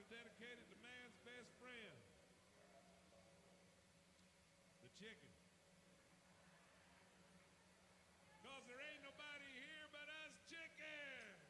are dedicated to man's best friend, the chicken. Because there ain't nobody here but us chickens.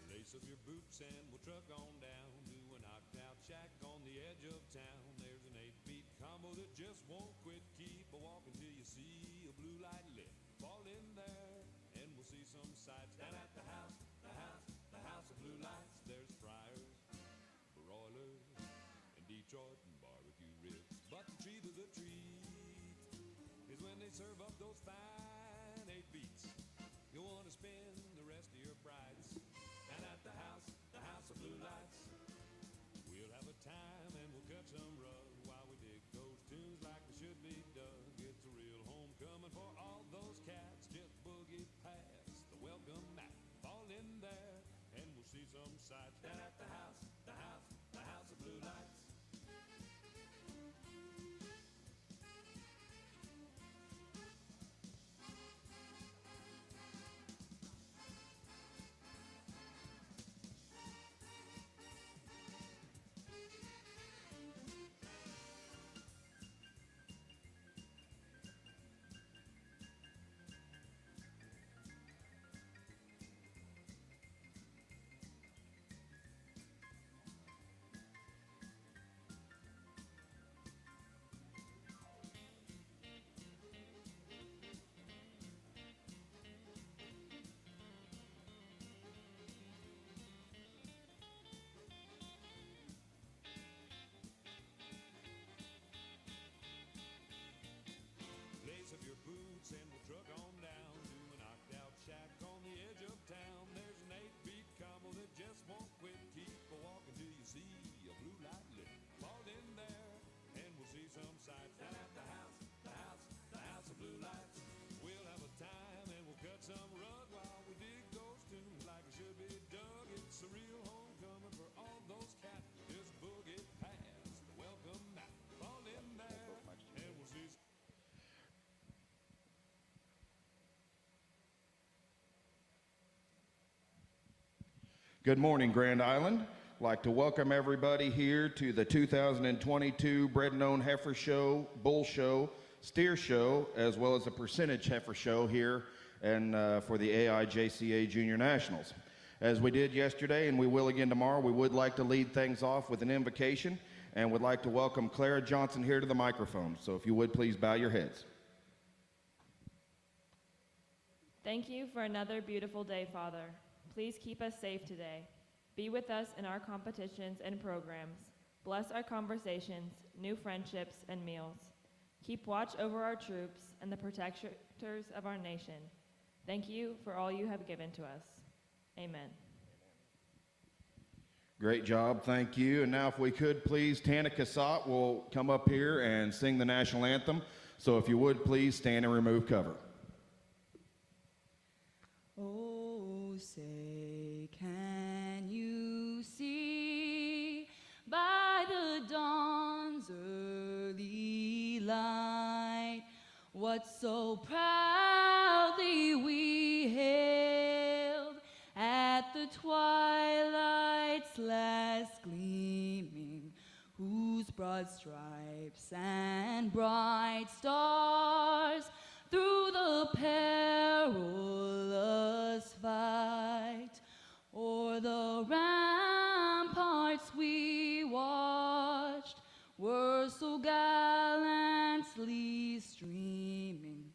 Lace up your boots and we'll truck on down to a knocked out shack on the edge of town. There's an 8-beat combo that just won't quit. Keep a walking till you see a blue light lit. Fall in there and we'll see some sights down at the house of blue lights. There's fryers, broilers, and Detroit and barbecue ribs. But the treat of the treat is when they serve up those fine 8 beats. You'll want to spend the rest of your brights down at the house of blue lights. We'll have a time and we'll cut some rug while we dig those tunes like they should be dug. It's a real homecoming for all those cats. Just boogie past the welcome mat. Fall in there and we'll see some sights down at the house of blue lights. Lace up your boots and we'll truck on down to a knocked out shack on the edge of town. There's an 8-beat combo that just won't quit. Keep a walking till you see a blue light lit. Fall in there and we'll see some sights down at the house of blue lights. We'll have a time and we'll cut some rug while we dig those tunes like it should be dug. It's a real homecoming for all those cats. Just boogie past the welcome mat. Fall in there and we'll see. Good morning, Grand Island. I'd like to welcome everybody here to the 2022 Bred and Owned Heifer Show, Bull Show, Steer Show, as well as the Percentage Heifer Show here and for the AIJCA Junior Nationals. As we did yesterday and we will again tomorrow, we would like to lead things off with an invocation and would like to welcome Clara Johnson here to the microphone. So if you would please bow your heads. Thank you for another beautiful day, Father. Please keep us safe today. Be with us in our competitions and programs. Bless our conversations, new friendships, and meals. Keep watch over our troops and the protectors of our nation. Thank you for all you have given to us. Amen. Great job, thank you. And now if we could please, Tana Cassatt will come up here and sing the national anthem. So if you would please stand and remove cover. Oh, say, can you see by the dawn's early light what so proudly we hailed at the twilight's last gleaming, whose broad stripes and bright stars through the perilous fight o'er the ramparts we watched were so gallantly streaming,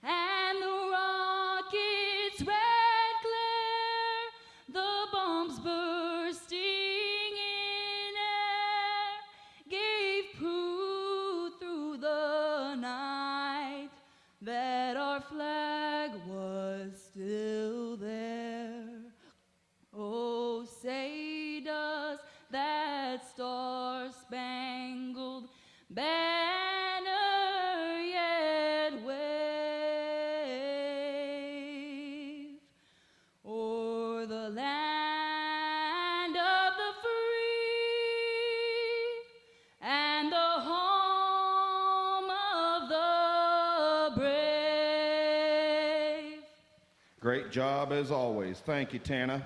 and the rockets' red glare, the bombs bursting in air, gave proof through the night that our flag was still there. Oh, say does that star-spangled banner yet wave o'er the land of the free and the home Great job as always. Thank you, Tana.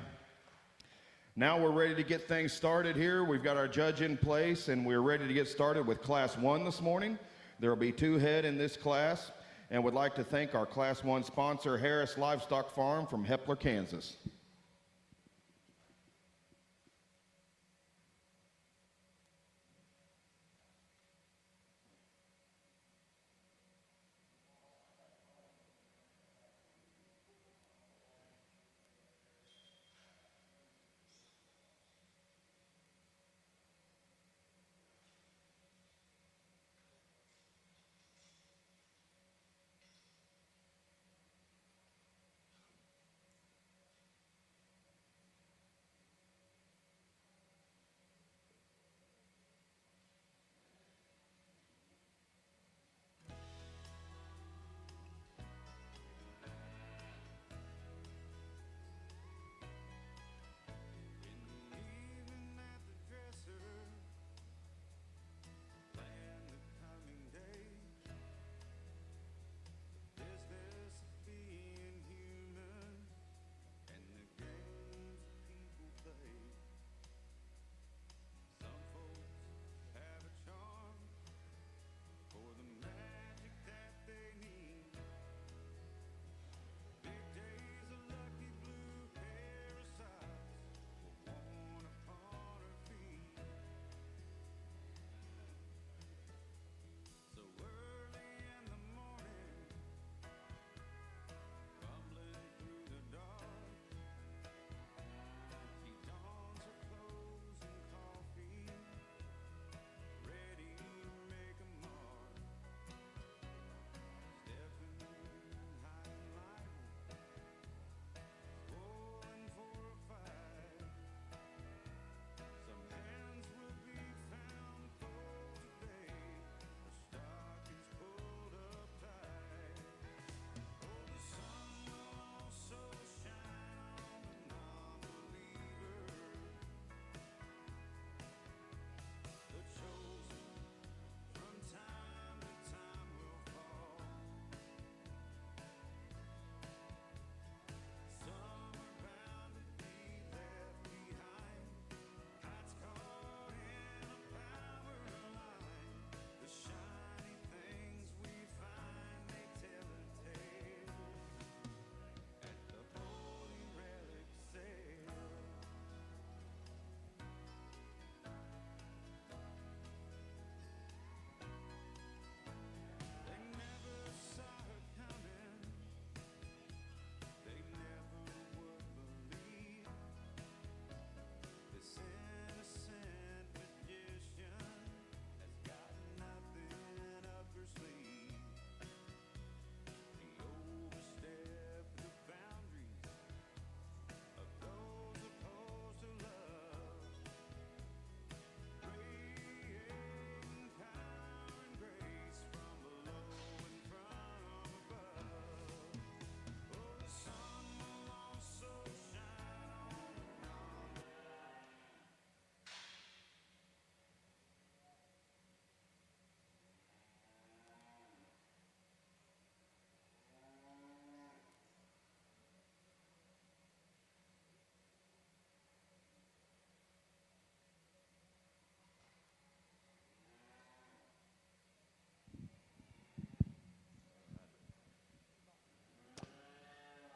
Now we're ready to get things started here. We've got our judge in place, and we're ready to get started with Class 1 this morning. There will be 2 head in this class, and would like to thank our Class 1 sponsor, Harris Livestock Farm from Hepler, Kansas.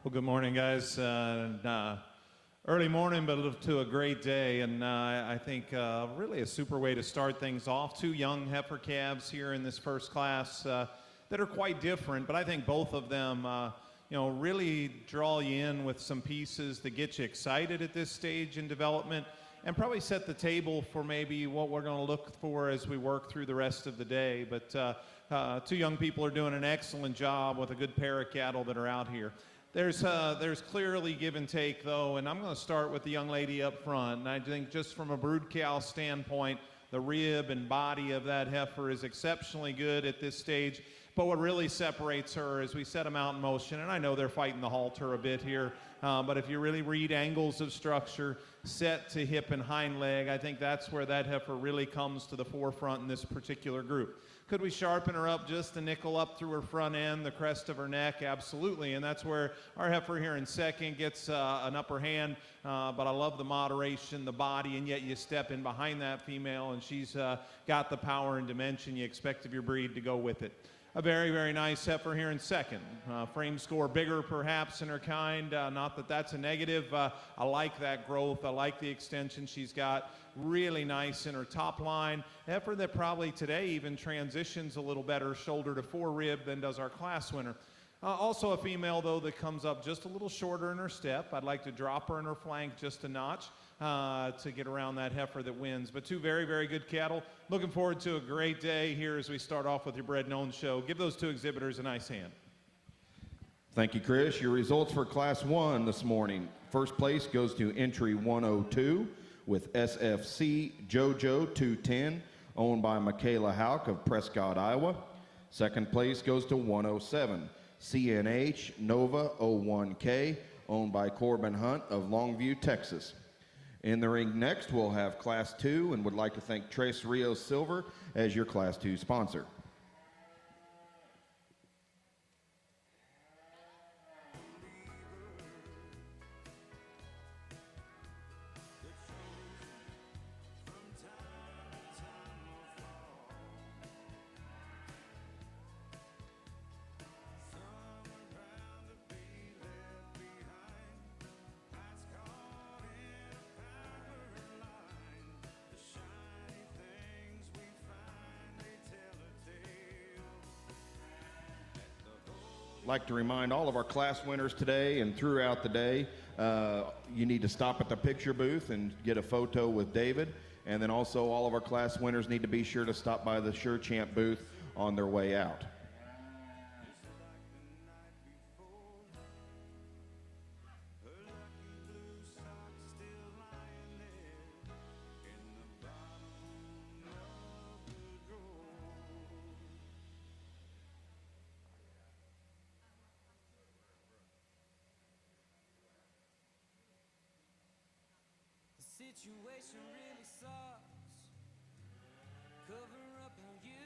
Well, good morning, guys. Early morning, but to a great day, and I think really a super way to start things off. 2 young heifer calves here in this first class that are quite different, but I think both of them, really draw you in with some pieces that get you excited at this stage in development, and probably set the table for maybe what we're going to look for as we work through the rest of the day. But 2 young people are doing an excellent job with a good pair of cattle that are out here. There's clearly give and take, though, and I'm going to start with the young lady up front. And I think just from a brood cow standpoint, the rib and body of that heifer is exceptionally good at this stage. But what really separates her is we set them out in motion, and I know they're fighting the halter a bit here, but if you really read angles of structure, set to hip and hind leg, I think that's where that heifer really comes to the forefront in this particular group. Could we sharpen her up just a nickel up through her front end, the crest of her neck? Absolutely, and that's where our heifer here in second gets an upper hand, but I love the moderation, the body, and yet you step in behind that female, and she's got the power and dimension you expect of your breed to go with it. A very, very nice heifer here in second. Frame score bigger perhaps in her kind. Not that that's a negative. I like that growth. I like the extension she's got. Really nice in her top line. Heifer that probably today even transitions a little better shoulder to forerib than does our class winner. Also a female, though, that comes up just a little shorter in her step. I'd like to drop her in her flank just a notch to get around that heifer that wins. But two very, very good cattle. Looking forward to a great day here as we start off with your Bred and Owned show. Give those two exhibitors a nice hand. Thank you, Chris. Your results for Class 1 this morning. First place goes to entry 102 with SFC JoJo 210, owned by Michaela Hauk of Prescott, Iowa. Second place goes to 107, CNH Nova 01K, owned by Corbin Hunt of Longview, Texas. In the ring next, we'll have Class 2, and would like to thank Tres Rios Silver as your Class 2 sponsor. Like to remind all of our class winners today and throughout the day, you need to stop at the picture booth and get a photo with David. And then also all of our class winners need to be sure to stop by the Sure Champ booth on their way out. Situation really sucks. Cover up how you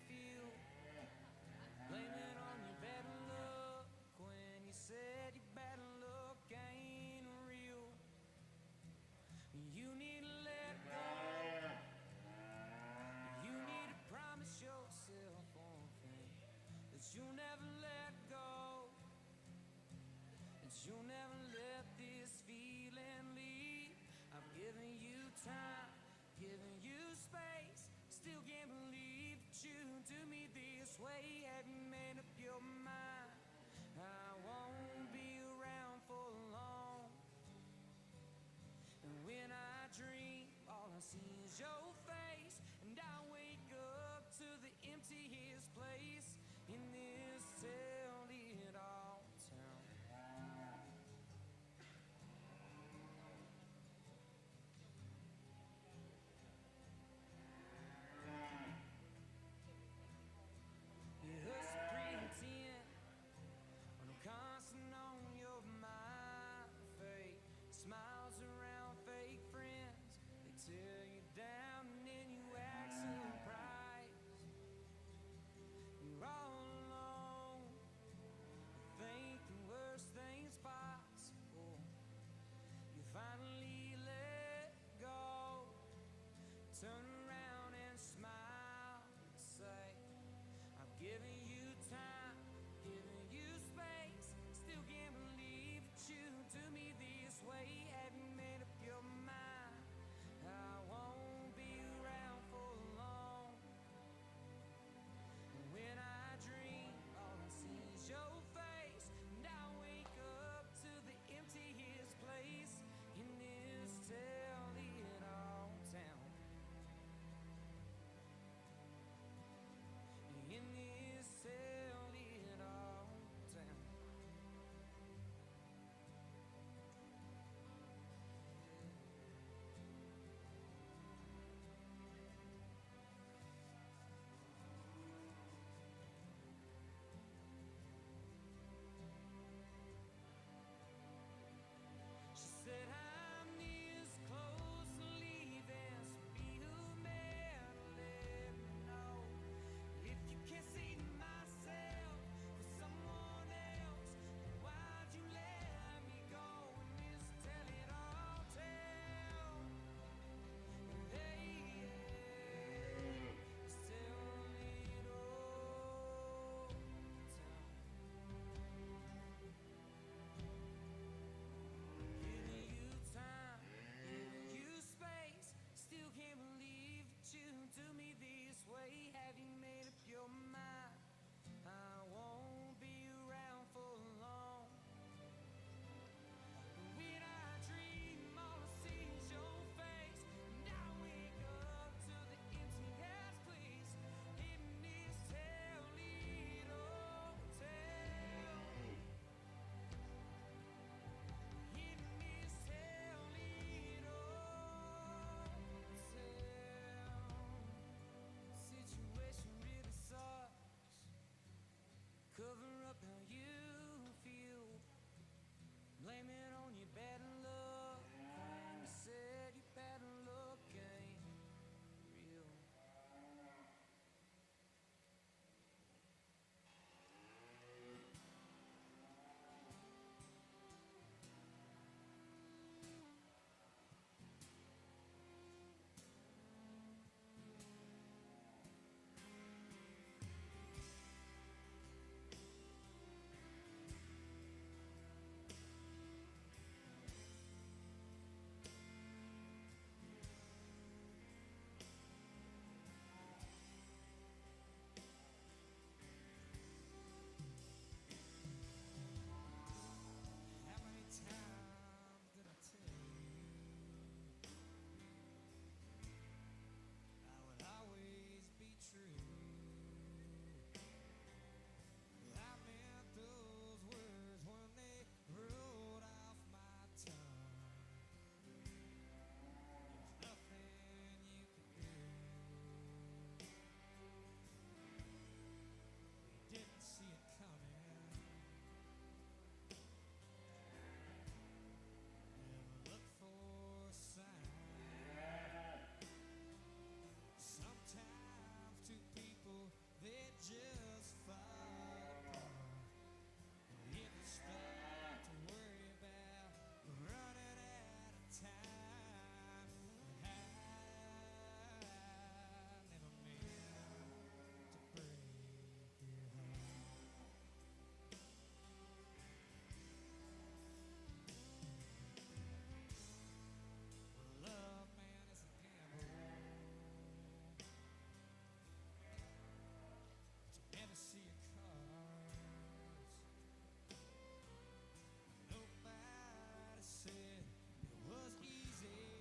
feel. Blame it on your bad luck when you said your bad luck ain't real. You need to let go. You need to promise yourself one thing, that you'll never let go. That you'll never let this feeling leave. I've given you time, given you space. Still can't believe that you do me this way. Have you made up your mind? I won't be around for long. And when I dream, all I see is your face. And I wake up to the emptiest place in this tell-it-all town. It hurts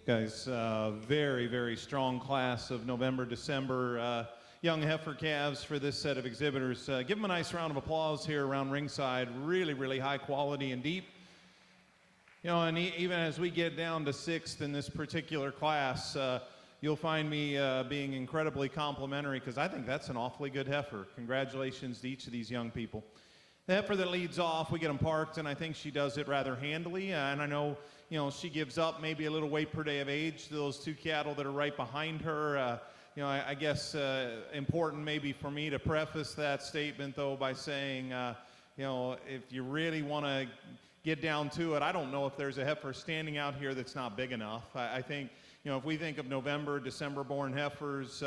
Guys, very, very strong class of November, December young heifer calves for this set of exhibitors. Give them a nice round of applause here around ringside. Really, really high quality and deep. You know, and even as we get down to sixth in this particular class, you'll find me being incredibly complimentary because I think that's an awfully good heifer. Congratulations to each of these young people. The heifer that leads off, we get them parked, and I think she does it rather handily. And I know, you know, she gives up maybe a little weight per day of age to those two cattle that are right behind her. You know, I guess important maybe for me to preface that statement, though, by saying, you know, if you really want to get down to it, I don't know if there's a heifer standing out here that's not big enough. I think, you know, if we think of November, December-born heifers,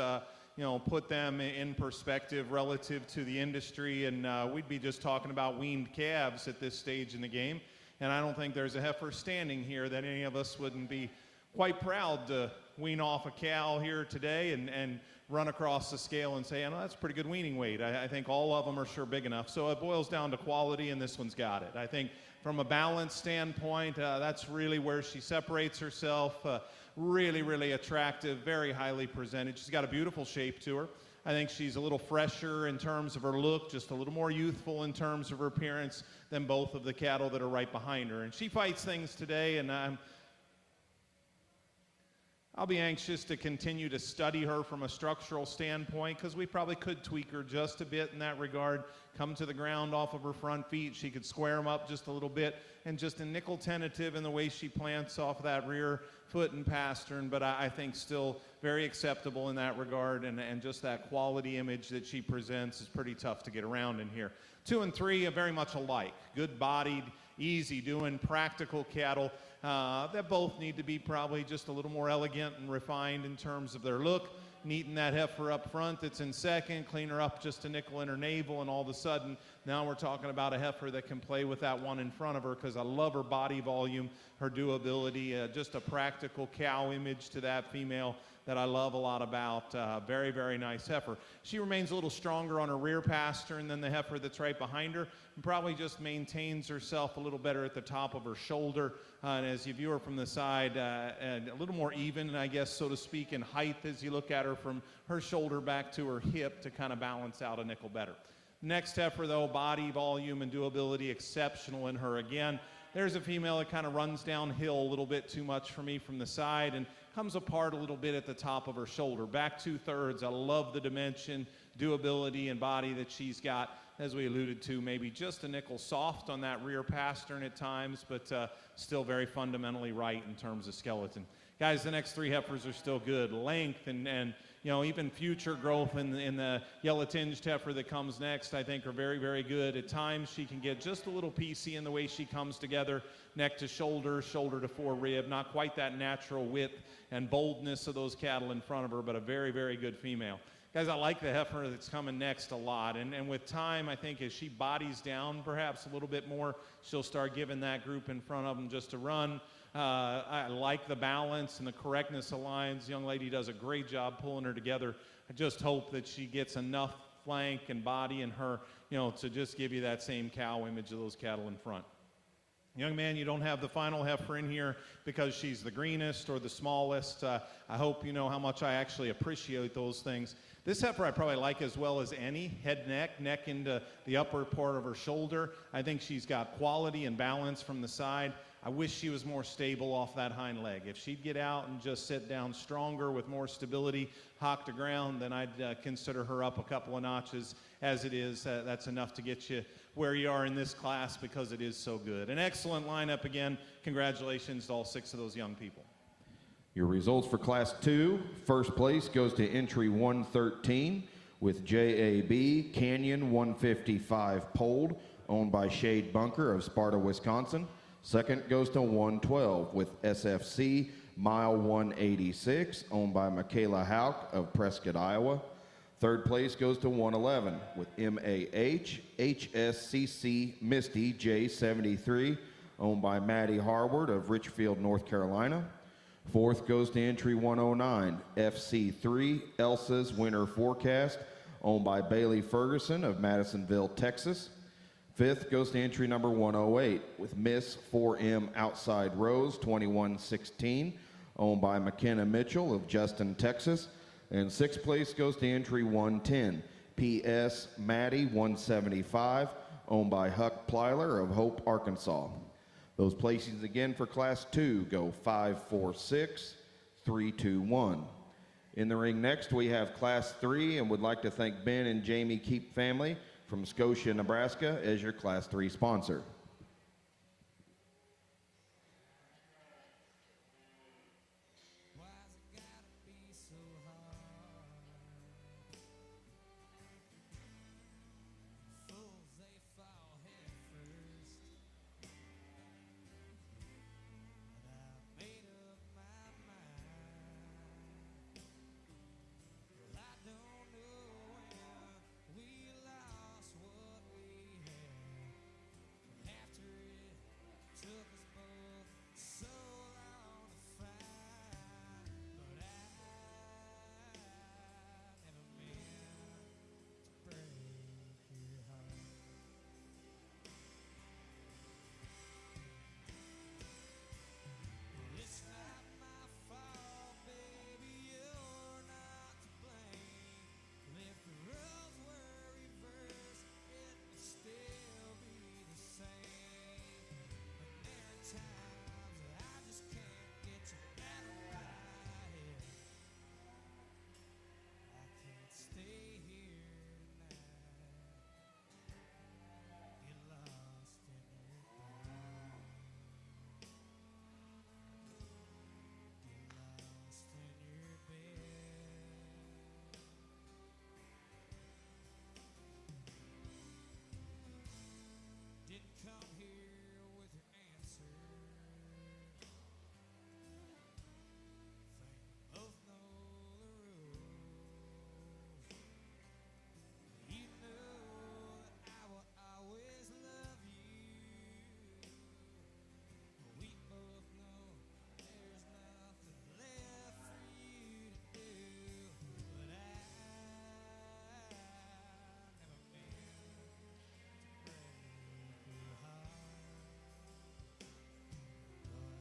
you know, put them in perspective relative to the industry, and we'd be just talking about weaned calves at this stage in the game. And I don't think there's a heifer standing here that any of us wouldn't be quite proud to wean off a cow here today and run across the scale and say, oh, that's a pretty good weaning weight. I think all of them are sure big enough. So it boils down to quality, and this one's got it. I think from a balance standpoint, that's really where she separates herself. Really, really attractive, very highly presented. She's got a beautiful shape to her. I think she's a little fresher in terms of her look, just a little more youthful in terms of her appearance than both of the cattle that are right behind her. And she fights things today, and I'll be anxious to continue to study her from a structural standpoint because we probably could tweak her just a bit in that regard. Come to the ground off of her front feet. She could square them up just a little bit, and just a nickel tentative in the way she plants off of that rear foot and pastern, but I think still very acceptable in that regard, and just that quality image that she presents is pretty tough to get around in here. 2 and 3 are very much alike. Good-bodied, easy-doing, practical cattle that both need to be probably just a little more elegant and refined in terms of their look. Neaten that heifer up front that's in second, clean her up just a nickel in her navel, and all of a sudden, now we're talking about a heifer that can play with that one in front of her because I love her body volume, her doability, just a practical cow image to that female that I love a lot about. Very, very nice heifer. She remains a little stronger on her rear pastern than the heifer that's right behind her, and probably just maintains herself a little better at the top of her shoulder. And as you view her from the side, and a little more even, I guess, so to speak, in height as you look at her from her shoulder back to her hip to kind of balance out a nickel better. Next heifer, though, body volume and doability exceptional in her. Again, there's a female that kind of runs downhill a little bit too much for me from the side and comes apart a little bit at the top of her shoulder. Back 2/3. I love the dimension, doability, and body that she's got. As we alluded to, maybe just a nickel soft on that rear pastern at times, but still very fundamentally right in terms of skeleton. Guys, the next 3 heifers are still good. Length and you know, even future growth in the yellow-tinged heifer that comes next, I think, are very, very good. At times, she can get just a little piecey in the way she comes together, neck to shoulder, shoulder to forerib. Not quite that natural width and boldness of those cattle in front of her, but a very, very good female. Guys, I like the heifer that's coming next a lot, and with time, I think as she bodies down perhaps a little bit more, she'll start giving that group in front of them just a run. I like the balance and the correctness of lines. The young lady does a great job pulling her together. I just hope that she gets enough flank and body in her, you know, to just give you that same cow image of those cattle in front. Young man, you don't have the final heifer in here because she's the greenest or the smallest. I hope you know how much I actually appreciate those things. This heifer I probably like as well as any. Head, neck into the upper part of her shoulder. I think she's got quality and balance from the side. I wish she was more stable off that hind leg. If she'd get out and just sit down stronger with more stability, hock to ground, then I'd consider her up a couple of notches. As it is, that's enough to get you where you are in this class because it is so good. An excellent lineup again. Congratulations to all 6 of those young people. Your results for Class 2. First place goes to entry 113 with JAB Canyon 155 Polled, owned by Shade Bunker of Sparta, Wisconsin. Second goes to 112 with SFC Mile 186, owned by Michaela Hauk of Prescott, Iowa. Third place goes to 111 with MAH HSCC Misty J73, owned by Maddie Harward of Richfield, North Carolina. Fourth goes to entry 109, FC3 Elsa's Winter Forecast, owned by Bailey Ferguson of Madisonville, Texas. Fifth goes to entry number 108 with Miss 4M Outside Rose 2116, owned by McKenna Mitchell of Justin, Texas. And sixth place goes to entry 110, PS Maddie 175, owned by Huck Plyler of Hope, Arkansas. Those placings again for Class 2 go 5, 4, 6, 3, 2, 1. In the ring next, we have Class 3, and would like to thank Ben and Jamie Keep family from Scotia, Nebraska, as your Class 3 sponsor. Why's it gotta be so hard? Fools, they fall head first. But I've made up my mind. Well, I don't know when we lost what we had. After it took us both so long to find. But I never meant to break your heart. It's not my fault, baby, you're not to blame. If the roles were reversed, it would still be the same. But there are times that I just can't get you out of my head. I can't stay here tonight. Get lost in your thoughts. Get lost in your bed. Didn't come here with your answer. Think we both know the rules. You know that I will always love you. We both know there's nothing left for you to do. But I never meant to break your heart. Never meant to break your heart.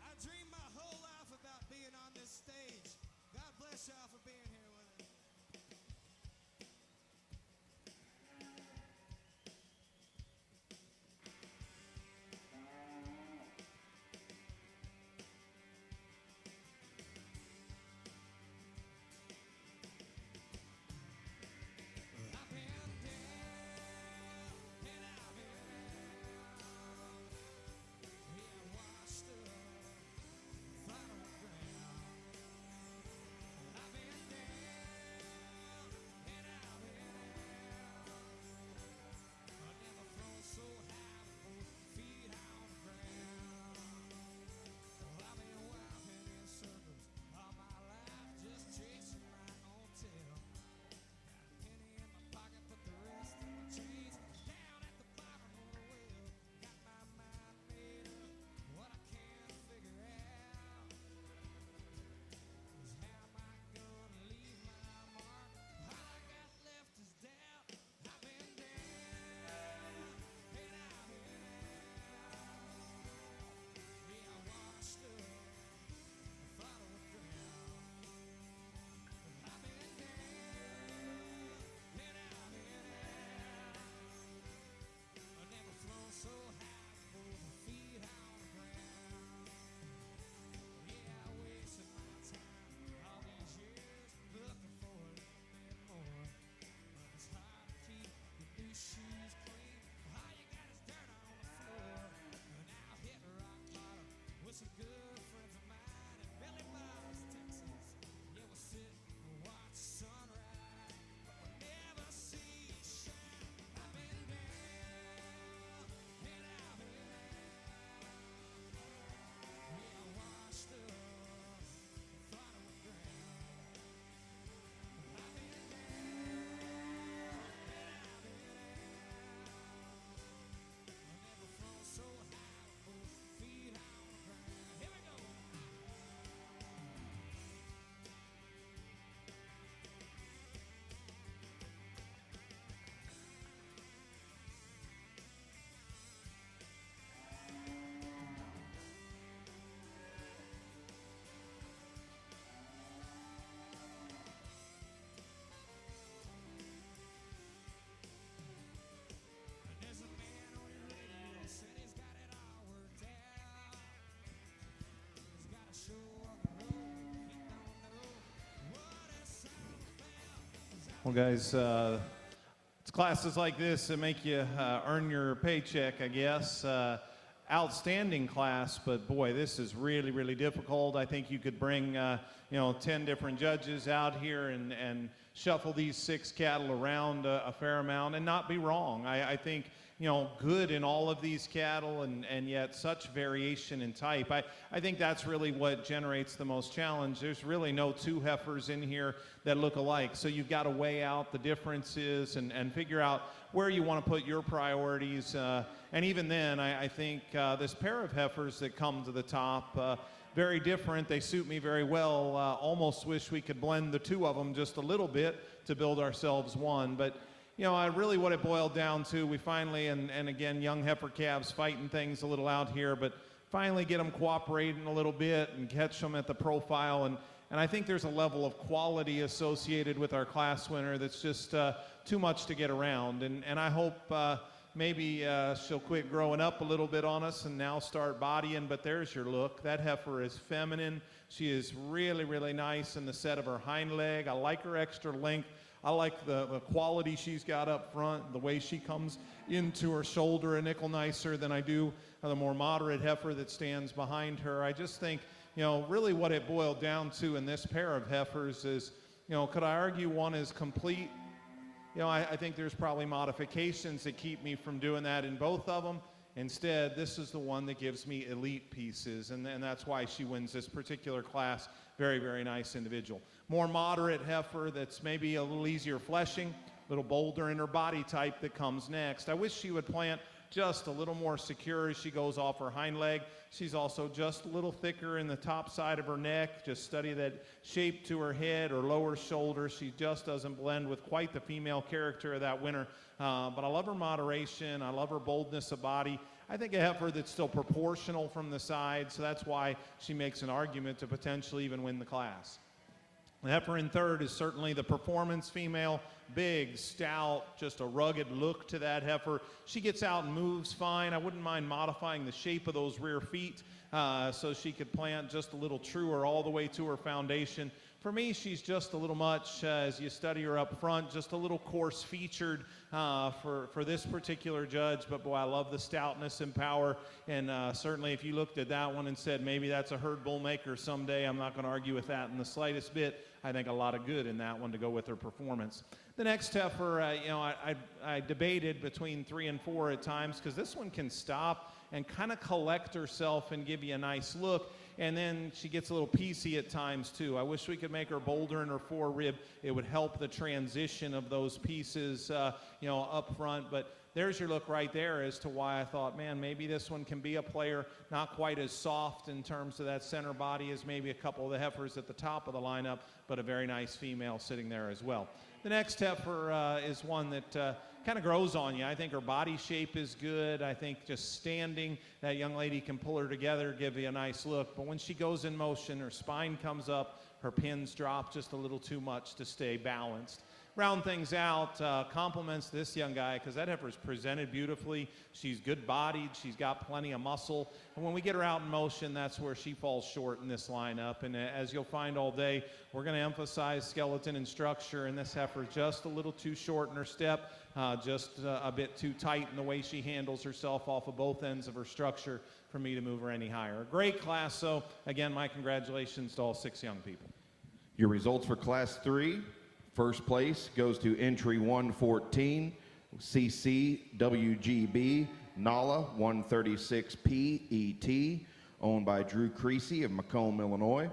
I dreamed my whole life about being on this stage. God bless y'all for being here with us. I've been down and I've been out. Yeah, washed up, flat on the ground. I've been down. Well, guys, it's classes like this that make you earn your paycheck, I guess. Outstanding class, but boy, this is really, really difficult. I think you could bring, 10 different judges out here and shuffle these 6 cattle around a fair amount and not be wrong. I think, good in all of these cattle and yet such variation in type. I think that's really what generates the most challenge. There's really no 2 heifers in here that look alike. So you've got to weigh out the differences and figure out where you want to put your priorities. And even then, I think this pair of heifers that come to the top, very different. They suit me very well. Almost wish we could blend the 2 of them just a little bit to build ourselves one. But really what it boiled down to, we finally, and again, young heifer calves fighting things a little out here, but finally get them cooperating a little bit and catch them at the profile. And I think there's a level of quality associated with our class winner that's just too much to get around. And I hope maybe she'll quit growing up a little bit on us and now start bodying, but there's your look. That heifer is feminine. She is really, really nice in the set of her hind leg. I like her extra length. I like the quality she's got up front, the way she comes into her shoulder a nickel nicer than I do the more moderate heifer that stands behind her. I just think, really what it boiled down to in this pair of heifers is, could I argue one is complete? I think there's probably modifications that keep me from doing that in both of them. Instead, this is the one that gives me elite pieces, and that's why she wins this particular class. Very, very nice individual. More moderate heifer that's maybe a little easier fleshing, a little bolder in her body type that comes next. I wish she would plant just a little more secure as she goes off her hind leg. She's also just a little thicker in the top side of her neck. Just study that shape to her head or lower shoulder. She just doesn't blend with quite the female character of that winner. But I love her moderation. I love her boldness of body. I think a heifer that's still proportional from the side, so that's why she makes an argument to potentially even win the class. The heifer in third is certainly the performance female. Big, stout, just a rugged look to that heifer. She gets out and moves fine. I wouldn't mind modifying the shape of those rear feet so she could plant just a little truer all the way to her foundation. For me, she's just a little much, as you study her up front, just a little coarse featured for this particular judge. But boy, I love the stoutness and power. And certainly if you looked at that one and said, maybe that's a herd bull maker someday, I'm not going to argue with that in the slightest bit. I think a lot of good in that one to go with her performance. The next heifer, I debated between 3 and 4 at times, because this one can stop and kind of collect herself and give you a nice look. And then she gets a little piecey at times too. I wish we could make her bolder in her forerib. It would help the transition of those pieces, up front. But there's your look right there as to why I thought, man, maybe this one can be a player, not quite as soft in terms of that center body as maybe a couple of the heifers at the top of the lineup, but a very nice female sitting there as well. The next heifer is one that kind of grows on you. I think her body shape is good. I think just standing, that young lady can pull her together, give you a nice look. But when she goes in motion, her spine comes up, her pins drop just a little too much to stay balanced. Round things out, compliments this young guy, because that heifer is presented beautifully. She's good-bodied. She's got plenty of muscle. And when we get her out in motion, that's where she falls short in this lineup. And as you'll find all day, we're going to emphasize skeleton and structure, and this heifer is just a little too short in her step, just a bit too tight in the way she handles herself off of both ends of her structure for me to move her any higher. A great class, so again, my congratulations to all 6 young people. Your results for Class 3. First place goes to entry 114, CCWGB, NALA 136P ET, owned by Drew Creasy of Macomb, Illinois.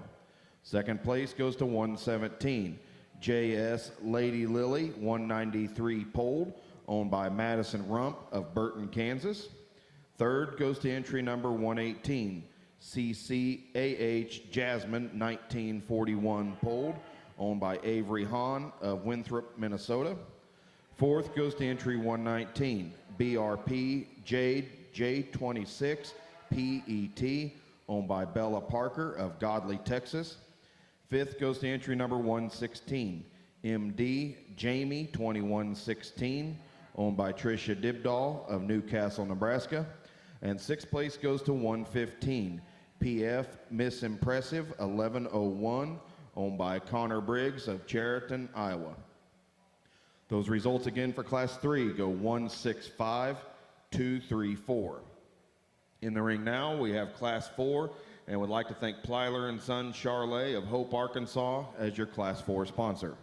Second place goes to 117, JS Lady Lily 193 Polled, owned by Madison Rump of Burton, Kansas. Third goes to entry number 118, CCAH Jasmine 1941 Polled, owned by Avery Hahn of Winthrop, Minnesota. Fourth goes to entry 119, BRP Jade J26 PET, owned by Bella Parker of Godley, Texas. Fifth goes to entry number 116, MD Jamie 2116, owned by Tricia Dibdahl of Newcastle, Nebraska. And sixth place goes to 115, PF Miss Impressive 1101, owned by Connor Briggs of Chariton, Iowa. Those results again for Class 3 go 165-234. In the ring now, we have Class 4, and would like to thank Plyler and Son Charlet of Hope, Arkansas as your Class 4 sponsor.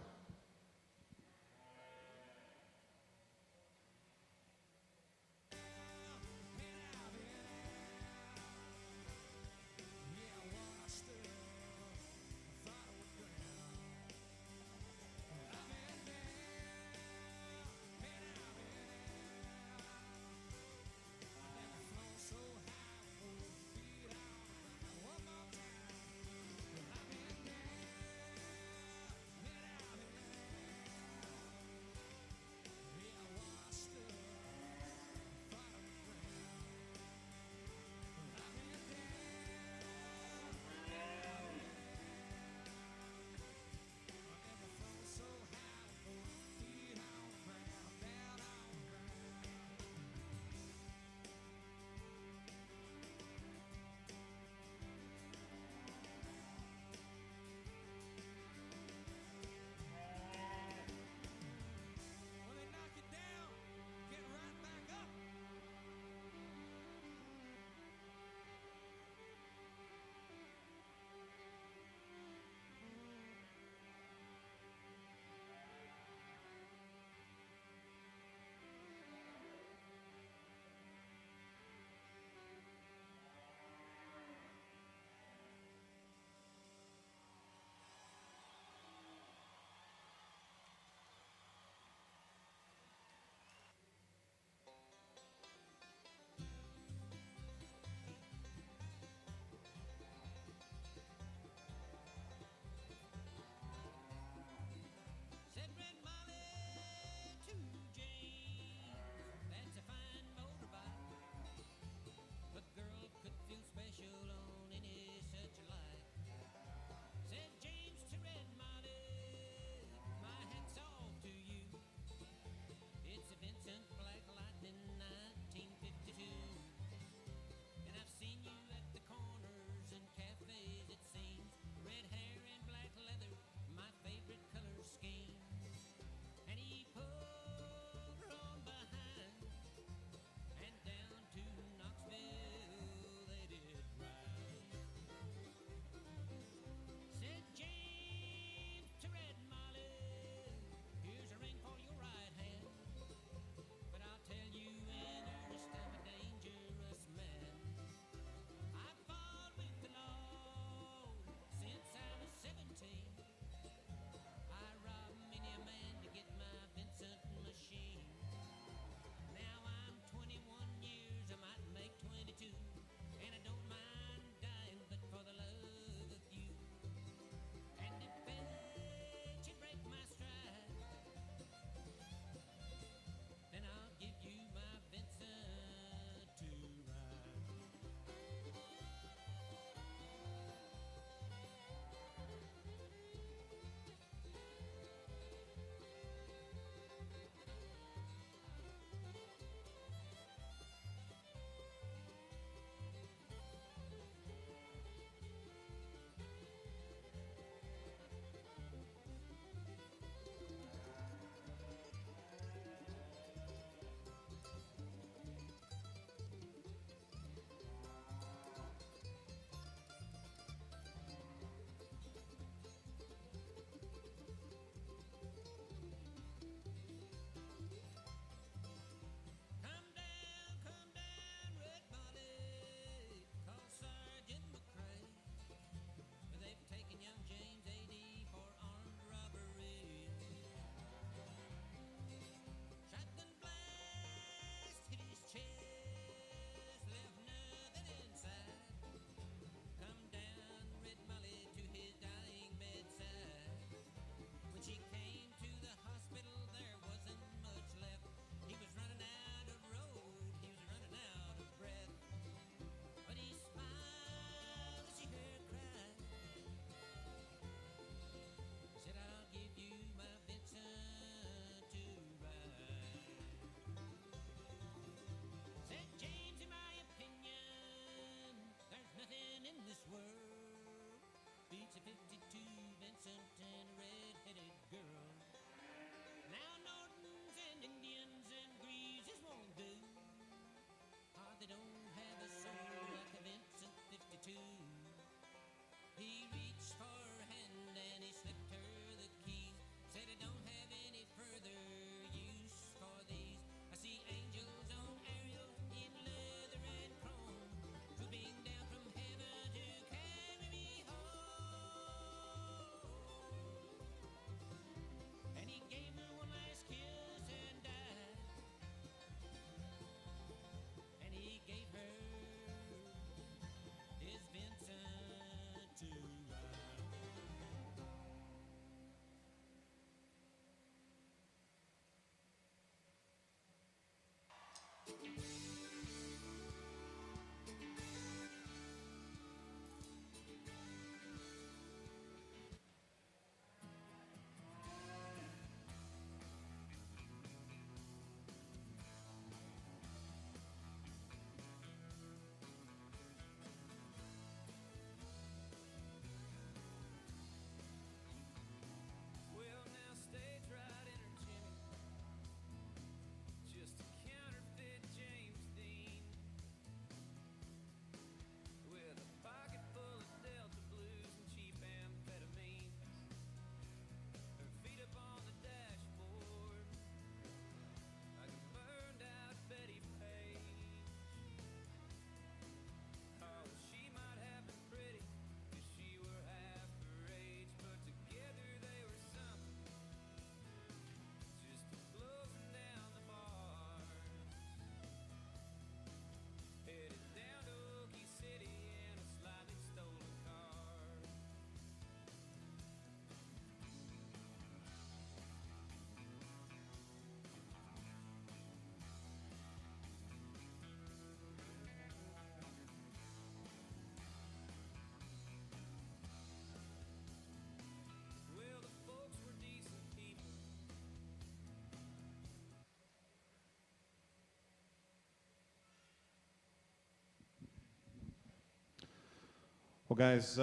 Well, guys,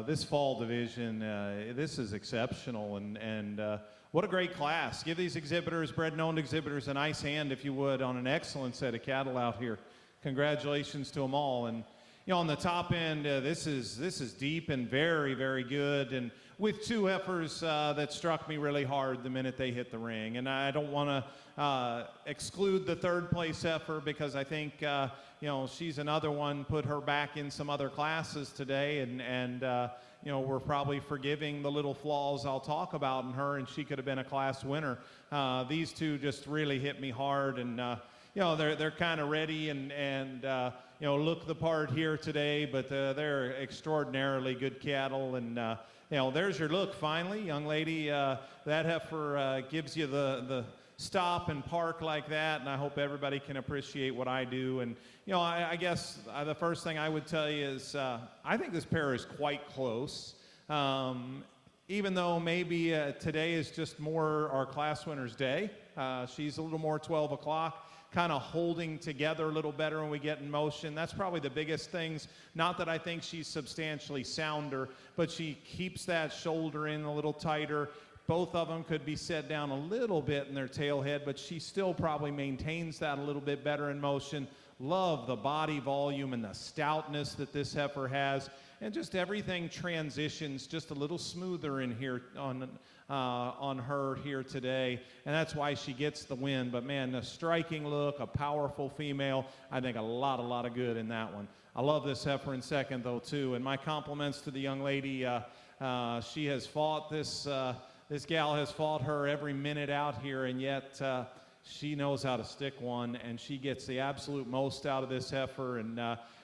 this fall division, this is exceptional, and what a great class. Give these exhibitors, bred and owned exhibitors, a nice hand, if you would, on an excellent set of cattle out here. Congratulations to them all. And you know, on the top end, this is deep and very, very good. And with two heifers that struck me really hard the minute they hit the ring. And I don't want to exclude the third place heifer, because I think you know, she's another one. Put her back in some other classes today, and you know, we're probably forgiving the little flaws I'll talk about in her, and she could have been a class winner. These two just really hit me hard, and you know, they're kind of ready and you know, look the part here today, but they're extraordinarily good cattle. And you know, there's your look finally, young lady. That heifer gives you the stop and park like that, and I hope everybody can appreciate what I do. And you know, I guess the first thing I would tell you is I think this pair is quite close. Even though maybe today is just more our class winner's day. She's a little more 12 o'clock, kind of holding together a little better when we get in motion. That's probably the biggest things. Not that I think she's substantially sounder, but she keeps that shoulder in a little tighter. Both of them could be set down a little bit in their tail head, but she still probably maintains that a little bit better in motion. Love the body volume and the stoutness that this heifer has, and just everything transitions just a little smoother in here on her here today, and that's why she gets the win. But man, a striking look, a powerful female. I think a lot of good in that one. I love this heifer in second though too, and my compliments to the young lady. She has fought this. This gal has fought her every minute out here, and yet she knows how to stick one, and she gets the absolute most out of this heifer. And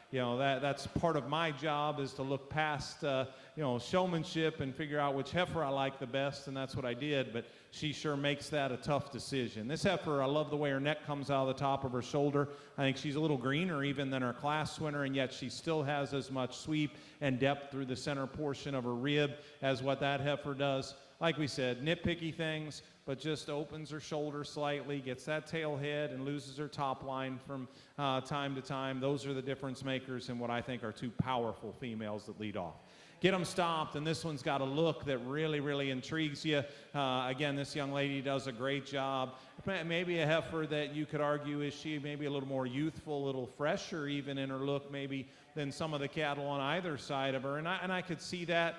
you know, that's part of my job, is to look past you know, showmanship and figure out which heifer I like the best, and that's what I did. But she sure makes that a tough decision. This heifer, I love the way her neck comes out of the top of her shoulder. I think she's a little greener even than her class winner, and yet she still has as much sweep and depth through the center portion of her rib as what that heifer does. Like we said, nitpicky things, but just opens her shoulder slightly, gets that tail head, and loses her top line from time to time. Those are the difference makers in what I think are two powerful females that lead off. Get them stopped, and this one's got a look that really, really intrigues you. Again, this young lady does a great job. Maybe a heifer that you could argue, is she maybe a little more youthful, a little fresher even in her look maybe than some of the cattle on either side of her, and I could see that.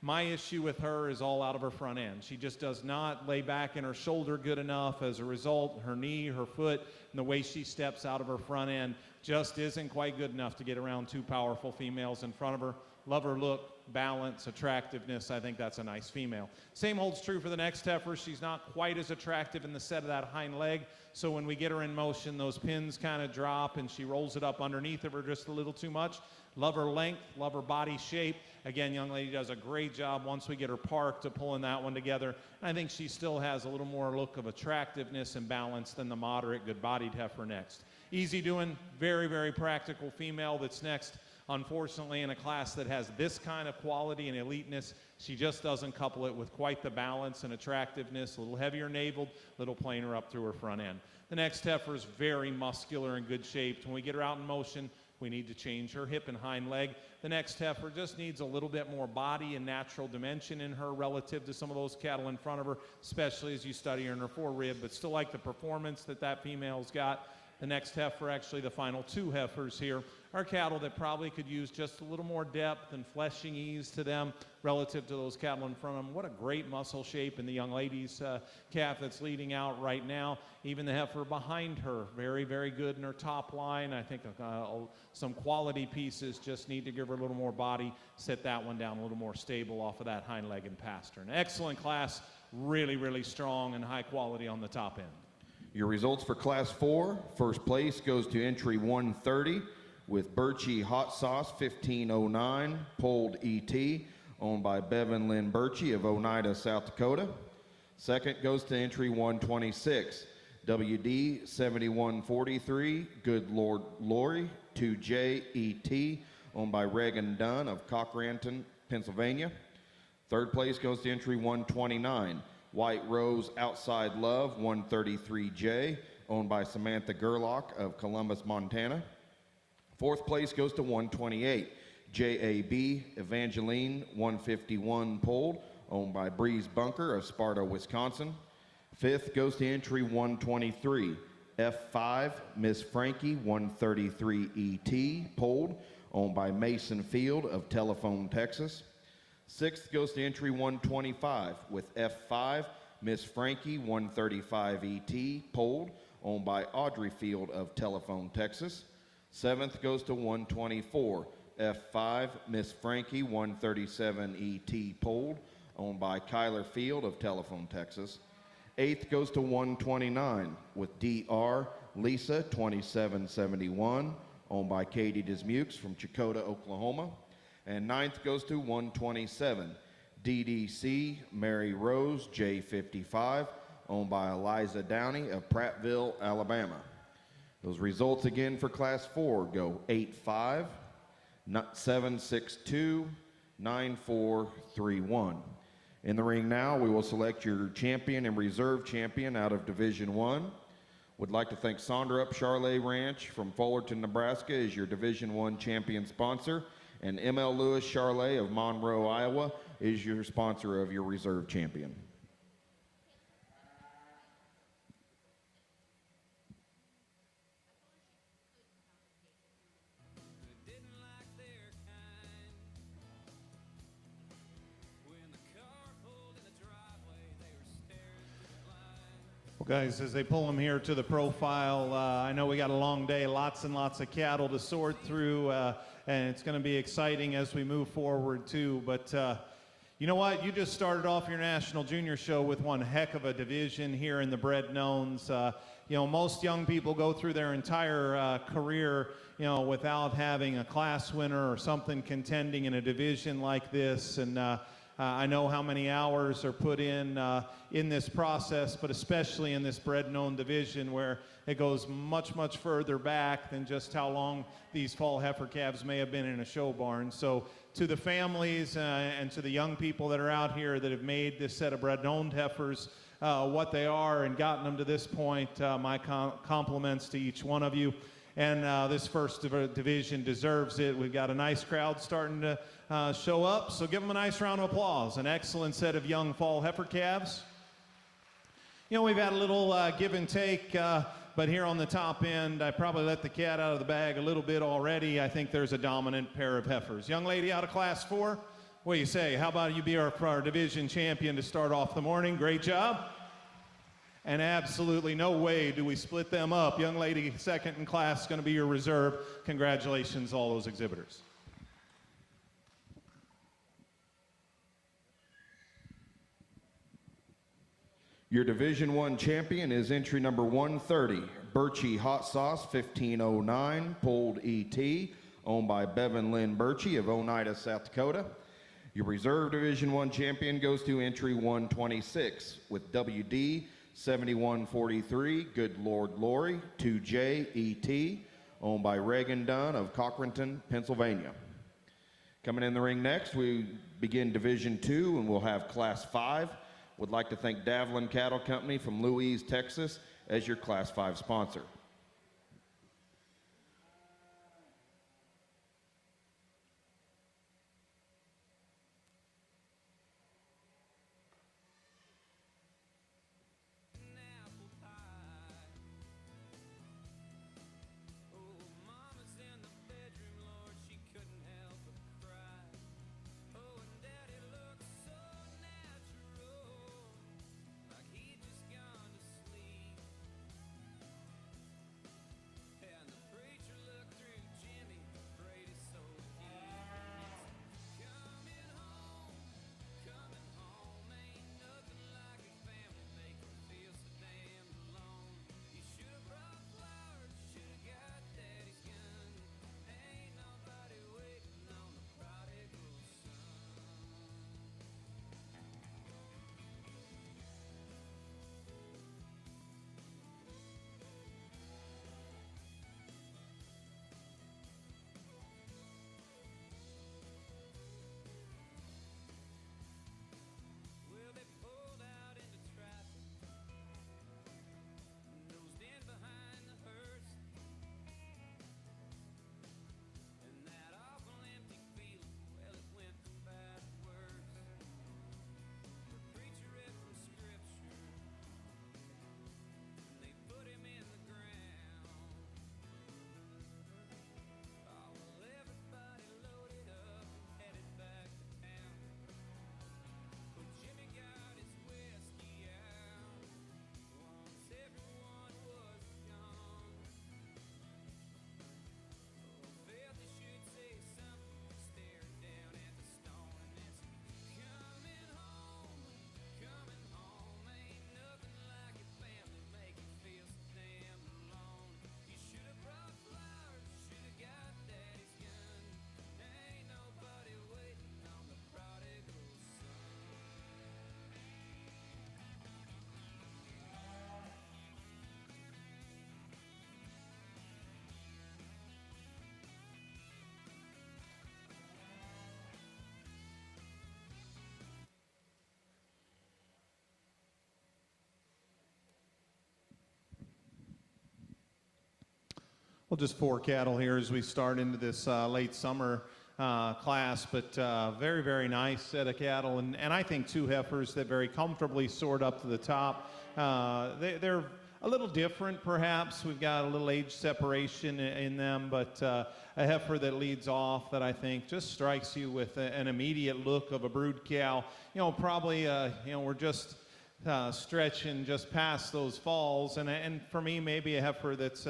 My issue with her is all out of her front end. She just does not lay back in her shoulder good enough. As a result, her knee, her foot, and the way she steps out of her front end just isn't quite good enough to get around two powerful females in front of her. Love her look, balance, attractiveness. I think that's a nice female. Same holds true for the next heifer. She's not quite as attractive in the set of that hind leg, so when we get her in motion, those pins kind of drop and she rolls it up underneath of her just a little too much. Love her length, love her body shape. Again, young lady does a great job once we get her parked to pulling that one together. And I think she still has a little more look of attractiveness and balance than the moderate, good-bodied heifer next. Easy doing, very, very practical female that's next. Unfortunately, in a class that has this kind of quality and eliteness, she just doesn't couple it with quite the balance and attractiveness. A little heavier naveled, a little plainer up through her front end. The next heifer is very muscular and good shaped. When we get her out in motion, we need to change her hip and hind leg. The next heifer just needs a little bit more body and natural dimension in her relative to some of those cattle in front of her, especially as you study her in her forerib, but still like the performance that female's got. The next heifer, actually the final two heifers here, are cattle that probably could use just a little more depth and fleshing ease to them relative to those cattle in front of them. What a great muscle shape in the young lady's calf that's leading out right now. Even the heifer behind her, very, very good in her top line. I think some quality pieces just need to give her a little more body, sit that one down a little more stable off of that hind leg and past her. An excellent class, really, really strong and high quality on the top end. Your results for Class 4. First place goes to entry 130 with Birchie Hot Sauce 1509, polled ET, owned by Bevan Lynn Birchie of Oneida, South Dakota. Second goes to entry 126, WD 7143, Good Lord Lori 2J ET, owned by Reagan Dunn of Cochranton, Pennsylvania. Third place goes to entry 129, White Rose Outside Love 133J, owned by Samantha Gerlach of Columbus, Montana. Fourth place goes to 128, JAB Evangeline 151 Polled, owned by Breeze Bunker of Sparta, Wisconsin. Fifth goes to entry 123, F5 Miss Frankie 133 ET Polled, owned by Mason Field of Telephone, Texas. Sixth goes to entry 125 with F5 Miss Frankie 135 ET Polled, owned by Audrey Field of Telephone, Texas. Seventh goes to 124, F5 Miss Frankie 137 ET Polled, owned by Kyler Field of Telephone, Texas. Eighth goes to 129 with DR Lisa 2771, owned by Katie Dismukes from Chakota, Oklahoma. And ninth goes to 127, DDC Mary Rose J55, owned by Eliza Downey of Prattville, Alabama. Those results again for Class 4 go 8-5, 7-6-2, 9-4-3-1. In the ring now, we will select your champion and reserve champion out of Division 1. Would like to thank Sandra Up Charlet Ranch from Fullerton, Nebraska as your Division 1 champion sponsor, and ML Lewis Charlet of Monroe, Iowa is your sponsor of your reserve champion. Didn't like their kind. When the car pulled in the driveway, they were staring through the blinds. Well, guys, as they pull them here to the profile, I know we got a long day, lots and lots of cattle to sort through, and it's going to be exciting as we move forward, too. But you know what? You just started off your National Junior Show with one heck of a division here in the Bred Knowns. You know, most young people go through their entire career, you know, without having a class winner or something contending in a division like this. And I know how many hours are put in this process, but especially in this Bred Known division where it goes much, much further back than just how long these fall heifer calves may have been in a show barn. So to the families and to the young people that are out here that have made this set of Bred Known heifers what they are and gotten them to this point, my compliments to each one of you. And this first division deserves it. We've got a nice crowd starting to show up, so give them a nice round of applause. An excellent set of young fall heifer calves. You know, we've had a little give and take, but here on the top end, I probably let the cat out of the bag a little bit already. I think there's a dominant pair of heifers. Young lady out of Class 4, what do you say? How about you be our division champion to start off the morning? Great job. And absolutely no way do we split them up. Young lady second in class is going to be your reserve. Congratulations, all those exhibitors. Your Division 1 champion is entry number 130, Birchie Hot Sauce 1509, Polled ET, owned by Bevan Lynn Birchie of Oneida, South Dakota. Your reserve Division 1 champion goes to entry 126 with WD 7143, Good Lord Lori, 2J ET, owned by Reagan Dunn of Cochranton, Pennsylvania. Coming in the ring next, we begin Division 2, and we'll have Class 5. Would like to thank Davlin Cattle Company from Louise, Texas, as your Class 5 sponsor. Well, just 4 cattle here as we start into this late summer class, but very, very nice set of cattle, and I think 2 heifers that very comfortably soared up to the top. They're a little different, perhaps. We've got a little age separation in them, but a heifer that leads off that I think just strikes you with an immediate look of a brood cow. You know, probably, we're just stretching just past those falls, and for me, maybe a heifer that's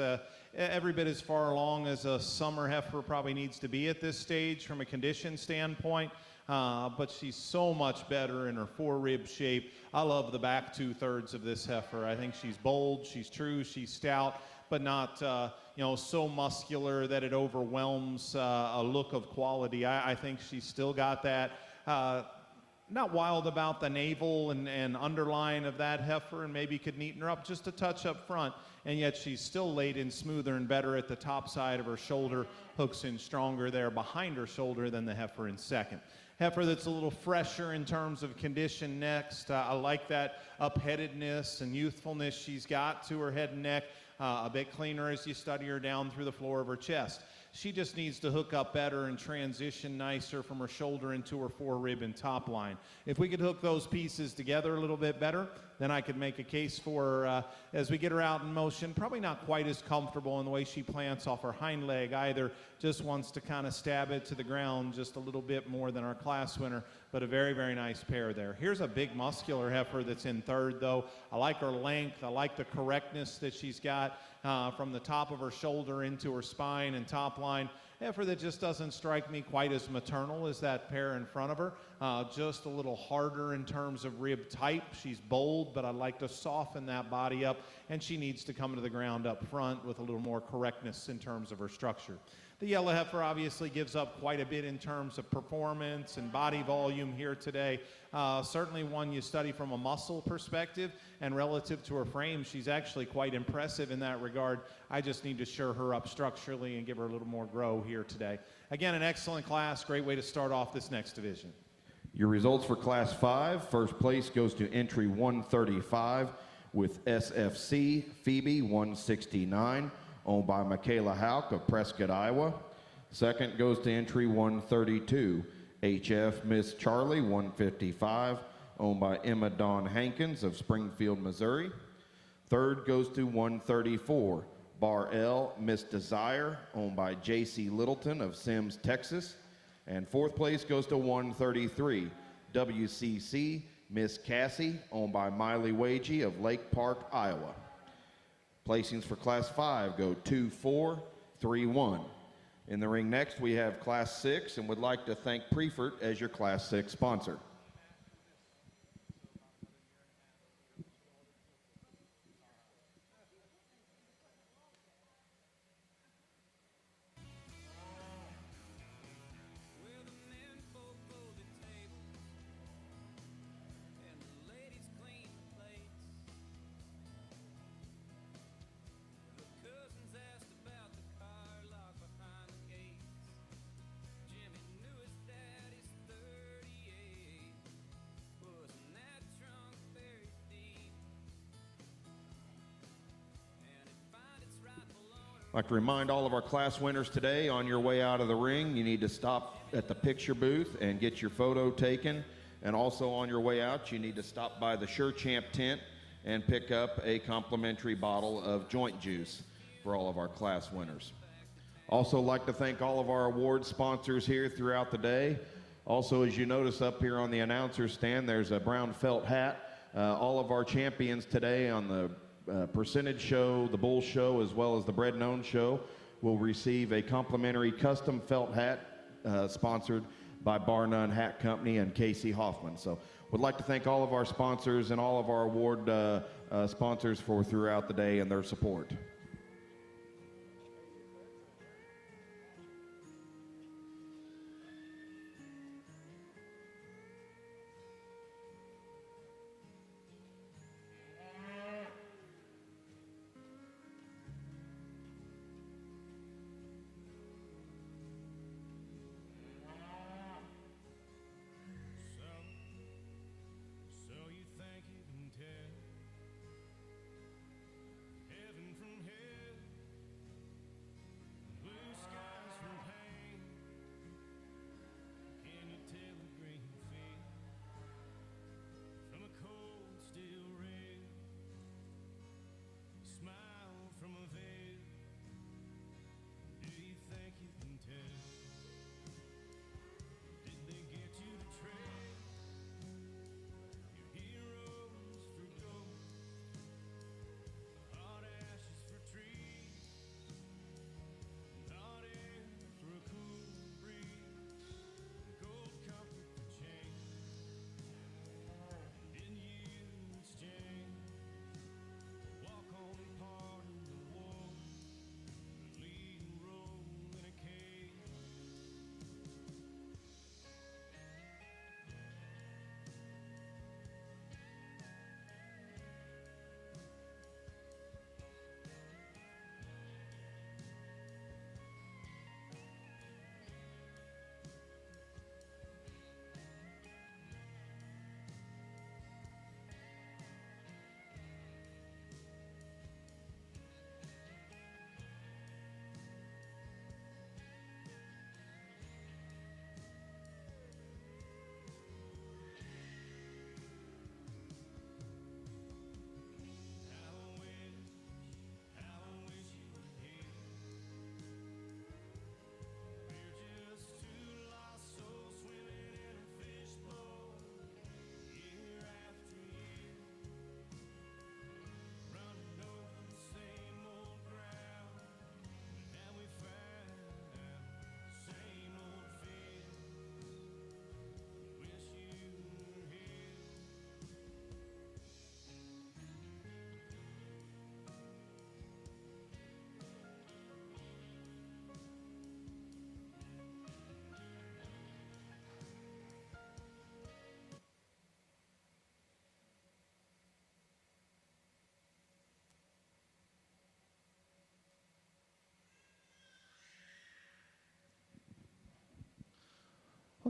every bit as far along as a summer heifer probably needs to be at this stage from a condition standpoint, but she's so much better in her forerib shape. I love the back 2/3 of this heifer. I think she's bold, she's true, she's stout, but not so muscular that it overwhelms a look of quality. I think she's still got that. Not wild about the navel and underline of that heifer, and maybe could neaten her up just a touch up front, and yet she's still laid in smoother and better at the top side of her shoulder, hooks in stronger there behind her shoulder than the heifer in second. Heifer that's a little fresher in terms of condition next. I like that upheadedness and youthfulness she's got to her head and neck, a bit cleaner as you study her down through the floor of her chest. She just needs to hook up better and transition nicer from her shoulder into her forerib and top line. If we could hook those pieces together a little bit better, then I could make a case for her as we get her out in motion. Probably not quite as comfortable in the way she plants off her hind leg either. Just wants to kind of stab it to the ground just a little bit more than our class winner, but a very, very nice pair there. Here's a big muscular heifer that's in third, though. I like her length. I like the correctness that she's got from the top of her shoulder into her spine and top line. Heifer that just doesn't strike me quite as maternal as that pair in front of her. Just a little harder in terms of rib type. She's bold, but I'd like to soften that body up, and she needs to come to the ground up front with a little more correctness in terms of her structure. The yellow heifer obviously gives up quite a bit in terms of performance and body volume here today. Certainly one you study from a muscle perspective, and relative to her frame, she's actually quite impressive in that regard. I just need to shore her up structurally and give her a little more grow here today. Again, an excellent class, great way to start off this next division. Your results for Class 5. First place goes to entry 135 with SFC Phoebe 169, owned by Michaela Hauk of Prescott, Iowa. Second goes to entry 132, HF Miss Charlie 155, owned by Emma Dawn Hankins of Springfield, Missouri. Third goes to 134, Bar L Miss Desire, owned by J.C. Littleton of Sims, Texas. And fourth place goes to 133, WCC Miss Cassie, owned by Miley Wagey of Lake Park, Iowa. Placings for Class 5 go 2, 4, 3, 1. In the ring next, we have Class 6, and would like to thank Prefert as your Class 6 sponsor. Well, the men folk pull the tables, and the ladies clean the plates. The cousins asked about the car locked behind the gates. Jimmy knew his daddy's 38. Wasn't that trunk buried deep? And it find its rightful owner. I'd like to remind all of our class winners today, on your way out of the ring, you need to stop at the picture booth and get your photo taken. And also on your way out, you need to stop by the Sure Champ tent and pick up a complimentary bottle of joint juice for all of our class winners. Also like to thank all of our award sponsors here throughout the day. Also, as you notice up here on the announcer stand, there's a brown felt hat. All of our champions today on the percentage show, the bull show, as well as the Bred Known show will receive a complimentary custom felt hat sponsored by Bar None Hat Company and Casey Hoffman. So would like to thank all of our sponsors and all of our award sponsors for throughout the day and their support. So you think you can tell heaven from hell?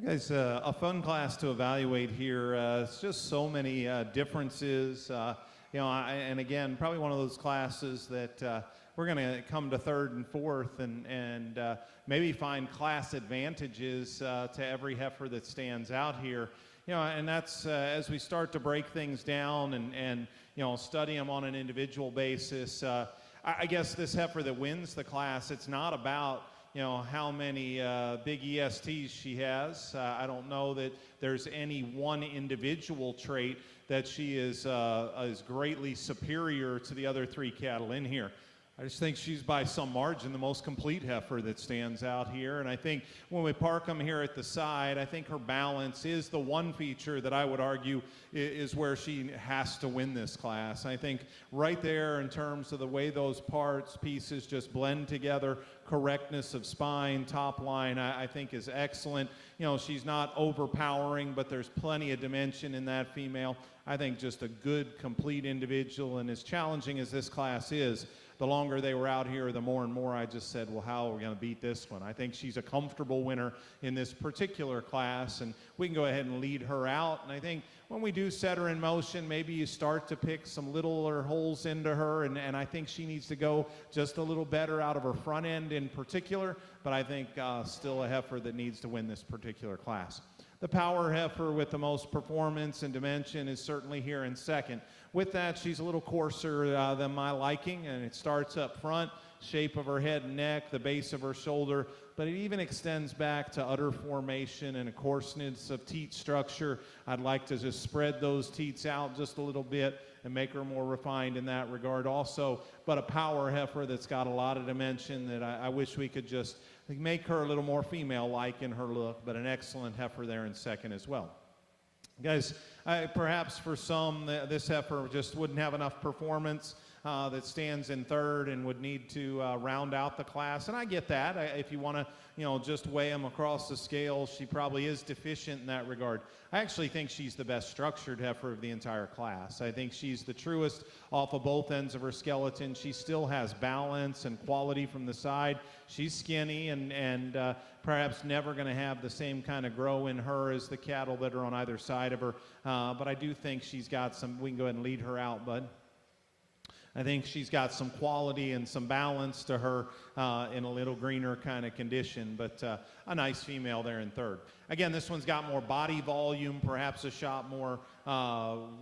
Well, guys, a fun class to evaluate here. It's just so many differences. And again, probably one of those classes that we're going to come to third and fourth and maybe find class advantages to every heifer that stands out here. And that's as we start to break things down and study them on an individual basis. I guess this heifer that wins the class, it's not about how many big ESTs she has. I don't know that there's any one individual trait that she is greatly superior to the other three cattle in here. I just think she's by some margin the most complete heifer that stands out here. And I think when we park them here at the side, I think her balance is the one feature that I would argue is where she has to win this class. I think right there in terms of the way those pieces just blend together, correctness of spine, top line, I think is excellent. She's not overpowering, but there's plenty of dimension in that female. I think just a good, complete individual, and as challenging as this class is, the longer they were out here, the more and more I just said, well, how are we going to beat this one? I think she's a comfortable winner in this particular class, and we can go ahead and lead her out. And I think when we do set her in motion, maybe you start to pick some littler holes into her, and I think she needs to go just a little better out of her front end in particular, but I think still a heifer that needs to win this particular class. The power heifer with the most performance and dimension is certainly here in second. With that, she's a little coarser than my liking, and it starts up front, shape of her head and neck, the base of her shoulder, but it even extends back to udder formation and a coarseness of teat structure. I'd like to just spread those teats out just a little bit and make her more refined in that regard also, but a power heifer that's got a lot of dimension that I wish we could just make her a little more female-like in her look, but an excellent heifer there in second as well. Guys, perhaps for some, this heifer just wouldn't have enough performance that stands in third and would need to round out the class. And I get that. If you want to, just weigh them across the scale, she probably is deficient in that regard. I actually think she's the best structured heifer of the entire class. I think she's the truest off of both ends of her skeleton. She still has balance and quality from the side. She's skinny and perhaps never going to have the same kind of grow in her as the cattle that are on either side of her. But I do think she's got some, we can go ahead and lead her out, bud. I think she's got some quality and some balance to her in a little greener kind of condition, but a nice female there in third. Again, this one's got more body volume, perhaps a shot more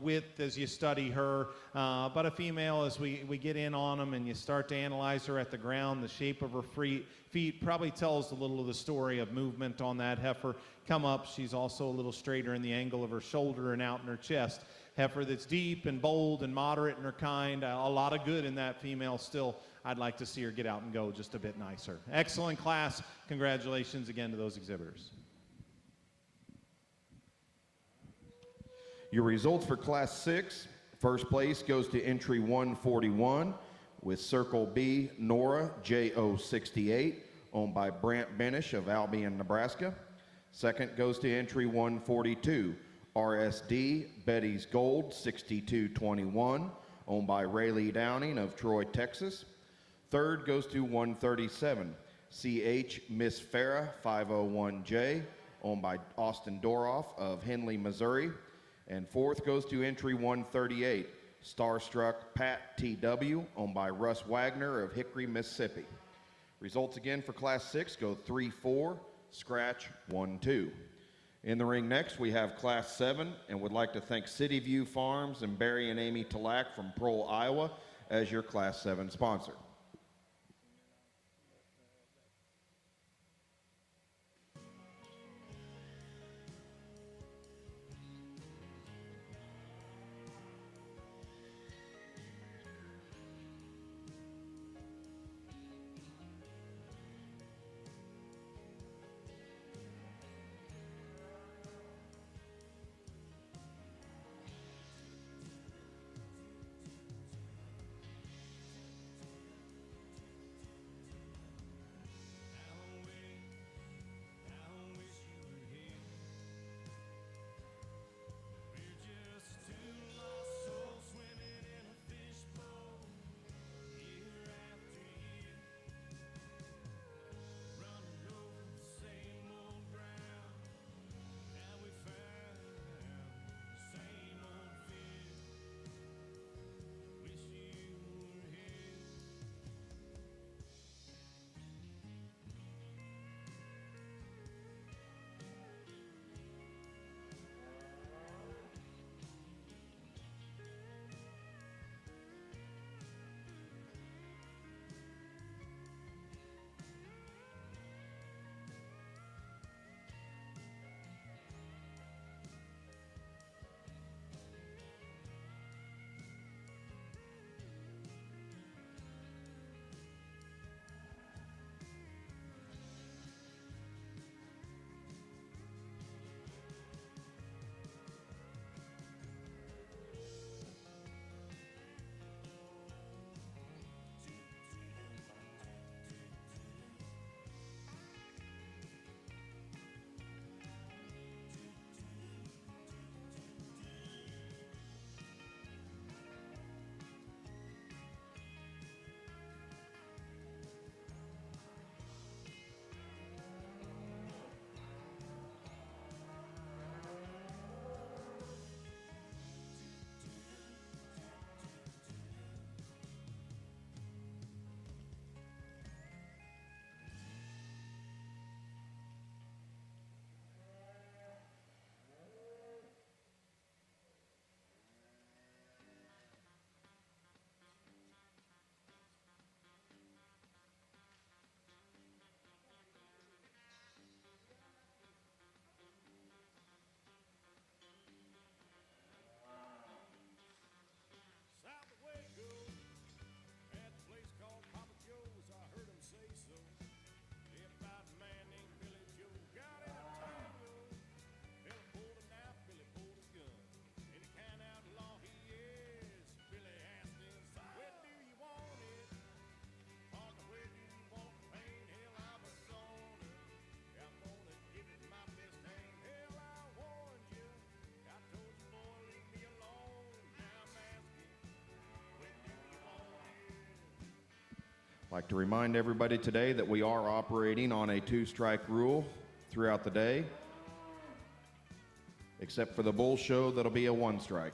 width as you study her, but a female as we get in on them and you start to analyze her at the ground, the shape of her feet probably tells a little of the story of movement on that heifer. Come up, she's also a little straighter in the angle of her shoulder and out in her chest. Heifer that's deep and bold and moderate in her kind. A lot of good in that female still. I'd like to see her get out and go just a bit nicer. Excellent class. Congratulations again to those exhibitors. Your results for Class 6. First place goes to entry 141 with Circle B, Nora, JO68, owned by Brant Benish of Albion, Nebraska. Second goes to entry 142. RSD, Betty's Gold, 6221, owned by Rayleigh Downing of Troy, Texas. Third goes to 137, CH Miss Farah, 501J, owned by Austin Doroff of Henley, Missouri. And fourth goes to entry 138, Starstruck Pat TW, owned by Russ Wagner of Hickory, Mississippi. Results again for Class 6 go 3-4, scratch 1-2. In the ring next, we have Class 7, and would like to thank City View Farms and Barry and Amy Talack from Prohl, Iowa, as your Class 7 sponsor. like to remind everybody today that we are operating on a 2-strike rule throughout the day, except for the bull show, that'll be a 1-strike.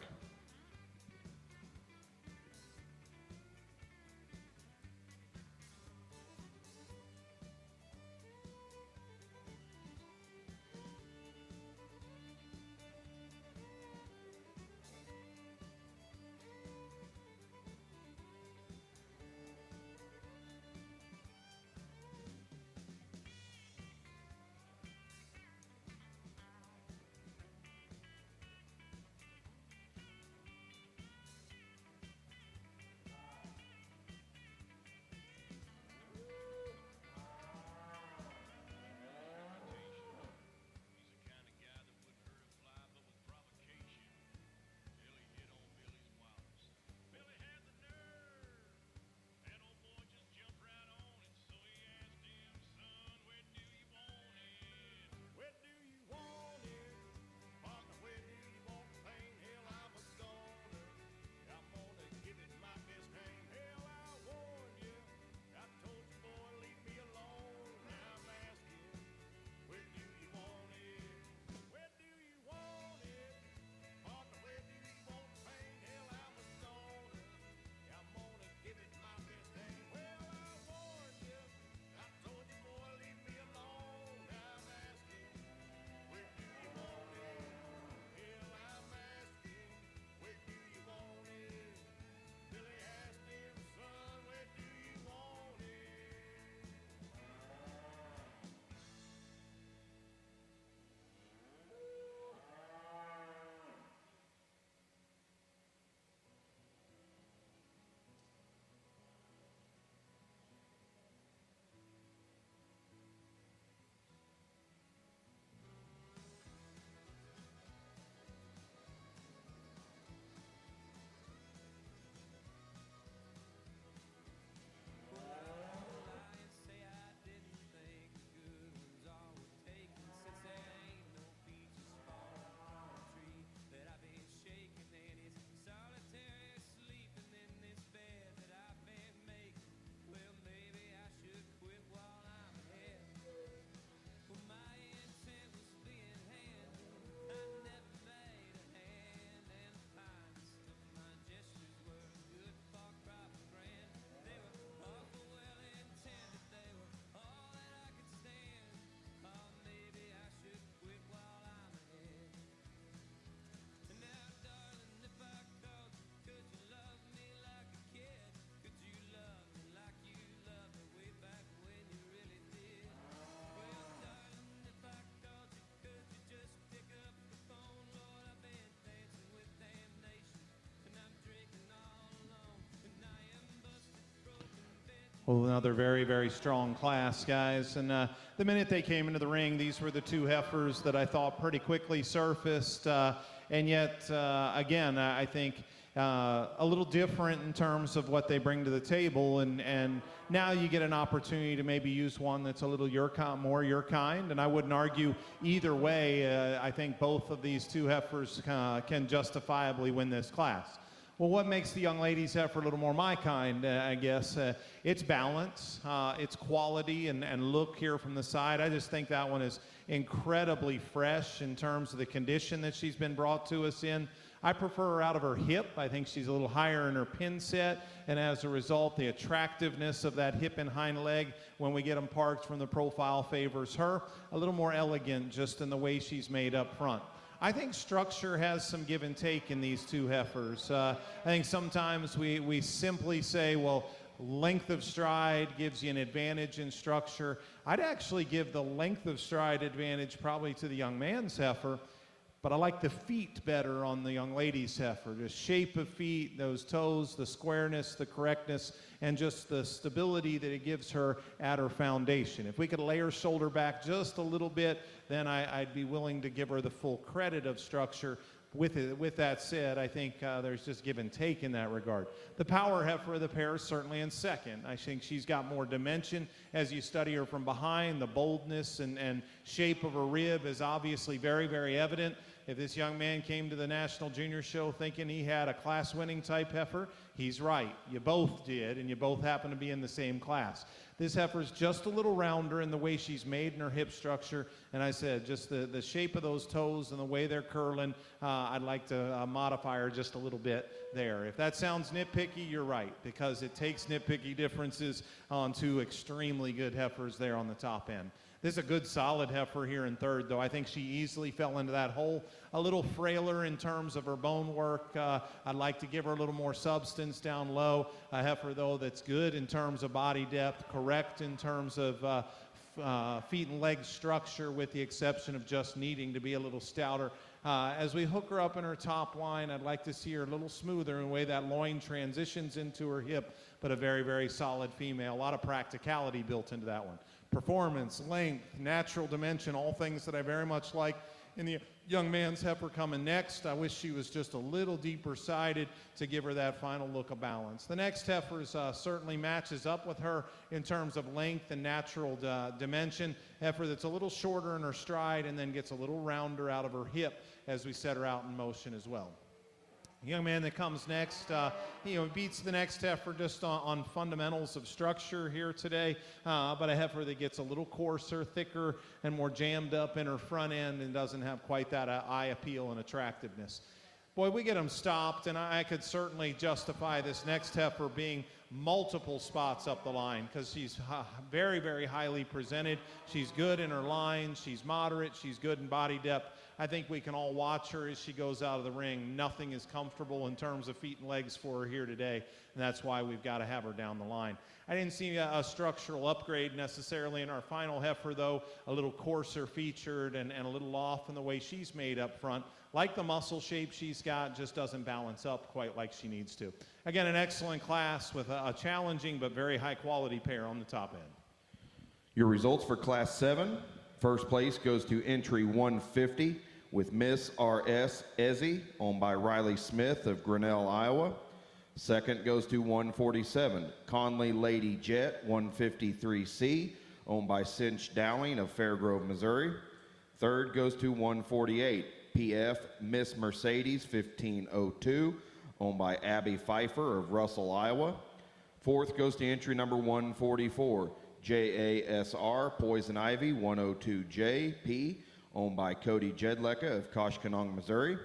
Well, another very, very strong class, guys. And the minute they came into the ring, these were the 2 heifers that I thought pretty quickly surfaced. And yet, again, I think a little different in terms of what they bring to the table. And now you get an opportunity to maybe use one that's a little more your kind. And I wouldn't argue either way. I think both of these 2 heifers can justifiably win this class. Well, what makes the young ladies heifer a little more my kind, I guess? It's balance, it's quality, and look here from the side. I just think that one is incredibly fresh in terms of the condition that she's been brought to us in. I prefer her out of her hip. I think she's a little higher in her pin set, and as a result, the attractiveness of that hip and hind leg when we get them parked from the profile favors her. A little more elegant just in the way she's made up front. I think structure has some give and take in these 2 heifers. I think sometimes we simply say, well, length of stride gives you an advantage in structure. I'd actually give the length of stride advantage probably to the young man's heifer, but I like the feet better on the young lady's heifer. The shape of feet, those toes, the squareness, the correctness, and just the stability that it gives her at her foundation. If we could lay her shoulder back just a little bit, then I'd be willing to give her the full credit of structure. With that said, I think there's just give and take in that regard. The power heifer of the pair is certainly in second. I think she's got more dimension as you study her from behind. The boldness and shape of her rib is obviously very, very evident. if this young man came to the National Junior Show thinking he had a class-winning type heifer, he's right. You both did, and you both happen to be in the same class. This heifer's just a little rounder in the way she's made in her hip structure, and I said just the shape of those toes and the way they're curling, I'd like to modify her just a little bit there. If that sounds nitpicky, you're right, because it takes nitpicky differences on two extremely good heifers there on the top end. This is a good solid heifer here in third, though. I think she easily fell into that hole. A little frailer in terms of her bone work. I'd like to give her a little more substance down low. A heifer, though, that's good in terms of body depth, correct in terms of feet and leg structure, with the exception of just needing to be a little stouter. As we hook her up in her top line, I'd like to see her a little smoother in the way that loin transitions into her hip, but a very, very solid female. A lot of practicality built into that one. Performance, length, natural dimension, all things that I very much like in the young man's heifer coming next. I wish she was just a little deeper sided to give her that final look of balance. The next heifer certainly matches up with her in terms of length and natural dimension. Heifer that's a little shorter in her stride and then gets a little rounder out of her hip as we set her out in motion as well. The young man that comes next, beats the next heifer just on fundamentals of structure here today, but a heifer that gets a little coarser, thicker, and more jammed up in her front end and doesn't have quite that eye appeal and attractiveness. Boy, we get them stopped, and I could certainly justify this next heifer being multiple spots up the line because she's very, very highly presented. She's good in her line. She's moderate. She's good in body depth. I think we can all watch her as she goes out of the ring. Nothing is comfortable in terms of feet and legs for her here today, and that's why we've got to have her down the line. I didn't see a structural upgrade necessarily in our final heifer, though. A little coarser featured and a little off in the way she's made up front. Like the muscle shape she's got, just doesn't balance up quite like she needs to. Again, an excellent class with a challenging but very high-quality pair on the top end. Your results for Class 7. First place goes to entry 150 with Miss R.S. Ezzy, owned by Riley Smith of Grinnell, Iowa. Second goes to 147, Conley Lady Jet 153C, owned by Cinch Dowling of Fairgrove, Missouri. Third goes to 148, PF Miss Mercedes 1502, owned by Abby Pfeiffer of Russell, Iowa. Fourth goes to entry number 144, JASR Poison Ivy 102JP, owned by Cody Jedlecka of Koshkonong, Missouri.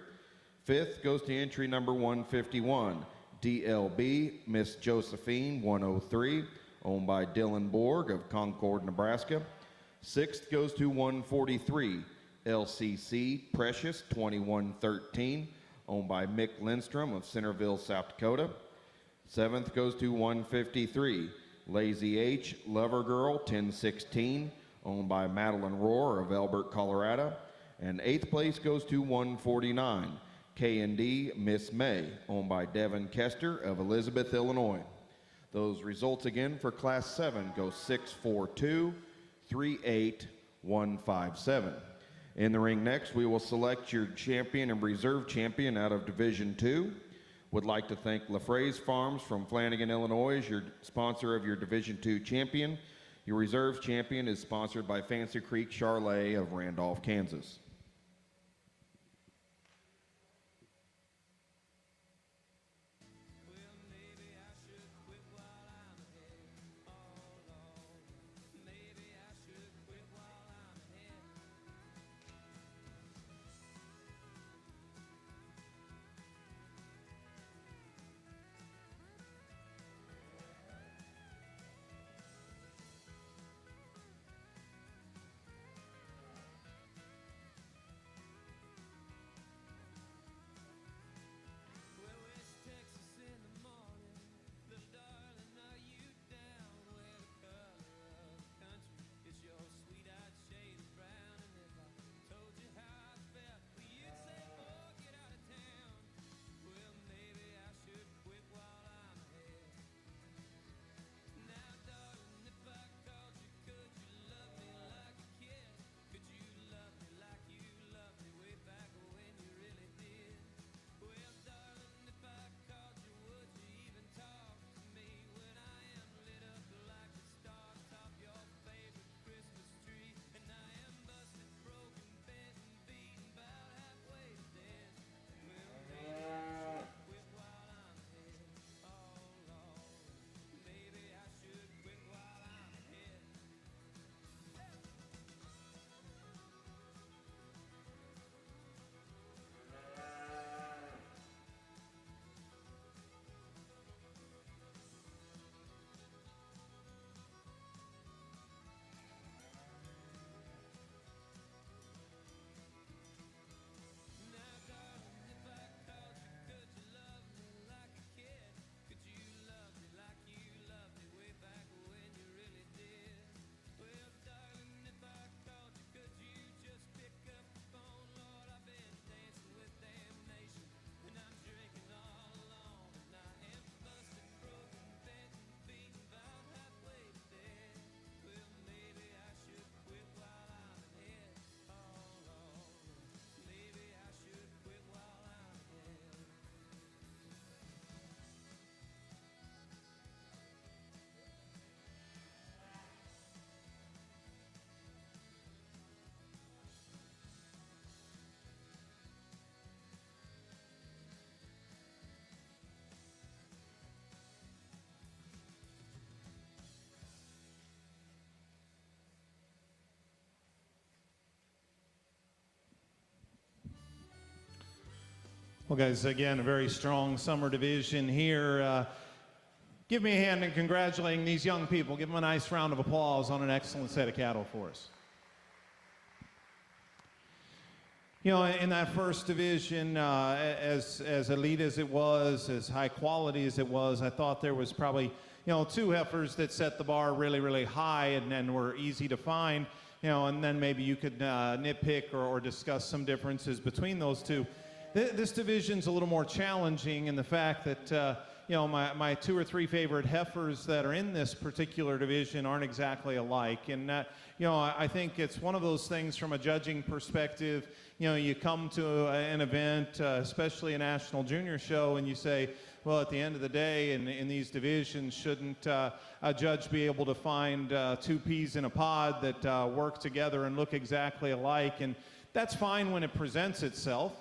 Fifth goes to entry number 151, DLB Miss Josephine 103, owned by Dylan Borg of Concord, Nebraska. Sixth goes to 143, LCC Precious 2113, owned by Mick Lindstrom of Centerville, South Dakota. Seventh goes to 153, Lazy H Lover Girl 1016, owned by Madeline Rohr of Elbert, Colorado. And eighth place goes to 149, K&D Miss May, owned by Devin Kester of Elizabeth, Illinois. Those results again for Class 7 go 642, 38157. In the ring next, we will select your champion and reserve champion out of Division 2. Would like to thank LaFraise Farms from Flanagan, Illinois, as your sponsor of your Division 2 champion. Your reserve champion is sponsored by Fancy Creek Charlet of Randolph, Kansas. Well, guys, again, a very strong summer division here. Give me a hand in congratulating these young people. Give them a nice round of applause on an excellent set of cattle for us. You know, in that first division, as elite as it was, as high quality as it was, I thought there was probably, you know, two heifers that set the bar really, really high and were easy to find, you know, and then maybe you could nitpick or discuss some differences between those two. This division's a little more challenging in the fact that, you know, my two or three favorite heifers that are in this particular division aren't exactly alike. And, you know, I think it's one of those things from a judging perspective. You know, you come to an event, especially a national junior show, and you say, well, at the end of the day, in these divisions, shouldn't a judge be able to find two peas in a pod that work together and look exactly alike? And that's fine when it presents itself.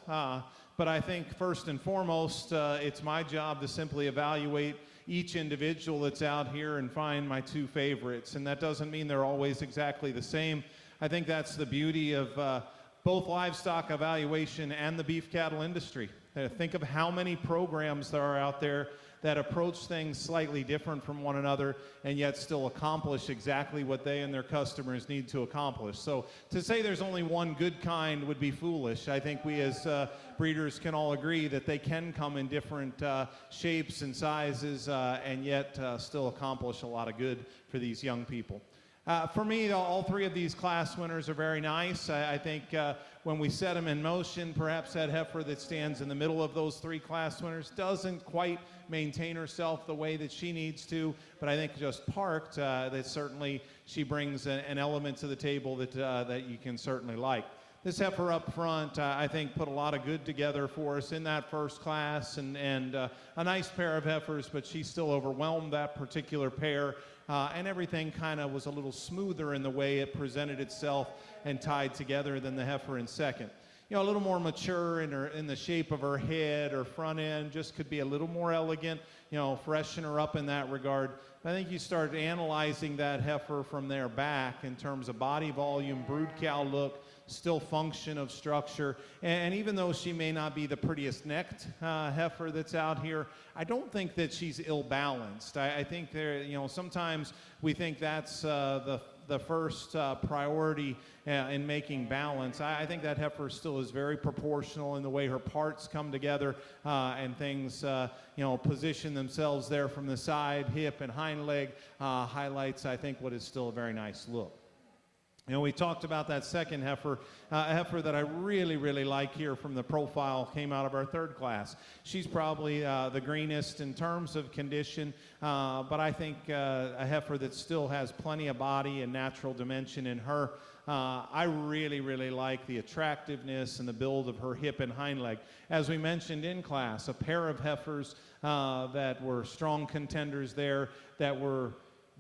But I think first and foremost, it's my job to simply evaluate each individual that's out here and find my two favorites. And that doesn't mean they're always exactly the same. I think that's the beauty of both livestock evaluation and the beef cattle industry. Think of how many programs there are out there that approach things slightly different from one another and yet still accomplish exactly what they and their customers need to accomplish. So to say there's only one good kind would be foolish. I think we as breeders can all agree that they can come in different shapes and sizes and yet still accomplish a lot of good for these young people. For me, all three of these class winners are very nice. I think when we set them in motion, perhaps that heifer that stands in the middle of those three class winners doesn't quite maintain herself the way that she needs to, but I think just parked, that certainly she brings an element to the table that you can certainly like. This heifer up front, I think, put a lot of good together for us in that first class, and a nice pair of heifers, but she still overwhelmed that particular pair. And everything kind of was a little smoother in the way it presented itself and tied together than the heifer in second. You know, a little more mature in the shape of her head or front end, just could be a little more elegant, you know, freshen her up in that regard. I think you start analyzing that heifer from their back in terms of body volume, brood cow look, still function of structure, and even though she may not be the prettiest necked heifer that's out here, I don't think that she's ill-balanced. I think there, you know, sometimes we think that's the first priority in making balance. I think that heifer still is very proportional in the way her parts come together and things, you know, position themselves there from the side, hip, and hind leg highlights, I think, what is still a very nice look. You know, we talked about that second heifer, a heifer that I really, really like here from the profile, came out of our third class. She's probably the greenest in terms of condition, but I think a heifer that still has plenty of body and natural dimension in her. I really, really like the attractiveness and the build of her hip and hind leg. As we mentioned in class, a pair of heifers that were strong contenders there, that were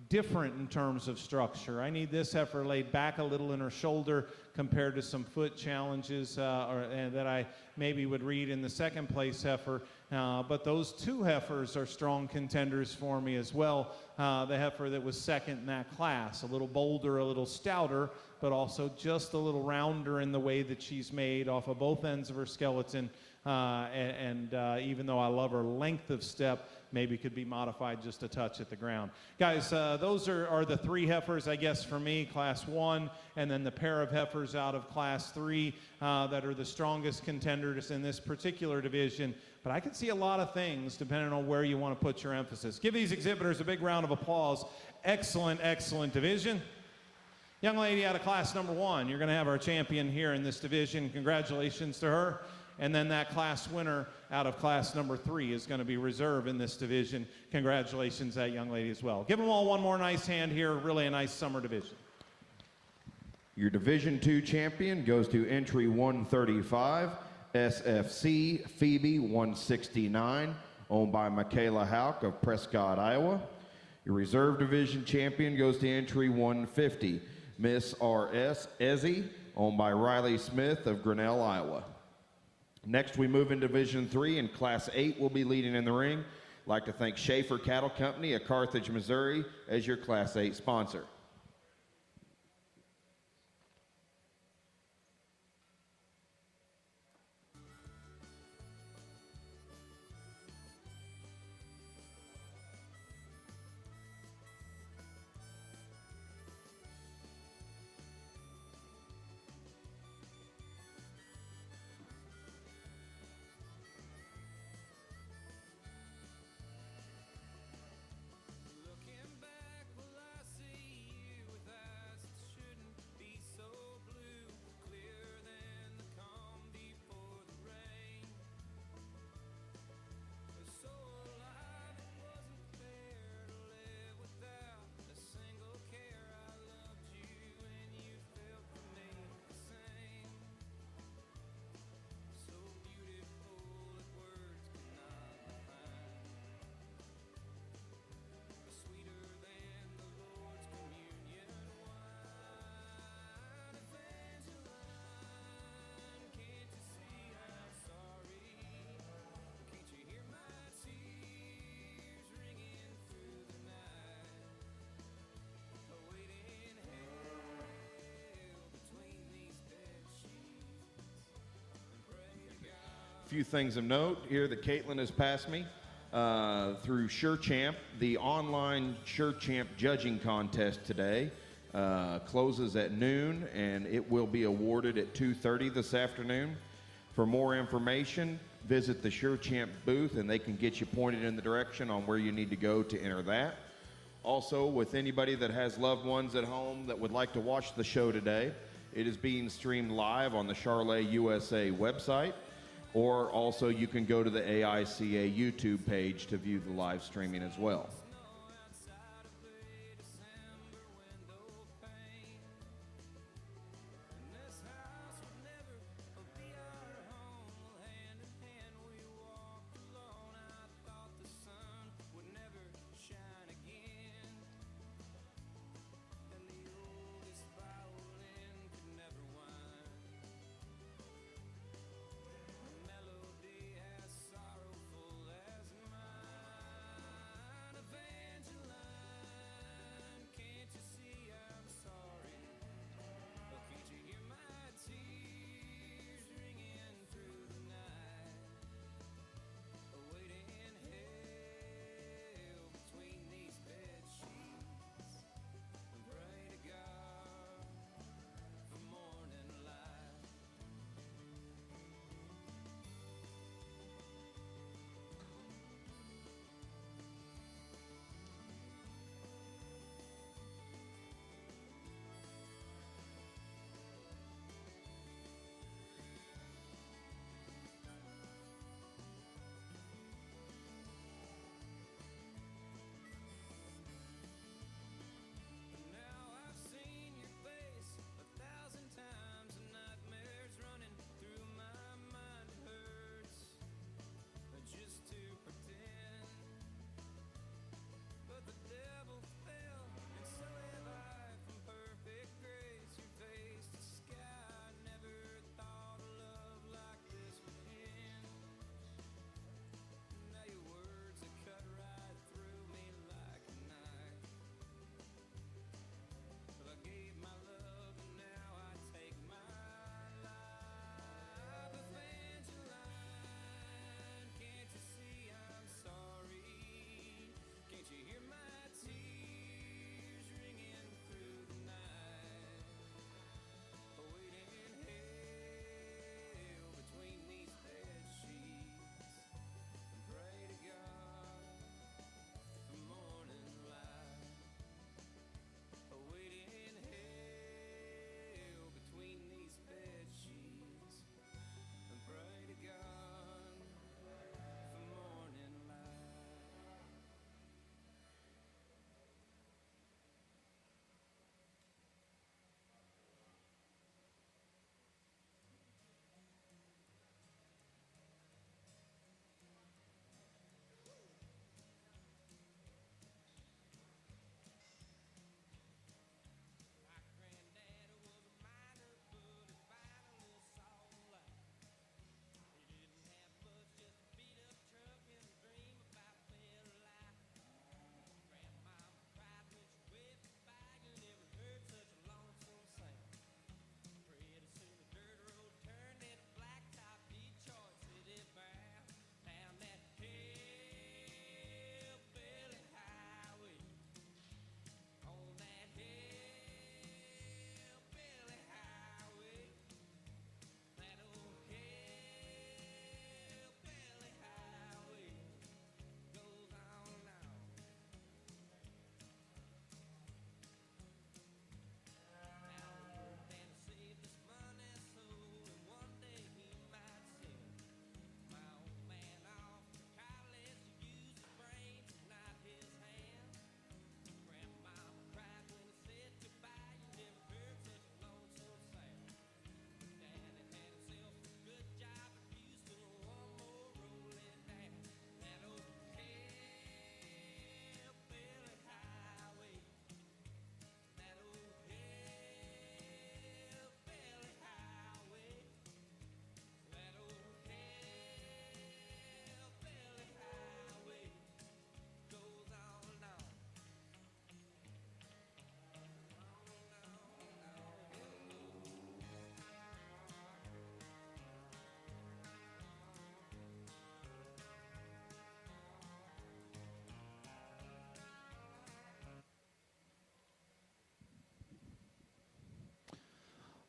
different in terms of structure. I need this heifer laid back a little in her shoulder compared to some foot challenges that I maybe would read in the second place heifer. But those two heifers are strong contenders for me as well. The heifer that was second in that class, a little bolder, a little stouter, but also just a little rounder in the way that she's made off of both ends of her skeleton. Even though I love her length of step, maybe could be modified just a touch at the ground. Guys, those are the three heifers, I guess, for me, class 1, and then the pair of heifers out of class 3 that are the strongest contenders in this particular division. But I can see a lot of things depending on where you want to put your emphasis. Give these exhibitors a big round of applause. Excellent, excellent division. Young lady out of class number 1, you're going to have our champion here in this division. Congratulations to her. And then that class winner out of class number 3 is going to be reserve in this division. Congratulations to that young lady as well. Give them all one more nice hand here. Really a nice summer division. Your Division 2 champion goes to entry 135, SFC Phoebe 169, owned by Michaela Hauk of Prescott, Iowa. Your reserve division champion goes to entry 150, Miss R.S. Ezzy, owned by Riley Smith of Grinnell, Iowa. Next, we move into Division 3, and Class 8 will be leading in the ring. I'd like to thank Schaefer Cattle Company of Carthage, Missouri, as your Class 8 sponsor. few things of note here that Caitlin has passed me through SureChamp. The online SureChamp judging contest today closes at noon, and it will be awarded at 2:30 this afternoon. For more information, visit the SureChamp booth, and they can get you pointed in the direction on where you need to go to enter that. Also, with anybody that has loved ones at home that would like to watch the show today, it is being streamed live on the Charlet USA website, or also you can go to the AICA YouTube page to view the live streaming as well.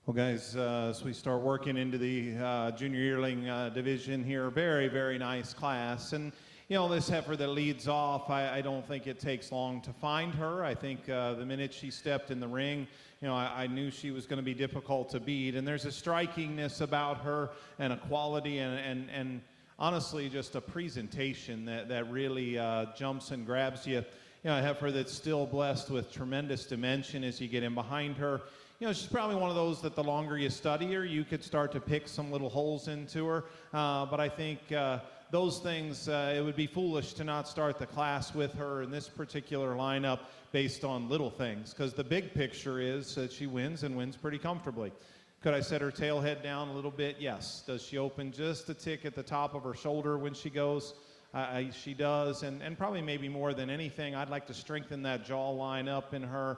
Well, guys, as we start working into the junior yearling division here, very, very nice class. And, you know, this heifer that leads off, I don't think it takes long to find her. I think the minute she stepped in the ring, you know, I knew she was going to be difficult to beat. And there's a strikingness about her and a quality and honestly just a presentation that really jumps and grabs you. You know, a heifer that's still blessed with tremendous dimension as you get in behind her. You know, she's probably one of those that the longer you study her, you could start to pick some little holes into her. But I think those things, it would be foolish to not start the class with her in this particular lineup based on little things, because the big picture is that she wins and wins pretty comfortably. Could I set her tail head down a little bit? Yes. Does she open just a tick at the top of her shoulder when she goes? She does, and probably maybe more than anything, I'd like to strengthen that jaw line up in her.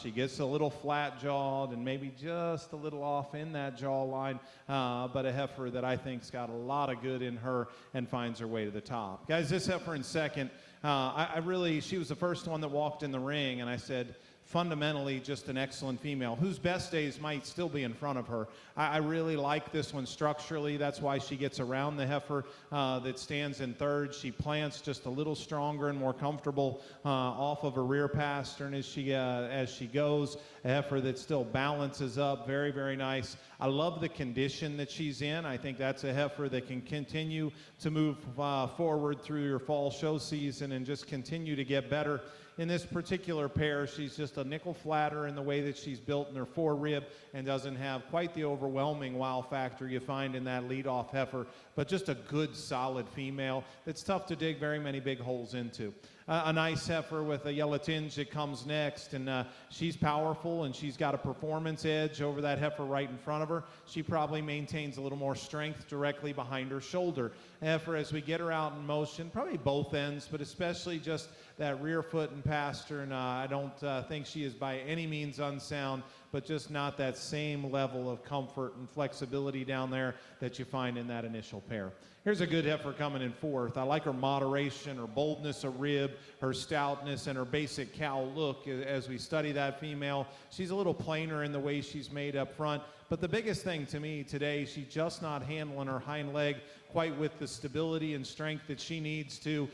She gets a little flat-jawed and maybe just a little off in that jaw line, but a heifer that I think's got a lot of good in her and finds her way to the top. Guys, this heifer in second, she was the first one that walked in the ring, and I said, fundamentally just an excellent female whose best days might still be in front of her. I really like this one structurally. That's why she gets around the heifer that stands in third. She plants just a little stronger and more comfortable off of her rear pastern as she goes. A heifer that still balances up, very, very nice. I love the condition that she's in. I think that's a heifer that can continue to move forward through your fall show season and just continue to get better. In this particular pair, she's just a nickel flatter in the way that she's built in her forerib and doesn't have quite the overwhelming wow factor you find in that leadoff heifer, but just a good, solid female that's tough to dig very many big holes into. A nice heifer with a yellow tinge that comes next, and she's powerful and she's got a performance edge over that heifer right in front of her. She probably maintains a little more strength directly behind her shoulder. A heifer, as we get her out in motion, probably both ends, but especially just that rear foot and pastern, I don't think she is by any means unsound, but just not that same level of comfort and flexibility down there that you find in that initial pair. Here's a good heifer coming in fourth. I like her moderation, her boldness of rib, her stoutness, and her basic cow look as we study that female. She's a little plainer in the way she's made up front, but the biggest thing to me today, she's just not handling her hind leg quite with the stability and strength that she needs to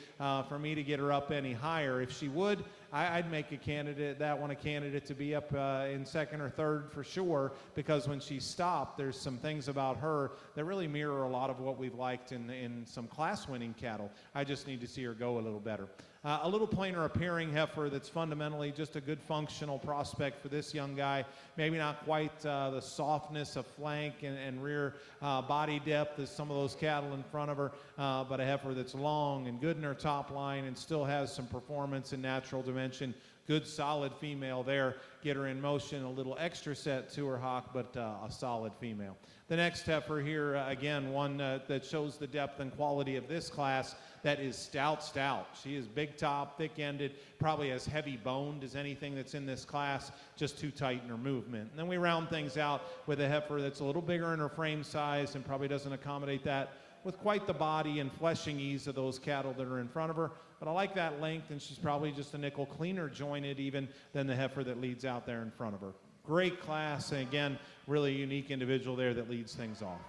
for me to get her up any higher. If she would, I'd make a candidate to be up in second or third for sure, because when she's stopped, there's some things about her that really mirror a lot of what we've liked in some class-winning cattle. I just need to see her go a little better. A little plainer appearing heifer that's fundamentally just a good functional prospect for this young guy. Maybe not quite the softness of flank and rear body depth as some of those cattle in front of her, but a heifer that's long and good in her top line and still has some performance and natural dimension. Good solid female there. Get her in motion, a little extra set to her hock, but a solid female. The next heifer here, again, one that shows the depth and quality of this class, that is stout. She is big top, thick-ended, probably as heavy-boned as anything that's in this class, just too tight in her movement. And then we round things out with a heifer that's a little bigger in her frame size and probably doesn't accommodate that with quite the body and fleshing ease of those cattle that are in front of her. But I like that length, and she's probably just a nickel cleaner jointed even than the heifer that leads out there in front of her. Great class, and again, really unique individual there that leads things off.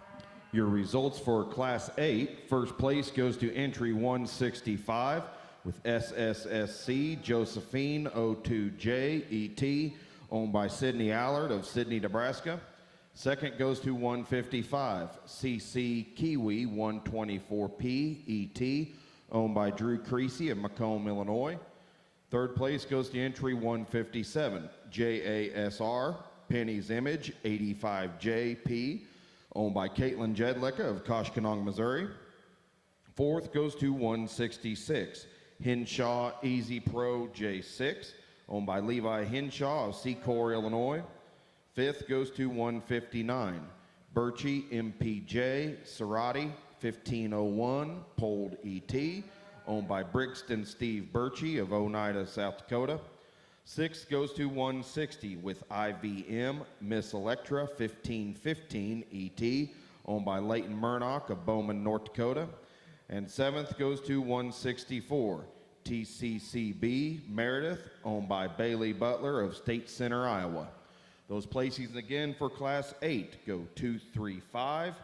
Your results for Class 8. First place goes to entry 165 with SSSC Josephine 02J ET, owned by Sydney Allard of Sydney, Nebraska. Second goes to 155 CC Kiwi 124P ET, owned by Drew Creasy of Macomb, Illinois. Third place goes to entry 157 JASR Penny's Image 85JP, owned by Caitlin Jedlicka of Koshkonong, Missouri. Fourth goes to 166 Hinshaw Easy Pro J6, owned by Levi Hinshaw of Secor, Illinois. Fifth goes to 159 Birchie MPJ Cerati 1501 Polled ET, owned by Brixton Steve Birchie of Oneida, South Dakota. Sixth goes to 160 with IVM Miss Electra 1515 ET, owned by Leighton Murdoch of Bowman, North Dakota. And seventh goes to 164 TCCB Meredith, owned by Bailey Butler of State Center, Iowa. Those placings again for Class 8 go 235,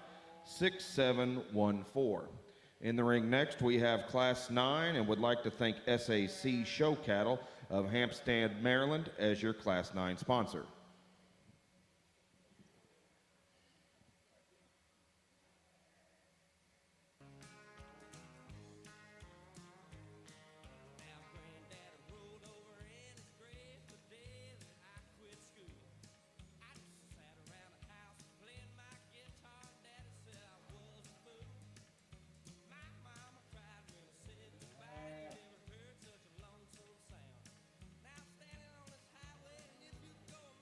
6714. In the ring next, we have Class 9 and would like to thank SAC Show Cattle of Hampstead, Maryland as your Class 9 sponsor. Now Granddaddy rolled over in his grave the day that I quit school. I just sat around the house playing my guitar. Daddy said I was a fool. My mama cried when I said goodbye. You never heard such a lonesome sound. Now I'm standing on this highway, and if you go a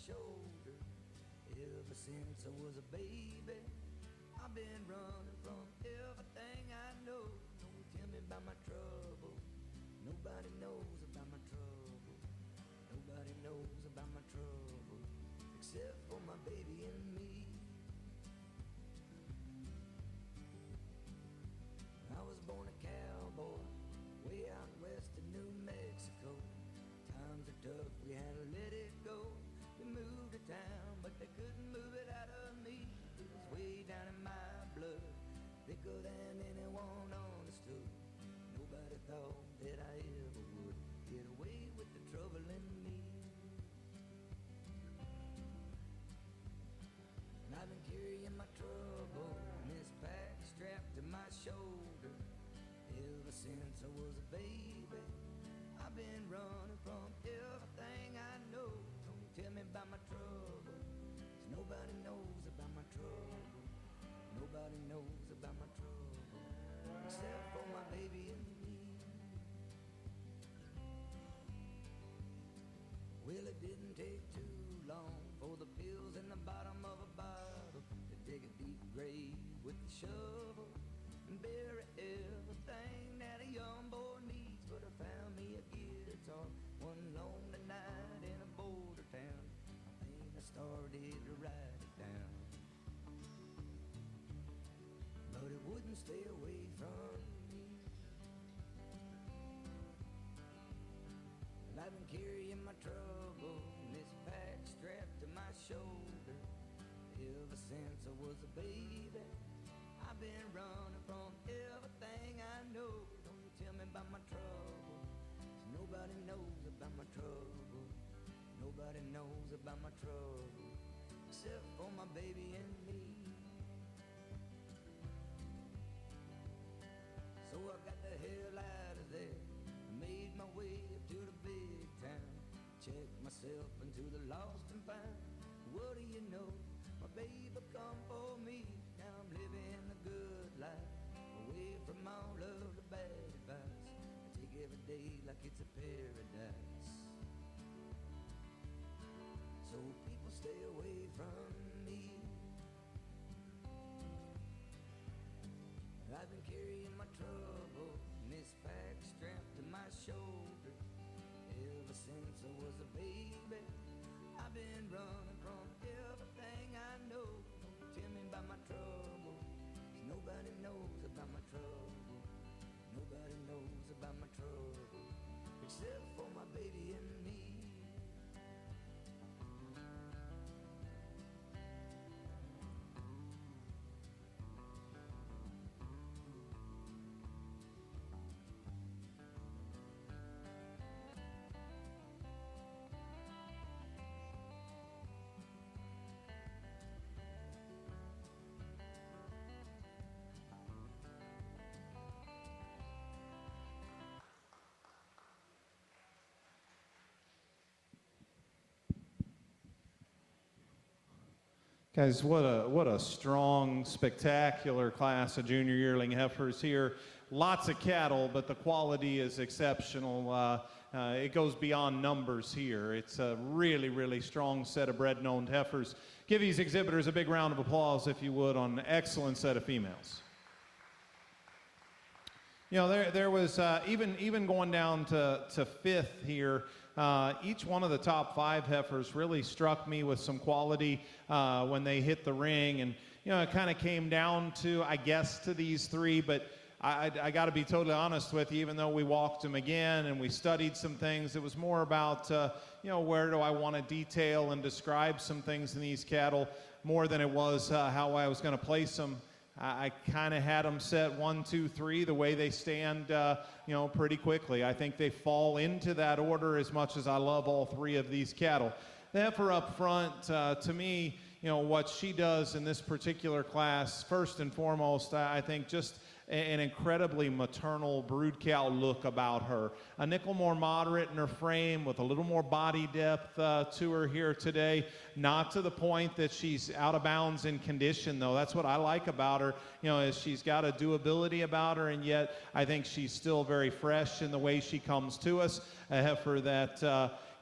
shoulder. Ever since I was a baby, I've been running from everything I know. Don't tell me about my trouble. Nobody knows about my trouble. Nobody knows about my trouble except for my baby and me. I was born a cowboy way out west in New Mexico. Times are tough, we had to let it go. We moved to town, but they couldn't move it out of me. It was way down in my blood, thicker than anyone understood. Nobody thought that I ever would get away with the trouble in me. And I've been carrying my trouble in this pack strapped to my shoulder. Ever since I was a baby, I've been running from everything I know. Don't tell me about my trouble, 'cause nobody knows about my trouble. Nobody knows about my trouble except for my baby and me. Well, it didn't take too long for the pills in the bottom of a bottle to dig a deep grave with the shovel and bury everything that a young boy needs. But I found me a guitar one lonely night in a border town, and I started to write it down. But it wouldn't stay away from me. And I've been carrying my trouble in this pack strapped to my shoulder. Ever since I was a baby, I've been running from everything I know. Don't tell me about my trouble, 'cause nobody knows about my trouble. Nobody knows about my trouble except for my baby and me. So I got the hell out of there, made my way up to the big town, checked myself into the lost and found. What do you know, my baby come for me. Now I'm living a good life, away from all of the bad advice. I take every day like it's a paradise. So people stay away from me. I've been carrying my trouble in this pack strapped to my shoulder. Ever since I was a baby, I've been running from everything I know. Don't tell me about my trouble, 'cause nobody knows about my trouble. Nobody knows about my trouble except for my baby and me. Guys, what a strong, spectacular class of junior yearling heifers here. Lots of cattle, but the quality is exceptional. It goes beyond numbers here. It's a really, really strong set of bred-and-owned heifers. Give these exhibitors a big round of applause, if you would, on an excellent set of females. You know, there was, even going down to fifth here, each one of the top 5 heifers really struck me with some quality when they hit the ring. And, you know, it kind of came down to, I guess, to these 3, but I got to be totally honest with you, even though we walked them again and we studied some things, it was more about, you know, where do I want to detail and describe some things in these cattle more than it was how I was going to place them. I kind of had them set 1, 2, 3 the way they stand, you know, pretty quickly. I think they fall into that order as much as I love all 3 of these cattle. The heifer up front, to me, you know, what she does in this particular class, first and foremost, I think just an incredibly maternal brood cow look about her. A nickel more moderate in her frame with a little more body depth to her here today. Not to the point that she's out of bounds in condition, though. That's what I like about her, you know, is she's got a doability about her, and yet I think she's still very fresh in the way she comes to us. A heifer that,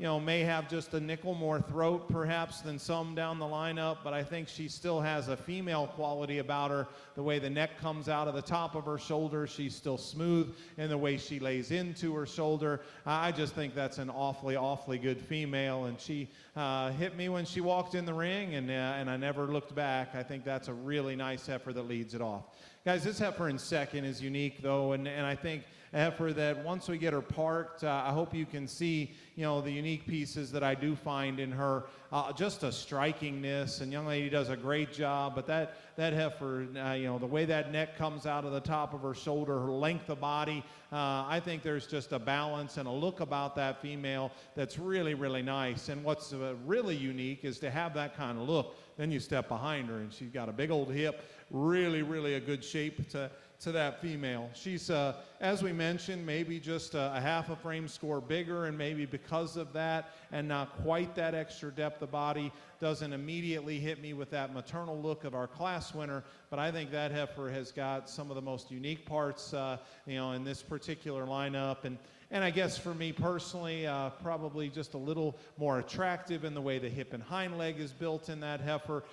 may have just a nickel more throat perhaps than some down the lineup, but I think she still has a female quality about her. The way the neck comes out of the top of her shoulder, she's still smooth in the way she lays into her shoulder. I just think that's an awfully, awfully good female, and she hit me when she walked in the ring, and I never looked back. I think that's a really nice heifer that leads it off. Guys, this heifer in second is unique, though, and I think a heifer that once we get her parked, I hope you can see, the unique pieces that I do find in her. Just a strikingness, and young lady does a great job, but that heifer, the way that neck comes out of the top of her shoulder, her length of body, I think there's just a balance and a look about that female that's really, really nice. And what's really unique is to have that kind of look. Then you step behind her, and she's got a big old hip, really, really a good shape to that female. She's, as we mentioned, maybe just a half a frame score bigger, and maybe because of that and not quite that extra depth of body, doesn't immediately hit me with that maternal look of our class winner. But I think that heifer has got some of the most unique parts, in this particular lineup. And I guess for me personally, probably just a little more attractive in the way the hip and hind leg is built in that heifer.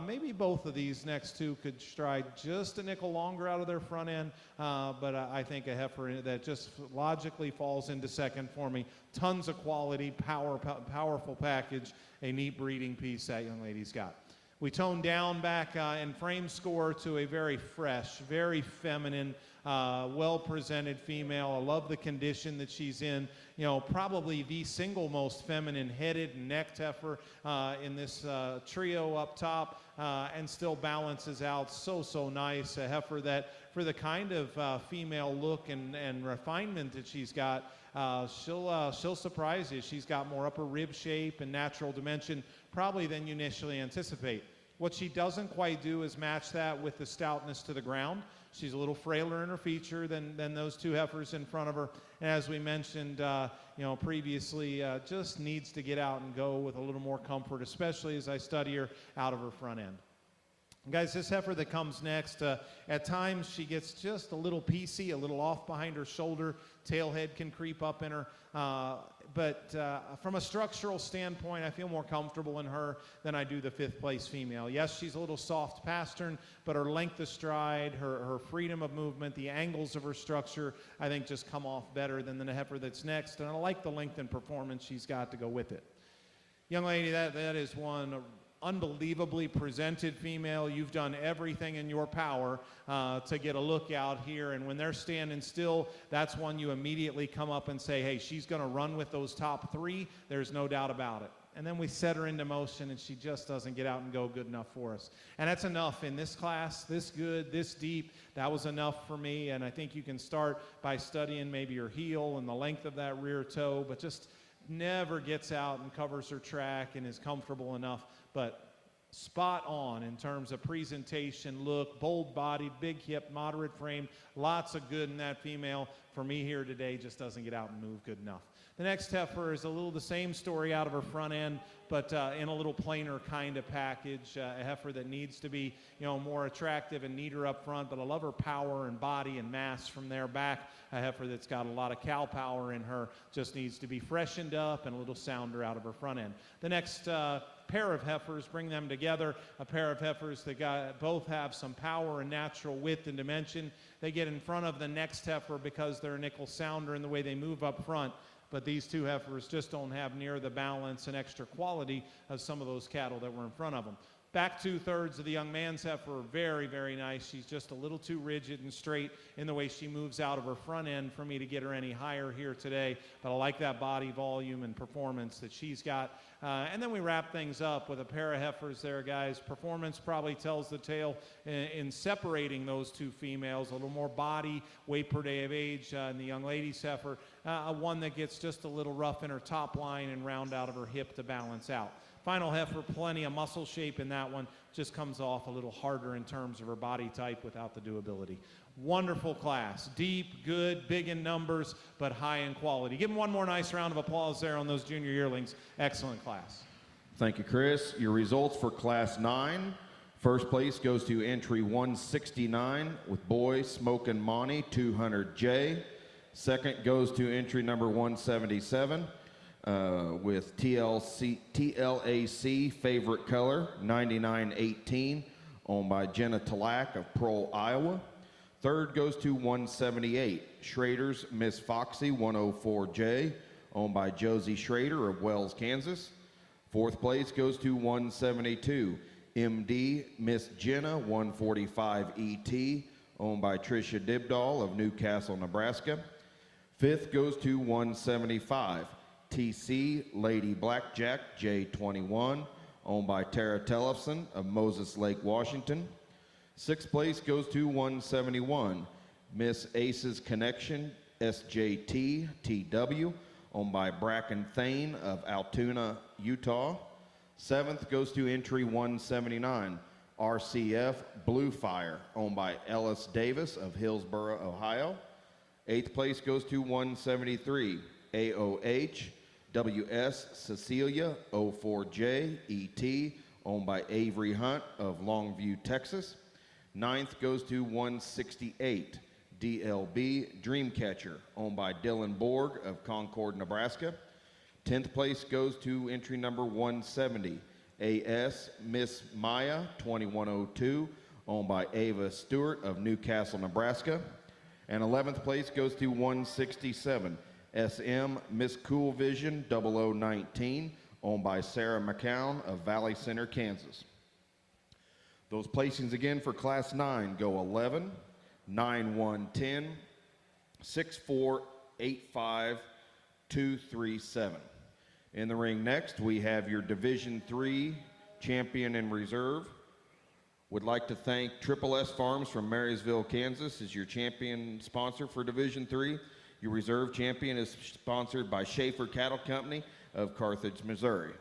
Maybe both of these next two could stride just a nickel longer out of their front end, but I think a heifer that just logically falls into second for me. Tons of quality, powerful package, a neat breeding piece that young lady's got. We toned down back in frame score to a very fresh, very feminine, well-presented female. I love the condition that she's in. Probably the single most feminine-headed and necked heifer in this trio up top, and still balances out so nice. A heifer that, for the kind of female look and refinement that she's got, she'll surprise you. She's got more upper rib shape and natural dimension probably than you initially anticipate. What she doesn't quite do is match that with the stoutness to the ground. She's a little frailer in her feature than those two heifers in front of her. And as we mentioned, previously, just needs to get out and go with a little more comfort, especially as I study her out of her front end. Guys, this heifer that comes next, at times she gets just a little piecey, a little off behind her shoulder. Tail head can creep up in her. But from a structural standpoint, I feel more comfortable in her than I do the fifth place female. Yes, she's a little soft pastern, but her length of stride, her freedom of movement, the angles of her structure, I think just come off better than the heifer that's next. And I like the length and performance she's got to go with it. Young lady, that is one unbelievably presented female. You've done everything in your power to get a look out here, and when they're standing still, that's one you immediately come up and say, hey, she's going to run with those top three. There's no doubt about it. And then we set her into motion, and she just doesn't get out and go good enough for us. And that's enough in this class, this good, this deep. That was enough for me, and I think you can start by studying maybe her heel and the length of that rear toe, but just never gets out and covers her track and is comfortable enough. But spot on in terms of presentation, look, bold-bodied, big hip, moderate frame, lots of good in that female. For me here today, just doesn't get out and move good enough. The next heifer is a little the same story out of her front end, but in a little plainer kind of package. A heifer that needs to be, more attractive and neater up front, but I love her power and body and mass from there back. A heifer that's got a lot of cow power in her, just needs to be freshened up and a little sounder out of her front end. The next pair of heifers, bring them together, a pair of heifers that both have some power and natural width and dimension. They get in front of the next heifer because they're a nickel sounder in the way they move up front. But these two heifers just don't have near the balance and extra quality of some of those cattle that were in front of them. Back 2/3 of the young man's heifer are very, very nice. She's just a little too rigid and straight in the way she moves out of her front end for me to get her any higher here today. But I like that body volume and performance that she's got. And then we wrap things up with a pair of heifers there, guys. Performance probably tells the tale in separating those two females. A little more body, weight per day of age in the young lady's heifer. One that gets just a little rough in her top line and round out of her hip to balance out. Final heifer, plenty of muscle shape in that one. Just comes off a little harder in terms of her body type without the durability. Wonderful class. Deep, good, big in numbers, but high in quality. Give them one more nice round of applause there on those junior yearlings. Excellent class. Thank you, Chris. Your results for Class 9. First place goes to entry 169 with Boy Smokin' Monty 200J. Second goes to entry number 177. with TLAC favorite color 9918, owned by Jenna Talak of Prohl, Iowa. Third goes to 178, Schrader's Miss Foxy 104J, owned by Josie Schrader of Wells, Kansas. Fourth place goes to 172, MD Miss Jenna 145 ET, owned by Tricia Dibdahl of Newcastle, Nebraska. Fifth goes to 175, TC Lady Blackjack J21, owned by Tara Tellefson of Moses Lake, Washington. Sixth place goes to 171, Miss Ace's Connection SJT TW, owned by Bracken Thane of Altoona, Utah. Seventh goes to entry 179, RCF Blue Fire, owned by Ellis Davis of Hillsboro, Ohio. Eighth place goes to 173, AOH WS Cecilia 04J ET, owned by Avery Hunt of Longview, Texas. Ninth goes to 168, DLB Dreamcatcher, owned by Dylan Borg of Concord, Nebraska. 10th place goes to entry number 170, AS Miss Maya 2102, owned by Ava Stewart of Newcastle, Nebraska. And 11th place goes to 167, SM Miss Cool Vision 0019, owned by Sarah McCown of Valley Center, Kansas. Those placings again for Class 9 go 11, 9110, 6485, 237. In the ring next, we have your Division III champion in reserve. Would like to thank Triple S Farms from Marysville, Kansas, as your champion sponsor for Division III. Your reserve champion is sponsored by Schaefer Cattle Company of Carthage, Missouri.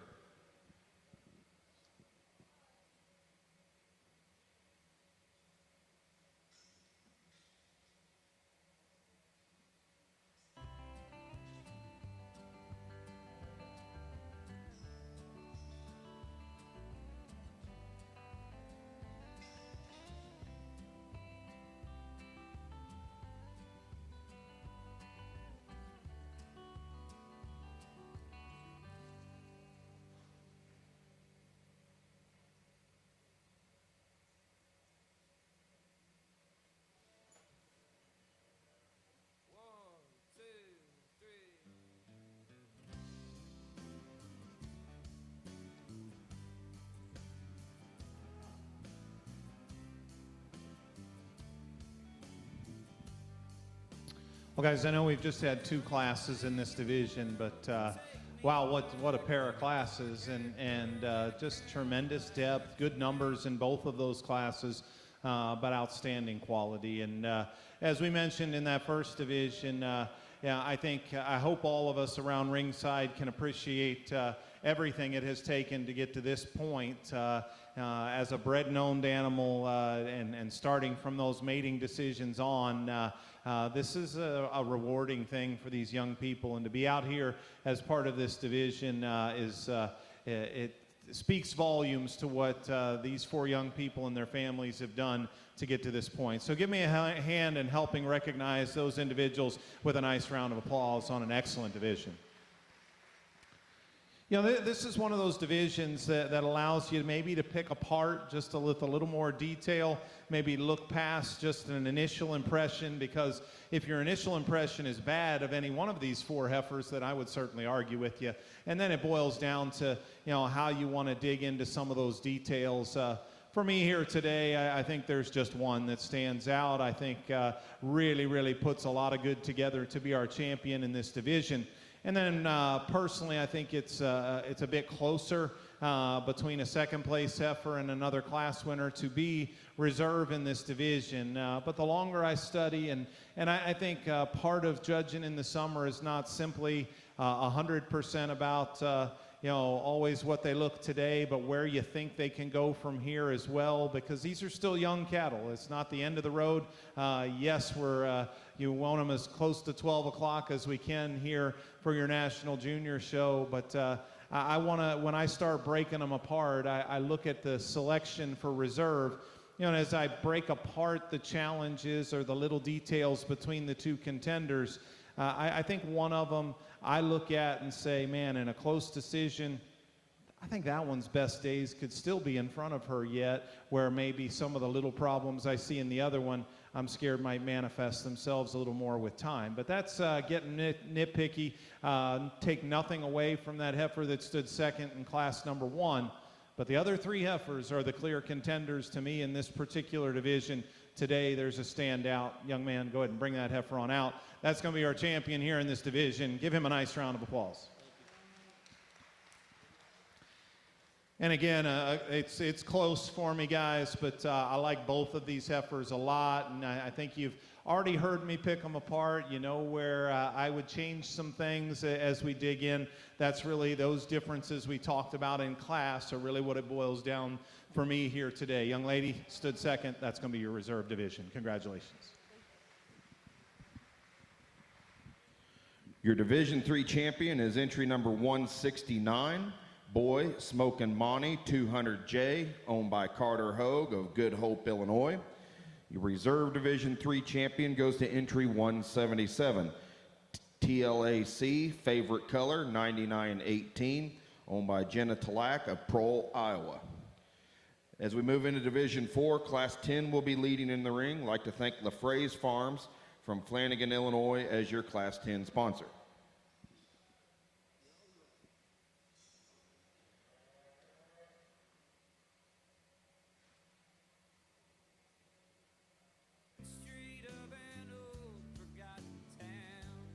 Well, guys, I know we've just had two classes in this division, but wow, what a pair of classes, and just tremendous depth, good numbers in both of those classes, but outstanding quality. And as we mentioned in that first division, yeah, I hope all of us around ringside can appreciate everything it has taken to get to this point. As a bred-and-owned animal, and starting from those mating decisions on, this is a rewarding thing for these young people, and to be out here as part of this division it speaks volumes to what these four young people and their families have done to get to this point. So give me a hand in helping recognize those individuals with a nice round of applause on an excellent division. You know, this is one of those divisions that allows you maybe to pick apart just with a little more detail, maybe look past just an initial impression, because if your initial impression is bad of any one of these four heifers, then I would certainly argue with you. And then it boils down to, you know, how you want to dig into some of those details. For me here today, I think there's just one that stands out. I think really puts a lot of good together to be our champion in this division. And then personally, I think it's a bit closer between a second place heifer and another class winner to be reserve in this division. But the longer I study, and I think part of judging in the summer is not simply 100% about you know, always what they look today, but where you think they can go from here as well, because these are still young cattle. It's not the end of the road. Yes, you want them as close to 12 o'clock as we can here for your National Junior Show, but I want to, when I start breaking them apart, I look at the selection for reserve. You know, and as I break apart the challenges or the little details between the two contenders, I think one of them I look at and say, man, in a close decision, I think that one's best days could still be in front of her yet, where maybe some of the little problems I see in the other one, I'm scared might manifest themselves a little more with time. But that's getting nitpicky. Take nothing away from that heifer that stood second in class number 1. But the other 3 heifers are the clear contenders to me in this particular division. Today, there's a standout. Young man, go ahead and bring that heifer on out. That's going to be our champion here in this division. Give him a nice round of applause. And again, it's close for me, guys, but I like both of these heifers a lot, and I think you've already heard me pick them apart. You know where I would change some things as we dig in. That's really those differences we talked about in class are really what it boils down for me here today. Young lady stood second. That's going to be your reserve division. Congratulations. Your Division III champion is entry number 169. Boy Smokin' Monty 200J, owned by Carter Hogue of Good Hope, Illinois. Your Reserve Division III champion goes to entry 177. TLAC, favorite color, 9918, owned by Jenna Talak of Prohl, Iowa. As we move into Division IV, Class 10 will be leading in the ring. I'd like to thank LaFraise Farms from Flanagan, Illinois, as your Class 10 sponsor. Street of an old forgotten town,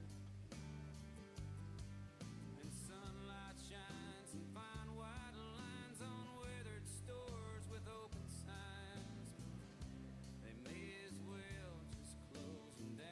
and sunlight shines and fine white lines on weathered stores with open signs. They may as well just close them down.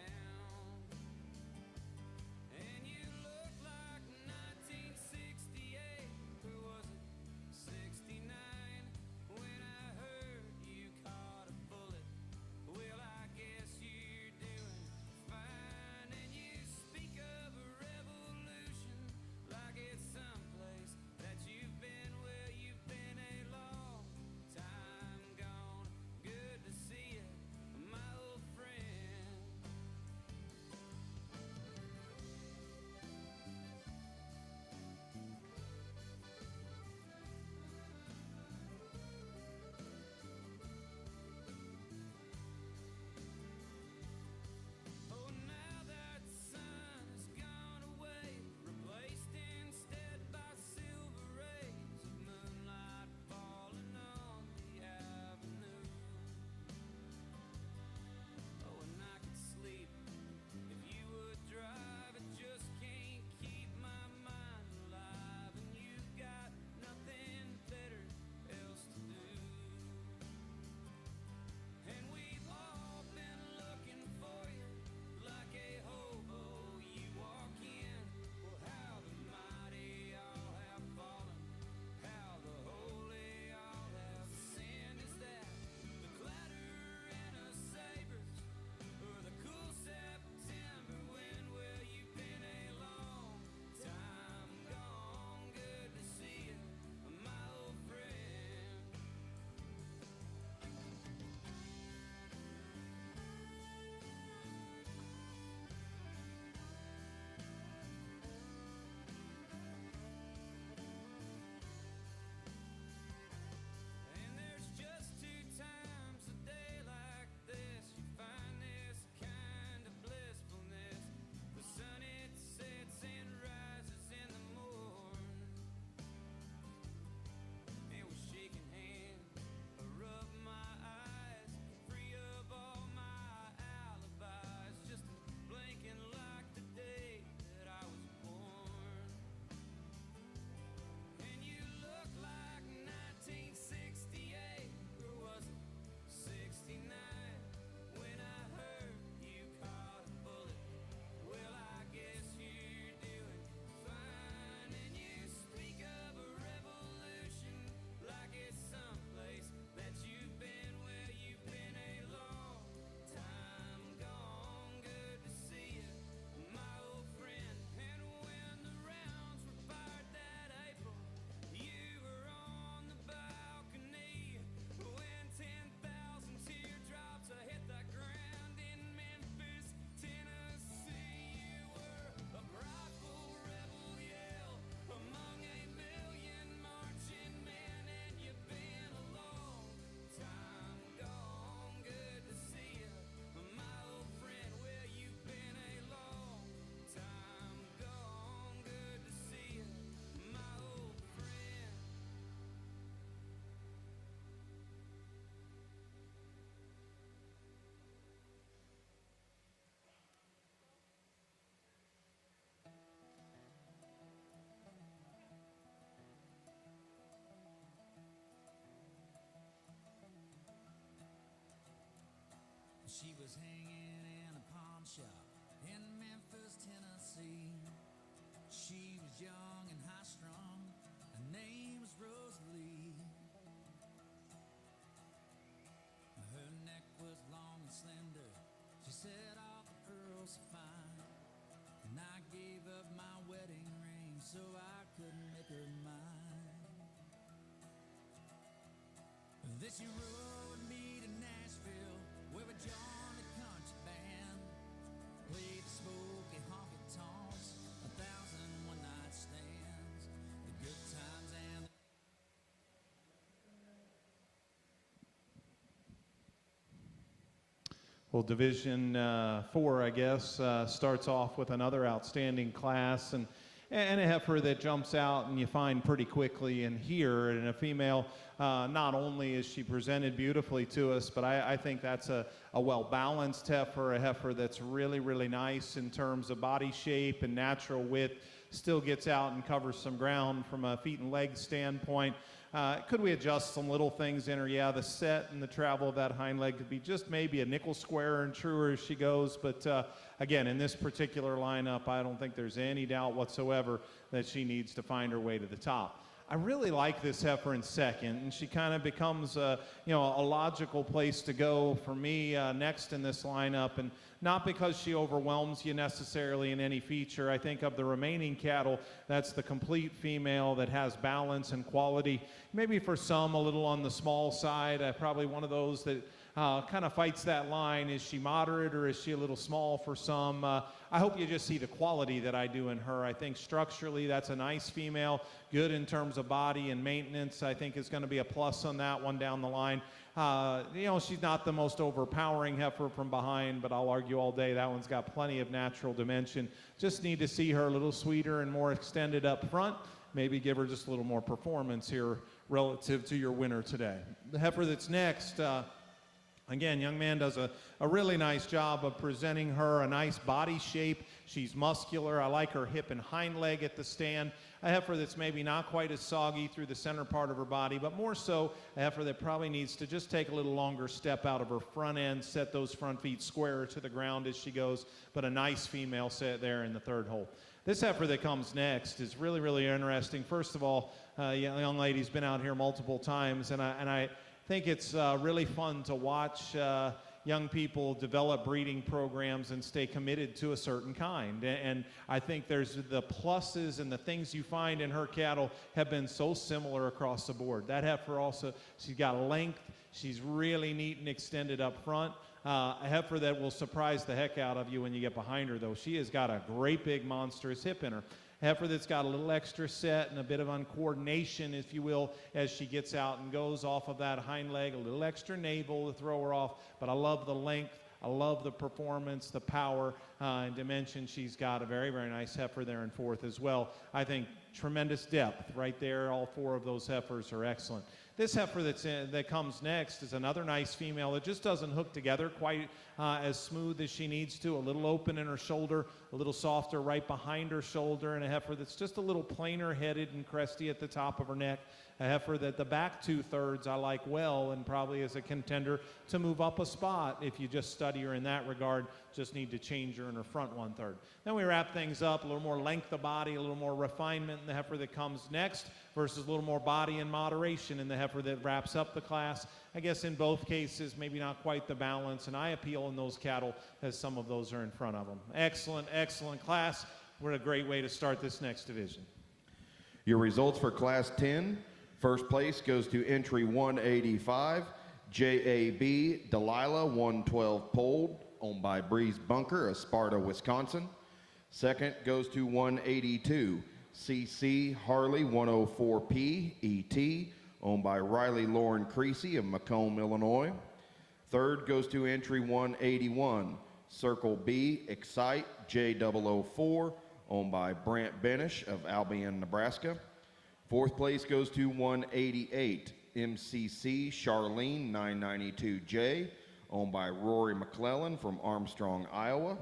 She was hanging in a pawn shop in Memphis, Tennessee. She was young and high-strung. Her name was Rosalie. Her neck was long and slender. She said all the girls are fine. And I gave up my wedding ring so I couldn't make her mine. Then she rode me to Nashville, where we joined a country band. Played the smoky honky tonks, 1,000 one-night stands, the good times and the Well, Division 4, I guess, starts off with another outstanding class and a heifer that jumps out and you find pretty quickly in here. And a female, not only is she presented beautifully to us, but I think that's a well-balanced heifer, a heifer that's really, really nice in terms of body shape and natural width, still gets out and covers some ground from a feet and legs standpoint. Could we adjust some little things in her? Yeah, the set and the travel of that hind leg could be just maybe a nickel square and truer as she goes. But again, in this particular lineup, I don't think there's any doubt whatsoever that she needs to find her way to the top. I really like this heifer in second, and she kind of becomes a logical place to go for me next in this lineup. And not because she overwhelms you necessarily in any feature. I think of the remaining cattle, that's the complete female that has balance and quality. Maybe for some a little on the small side. Probably one of those that kind of fights that line. Is she moderate or is she a little small for some? I hope you just see the quality that I do in her. I think structurally that's a nice female, good in terms of body and maintenance. I think is going to be a plus on that one down the line. She's not the most overpowering heifer from behind, but I'll argue all day that one's got plenty of natural dimension. Just need to see her a little sweeter and more extended up front. Maybe give her just a little more performance here relative to your winner today. The heifer that's next, again, young man does a really nice job of presenting her a nice body shape. She's muscular. I like her hip and hind leg at the stand. A heifer that's maybe not quite as soggy through the center part of her body, but more so a heifer that probably needs to just take a little longer step out of her front end, set those front feet squarer to the ground as she goes, but a nice female set there in the third hole. This heifer that comes next is really, really interesting. First of all, young lady's been out here multiple times, and I think it's really fun to watch young people develop breeding programs and stay committed to a certain kind. And I think there's the pluses and the things you find in her cattle have been so similar across the board. That heifer also, she's got length. She's really neat and extended up front. A heifer that will surprise the heck out of you when you get behind her, though. She has got a great big monstrous hip in her. Heifer that's got a little extra set and a bit of uncoordination, if you will, as she gets out and goes off of that hind leg, a little extra navel to throw her off. But I love the length. I love the performance, the power, and dimension. She's got a very, very nice heifer there in fourth as well. I think tremendous depth right there. All four of those heifers are excellent. This heifer that comes next is another nice female that just doesn't hook together quite as smooth as she needs to. A little open in her shoulder, a little softer right behind her shoulder, and a heifer that's just a little plainer headed and cresty at the top of her neck. A heifer that the back 2/3 I like well and probably is a contender to move up a spot if you just study her in that regard. Just need to change her in her front 1/3. Then we wrap things up, a little more length of body, a little more refinement in the heifer that comes next versus a little more body and moderation in the heifer that wraps up the class. I guess in both cases, maybe not quite the balance and eye appeal in those cattle as some of those are in front of them. Excellent, excellent class. What a great way to start this next division. Your results for Class 10. First place goes to entry 185, JAB Delilah 112 Polled, owned by Breeze Bunker of Sparta, Wisconsin. Second goes to 182, CC Harley 104P ET, owned by Riley Lauren Creasy of Macomb, Illinois. Third goes to entry 181, Circle B Excite J004, owned by Brant Benish of Albion, Nebraska. Fourth place goes to 188, MCC Charlene 992J, owned by Rory McClellan from Armstrong, Iowa.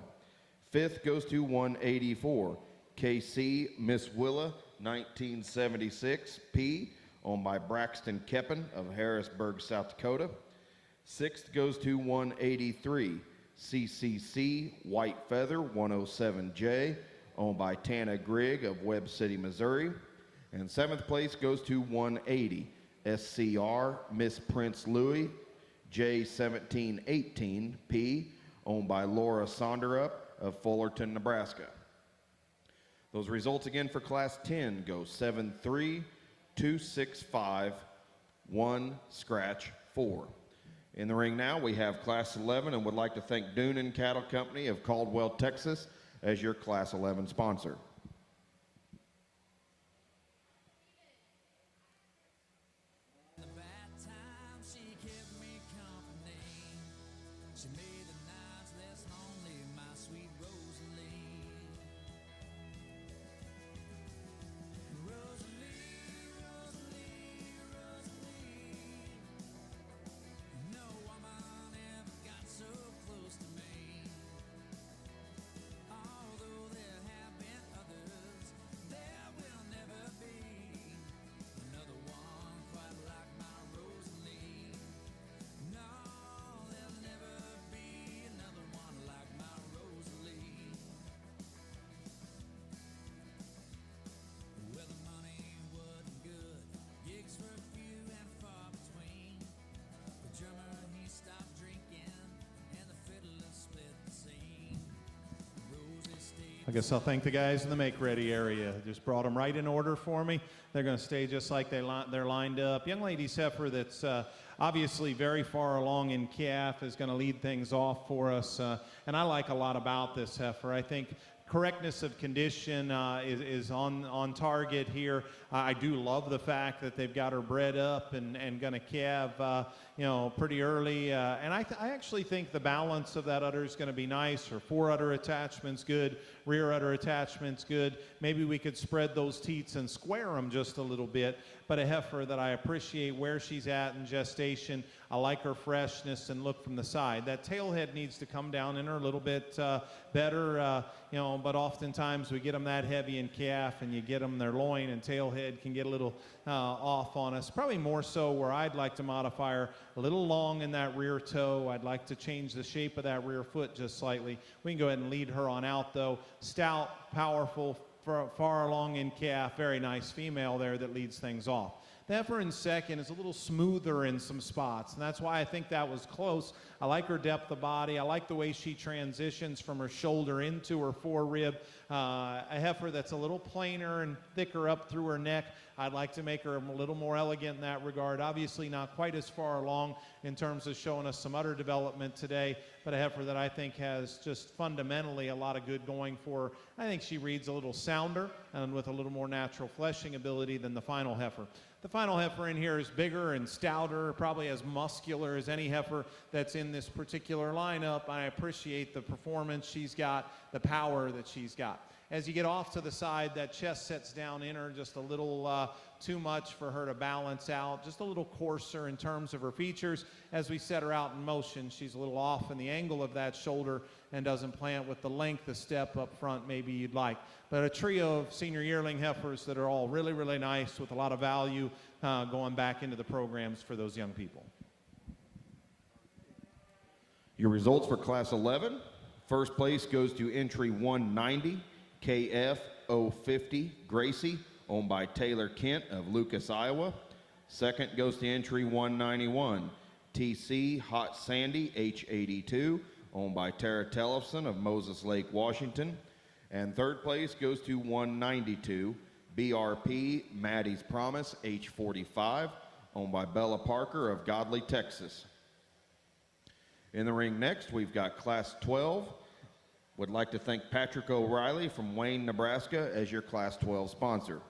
Fifth goes to 184, KC Miss Willa 1976P, owned by Braxton Keppen of Harrisburg, South Dakota. Sixth goes to 183, CCC White Feather 107J, owned by Tana Grigg of Webb City, Missouri. And seventh place goes to 180, SCR Miss Prince Louis J1718P, owned by Laura Sonderup of Fullerton, Nebraska. Those results again for Class 10 go 7-3, 2-6-5, 1 scratch 4. In the ring now we have Class 11 and would like to thank Doonan Cattle Company of Caldwell, Texas as your Class 11 sponsor. The bad times, she kept me company. She made the nights less lonely, my sweet Rosalie. Rosalie, Rosalie, Rosalie. No woman ever got so close to me. Although there have been others, there will never be another one quite like my Rosalie. No, there'll never be another one like my Rosalie. Well, the money wasn't good, gigs were few and far between. The drummer, he stopped drinking, and the fiddler split the scene. Rosie stayed. I guess I'll thank the guys in the make-ready area. Just brought them right in order for me. They're going to stay just like they're lined up. Young lady's heifer that's obviously very far along in calf is going to lead things off for us. And I like a lot about this heifer. I think correctness of condition is on target here. I do love the fact that they've got her bred up and going to calve, pretty early. And I actually think the balance of that udder is going to be nice. Her fore udder attachment's good, rear udder attachment's good. Maybe we could spread those teats and square them just a little bit. But a heifer that I appreciate where she's at in gestation. I like her freshness and look from the side. That tail head needs to come down in her a little bit better, but oftentimes we get them that heavy in calf and you get them their loin and tail head can get a little off on us. Probably more so where I'd like to modify her a little long in that rear toe. I'd like to change the shape of that rear foot just slightly. We can go ahead and lead her on out though. Stout, powerful, far along in calf, very nice female there that leads things off. The heifer in second is a little smoother in some spots, and that's why I think that was close. I like her depth of body. I like the way she transitions from her shoulder into her forerib. A heifer that's a little plainer and thicker up through her neck. I'd like to make her a little more elegant in that regard. Obviously not quite as far along in terms of showing us some udder development today, but a heifer that I think has just fundamentally a lot of good going for her. I think she reads a little sounder and with a little more natural fleshing ability than the final heifer. The final heifer in here is bigger and stouter, probably as muscular as any heifer that's in this particular lineup. I appreciate the performance she's got, the power that she's got. As you get off to the side, that chest sets down in her just a little too much for her to balance out, just a little coarser in terms of her features. As we set her out in motion, she's a little off in the angle of that shoulder and doesn't plant with the length of step up front maybe you'd like. But a trio of senior yearling heifers that are all really, really nice with a lot of value going back into the programs for those young people. Your results for Class 11. First place goes to entry 190, KF 050 Gracie, owned by Taylor Kent of Lucas, Iowa. Second goes to entry 191, TC Hot Sandy H82, owned by Tara Tellefson of Moses Lake, Washington. And third place goes to 192, BRP Maddie's Promise H45, owned by Bella Parker of Godley, Texas. In the ring next, we've got Class 12. Would like to thank Patrick O'Reilly from Wayne, Nebraska as your Class 12 sponsor.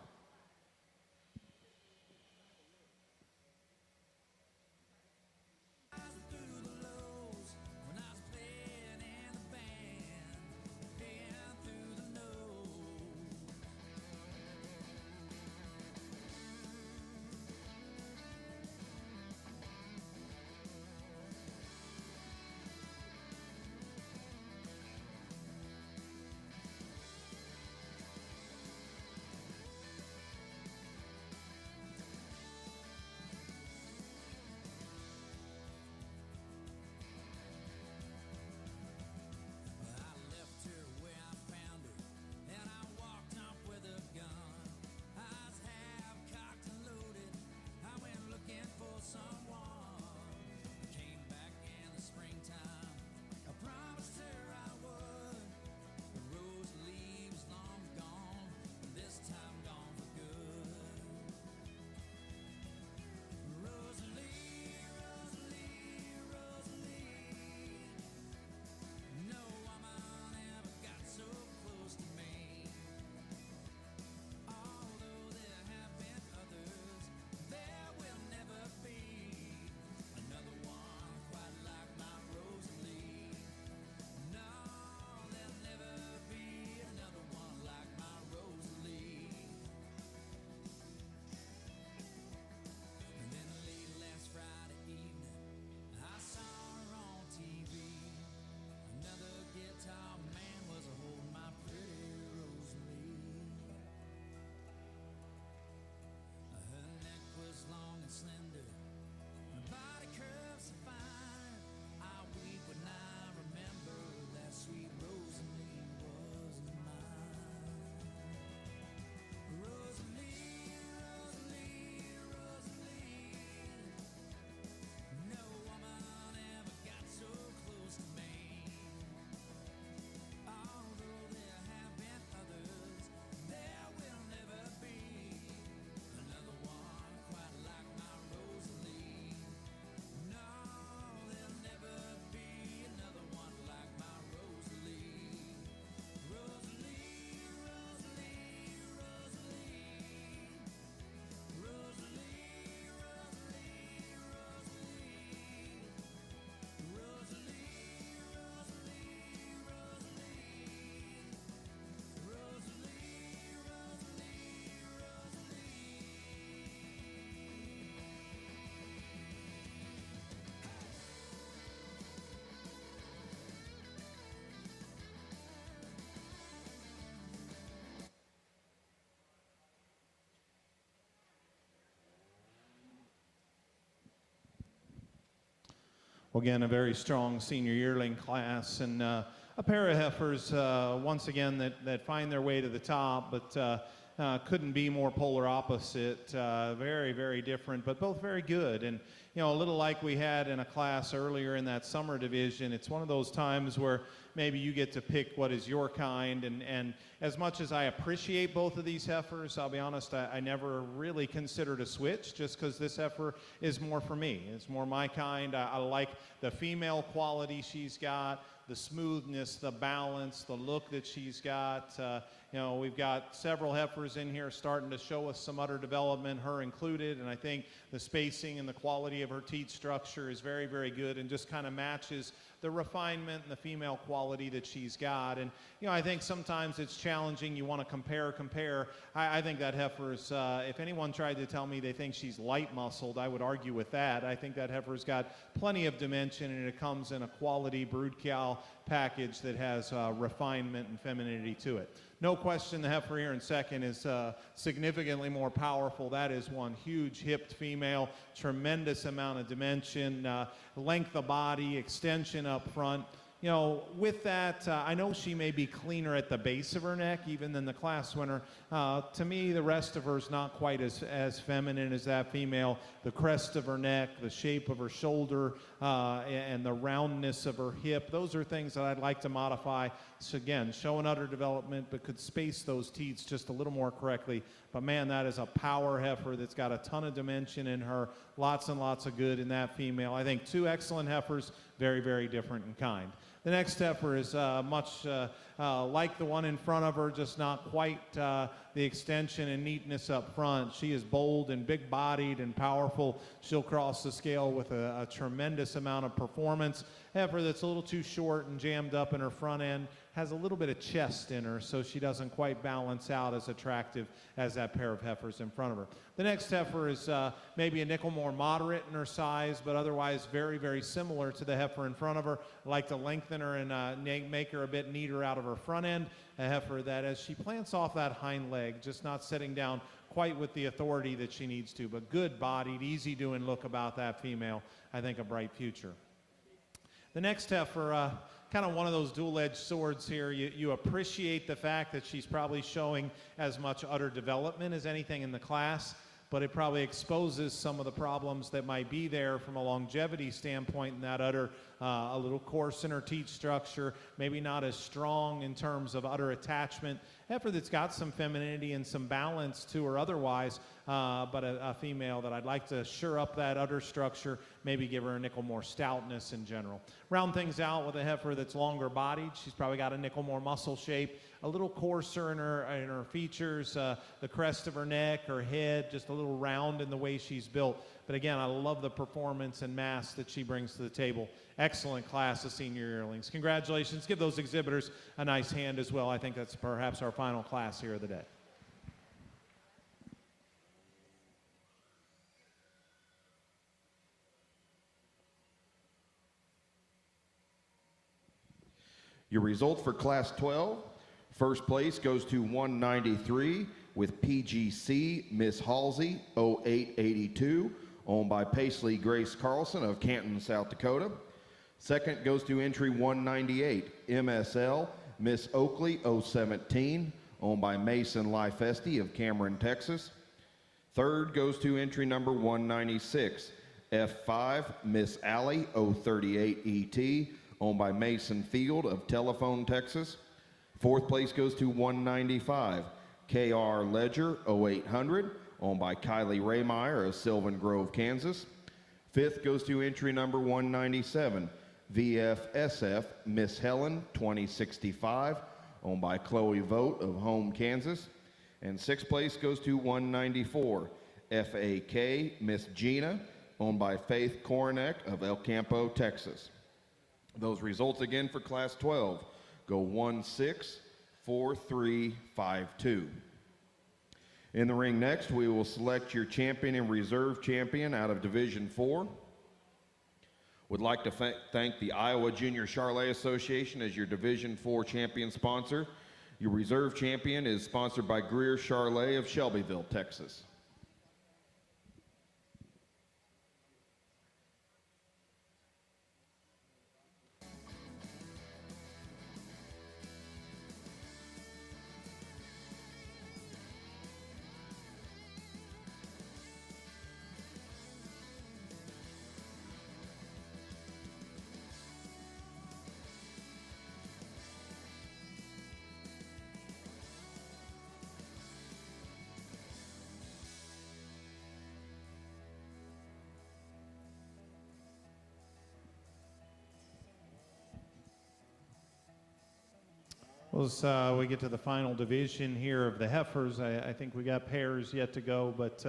Well, again, a very strong senior yearling class, and a pair of heifers, once again, that find their way to the top, but couldn't be more polar opposite. Very, very different, but both very good. And, you know, a little like we had in a class earlier in that summer division, it's one of those times where maybe you get to pick what is your kind. And as much as I appreciate both of these heifers, I'll be honest, I never really considered a switch, just because this heifer is more for me. It's more my kind. I like the female quality she's got, the smoothness, the balance, the look that she's got. You know, we've got several heifers in here starting to show us some udder development, her included, and I think the spacing and the quality of her teat structure is very, very good and just kind of matches the refinement and the female quality that she's got. And, you know, I think sometimes it's challenging. You want to compare. I think that heifer's, if anyone tried to tell me they think she's light muscled, I would argue with that. I think that heifer's got plenty of dimension, and it comes in a quality brood cow package that has refinement and femininity to it. No question the heifer here in second is significantly more powerful. That is one huge hipped female, tremendous amount of dimension, length of body, extension up front. You know, with that, I know she may be cleaner at the base of her neck even than the class winner. To me, the rest of her is not quite as feminine as that female. The crest of her neck, the shape of her shoulder, and the roundness of her hip, those are things that I'd like to modify. So again, showing udder development, but could space those teats just a little more correctly. But man, that is a power heifer that's got a ton of dimension in her. Lots and lots of good in that female. I think two excellent heifers, very, very different in kind. The next heifer is much like the one in front of her, just not quite the extension and neatness up front. She is bold and big-bodied and powerful. She'll cross the scale with a tremendous amount of performance. Heifer that's a little too short and jammed up in her front end, has a little bit of chest in her, so she doesn't quite balance out as attractive as that pair of heifers in front of her. The next heifer is maybe a nickel more moderate in her size, but otherwise very, very similar to the heifer in front of her. I like to lengthen her and make her a bit neater out of her front end. A heifer that, as she plants off that hind leg, just not sitting down quite with the authority that she needs to, but good-bodied, easy-doing look about that female. I think a bright future. The next heifer, kind of one of those dual-edged swords here. You appreciate the fact that she's probably showing as much udder development as anything in the class, but it probably exposes some of the problems that might be there from a longevity standpoint in that udder. A little coarse in her teat structure, maybe not as strong in terms of udder attachment. Heifer that's got some femininity and some balance to her otherwise, but a female that I'd like to shore up that udder structure, maybe give her a nickel more stoutness in general. Round things out with a heifer that's longer bodied. She's probably got a nickel more muscle shape, a little coarser in her features, the crest of her neck, her head, just a little round in the way she's built. But again, I love the performance and mass that she brings to the table. Excellent class of senior yearlings. Congratulations. Give those exhibitors a nice hand as well. I think that's perhaps our final class here of the day. Your results for Class 12. First place goes to 193 with PGC Miss Halsey 0882, owned by Paisley Grace Carlson of Canton, South Dakota. Second goes to entry 198 MSL Miss Oakley 017, owned by Mason Lifesti of Cameron, Texas. Third goes to entry number 196 F5 Miss Alley 038 ET, owned by Mason Field of Telephone, Texas. Fourth place goes to 195 KR Ledger 0800, owned by Kylie Raymeyer of Sylvan Grove, Kansas. Fifth goes to entry number 197 VFSF Miss Helen 2065, owned by Chloe Vogt of Home, Kansas. And sixth place goes to 194 FAK Miss Gina, owned by Faith Koronek of El Campo, Texas. Those results again for Class 12 go 1-6, 4-3, 5-2. In the ring next, we will select your champion and reserve champion out of Division 4. Would like to thank the Iowa Junior Charlet Association as your Division 4 champion sponsor. Your reserve champion is sponsored by Greer Charlet of Shelbyville, Texas. Well, as we get to the final division here of the Heifers, I think we got pairs yet to go, but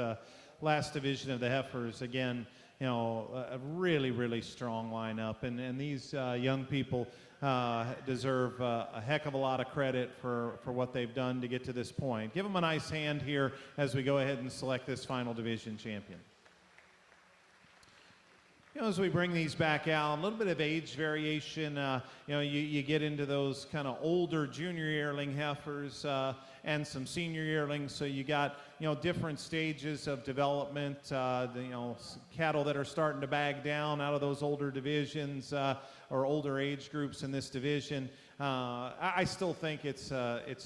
last division of the Heifers, again, you know, a really, really strong lineup, and these young people deserve a heck of a lot of credit for what they've done to get to this point. Give them a nice hand here as we go ahead and select this final division champion. You know, as we bring these back out, a little bit of age variation. You know, you get into those kind of older junior yearling heifers and some senior yearlings. So you got, you know, different stages of development. You know, cattle that are starting to bag down out of those older divisions or older age groups in this division. I still think it's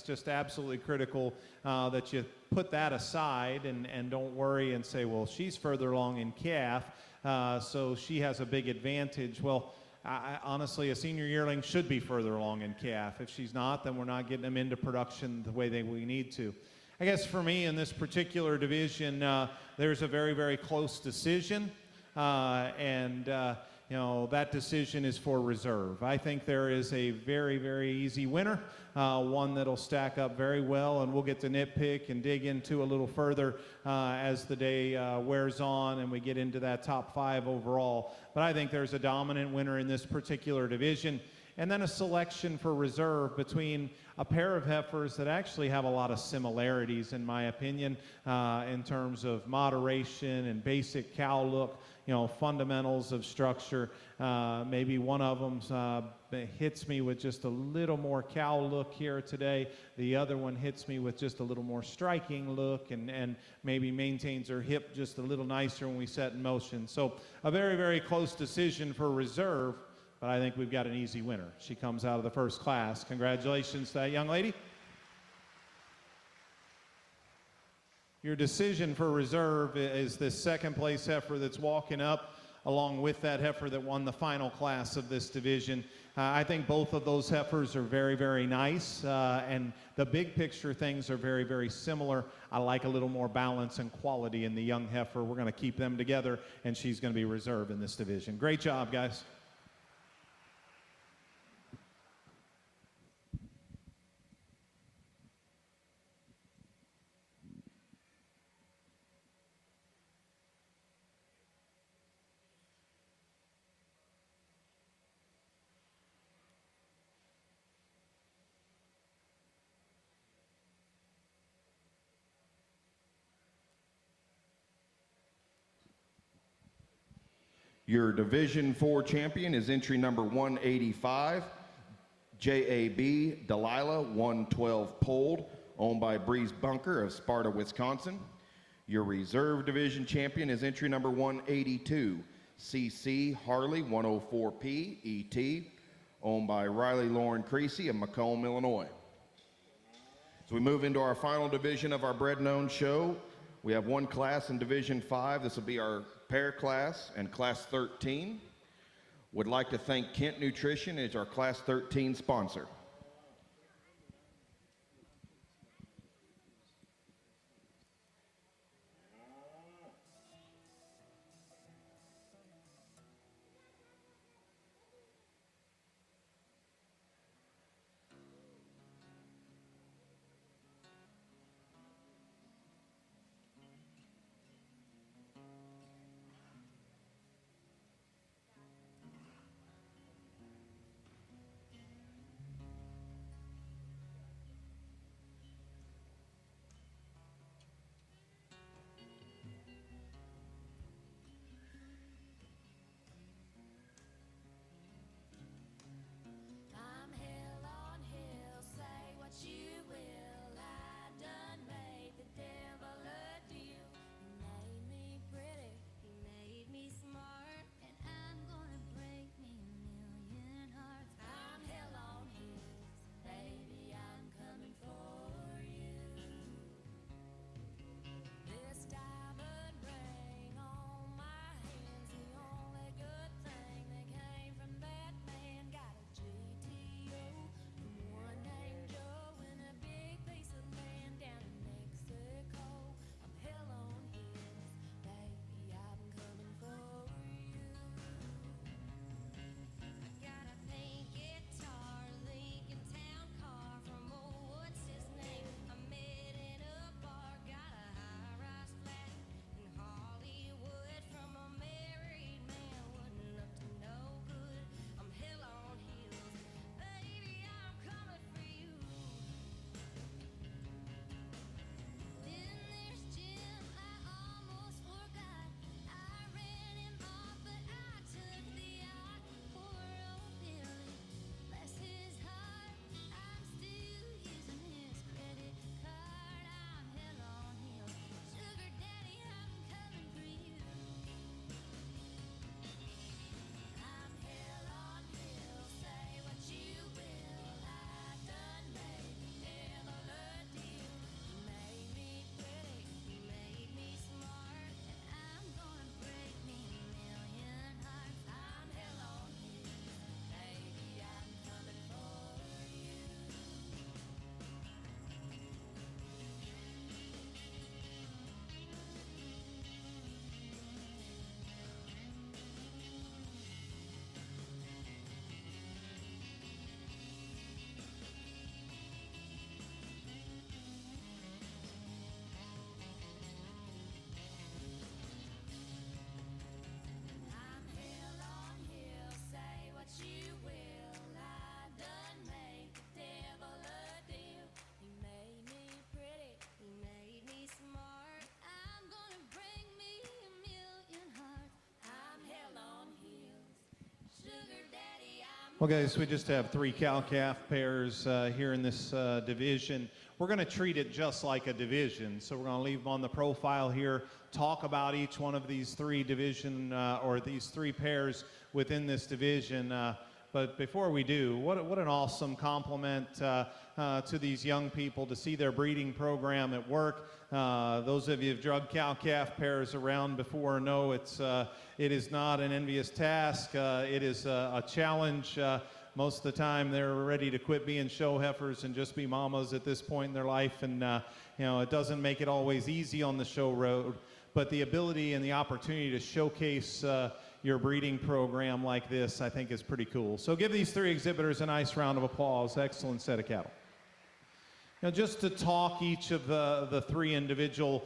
just absolutely critical that you put that aside and don't worry and say, well, she's further along in calf. So she has a big advantage. Well, honestly, a senior yearling should be further along in calf. If she's not, then we're not getting them into production the way we need to. I guess for me in this particular division, there's a very, very close decision, you know, that decision is for reserve. I think there is a very, very easy winner, one that'll stack up very well, and we'll get to nitpick and dig into a little further as the day wears on and we get into that top 5 overall. But I think there's a dominant winner in this particular division, and then a selection for reserve between a pair of heifers that actually have a lot of similarities, in my opinion, in terms of moderation and basic cow look, you know, fundamentals of structure. Maybe one of them hits me with just a little more cow look here today. The other one hits me with just a little more striking look and maybe maintains her hip just a little nicer when we set in motion. So a very, very close decision for reserve, but I think we've got an easy winner. She comes out of the first class. Congratulations to that young lady. Your decision for reserve is this second place heifer that's walking up along with that heifer that won the final class of this division. I think both of those heifers are very, very nice, and the big picture things are very, very similar. I like a little more balance and quality in the young heifer. We're going to keep them together, and she's going to be reserve in this division. Great job, guys. Your Division 4 champion is entry number 185, JAB Delilah 112 Polled, owned by Breeze Bunker of Sparta, Wisconsin. Your reserve division champion is entry number 182, CC Harley 104P ET, owned by Riley Lauren Creasy of Macomb, Illinois. So we move into our final division of our Bred and Owned show. We have one class in Division 5. This will be our pair class and class 13. Would like to thank Kent Nutrition as our class 13 sponsor. Well, guys, we just have 3 cow-calf pairs here in this division. We're going to treat it just like a division. So we're going to leave them on the profile here, talk about each one of these 3 division or these 3 pairs within this division. But before we do, what an awesome compliment to these young people to see their breeding program at work. Those of you who've drug cow-calf pairs around before know it is not an envious task. It is a challenge. Most of the time they're ready to quit being show heifers and just be mamas at this point in their life. And it doesn't make it always easy on the show road, but the ability and the opportunity to showcase your breeding program like this, I think, is pretty cool. So give these 3 exhibitors a nice round of applause. Excellent set of cattle. Now, just to talk each of the 3 individual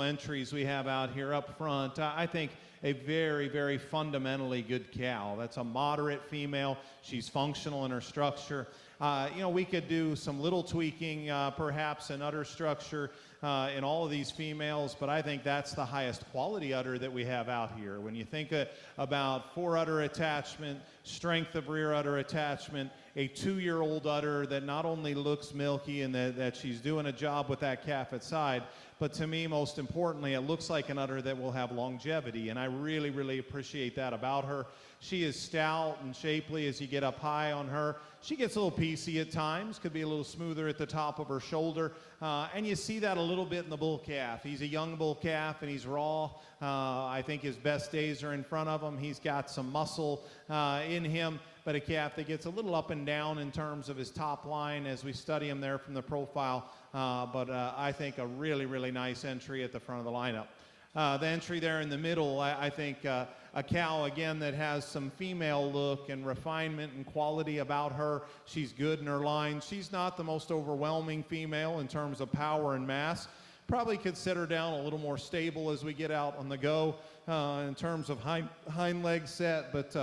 entries we have out here up front, I think a very, very fundamentally good cow. That's a moderate female. She's functional in her structure. We could do some little tweaking, perhaps in udder structure in all of these females, but I think that's the highest quality udder that we have out here. When you think about fore udder attachment, strength of rear udder attachment, a 2-year-old udder that not only looks milky and that she's doing a job with that calf at side, but to me, most importantly, it looks like an udder that will have longevity, and I really, really appreciate that about her. She is stout and shapely as you get up high on her. She gets a little piecey at times, could be a little smoother at the top of her shoulder, and you see that a little bit in the bull calf. He's a young bull calf, and he's raw. I think his best days are in front of him. He's got some muscle in him, but a calf that gets a little up and down in terms of his top line as we study him there from the profile, but I think a really, really nice entry at the front of the lineup. The entry there in the middle, I think a cow, again, that has some female look and refinement and quality about her. She's good in her line. She's not the most overwhelming female in terms of power and mass. Probably could set her down a little more stable as we get out on the go in terms of hind leg set, but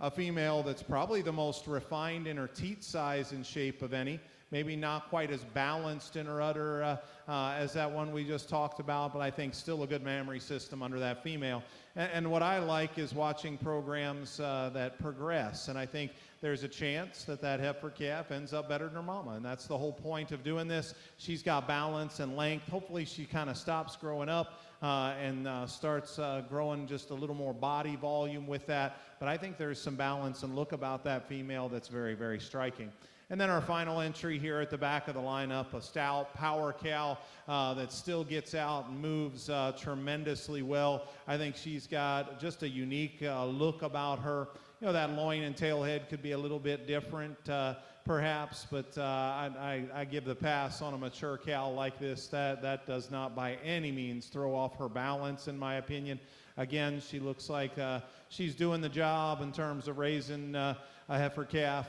a female that's probably the most refined in her teat size and shape of any. Maybe not quite as balanced in her udder as that one we just talked about, but I think still a good mammary system under that female. And what I like is watching programs that progress, and I think there's a chance that heifer calf ends up better than her mama, and that's the whole point of doing this. She's got balance and length. Hopefully she kind of stops growing up and starts growing just a little more body volume with that, but I think there's some balance and look about that female that's very, very striking. And then our final entry here at the back of the lineup, a stout power cow that still gets out and moves tremendously well. I think she's got just a unique look about her. That loin and tail head could be a little bit different perhaps, but I give the pass on a mature cow like this. That does not by any means throw off her balance, in my opinion. Again, she looks like she's doing the job in terms of raising a heifer calf.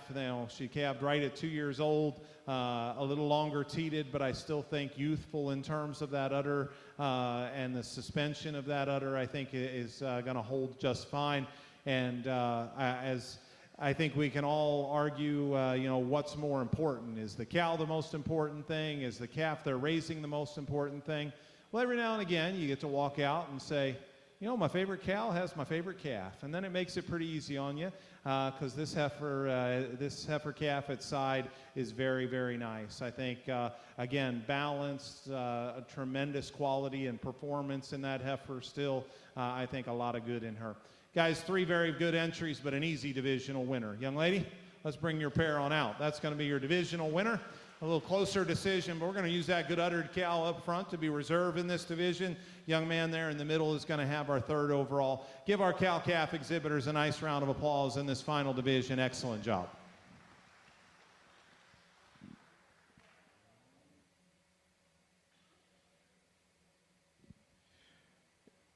She calved right at 2 years old, a little longer teated, but I still think youthful in terms of that udder, and the suspension of that udder I think is going to hold just fine. And as I think we can all argue, what's more important? Is the cow the most important thing? Is the calf they're raising the most important thing? Well, every now and again you get to walk out and say, my favorite cow has my favorite calf, and then it makes it pretty easy on you because this heifer calf at side is very, very nice. I think, again, balanced, a tremendous quality and performance in that heifer still. I think a lot of good in her. Guys, 3 very good entries, but an easy divisional winner. Young lady, let's bring your pair on out. That's going to be your divisional winner. A little closer decision, but we're going to use that good uddered cow up front to be reserved in this division. Young man there in the middle is going to have our 3rd overall. Give our cow-calf exhibitors a nice round of applause in this final division. Excellent job.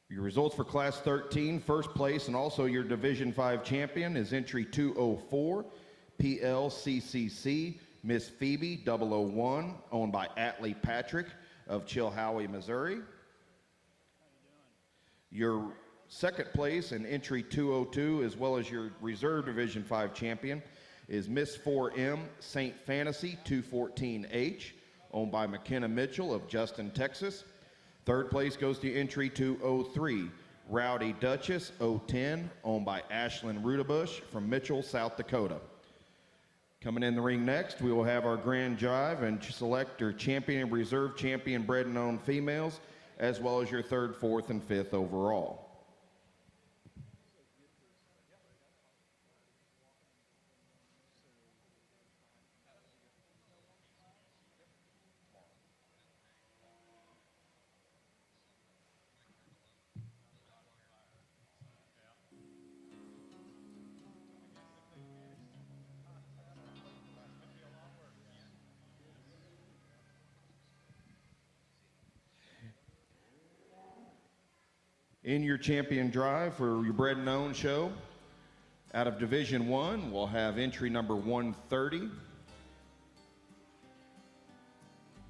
Your results for Class 13, first place and also your Division 5 champion is entry 204, PLCCC, Miss Phoebe 001, owned by Atlee Patrick of Chilhowie, Missouri. Your second place in entry 202, as well as your reserve Division 5 champion, is Miss 4M St. Fantasy 214H, owned by McKenna Mitchell of Justin, Texas. Third place goes to entry 203, Rowdy Duchess 010, owned by Ashlyn Rudabush from Mitchell, South Dakota. Coming in the ring next, we will have our grand drive and select your champion and reserve champion bred and owned females, as well as your 3rd, 4th, and 5th overall. In your champion drive for your bred and owned show, out of Division 1, we'll have entry number 130,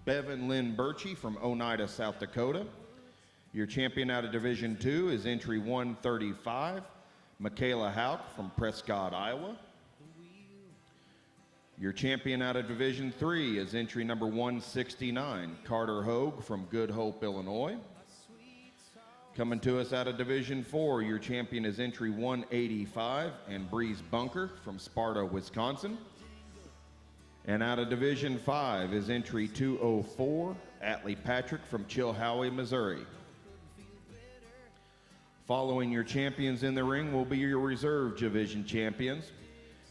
Bevan Lynn Birchie from Oneida, South Dakota. Your champion out of Division 2 is entry 135, Michaela Hauk from Prescott, Iowa. Your champion out of Division 3 is entry number 169, Carter Hogue from Good Hope, Illinois. Coming to us out of Division 4, your champion is entry 185, and Breeze Bunker from Sparta, Wisconsin. And out of Division 5 is entry 204, Atlee Patrick from Chilhowie, Missouri. Following your champions in the ring will be your reserve division champions.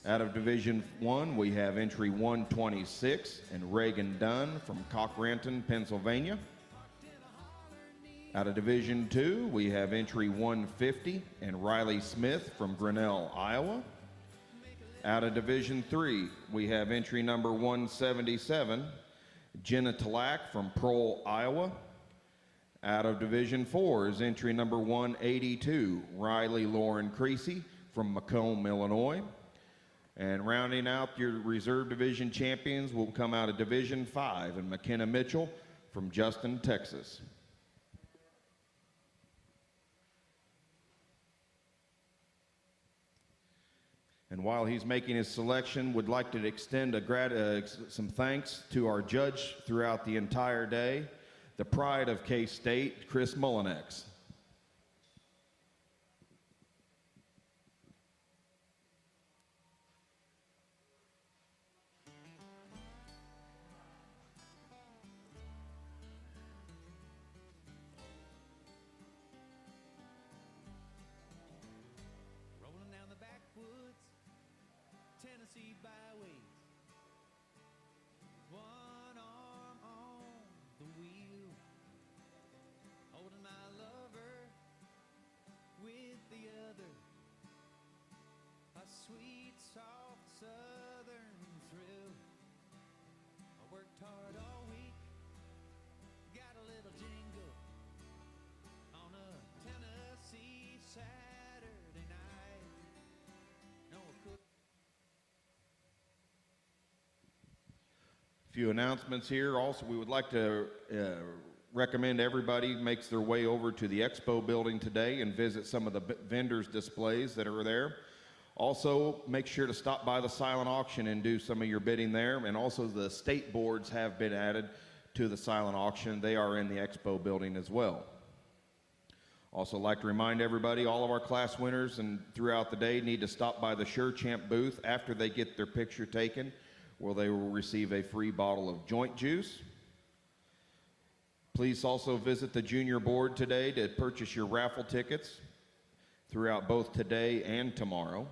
Out of Division 1, we have entry 126 and Reagan Dunn from Cochranton, Pennsylvania. Out of Division 2, we have entry 150 and Riley Smith from Grinnell, Iowa. Out of Division 3, we have entry number 177, Jenna Talak from Prohl, Iowa. Out of Division 4 is entry number 182, Riley Lauren Creasy from Macomb, Illinois. And rounding out your reserve division champions will come out of Division 5 and McKenna Mitchell from Justin, Texas. And while he's making his selection, would like to extend some thanks to our judge throughout the entire day, the pride of K-State, Chris Mullinex. Rolling down the backwoods, Tennessee byways, one arm on the wheel, holding my lover with the other, a sweet, soft southern thrill. I worked hard all week, got a little jingle on a Tennessee Saturday night. No cook. Few announcements here. Also, we would like to recommend everybody makes their way over to the Expo building today and visit some of the vendors' displays that are there. Also, make sure to stop by the silent auction and do some of your bidding there. And also, the state boards have been added to the silent auction. They are in the Expo building as well. Also, like to remind everybody, all of our class winners and throughout the day need to stop by the Sure Champ booth after they get their picture taken, where they will receive a free bottle of joint juice. Please also visit the junior board today to purchase your raffle tickets throughout both today and tomorrow.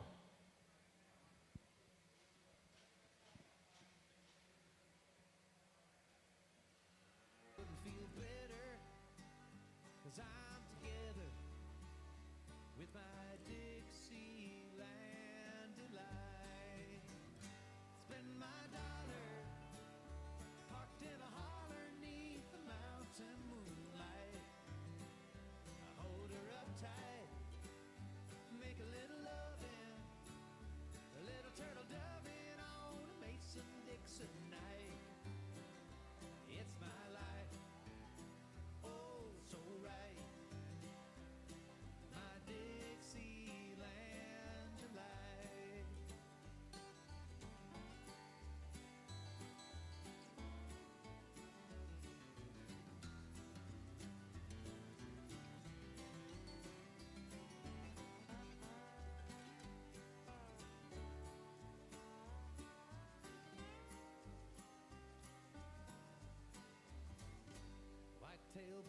Couldn't feel better, 'cause I'm together with my Dixieland delight. Spend my dollar parked in a holler 'neath the mountain moonlight. I hold her up tight, make a little loving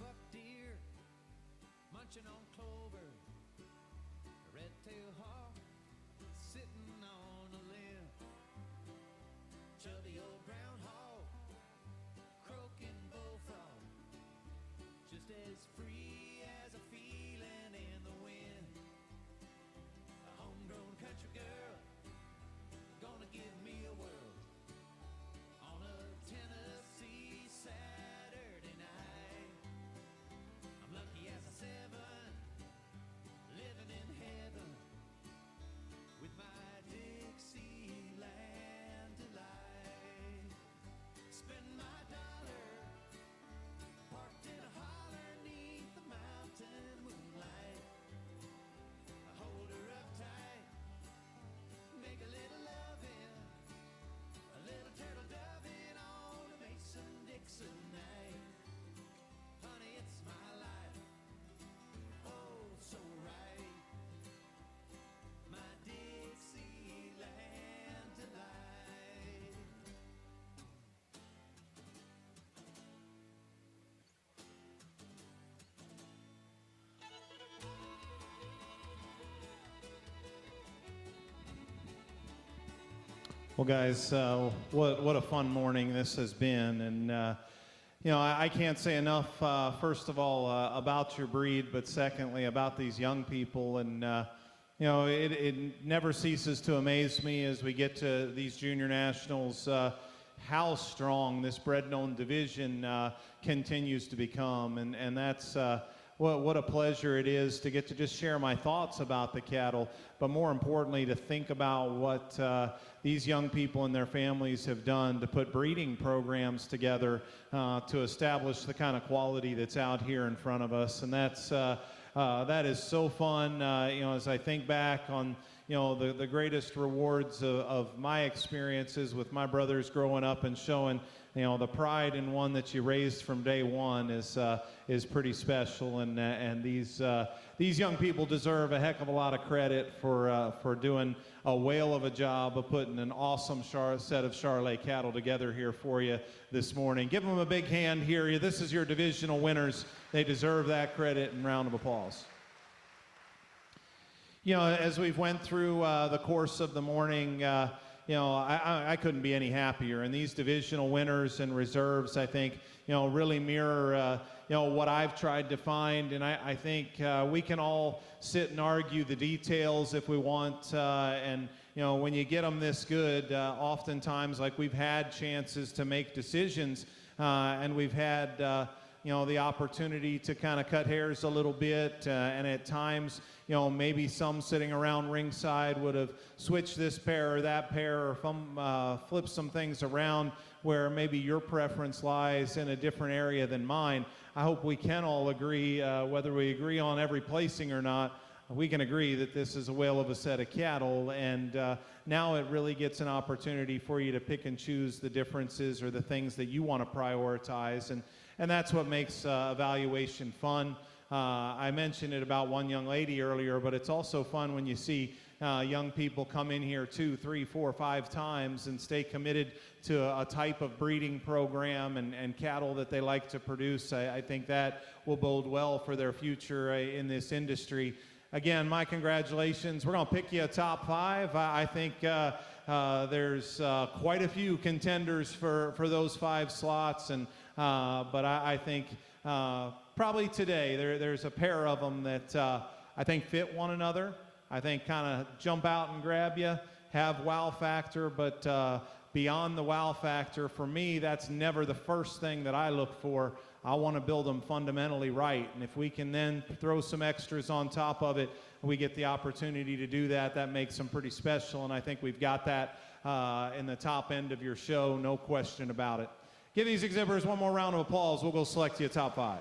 buck deer munching on clover, a red-tailed hawk sitting on a limb, chubby old groundhog croaking bullfrog, just as free as a feeling in the wind. A homegrown country girl gonna give me a whirl on a Tennessee Saturday night. I'm lucky as a seven, living in heaven with my Dixieland delight. Spend my dollar parked in a holler 'neath the mountain moonlight. I hold her up tight, make a little loving, a little turtle doving on a Mason-Dixon night. Honey, it's my life, oh so right, my Dixieland delight. Well, guys, what a fun morning this has been, and I can't say enough. First of all, about your breed, but secondly, about these young people, and it never ceases to amaze me as we get to these junior nationals how strong this bred-known division continues to become, and that's. What a pleasure it is to get to just share my thoughts about the cattle, but more importantly, to think about what these young people and their families have done to put breeding programs together to establish the kind of quality that's out here in front of us. And that is so fun. As I think back on the greatest rewards of my experiences with my brothers growing up and showing the pride in one that you raised from day one is pretty special, and these young people deserve a heck of a lot of credit for doing a whale of a job of putting an awesome set of Charolais cattle together here for you this morning. Give them a big hand here. This is your divisional winners. They deserve that credit and round of applause. As we've went through the course of the morning, I couldn't be any happier. And these divisional winners and reserves, I think, really mirror, what I've tried to find. And I think we can all sit and argue the details if we want. And when you get them this good, oftentimes, like we've had chances to make decisions, and we've had, the opportunity to kind of cut hairs a little bit, and at times, maybe some sitting around ringside would have switched this pair or that pair, or flipped some things around where maybe your preference lies in a different area than mine. I hope we can all agree, whether we agree on every placing or not, we can agree that this is a whale of a set of cattle, and now it really gets an opportunity for you to pick and choose the differences or the things that you want to prioritize, and that's what makes evaluation fun. I mentioned it about one young lady earlier, but it's also fun when you see young people come in here 2, 3, 4, 5 times and stay committed to a type of breeding program and cattle that they like to produce. I think that will bode well for their future in this industry. Again, my congratulations. We're going to pick you a top 5. I think there's quite a few contenders for those 5 slots, but I think probably today there's a pair of them that I think fit one another. I think kind of jump out and grab you, have wow factor, but beyond the wow factor, for me, that's never the first thing that I look for. I want to build them fundamentally right, and if we can then throw some extras on top of it, we get the opportunity to do that. That makes them pretty special, and I think we've got that in the top end of your show, no question about it. Give these exhibitors one more round of applause. We'll go select you a top 5.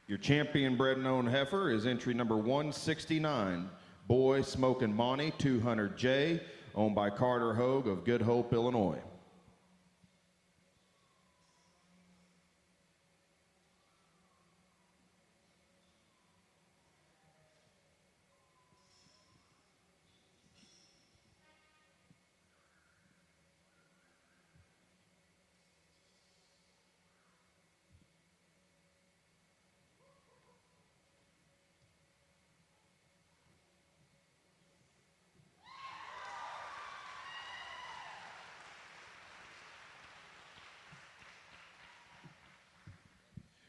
Your champion bred-known heifer is entry number 169, Boy Smokin' Monty 200J, owned by Carter Hogue of Good Hope, Illinois.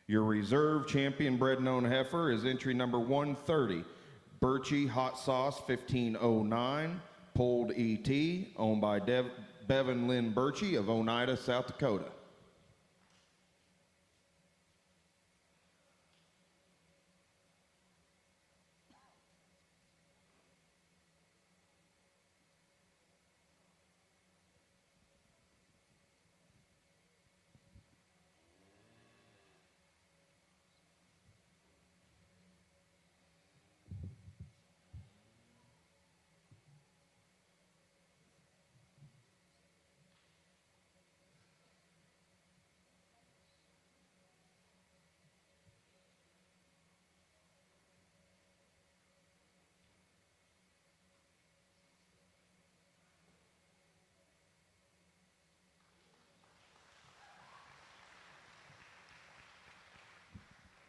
Your reserve champion bred known heifer is entry number 130, Birchie Hot Sauce 1509, Polled ET, owned by Bevan Lynn Birchie of Oneida, South Dakota.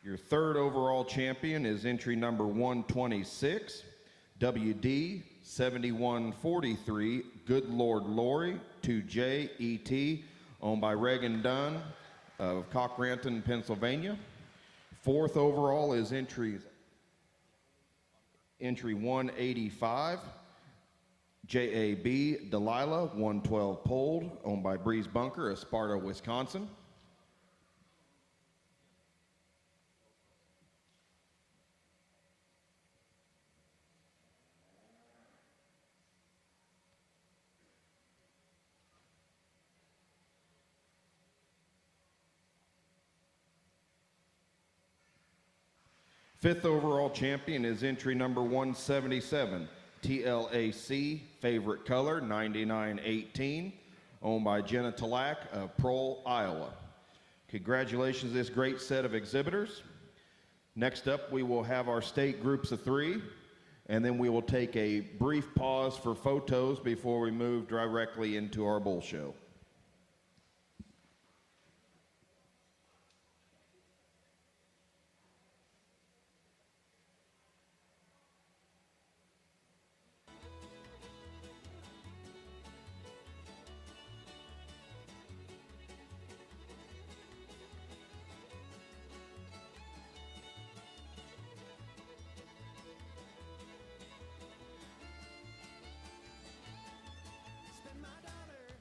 Your third overall champion is entry number 126, WD 7143, Good Lord Lori, 2J ET, owned by Reagan Dunn of Cochranton, Pennsylvania. Fourth overall is entry 185, JAB Delilah, 112 Polled, owned by Breeze Bunker of Sparta, Wisconsin. Fifth overall champion is entry number 177, TLAC, favorite color, 9918, owned by Jenna Talak of Prohl, Iowa. Congratulations to this great set of exhibitors. Next up, we will have our state groups of three, and then we will take a brief pause for photos before we move directly into our bull show. Spend my dollar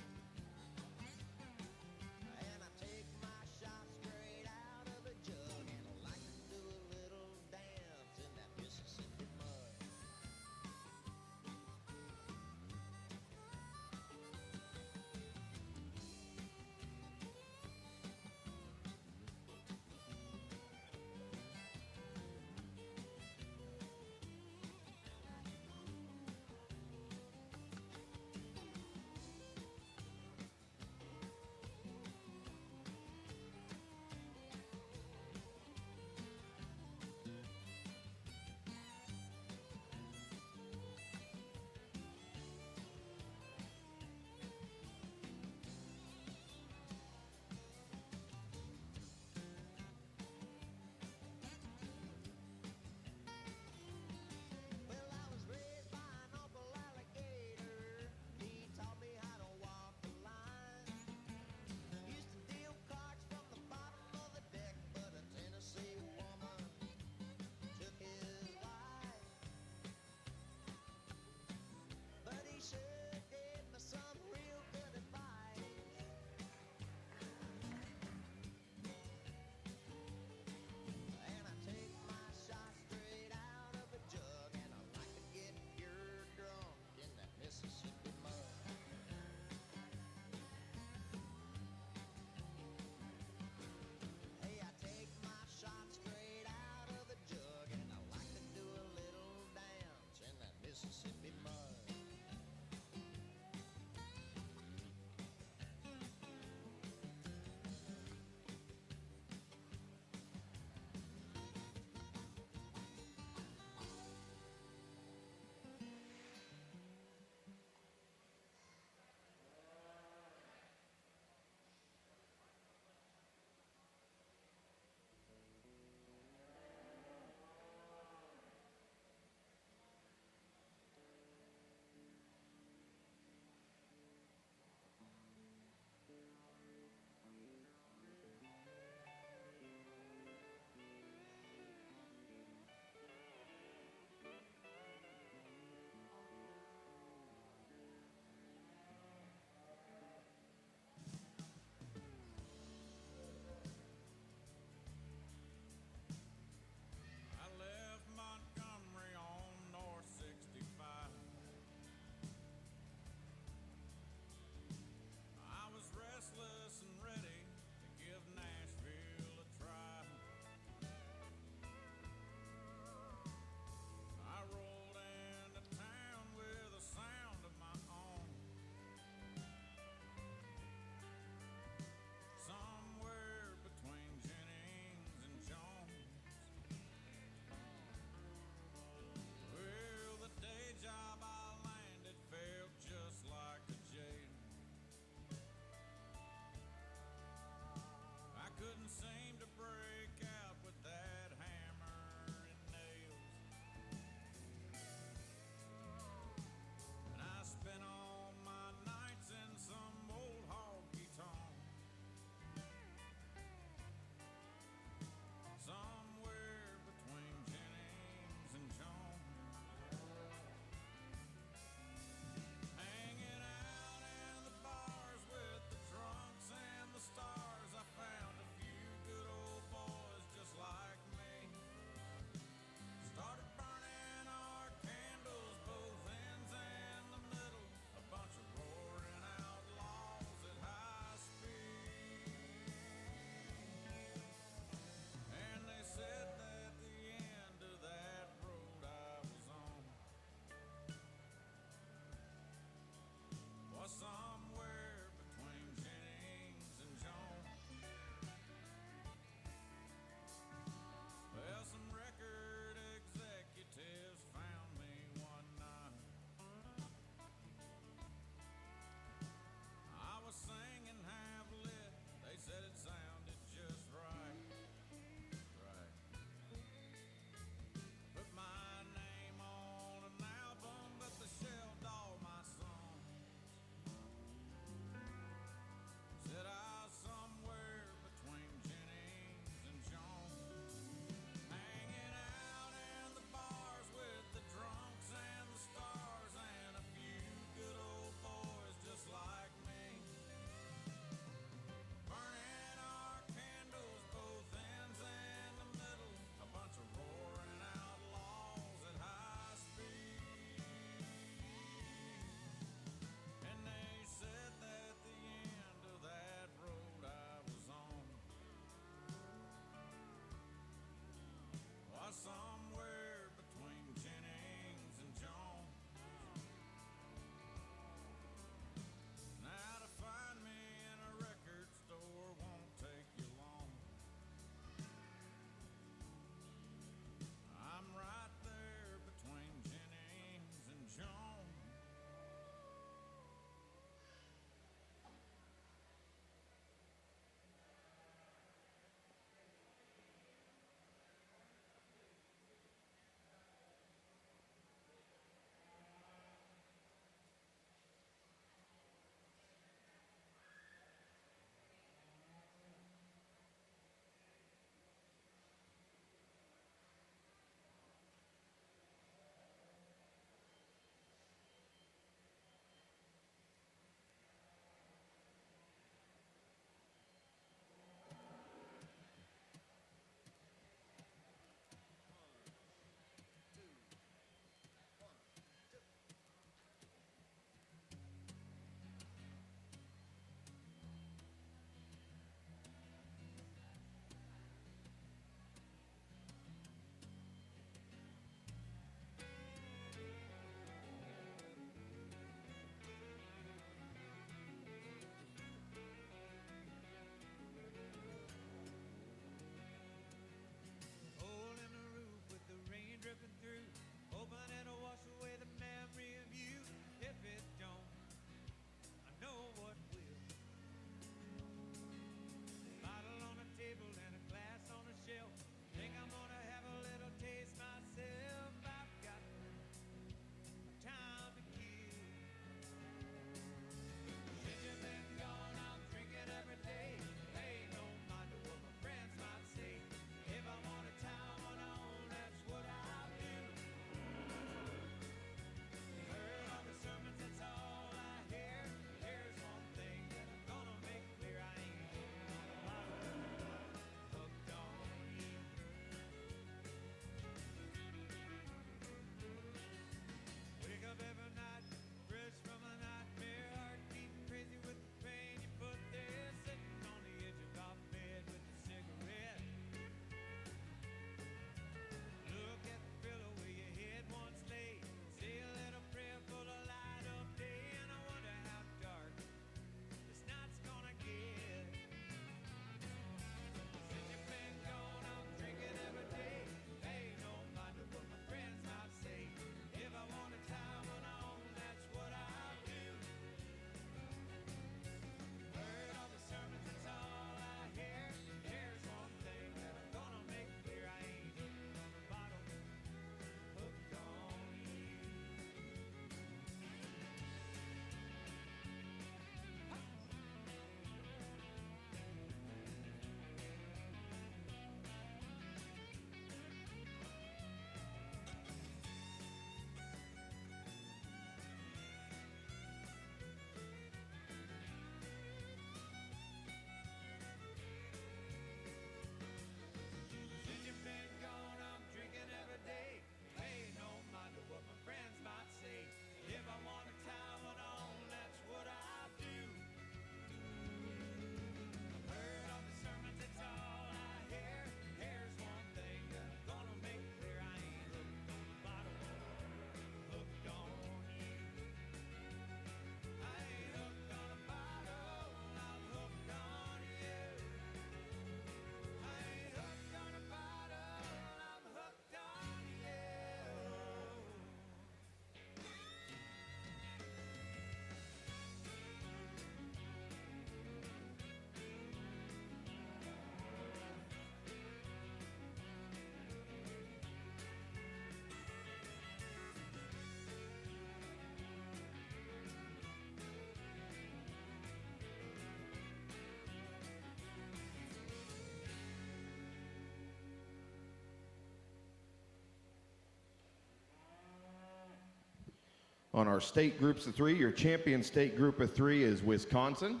On our state groups of three, your champion state group of three is Wisconsin.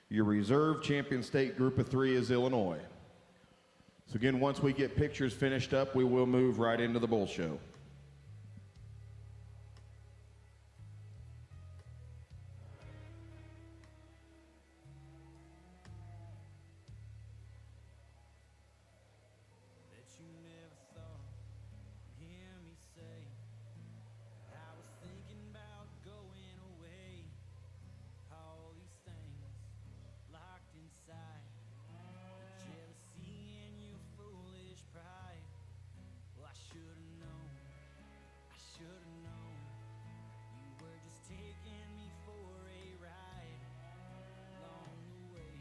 Your reserve champion state group of three is Illinois. So again, once we get pictures finished up, we will move right into the bull show. Bet you never thought you'd hear me say I was thinking about going away. All these things locked inside, the jealousy and your foolish pride. Well, I should've known, I should've known. You were just taking me for a ride. Along the way,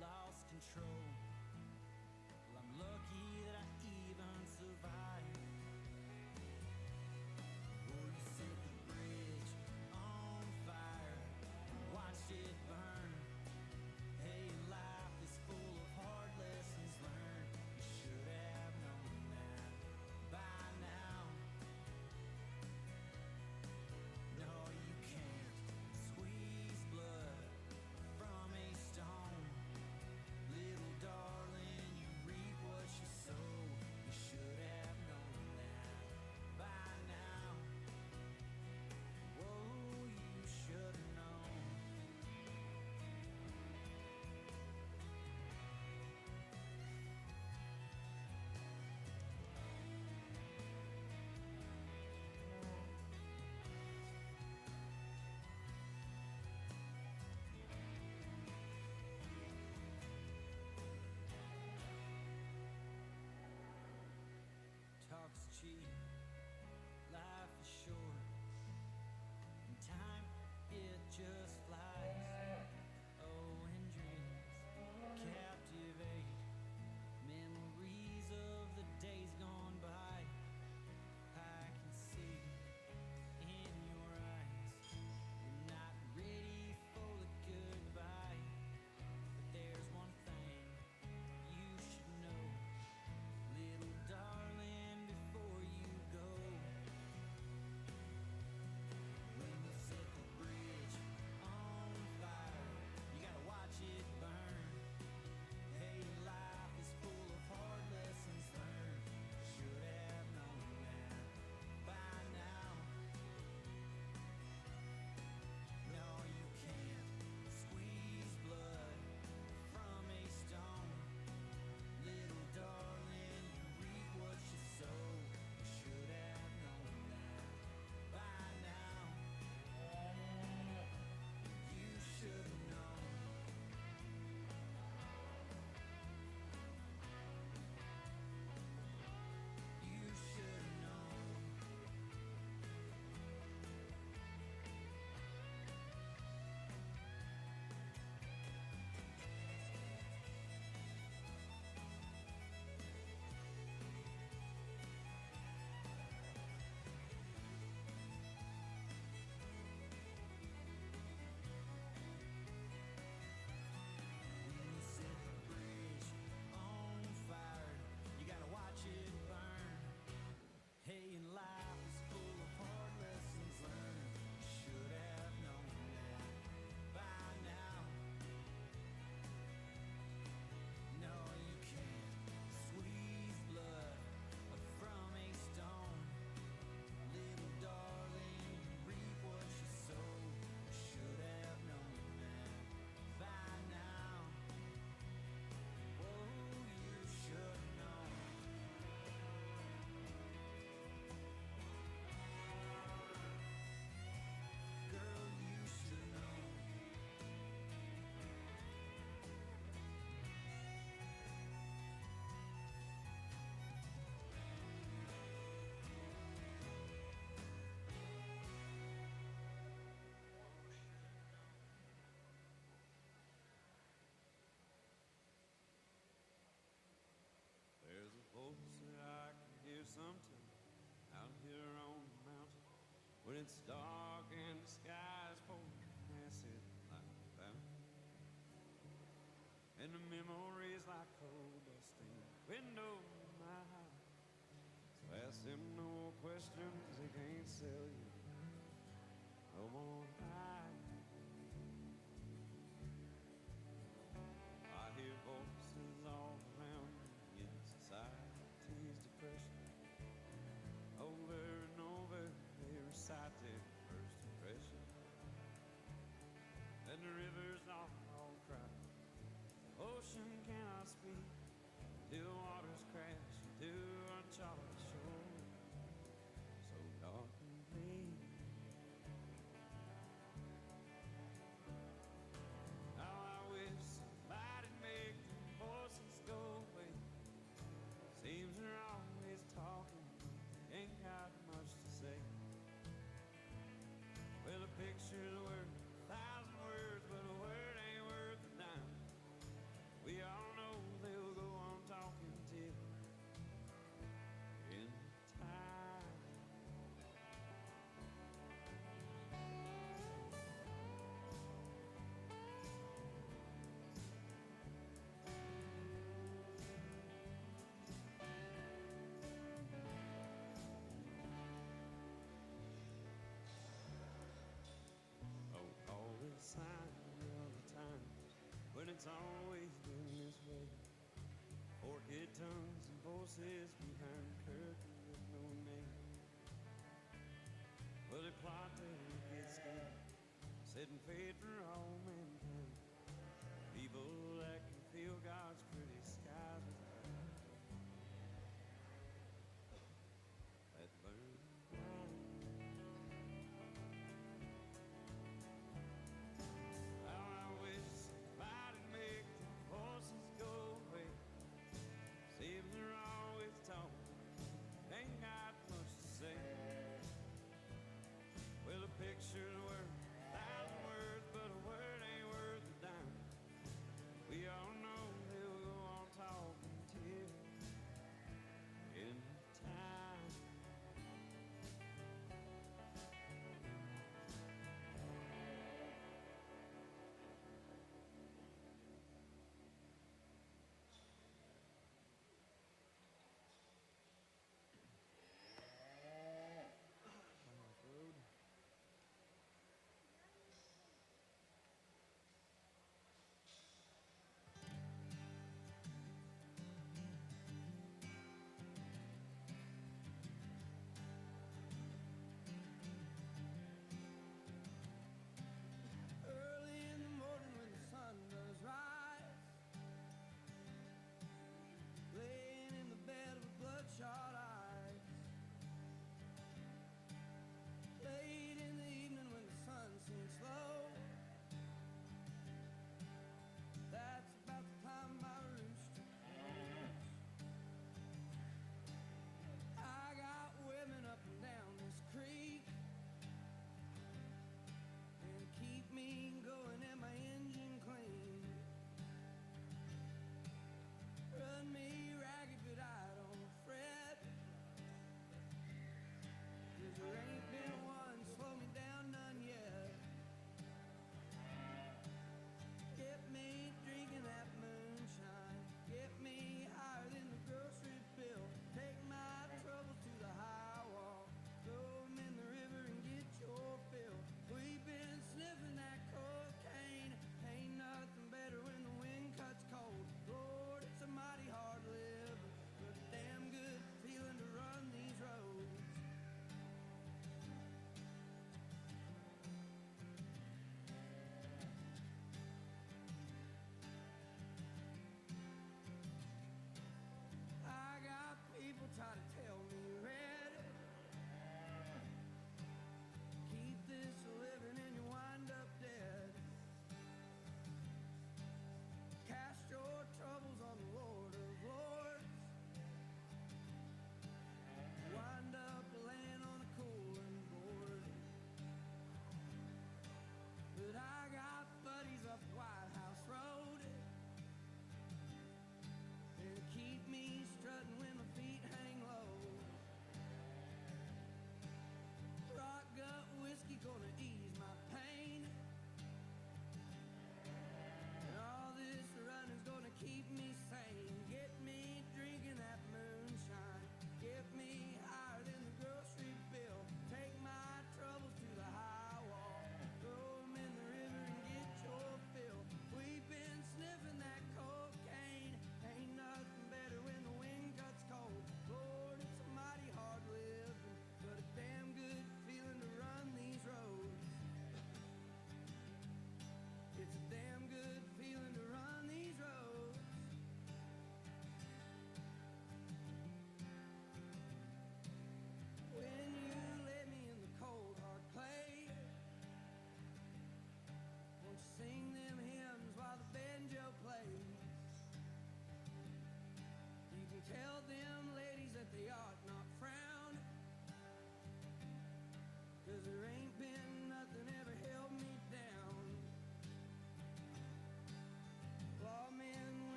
lost control. Well, I'm lucky that I even survived. Oh, you set the bridge on fire, watched it burn. Hey, life is full of hard lessons learned. You should have known that by now. No, you can't squeeze blood from a stone. Little darling, you reap what you sow. You should have known that by now. Whoa, you should have known. Talk's cheap, life is short, and time, it just flies. Oh, and dreams captivate, memories of the days gone by. I can see in your eyes, you're not ready for the goodbye. But there's one thing you should know, little darling, before you go. When you set the bridge on fire, you gotta watch it burn. Hey, life is full of hard lessons learned. Should have known that by now. No, you can't squeeze blood from a stone. Little darling, you reap what you sow. You should have known that by now. You should have known. You should have known. When you set the bridge on fire, you gotta watch it burn. Hey, and life is full of hard lessons learned. You should have known that by now. No, you can't squeeze blood from a stone. Little darling, you reap what you sow. You should have known that by now. Whoa, you should have known. Girl, you should have known. There's a voice that I can hear sometimes out here on the mountain when it's dark and the sky's pouring acid like a fountain, and the memories like coal dust in the window of my house. So ask them no questions, they can't sell you come on high. I hear voices all around me in society's depression. Over and over they recite their first impression. And the rivers all cry. Ocean cannot speak till waters crash into uncharted shore. So dark and bleak. How I wish somebody'd make the voices go away. Seems they're always talking, ain't got much to say. Well, a picture's worth 1,000 words, but a word ain't worth a dime. We all know they'll go on talking till in time. Oh, all this sign of the times when it's always been this way. Forked tongues and voices behind curtains with no name. Well, they plot to get scared, setting fate for all mankind. People that can feel God's pretty skies with that burn bright. How I wish somebody'd make the voices go away. Seems they're always talking, ain't got much to say. Well, a picture's worth 1,000 words, but a word ain't worth a dime. We all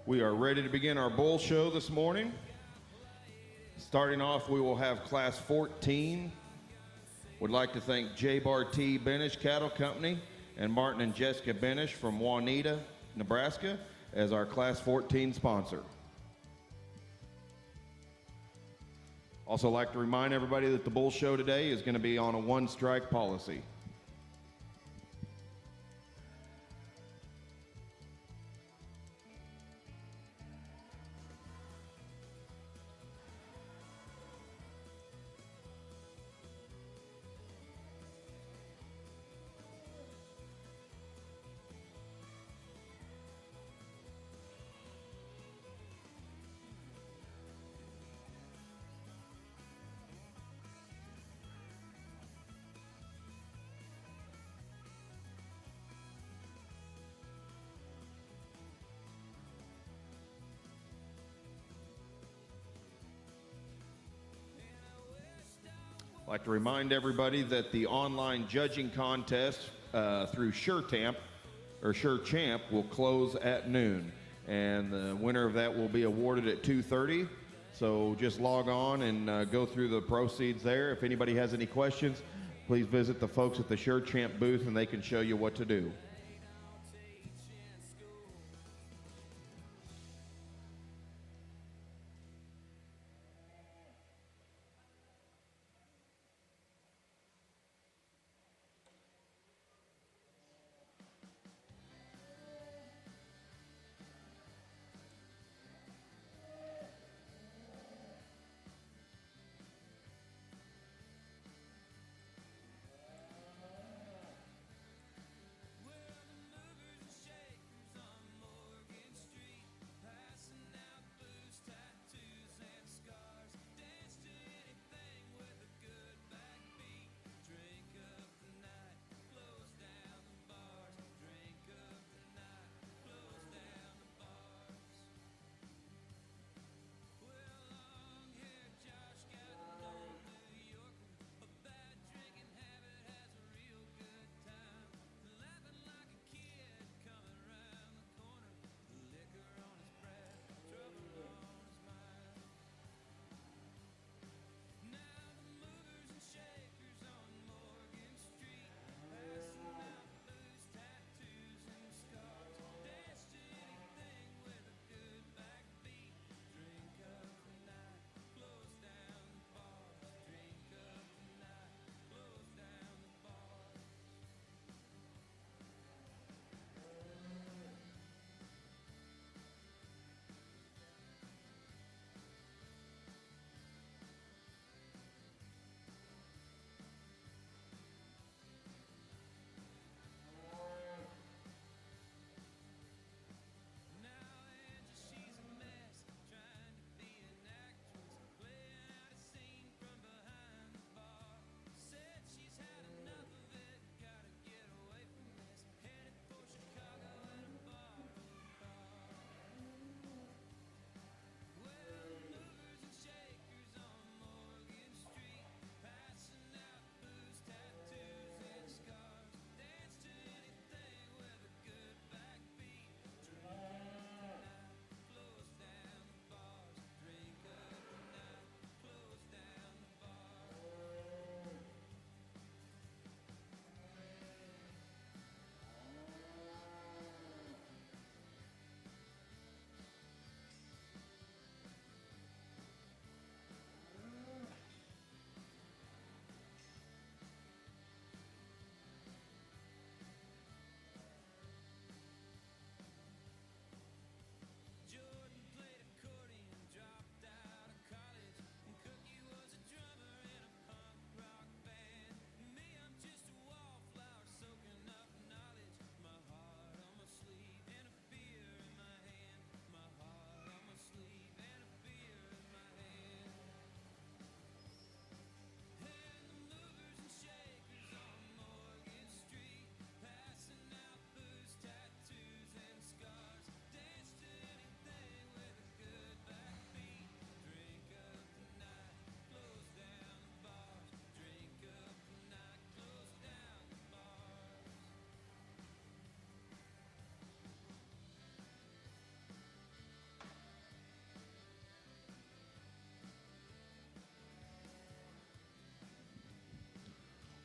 We are ready to begin our bull show this morning. Starting off, we will have Class 14. Would like to thank J. Bar T. Benish Cattle Company and Martin and Jessica Benish from Juanita, Nebraska, as our Class 14 sponsor. Also like to remind everybody that the bull show today is going to be on a one-strike policy. I'd like to remind everybody that the online judging contest through SureChamp will close at noon, and the winner of that will be awarded at 2:30. So just log on and go through the proceeds there. If anybody has any questions, please visit the folks at the SureChamp booth, and they can show you what to do.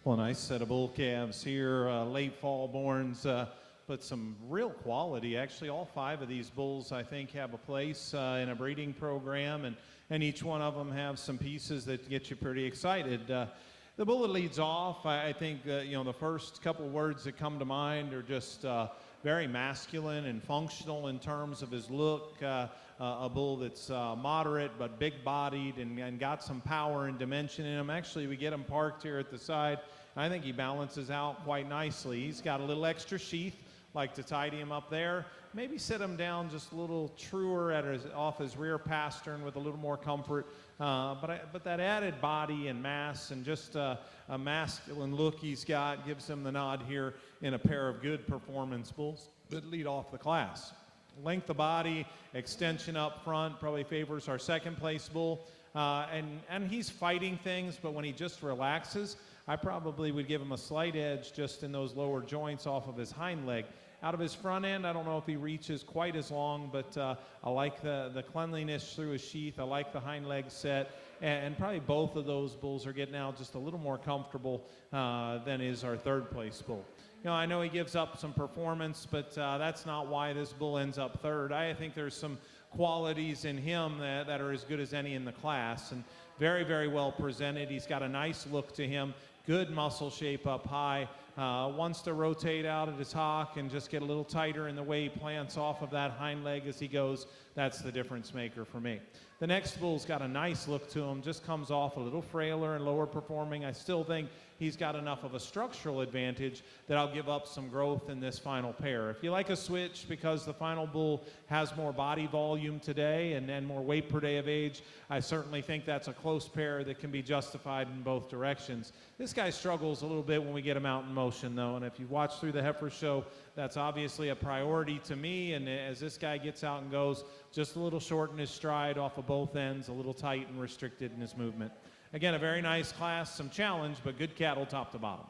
Well, a nice set of bull calves here, late fall borns, but some real quality. Actually, all 5 of these bulls, I think, have a place in a breeding program, and each one of them have some pieces that get you pretty excited. The bull that leads off, I think, the first couple words that come to mind are just very masculine and functional in terms of his look. A bull that's moderate but big-bodied and got some power and dimension in him. Actually, we get him parked here at the side. I think he balances out quite nicely. He's got a little extra sheath. Like to tidy him up there. Maybe sit him down just a little truer off his rear pastern with a little more comfort. But that added body and mass and just a masculine look he's got gives him the nod here in a pair of good performance bulls that lead off the class. Length of body, extension up front probably favors our second place bull. And he's fighting things, but when he just relaxes, I probably would give him a slight edge just in those lower joints off of his hind leg. Out of his front end, I don't know if he reaches quite as long, but I like the cleanliness through his sheath. I like the hind leg set, and probably both of those bulls are getting out just a little more comfortable than is our third place bull. I know he gives up some performance, but that's not why this bull ends up third. I think there's some qualities in him that are as good as any in the class, and very, very well presented. He's got a nice look to him, good muscle shape up high, wants to rotate out at his hock and just get a little tighter in the way he plants off of that hind leg as he goes. That's the difference maker for me. The next bull's got a nice look to him, just comes off a little frailer and lower performing. I still think he's got enough of a structural advantage that I'll give up some growth in this final pair. If you like a switch because the final bull has more body volume today and more weight per day of age, I certainly think that's a close pair that can be justified in both directions. This guy struggles a little bit when we get him out in motion, though, and if you watch through the Heifer show, that's obviously a priority to me, and as this guy gets out and goes, just a little short in his stride off of both ends, a little tight and restricted in his movement. Again, a very nice class, some challenge, but good cattle top to bottom.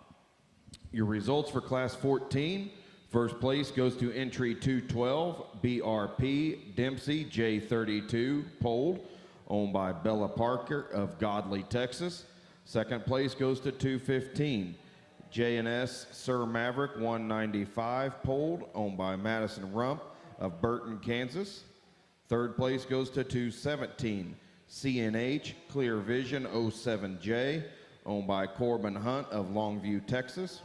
Your results for Class 14. First place goes to entry 212, BRP Dempsey J32, polled, owned by Bella Parker of Godley, Texas. Second place goes to 215, J&S Sir Maverick 195, polled, owned by Madison Rump of Burton, Kansas. Third place goes to 217, CNH Clear Vision 07J, owned by Corbin Hunt of Longview, Texas.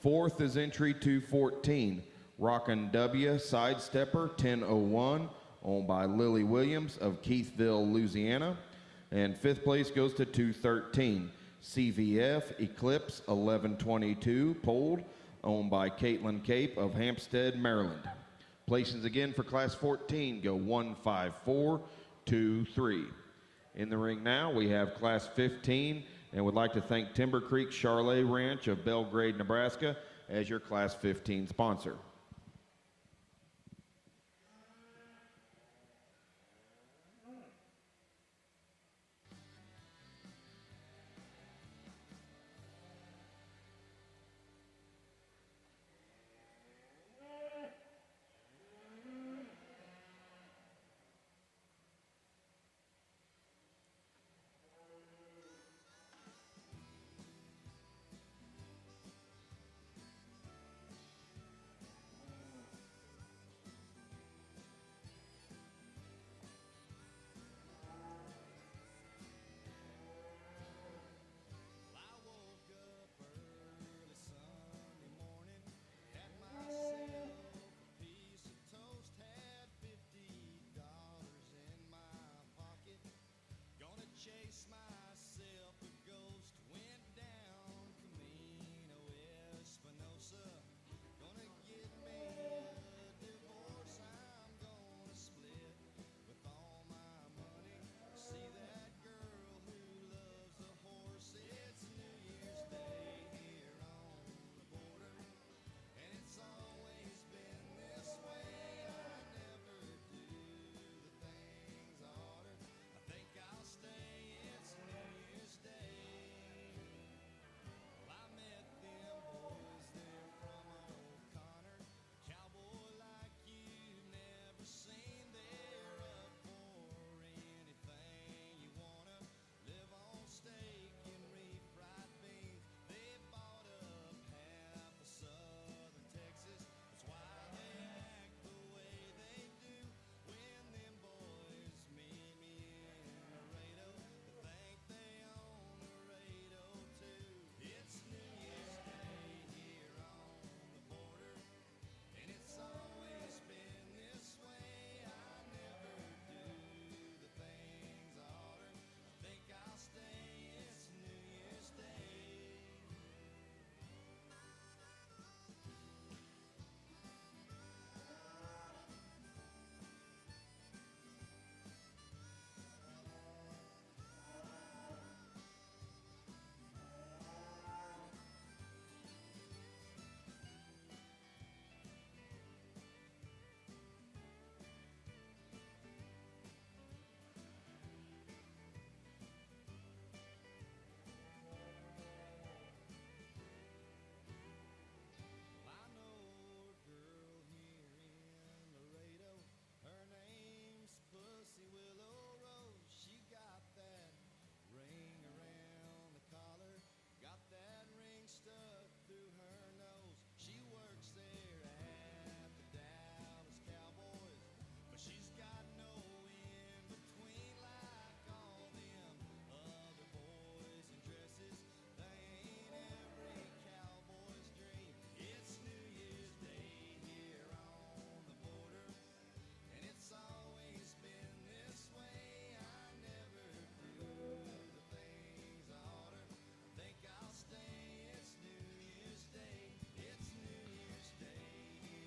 Fourth is entry 214, Rockin' W Sidestepper 1001, owned by Lily Williams of Keithville, Louisiana. And fifth place goes to 213, CVF Eclipse 1122, polled, owned by Caitlin Cape of Hampstead, Maryland. Placings again for Class 14 go 1, 5, 4, 2, 3. In the ring now, we have Class 15, and would like to thank Timber Creek Charlet Ranch of Belgrade, Nebraska, as your Class 15 sponsor.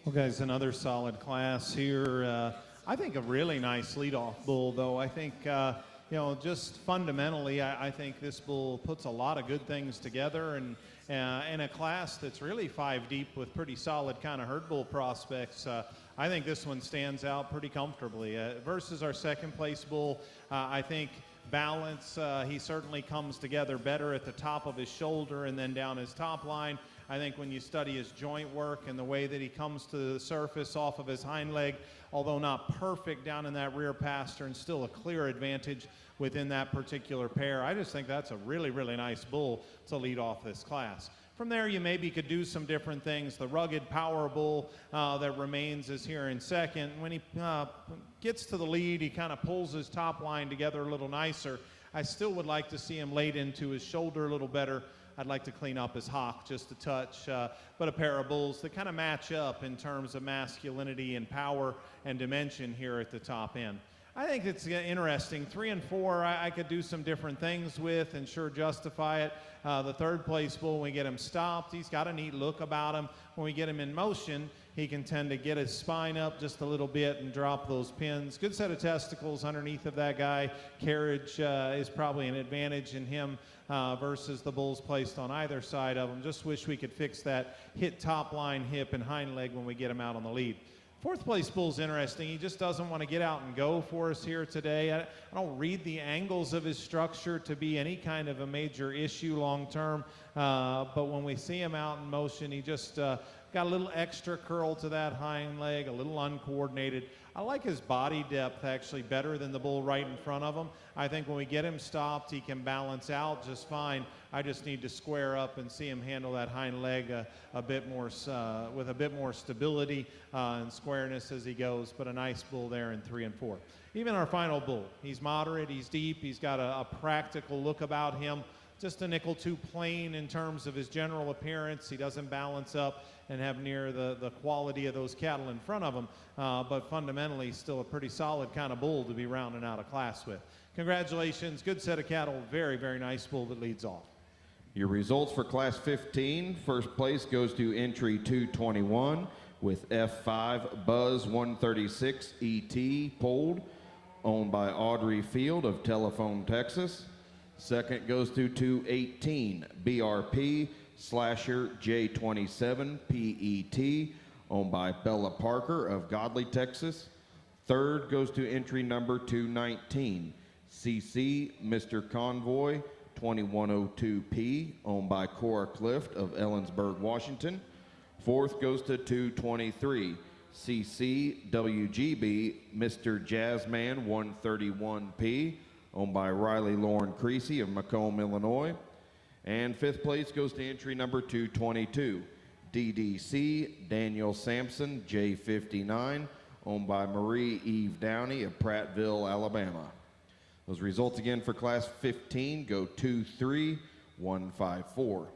Well, guys, another solid class here. I think a really nice leadoff bull, though. I think, just fundamentally, I think this bull puts a lot of good things together, and in a class that's really 5 deep with pretty solid kind of herd bull prospects. I think this one stands out pretty comfortably. Versus our second place bull, I think balance, he certainly comes together better at the top of his shoulder and then down his top line. I think when you study his joint work and the way that he comes to the surface off of his hind leg, although not perfect down in that rear pastern, still a clear advantage within that particular pair. I just think that's a really, really nice bull to lead off this class. From there, you maybe could do some different things. The rugged power bull that remains is here in second. When he gets to the lead, he kind of pulls his top line together a little nicer. I still would like to see him laid into his shoulder a little better. I'd like to clean up his hock just a touch, but a pair of bulls that kind of match up in terms of masculinity and power and dimension here at the top end. I think it's interesting. 3 and 4, I could do some different things with and sure justify it. The third place bull, when we get him stopped, he's got a neat look about him. When we get him in motion, he can tend to get his spine up just a little bit and drop those pins. Good set of testicles underneath of that guy. Carriage is probably an advantage in him versus the bulls placed on either side of him. Just wish we could fix that hit top line, hip, and hind leg when we get him out on the lead. Fourth place bull's interesting. He just doesn't want to get out and go for us here today. I don't read the angles of his structure to be any kind of a major issue long term, but when we see him out in motion, he just got a little extra curl to that hind leg, a little uncoordinated. I like his body depth actually better than the bull right in front of him. I think when we get him stopped, he can balance out just fine. I just need to square up and see him handle that hind leg a bit more with a bit more stability and squareness as he goes, but a nice bull there in 3 and 4. Even our final bull, he's moderate, he's deep, he's got a practical look about him. Just a nickel too plain in terms of his general appearance. He doesn't balance up and have near the quality of those cattle in front of him, but fundamentally still a pretty solid kind of bull to be rounding out a class with. Congratulations, good set of cattle, very, very nice bull that leads off. Your results for Class 15. First place goes to entry 221 with F5 Buzz 136 ET polled, owned by Audrey Field of Telephone, Texas. Second goes to 218 BRP Slasher J27 PET, owned by Bella Parker of Godley, Texas. Third goes to entry number 219 CC Mr. Convoy 2102P, owned by Cora Clift of Ellensburg, Washington. Fourth goes to 223 CC WGB Mr. Jazzman 131P, owned by Riley Lauren Creasy of Macomb, Illinois. And fifth place goes to entry number 222, DDC Daniel Sampson J59, owned by Marie Eve Downey of Prattville, Alabama. Those results again for Class 15 go 2-3-1-5-4.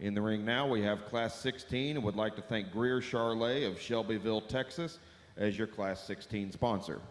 In the ring now we have Class 16 and would like to thank Greer Charlet of Shelbyville, Texas as your Class 16 sponsor.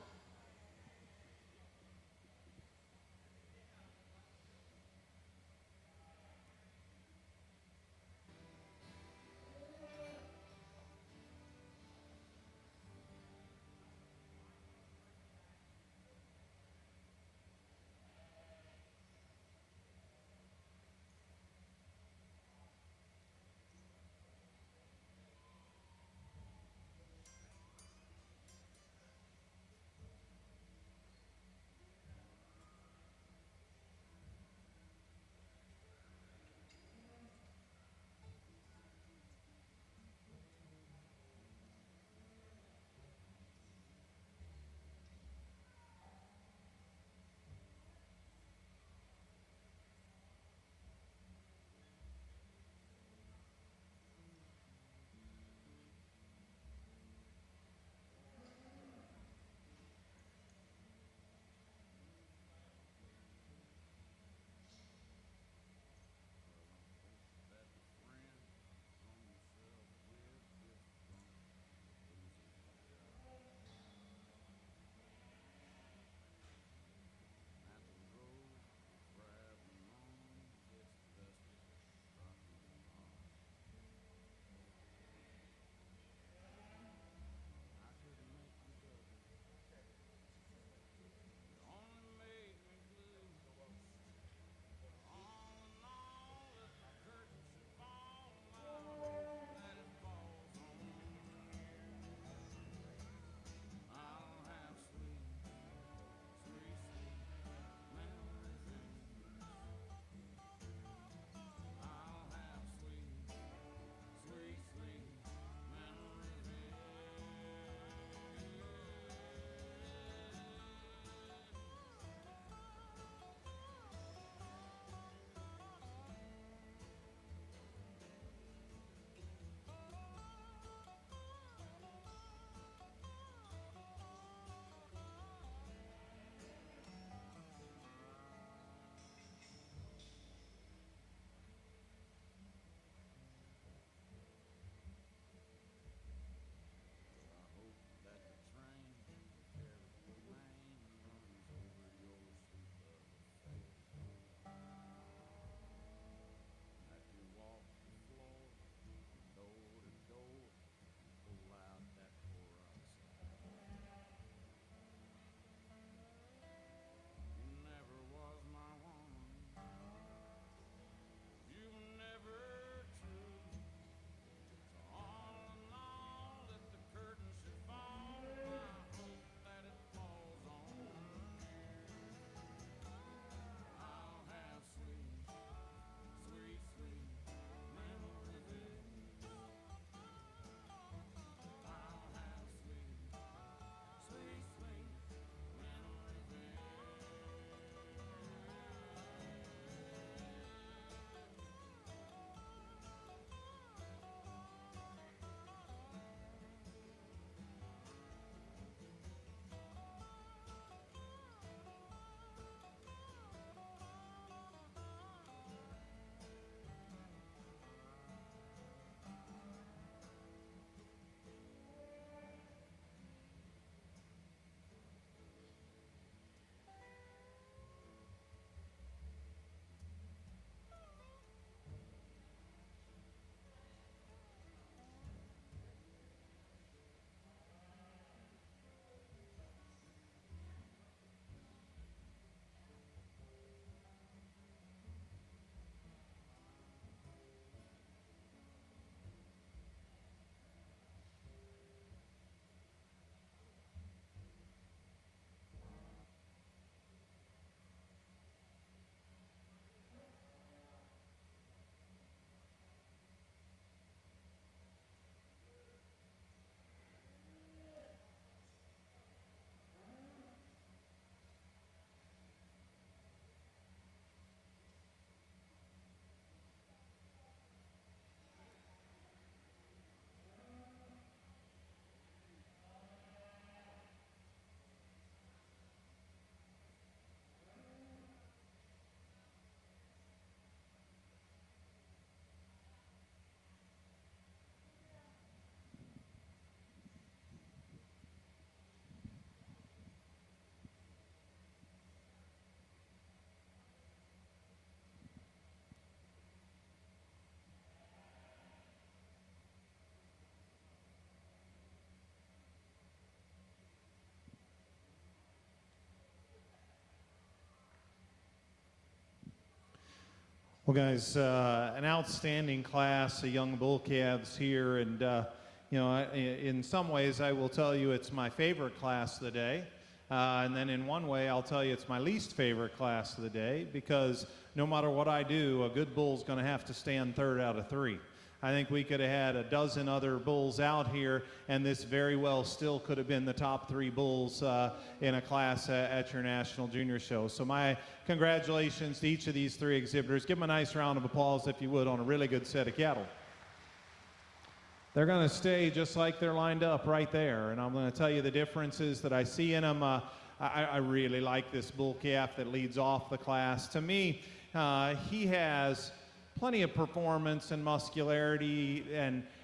Well, guys, an outstanding class of young bull calves here, and in some ways, I will tell you it's my favorite class of the day, and then in one way, I'll tell you it's my least favorite class of the day, because no matter what I do, a good bull's going to have to stand third out of three. I think we could have had a dozen other bulls out here, and this very well still could have been the top three bulls in a class at your National Junior Show. So my congratulations to each of these three exhibitors. Give them a nice round of applause, if you would, on a really good set of cattle. They're going to stay just like they're lined up right there, and I'm going to tell you the differences that I see in them. I really like this bull calf that leads off the class. To me, he has plenty of performance and muscularity,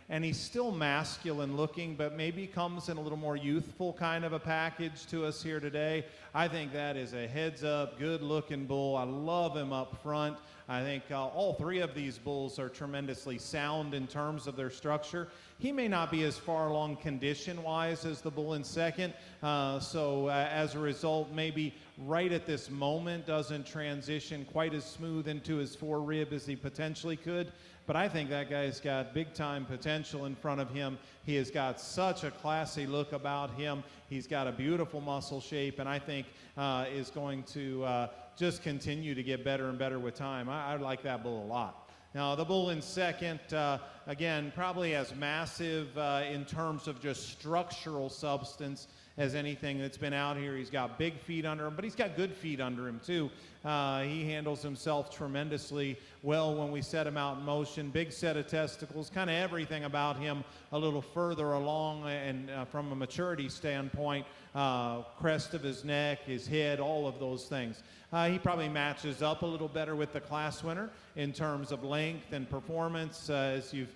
and he's still masculine looking, but maybe comes in a little more youthful kind of a package to us here today. I think that is a heads up, good looking bull. I love him up front. I think all three of these bulls are tremendously sound in terms of their structure. He may not be as far along condition-wise as the bull in second, so as a result, maybe right at this moment doesn't transition quite as smooth into his forerib as he potentially could. But I think that guy's got big-time potential in front of him. He has got such a classy look about him. He's got a beautiful muscle shape, and I think is going to just continue to get better and better with time. I like that bull a lot. Now, the bull in second, again, probably as massive in terms of just structural substance as anything that's been out here. He's got big feet under him, but he's got good feet under him, too. He handles himself tremendously well when we set him out in motion. Big set of testicles, kind of everything about him a little further along, and from a maturity standpoint, crest of his neck, his head, all of those things. He probably matches up a little better with the class winner in terms of length and performance. As you've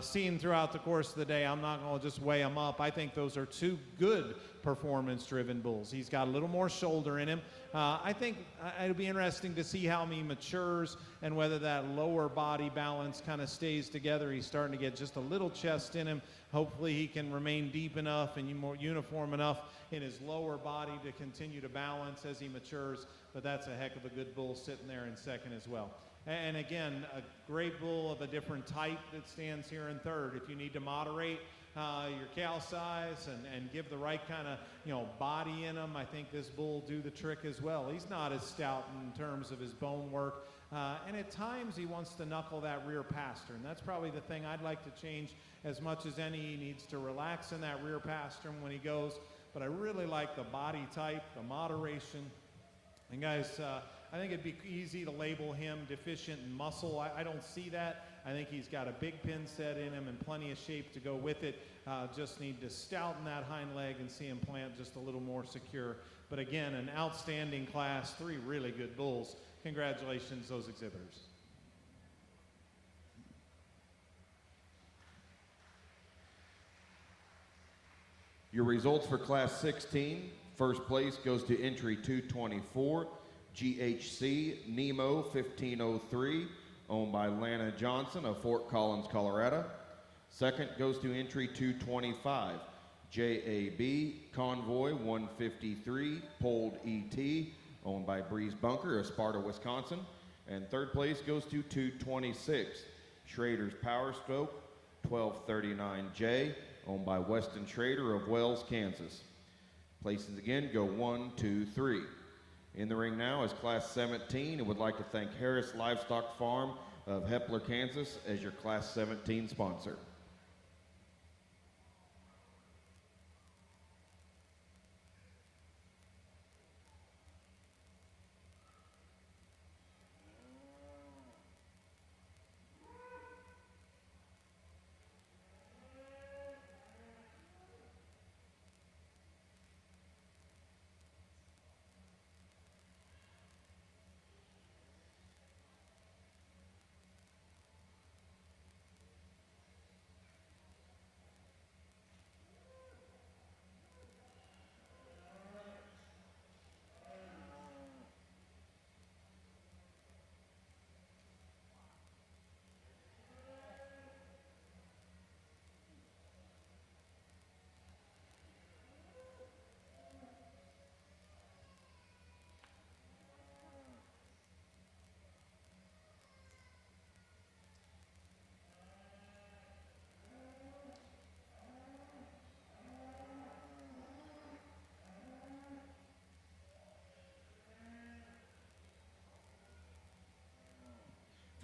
seen throughout the course of the day, I'm not going to just weigh him up. I think those are two good performance-driven bulls. He's got a little more shoulder in him. I think it'll be interesting to see how he matures and whether that lower body balance kind of stays together. He's starting to get just a little chest in him. Hopefully he can remain deep enough and more uniform enough in his lower body to continue to balance as he matures. But that's a heck of a good bull sitting there in second as well. And again, a great bull of a different type that stands here in third. If you need to moderate your cow size and give the right kind of body in him, I think this bull will do the trick as well. He's not as stout in terms of his bone work, and at times he wants to knuckle that rear pastern. That's probably the thing I'd like to change as much as any. He needs to relax in that rear pastern when he goes, but I really like the body type, the moderation. And guys, I think it'd be easy to label him deficient in muscle. I don't see that. I think he's got a big pin set in him and plenty of shape to go with it. Just need to stouten that hind leg and see him plant just a little more secure. But again, an outstanding class, three really good bulls. Congratulations, those exhibitors. Your results for Class 16. First place goes to entry 224, GHC Nemo 1503, owned by Lana Johnson of Fort Collins, Colorado. Second goes to entry 225, JAB Convoy 153, Polled ET, owned by Breeze Bunker of Sparta, Wisconsin. And third place goes to 226, Schrader's Power Stroke 1239J, owned by Weston Schrader of Wells, Kansas. Places again go 1, 2, 3. In the ring now is Class 17, and would like to thank Harris Livestock Farm of Hepler, Kansas as your Class 17 sponsor.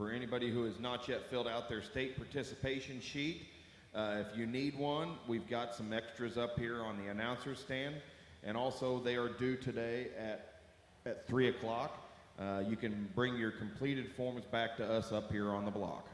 For anybody who has not yet filled out their state participation sheet, if you need one, we've got some extras up here on the announcer's stand. And also, they are due today at 3 o'clock. You can bring your completed forms back to us up here on the block.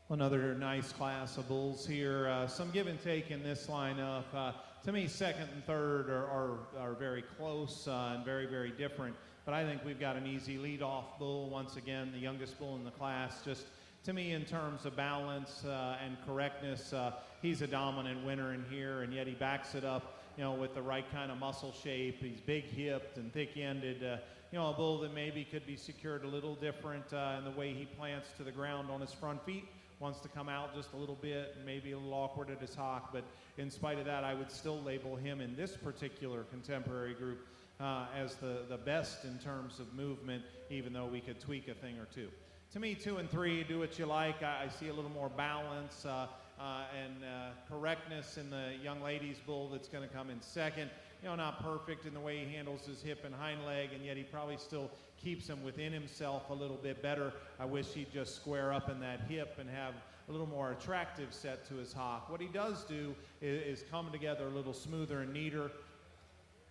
Another nice class of bulls here. Some give and take in this lineup. To me, second and third are very close and very, very different. But I think we've got an easy leadoff bull. Once again, the youngest bull in the class. Just to me, in terms of balance and correctness, he's a dominant winner in here, and yet he backs it up, with the right kind of muscle shape. He's big-hipped and thick-ended. A bull that maybe could be secured a little different in the way he plants to the ground on his front feet. Wants to come out just a little bit, maybe a little awkward at his hock, but in spite of that, I would still label him in this particular contemporary group as the best in terms of movement, even though we could tweak a thing or two. To me, 2 and 3, do what you like. I see a little more balance and correctness in the young ladies' bull that's going to come in second. Not perfect in the way he handles his hip and hind leg, and yet he probably still keeps him within himself a little bit better. I wish he'd just square up in that hip and have a little more attractive set to his hock. What he does do is come together a little smoother and neater,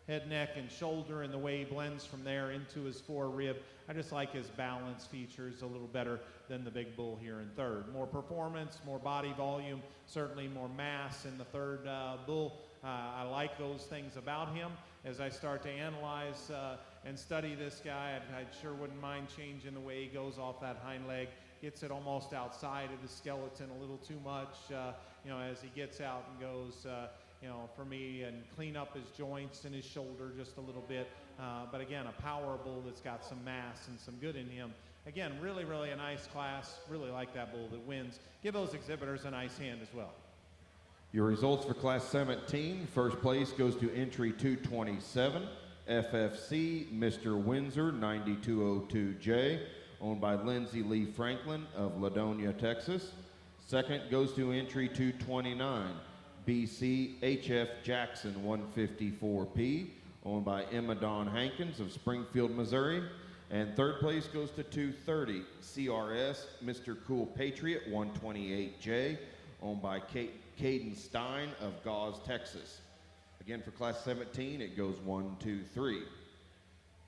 head, neck, and shoulder, and the way he blends from there into his forerib. I just like his balance features a little better than the big bull here in third. More performance, more body volume, certainly more mass in the third bull. I like those things about him. As I start to analyze and study this guy, I sure wouldn't mind changing the way he goes off that hind leg. Gets it almost outside of the skeleton a little too much, as he gets out and goes, for me, and clean up his joints and his shoulder just a little bit. But again, a power bull that's got some mass and some good in him. Again, really, really a nice class. Really like that bull that wins. Give those exhibitors a nice hand as well. Your results for Class 17. First place goes to entry 227, FFC, Mr. Windsor, 9202J, owned by Lindsay Lee Franklin of Ladonia, Texas. Second goes to entry 229, BC, HF Jackson, 154P, owned by Emma Dawn Hankins of Springfield, Missouri. And third place goes to 230, CRS, Mr. Cool Patriot, 128J, owned by Caden Stein of Gause, Texas. Again, for Class 17, it goes 1, 2, 3.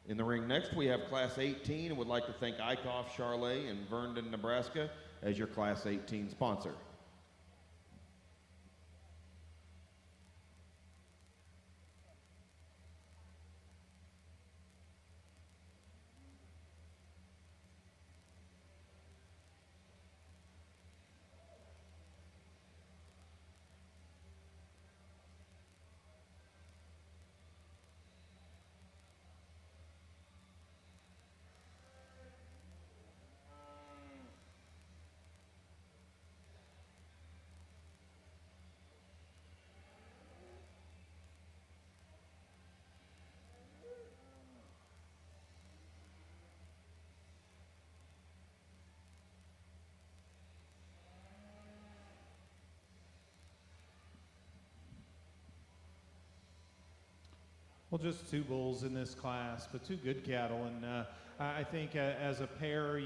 In the ring next, we have Class 18, and would like to thank Eichhoff Charlet in Vernon, Nebraska as your Class 18 sponsor. Well, just two bulls in this class, but two good cattle, and I think as a pair,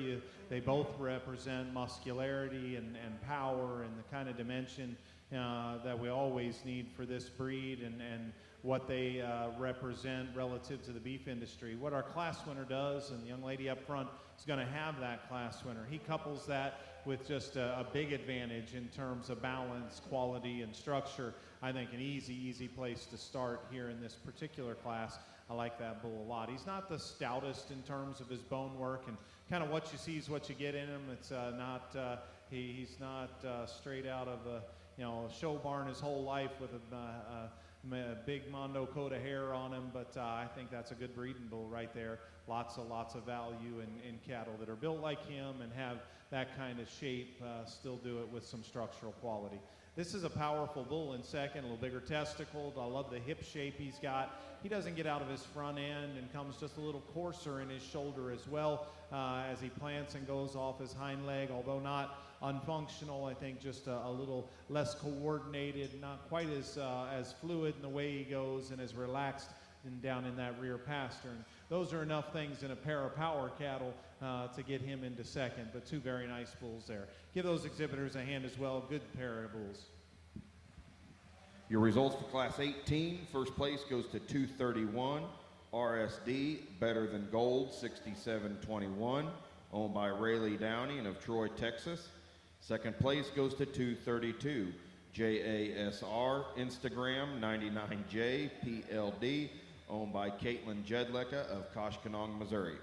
they both represent muscularity and power and the kind of dimension that we always need for this breed, and what they represent relative to the beef industry. What our class winner does, and the young lady up front is going to have that class winner. He couples that with just a big advantage in terms of balance, quality, and structure. I think an easy place to start here in this particular class. I like that bull a lot. He's not the stoutest in terms of his bone work, and kind of what you see is what you get in him. It's he's not straight out of a show barn his whole life with a big mondo coat of hair on him, but I think that's a good breeding bull right there. Lots of value in cattle that are built like him and have that kind of shape, still do it with some structural quality. This is a powerful bull in second, a little bigger testicles. I love the hip shape he's got. He doesn't get out of his front end and comes just a little coarser in his shoulder as well as he plants and goes off his hind leg, although not unfunctional. I think just a little less coordinated, not quite as fluid in the way he goes and as relaxed down in that rear pastern. Those are enough things in a pair of power cattle to get him into second, but two very nice bulls there. Give those exhibitors a hand as well. Good pair of bulls. Your results for Class 18, first place goes to 231, RSD, Better Than Gold, 6721, owned by Rayleigh Downey of Troy, Texas. Second place goes to 232, JASR, Instagram, 99J, PLD, owned by Caitlin Jedlicka of Koshkonong, Missouri.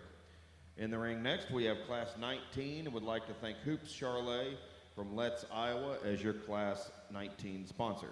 In the ring next, we have Class 19, and would like to thank Hoops Charlet from Let's, Iowa, as your Class 19 sponsor.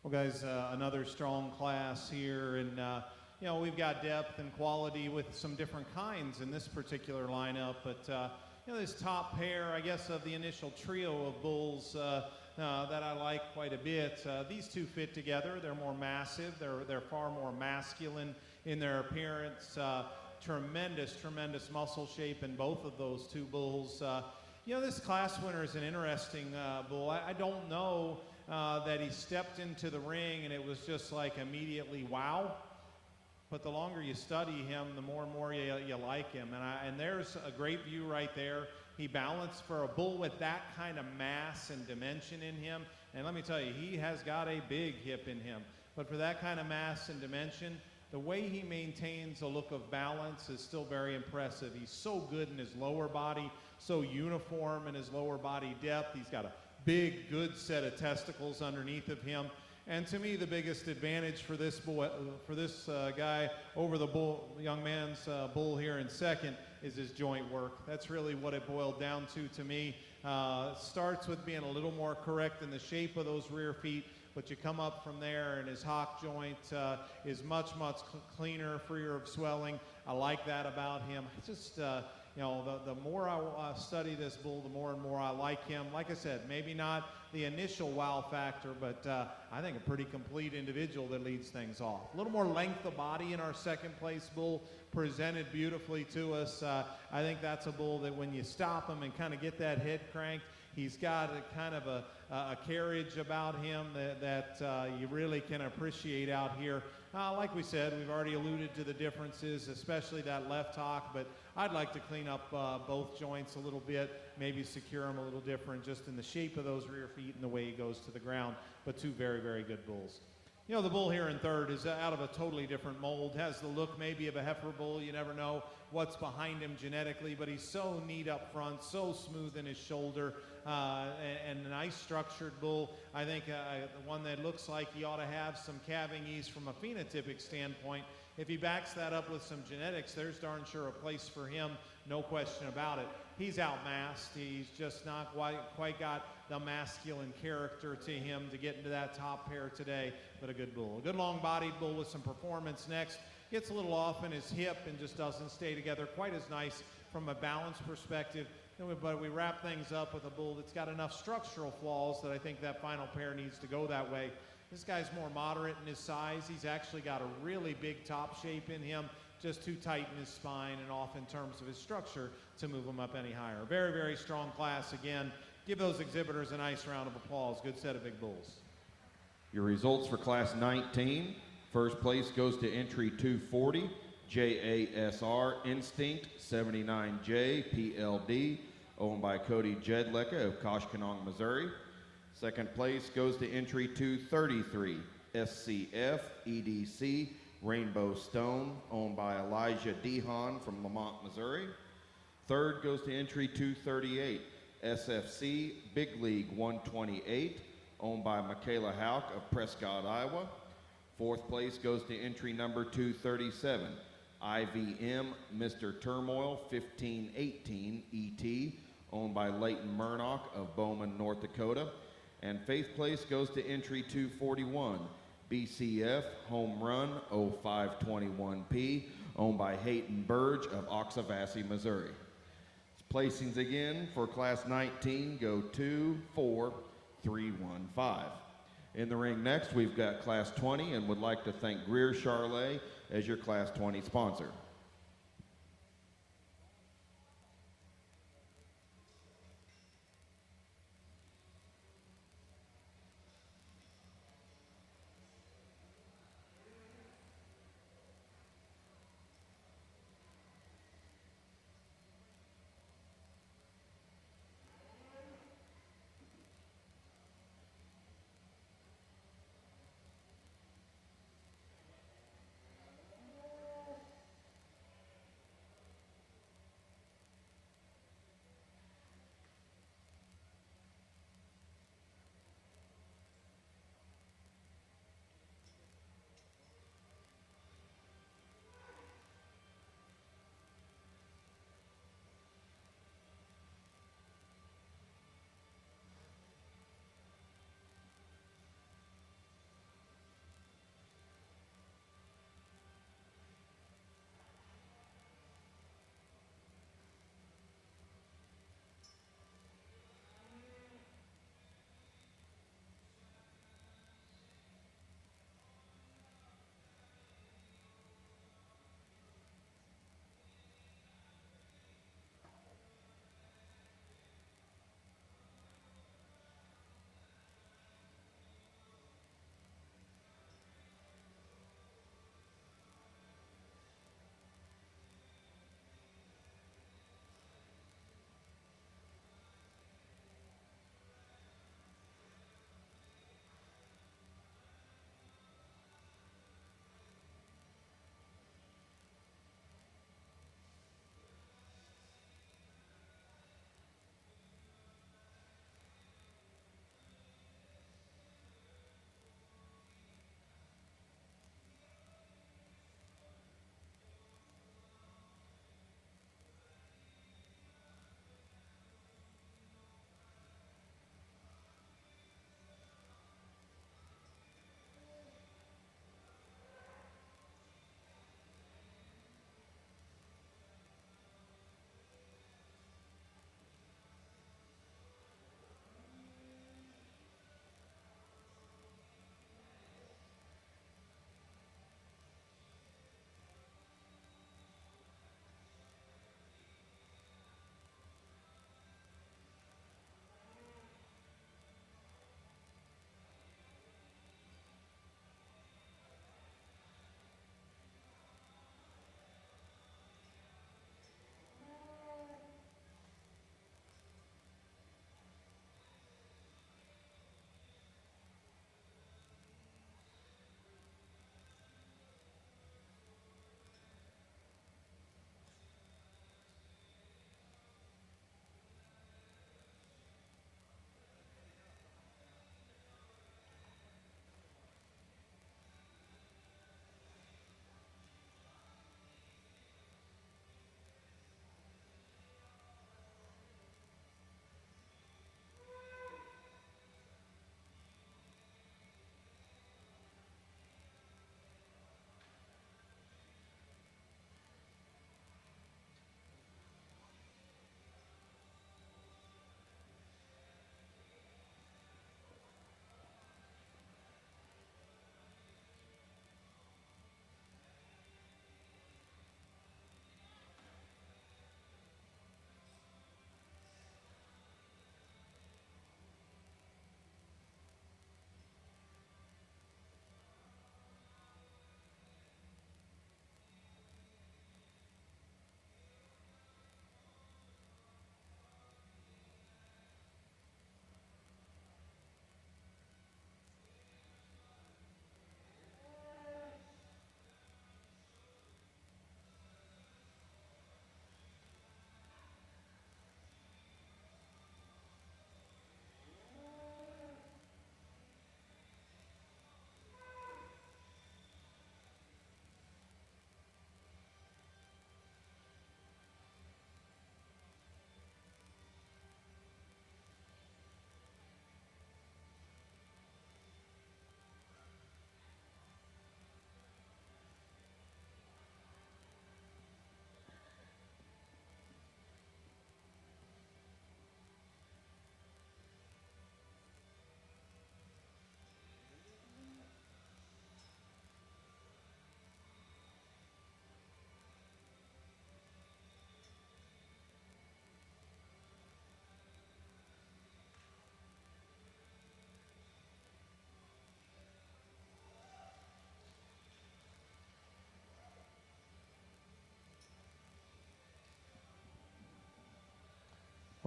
Well, guys, another strong class here, and we've got depth and quality with some different kinds in this particular lineup. But this top pair, I guess, of the initial trio of bulls that I like quite a bit. These two fit together. They're more massive. They're far more masculine in their appearance. Tremendous muscle shape in both of those two bulls. This class winner is an interesting bull. I don't know that he stepped into the ring and it was just like immediately wow. But the longer you study him, the more and more you like him. And there's a great view right there. He balanced for a bull with that kind of mass and dimension in him. And let me tell you, he has got a big hip in him. But for that kind of mass and dimension, the way he maintains a look of balance is still very impressive. He's so good in his lower body, so uniform in his lower body depth. He's got a big, good set of testicles underneath of him. And to me, the biggest advantage for this guy over the young man's bull here in second is his joint work. That's really what it boiled down to me. Starts with being a little more correct in the shape of those rear feet, but you come up from there and his hock joint is much cleaner, freer of swelling. I like that about him. It's just, the more I study this bull, the more and more I like him. Like I said, maybe not the initial wow factor, but I think a pretty complete individual that leads things off. A little more length of body in our second place bull, presented beautifully to us. I think that's a bull that when you stop him and kind of get that head cranked, he's got a kind of a carriage about him that you really can appreciate out here. Like we said, we've already alluded to the differences, especially that left hock, but I'd like to clean up both joints a little bit, maybe secure them a little different just in the shape of those rear feet and the way he goes to the ground, but two very, very good bulls. The bull here in third is out of a totally different mold, has the look maybe of a heifer bull. You never know what's behind him genetically, but he's so neat up front, so smooth in his shoulder, and a nice structured bull. I think one that looks like he ought to have some calving ease from a phenotypic standpoint. If he backs that up with some genetics, there's darn sure a place for him, no question about it. He's outmassed. He's just not quite got the masculine character to him to get into that top pair today, but a good bull. A good long-bodied bull with some performance next. Gets a little off in his hip and just doesn't stay together quite as nice from a balance perspective. But we wrap things up with a bull that's got enough structural flaws that I think that final pair needs to go that way. This guy's more moderate in his size. He's actually got a really big top shape in him, just too tight in his spine and off in terms of his structure to move him up any higher. Very, very strong class again. Give those exhibitors a nice round of applause. Good set of big bulls. Your results for Class 19. First place goes to entry 240, JASR Instinct 79J PLD, owned by Cody Jedlecka of Koshkonong, Missouri. Second place goes to entry 233, SCF EDC Rainbow Stone, owned by Elijah Dehan from Lamont, Missouri. Third goes to entry 238, SFC Big League 128, owned by Michaela Hauk of Prescott, Iowa. Fourth place goes to entry number 237, IVM Mr. Turmoil 1518 ET, owned by Leighton Murnock of Bowman, North Dakota. And fifth place goes to entry 241, BCF Home Run 0521P, owned by Hayton Burge of Oxavassi, Missouri. Placings again for Class 19 go 2, 4, 3, 1, 5. In the ring next, we've got Class 20 and would like to thank Greer Charlet as your Class 20 sponsor.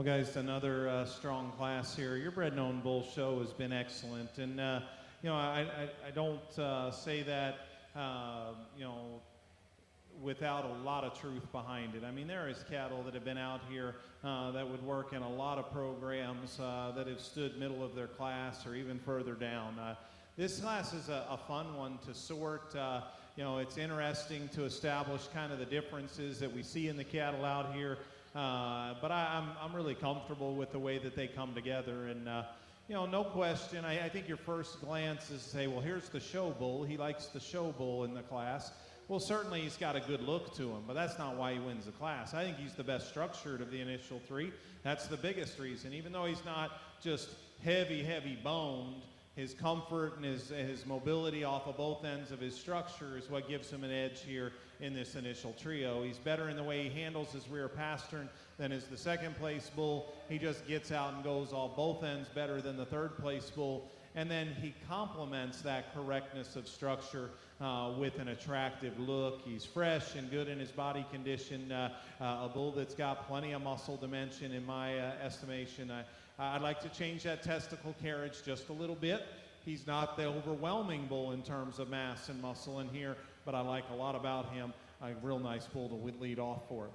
Well, guys, another strong class here. Your Bred and Owned Bull show has been excellent, and I don't say that without a lot of truth behind it. I mean, there is cattle that have been out here that would work in a lot of programs that have stood middle of their class or even further down. This class is a fun one to sort. It's interesting to establish kind of the differences that we see in the cattle out here. But I'm really comfortable with the way that they come together. And, no question, I think your first glance is to say, well, here's the show bull. He likes the show bull in the class. Well, certainly he's got a good look to him, but that's not why he wins the class. I think he's the best structured of the initial three. That's the biggest reason. Even though he's not just heavy boned, his comfort and his mobility off of both ends of his structure is what gives him an edge here in this initial trio. He's better in the way he handles his rear pastern than is the second place bull. He just gets out and goes off both ends better than the third place bull. And then he complements that correctness of structure with an attractive look. He's fresh and good in his body condition. A bull that's got plenty of muscle dimension in my estimation. I'd like to change that testicle carriage just a little bit. He's not the overwhelming bull in terms of mass and muscle in here, but I like a lot about him. A real nice bull to lead off for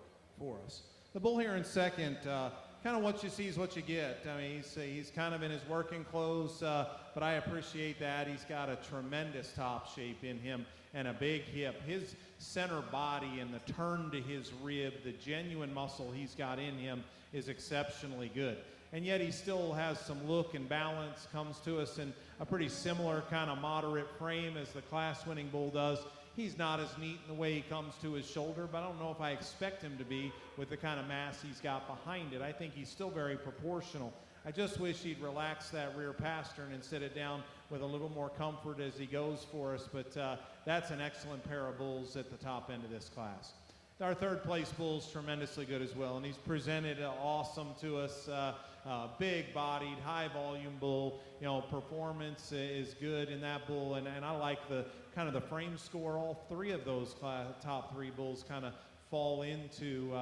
us. The bull here in second, kind of what you see is what you get. I mean, he's kind of in his working clothes, but I appreciate that. He's got a tremendous top shape in him and a big hip. His center body and the turn to his rib, the genuine muscle he's got in him is exceptionally good. And yet he still has some look and balance, comes to us in a pretty similar kind of moderate frame as the class-winning bull does. He's not as neat in the way he comes to his shoulder, but I don't know if I expect him to be with the kind of mass he's got behind it. I think he's still very proportional. I just wish he'd relax that rear pastern and sit it down with a little more comfort as he goes for us, but that's an excellent pair of bulls at the top end of this class. Our third place bull's tremendously good as well, and he's presented awesome to us. Big bodied, high volume bull. Performance is good in that bull, and I like the kind of the frame score. All three of those top three bulls kind of fall into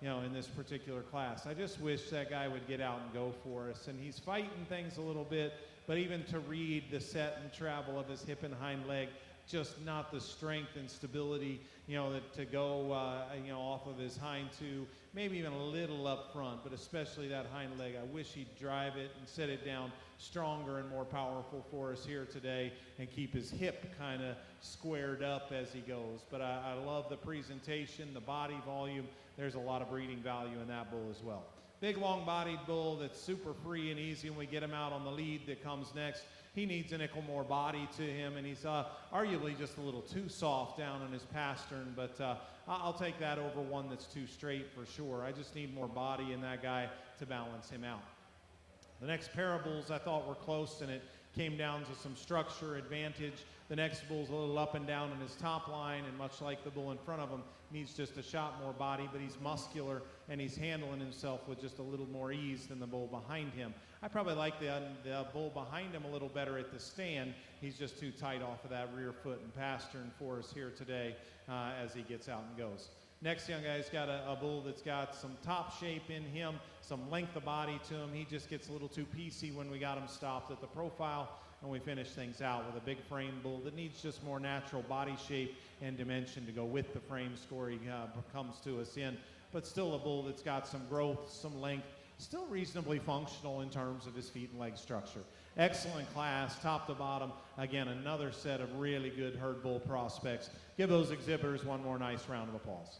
in this particular class. I just wish that guy would get out and go for us, and he's fighting things a little bit, but even to read the set and travel of his hip and hind leg, just not the strength and stability, that to go, off of his hind two, maybe even a little up front, but especially that hind leg. I wish he'd drive it and set it down stronger and more powerful for us here today and keep his hip kind of squared up as he goes. But I love the presentation, the body volume. There's a lot of breeding value in that bull as well. Big, long-bodied bull that's super free and easy when we get him out on the lead that comes next. He needs a nickel more body to him, and he's arguably just a little too soft down in his pastern, but I'll take that over one that's too straight for sure. I just need more body in that guy to balance him out. The next pair of bulls I thought were close, and it came down to some structure advantage. The next bull's a little up and down in his top line, and much like the bull in front of him, needs just a shot more body, but he's muscular, and he's handling himself with just a little more ease than the bull behind him. I probably like the bull behind him a little better at the stand. He's just too tight off of that rear foot and pastern for us here today as he gets out and goes. Next young guy's got a bull that's got some top shape in him, some length of body to him. He just gets a little too piecey when we got him stopped at the profile, and we finish things out with a big frame bull that needs just more natural body shape and dimension to go with the frame score he comes to us in. But still a bull that's got some growth, some length, still reasonably functional in terms of his feet and leg structure. Excellent class, top to bottom. Again, another set of really good herd bull prospects. Give those exhibitors one more nice round of applause.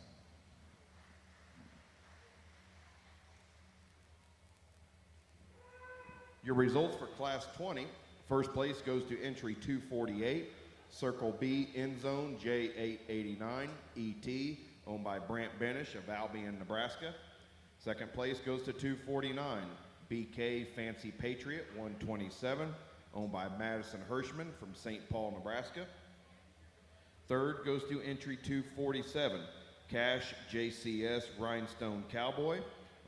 Your results for Class 20. First place goes to entry 248, Circle B, End Zone, J889, ET, owned by Brant Benish of Albion, Nebraska. Second place goes to 249, BK Fancy Patriot, 127, owned by Madison Hirschman from St. Paul, Nebraska. Third goes to entry 247, Cash JCS Rhinestone Cowboy,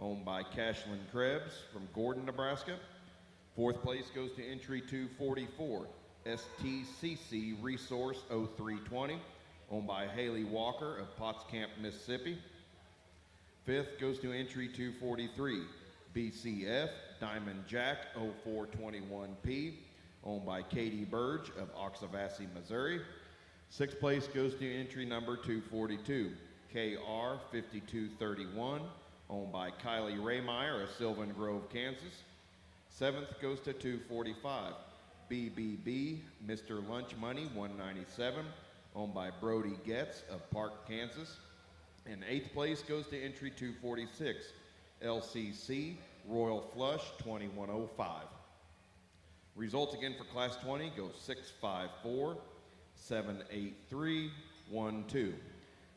owned by Cashlin Krebs from Gordon, Nebraska. Fourth place goes to entry 244, STCC Resource 0320, owned by Haley Walker of Potts Camp, Mississippi. Fifth goes to entry 243, BCF Diamond Jack 0421P, owned by Katie Burge of Oxavassi, Missouri. Sixth place goes to entry number 242, KR 5231, owned by Kylie Raymeyer of Sylvan Grove, Kansas. Seventh goes to 245, BBB Mr. Lunch Money 197, owned by Brody Getz of Park, Kansas. And eighth place goes to entry 246, LCC Royal Flush 2105. Results again for Class 20 go 654, 783, 12.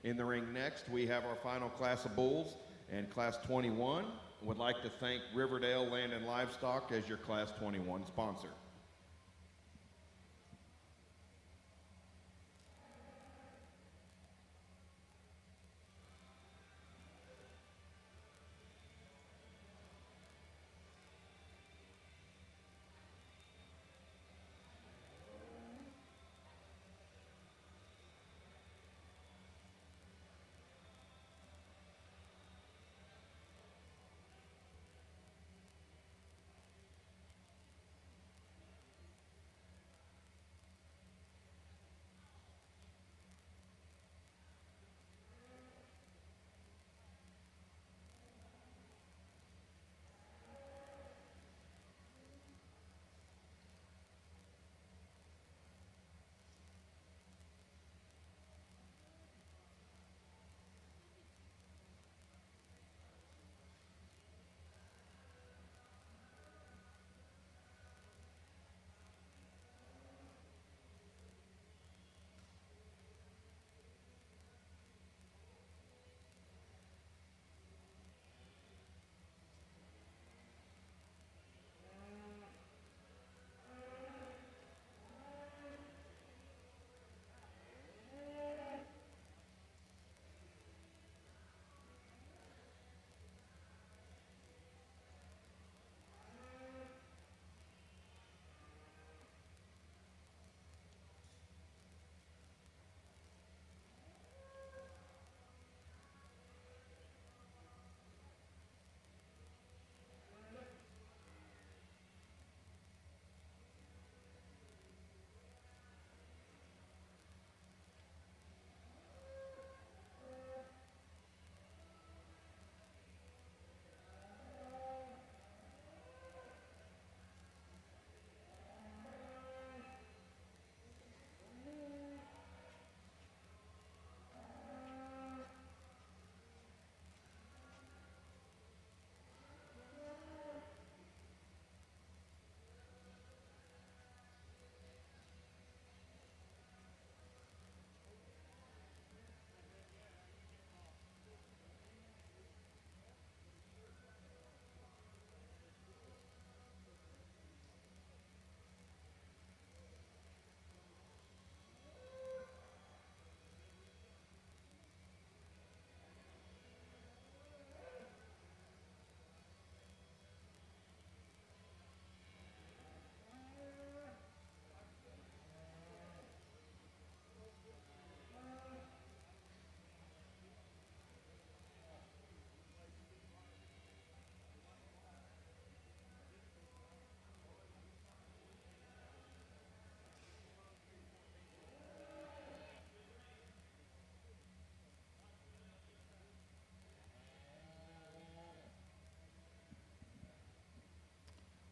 In the ring next, we have our final class of bulls, and Class 21 would like to thank Riverdale Land and Livestock as your Class 21 sponsor.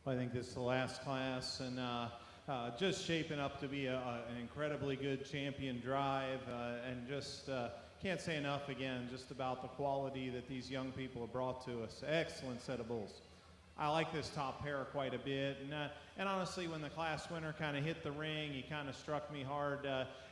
I think this is the last class, and just shaping up to be an incredibly good champion drive, and just can't say enough again just about the quality that these young people have brought to us. Excellent set of bulls. I like this top pair quite a bit, and honestly, when the class winner kind of hit the ring, he kind of struck me hard,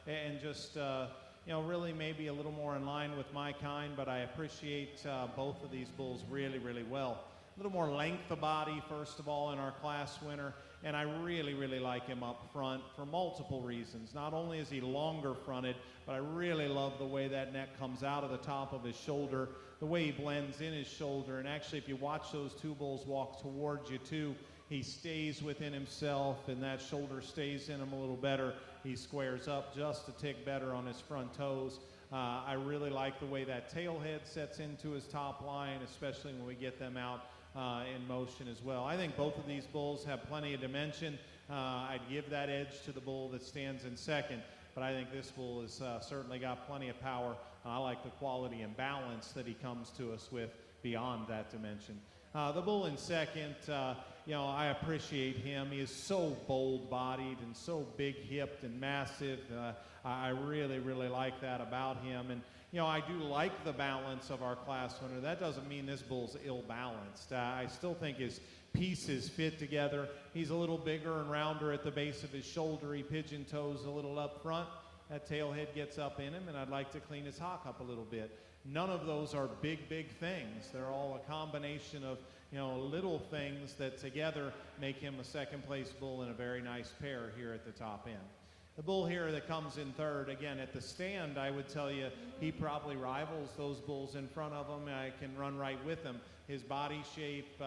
and just you know, really maybe a little more in line with my kind, but I appreciate both of these bulls really, really well. A little more length of body, first of all, in our class winner, and I really, really like him up front for multiple reasons. Not only is he longer fronted, but I really love the way that neck comes out of the top of his shoulder, the way he blends in his shoulder, and actually if you watch those two bulls walk towards you too, he stays within himself, and that shoulder stays in him a little better. He squares up just a tick better on his front toes. I really like the way that tail head sets into his top line, especially when we get them out in motion as well. I think both of these bulls have plenty of dimension. I'd give that edge to the bull that stands in second, but I think this bull has certainly got plenty of power. I like the quality and balance that he comes to us with beyond that dimension. The bull in second, I appreciate him. He is so bold-bodied and so big-hipped and massive. I really, really like that about him. And, I do like the balance of our class winner. That doesn't mean this bull's ill-balanced. I still think his pieces fit together. He's a little bigger and rounder at the base of his shoulder. He pigeon toes a little up front. That tail head gets up in him, and I'd like to clean his hock up a little bit. None of those are big, big things. They're all a combination of, little things that together make him a second-place bull and a very nice pair here at the top end. The bull here that comes in third, again, at the stand, I would tell you he probably rivals those bulls in front of him. I can run right with him. His body shape,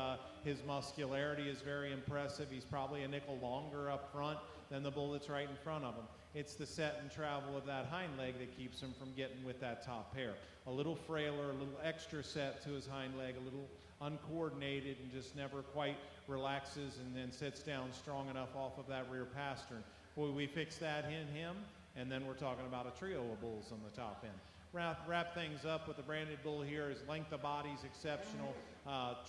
his muscularity is very impressive. He's probably a nickel longer up front than the bull that's right in front of him. It's the set and travel of that hind leg that keeps him from getting with that top pair. A little frailer, a little extra set to his hind leg, a little uncoordinated, and just never quite relaxes and then sits down strong enough off of that rear pastern. Boy, we fix that in him, and then we're talking about a trio of bulls on the top end. Wrap things up with the branded bull here. His length of body is exceptional.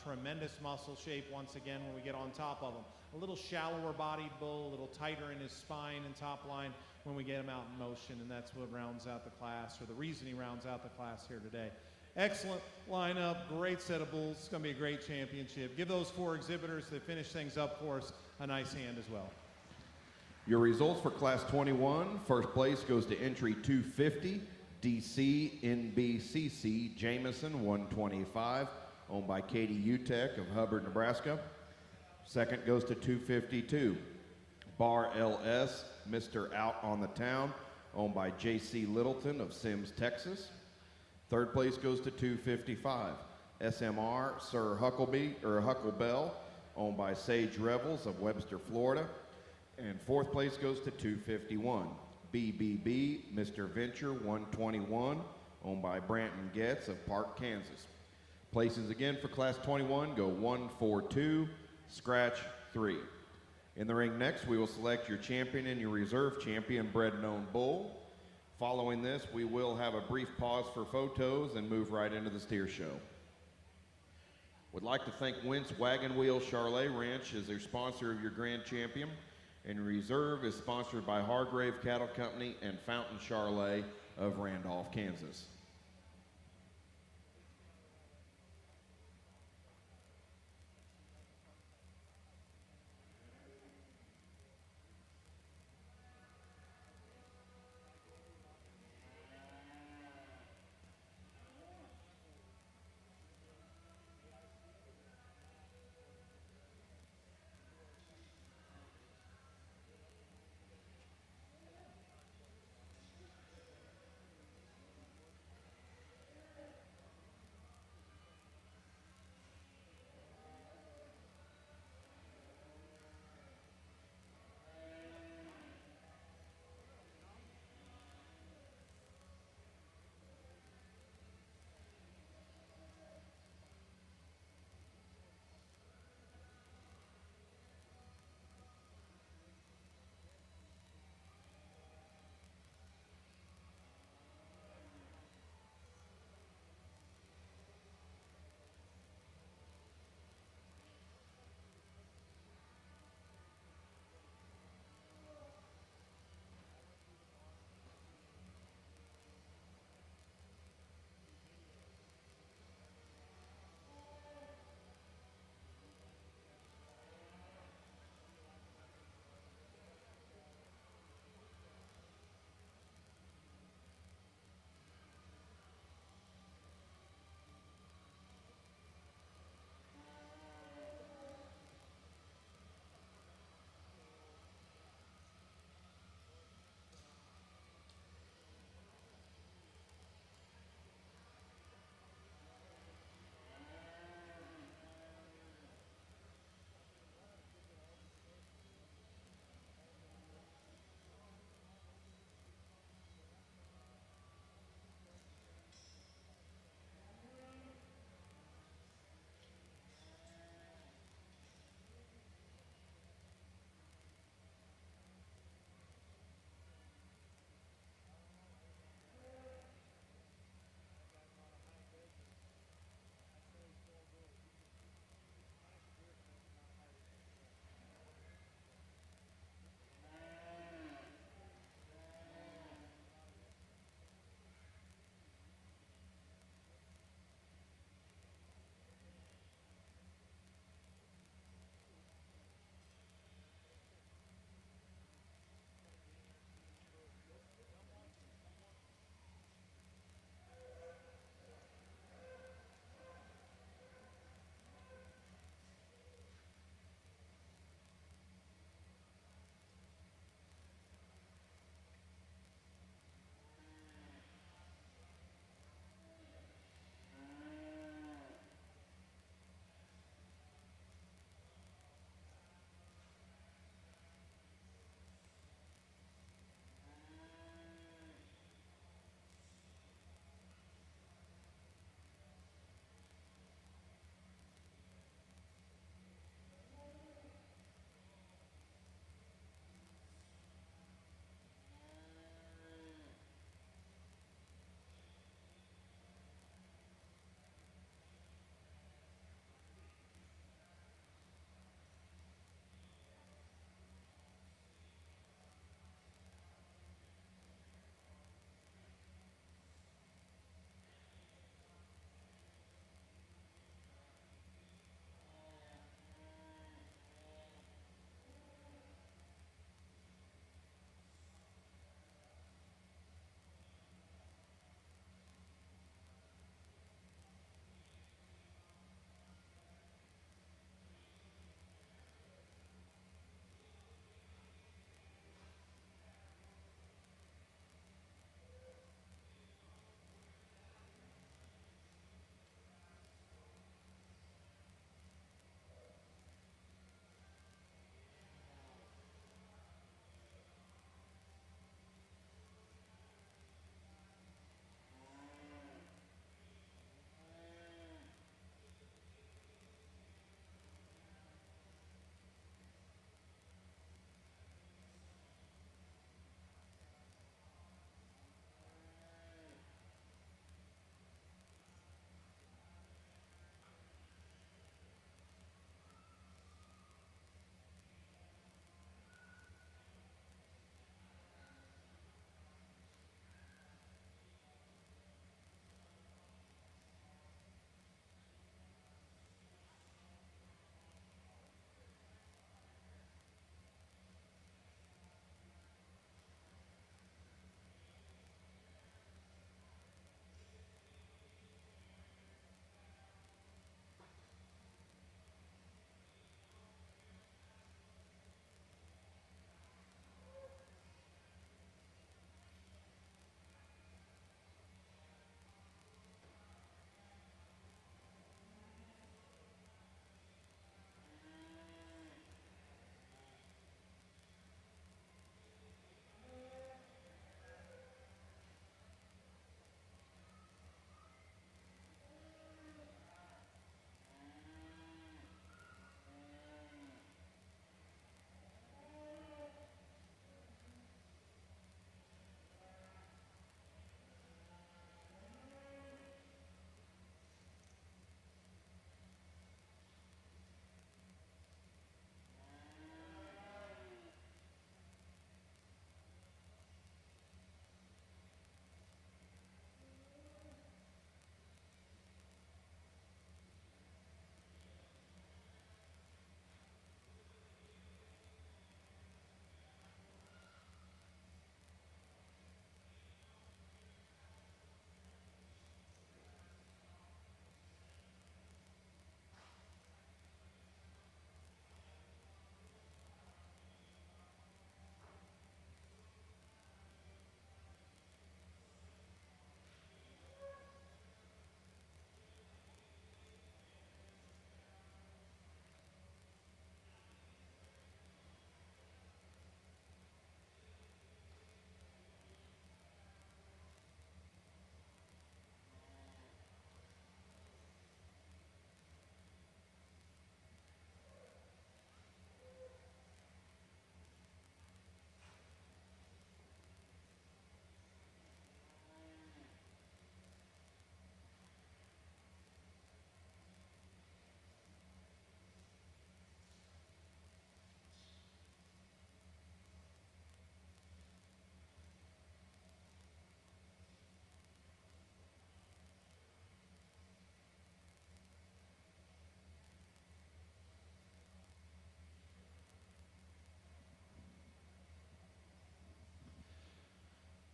Tremendous muscle shape once again when we get on top of him. A little shallower bodied bull, a little tighter in his spine and top line when we get him out in motion, and that's what rounds out the class, or the reason he rounds out the class here today. Excellent lineup, great set of bulls. It's going to be a great championship. Give those four exhibitors that finish things up for us a nice hand as well. Your results for Class 21. First place goes to entry 250, DC NBCC Jameson 125, owned by Katie Utek of Hubbard, Nebraska. Second goes to 252, Bar LS Mr. Out on the Town, owned by J.C. Littleton of Sims, Texas. Third place goes to 255, SMR Sir Hucklebell, owned by Sage Revels of Webster, Florida. And fourth place goes to 251, BBB Mr. Venture 121, owned by Branton Getz of Park, Kansas. Places again for Class 21 go 1, 4, 2, scratch 3. In the ring next, we will select your champion and your reserve champion bred and owned bull. Following this, we will have a brief pause for photos and move right into the steer show. Would like to thank Wentz Wagon Wheel Charlet Ranch as their sponsor of your grand champion, and reserve is sponsored by Hargrave Cattle Company and Fountain Charlet of Randolph, Kansas.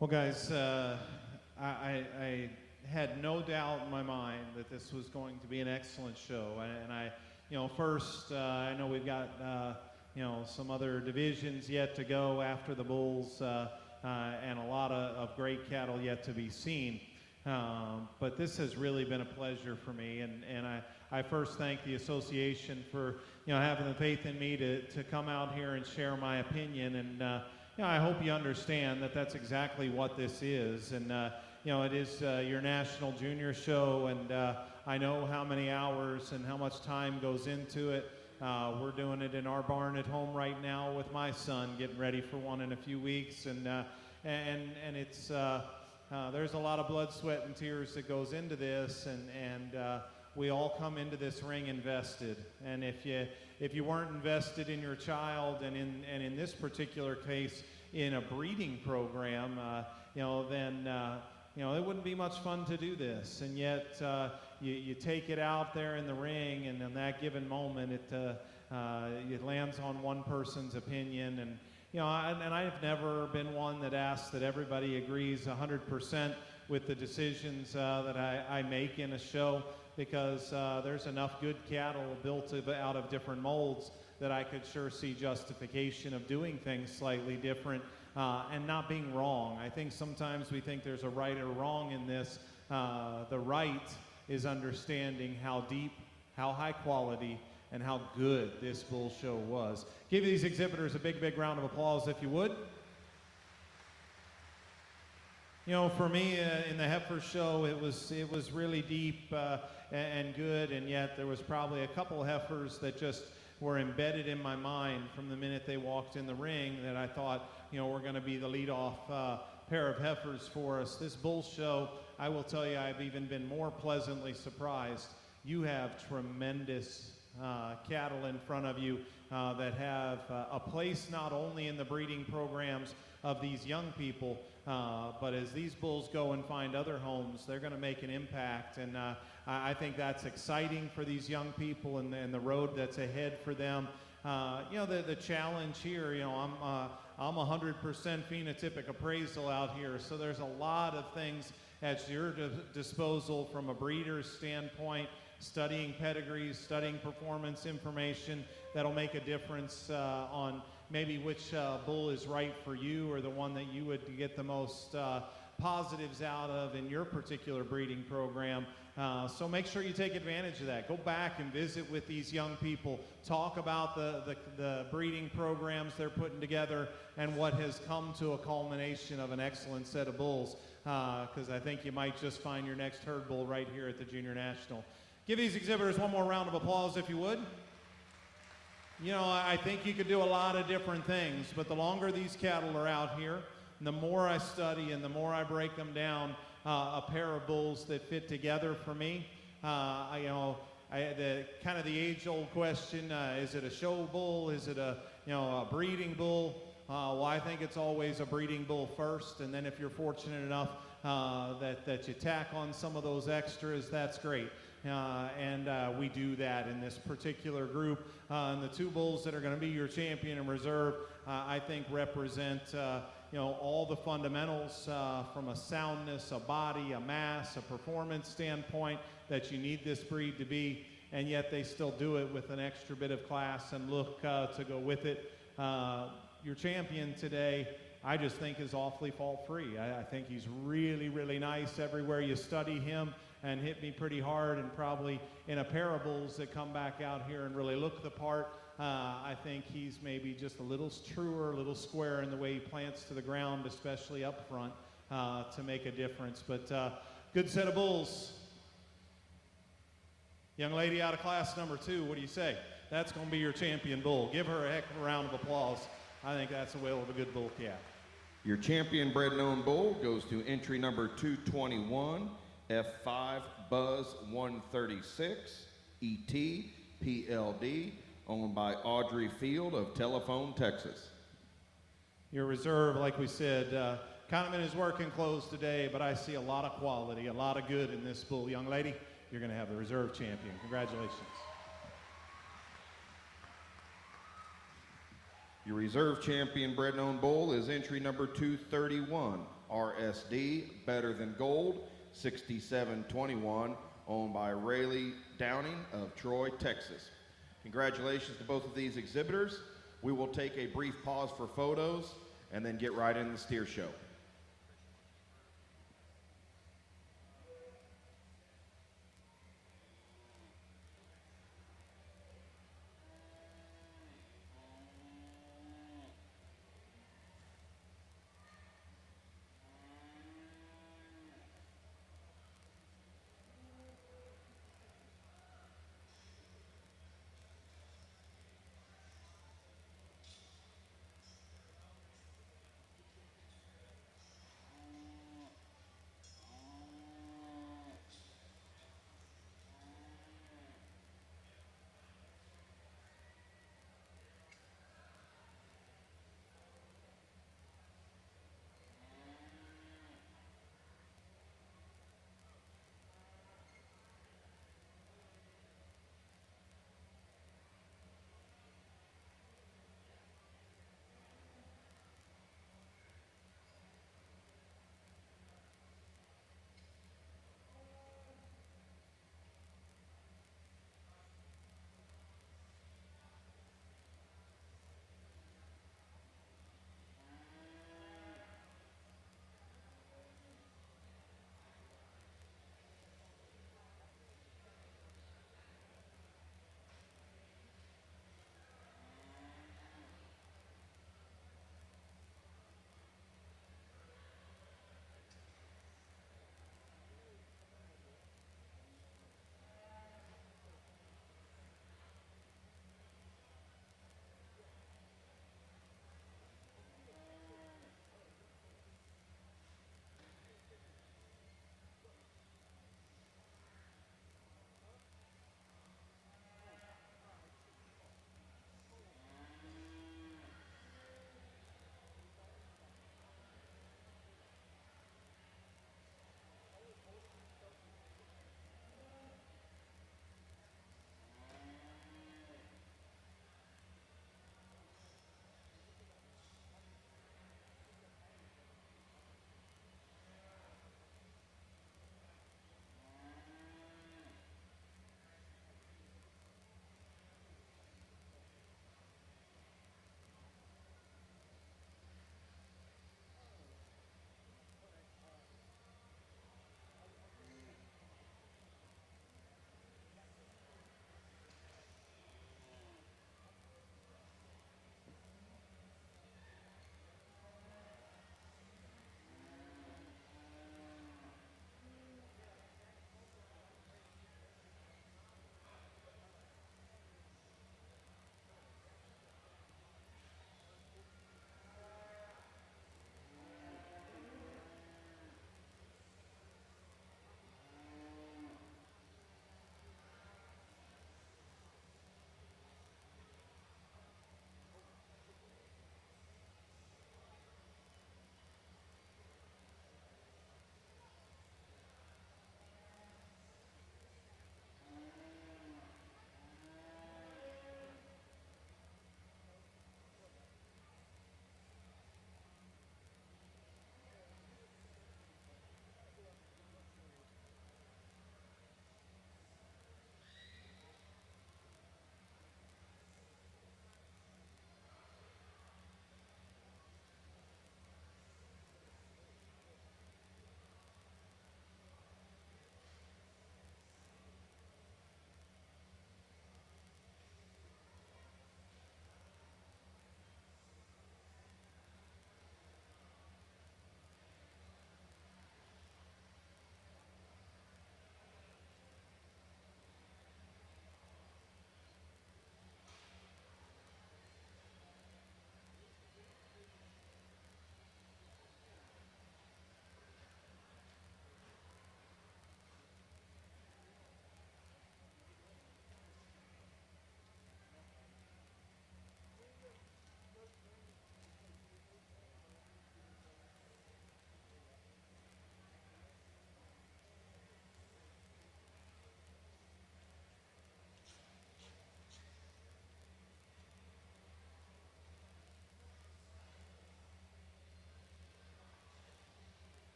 Well, guys, I had no doubt in my mind that this was going to be an excellent show. And I, first, I know we've got, some other divisions yet to go after the bulls, and a lot of great cattle yet to be seen. But this has really been a pleasure for me, and I first thank the association for having the faith in me to come out here and share my opinion, and I hope you understand that that's exactly what this is, and it is your national junior show, and I know how many hours and how much time goes into it. We're doing it in our barn at home right now with my son, getting ready for one in a few weeks, and it's there's a lot of blood, sweat, and tears that goes into this, and we all come into this ring invested. And if you weren't invested in your child, and in this particular case in a breeding program, then it wouldn't be much fun to do this. And yet you take it out there in the ring, and in that given moment, it lands on one person's opinion. And and I've never been one that asks that everybody agrees 100% with the decisions that I make in a show, because there's enough good cattle built out of different molds that I could sure see justification of doing things slightly different and not being wrong. I think sometimes we think there's a right or wrong in this. The right is understanding how deep, how high quality, and how good this bull show was. Give these exhibitors a big, big round of applause, if you would. For me, in the Heifers show, it was really deep and good, and yet there was probably a couple heifers that just were embedded in my mind from the minute they walked in the ring that I thought, were going to be the leadoff pair of heifers for us. This bull show, I will tell you, I've even been more pleasantly surprised. You have tremendous cattle in front of you that have a place not only in the breeding programs of these young people, but as these bulls go and find other homes, they're going to make an impact. And I think that's exciting for these young people, and the road that's ahead for them. The challenge here, I'm 100% phenotypic appraisal out here, so there's a lot of things at your disposal from a breeder's standpoint, studying pedigrees, studying performance information that'll make a difference on maybe which bull is right for you, or the one that you would get the most positives out of in your particular breeding program. So make sure you take advantage of that. Go back and visit with these young people. Talk about the breeding programs they're putting together and what has come to a culmination of an excellent set of bulls, because I think you might just find your next herd bull right here at the Junior National. Give these exhibitors one more round of applause, if you would. I think you could do a lot of different things, but the longer these cattle are out here, and the more I study and the more I break them down, a pair of bulls that fit together for me. The age-old question: is it a show bull? Is it a breeding bull? Well, I think it's always a breeding bull first, and then if you're fortunate enough that you tack on some of those extras, that's great. And we do that in this particular group. And the two bulls that are going to be your champion and reserve, I think represent all the fundamentals from a soundness, a body, a mass, a performance standpoint that you need this breed to be, and yet they still do it with an extra bit of class and look to go with it. Your champion today, I just think, is awfully fault-free. I think he's really, really nice everywhere you study him, and hit me pretty hard, and probably in a pair of bulls that come back out here and really look the part. I think he's maybe just a little truer, a little square in the way he plants to the ground, especially up front, to make a difference. But good set of bulls. Young lady out of class number 2, what do you say? That's going to be your champion bull. Give her a heck of a round of applause. I think that's a whale of a good bull calf. Your champion bred and owned bull goes to entry number 221, F5 Buzz 136, ET PLD, owned by Audrey Field of Telephone, Texas. Your reserve, like we said, kind of in his working clothes today, but I see a lot of quality, a lot of good in this bull. Young lady, you're going to have the reserve champion. Congratulations. Your reserve champion bred and owned bull is entry number 231, RSD, Better Than Gold, 6721, owned by Rayleigh Downing of Troy, Texas. Congratulations to both of these exhibitors. We will take a brief pause for photos and then get right into the steer show.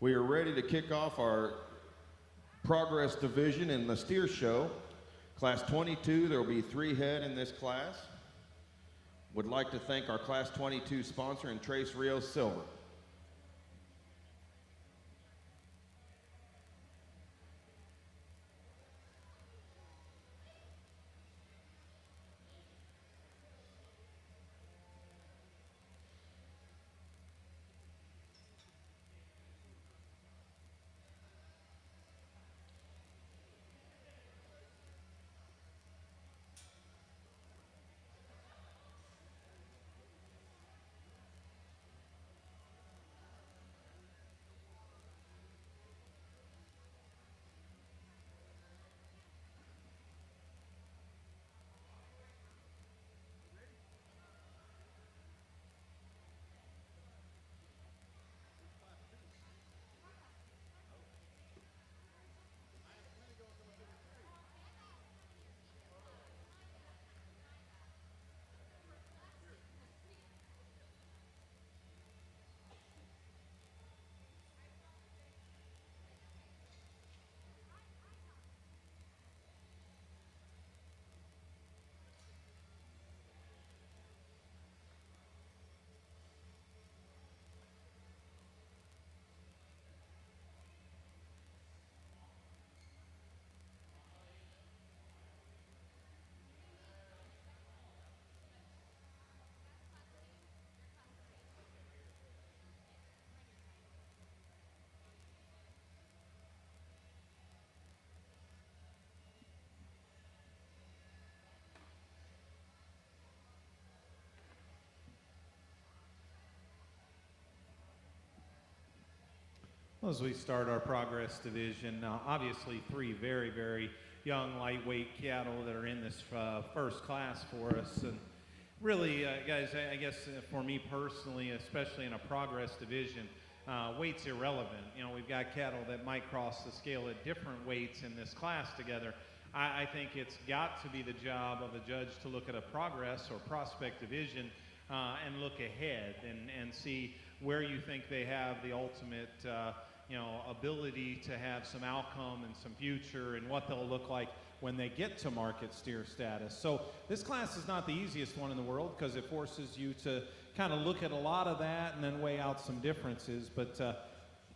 We are ready to kick off our Progress Division in the steer show. Class 22, there will be 3 head in this class. Would like to thank our Class 22 sponsor and Trace Rios Silver. Well, as we start our Progress Division, obviously 3 very, very young lightweight cattle that are in this first class for us. And really, guys, I guess for me personally, especially in a Progress Division, weight's irrelevant. You know, we've got cattle that might cross the scale at different weights in this class together. I think it's got to be the job of a judge to look at a Progress or Prospect Division and look ahead and see where you think they have the ultimate ability to have some outcome and some future and what they'll look like when they get to market steer status. So this class is not the easiest one in the world because it forces you to kind of look at a lot of that and then weigh out some differences. But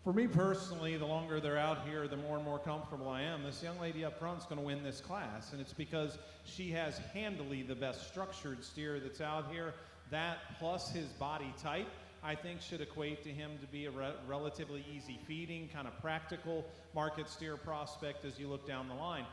for me personally, the longer they're out here, the more and more comfortable I am. This young lady up front is going to win this class, and it's because she has handily the best structured steer that's out here. That plus his body type, I think, should equate to him to be a relatively easy feeding, kind of practical market steer prospect as you look down the line.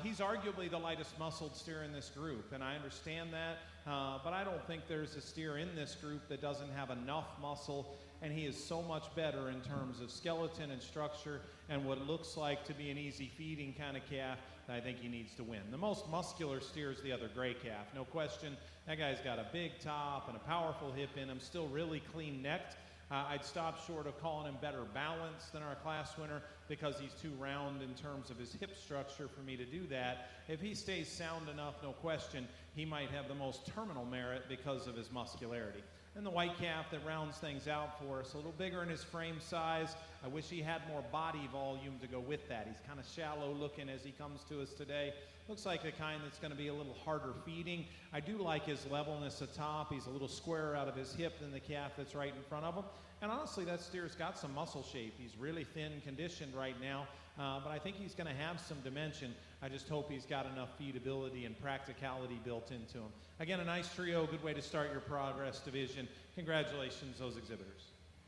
He's arguably the lightest muscled steer in this group, and I understand that, but I don't think there's a steer in this group that doesn't have enough muscle, and he is so much better in terms of skeleton and structure and what looks like to be an easy feeding kind of calf that I think he needs to win. The most muscular steer is the other gray calf, no question. That guy's got a big top and a powerful hip in him, still really clean necked. I'd stop short of calling him better balanced than our class winner because he's too round in terms of his hip structure for me to do that. If he stays sound enough, no question, he might have the most terminal merit because of his muscularity. And the white calf that rounds things out for us, a little bigger in his frame size. I wish he had more body volume to go with that. He's kind of shallow looking as he comes to us today. Looks like the kind that's going to be a little harder feeding. I do like his levelness atop. He's a little squarer out of his hip than the calf that's right in front of him. And honestly, that steer's got some muscle shape. He's really thin conditioned right now, but I think he's going to have some dimension. I just hope he's got enough feedability and practicality built into him. Again, a nice trio, good way to start your Progress Division. Congratulations, those exhibitors.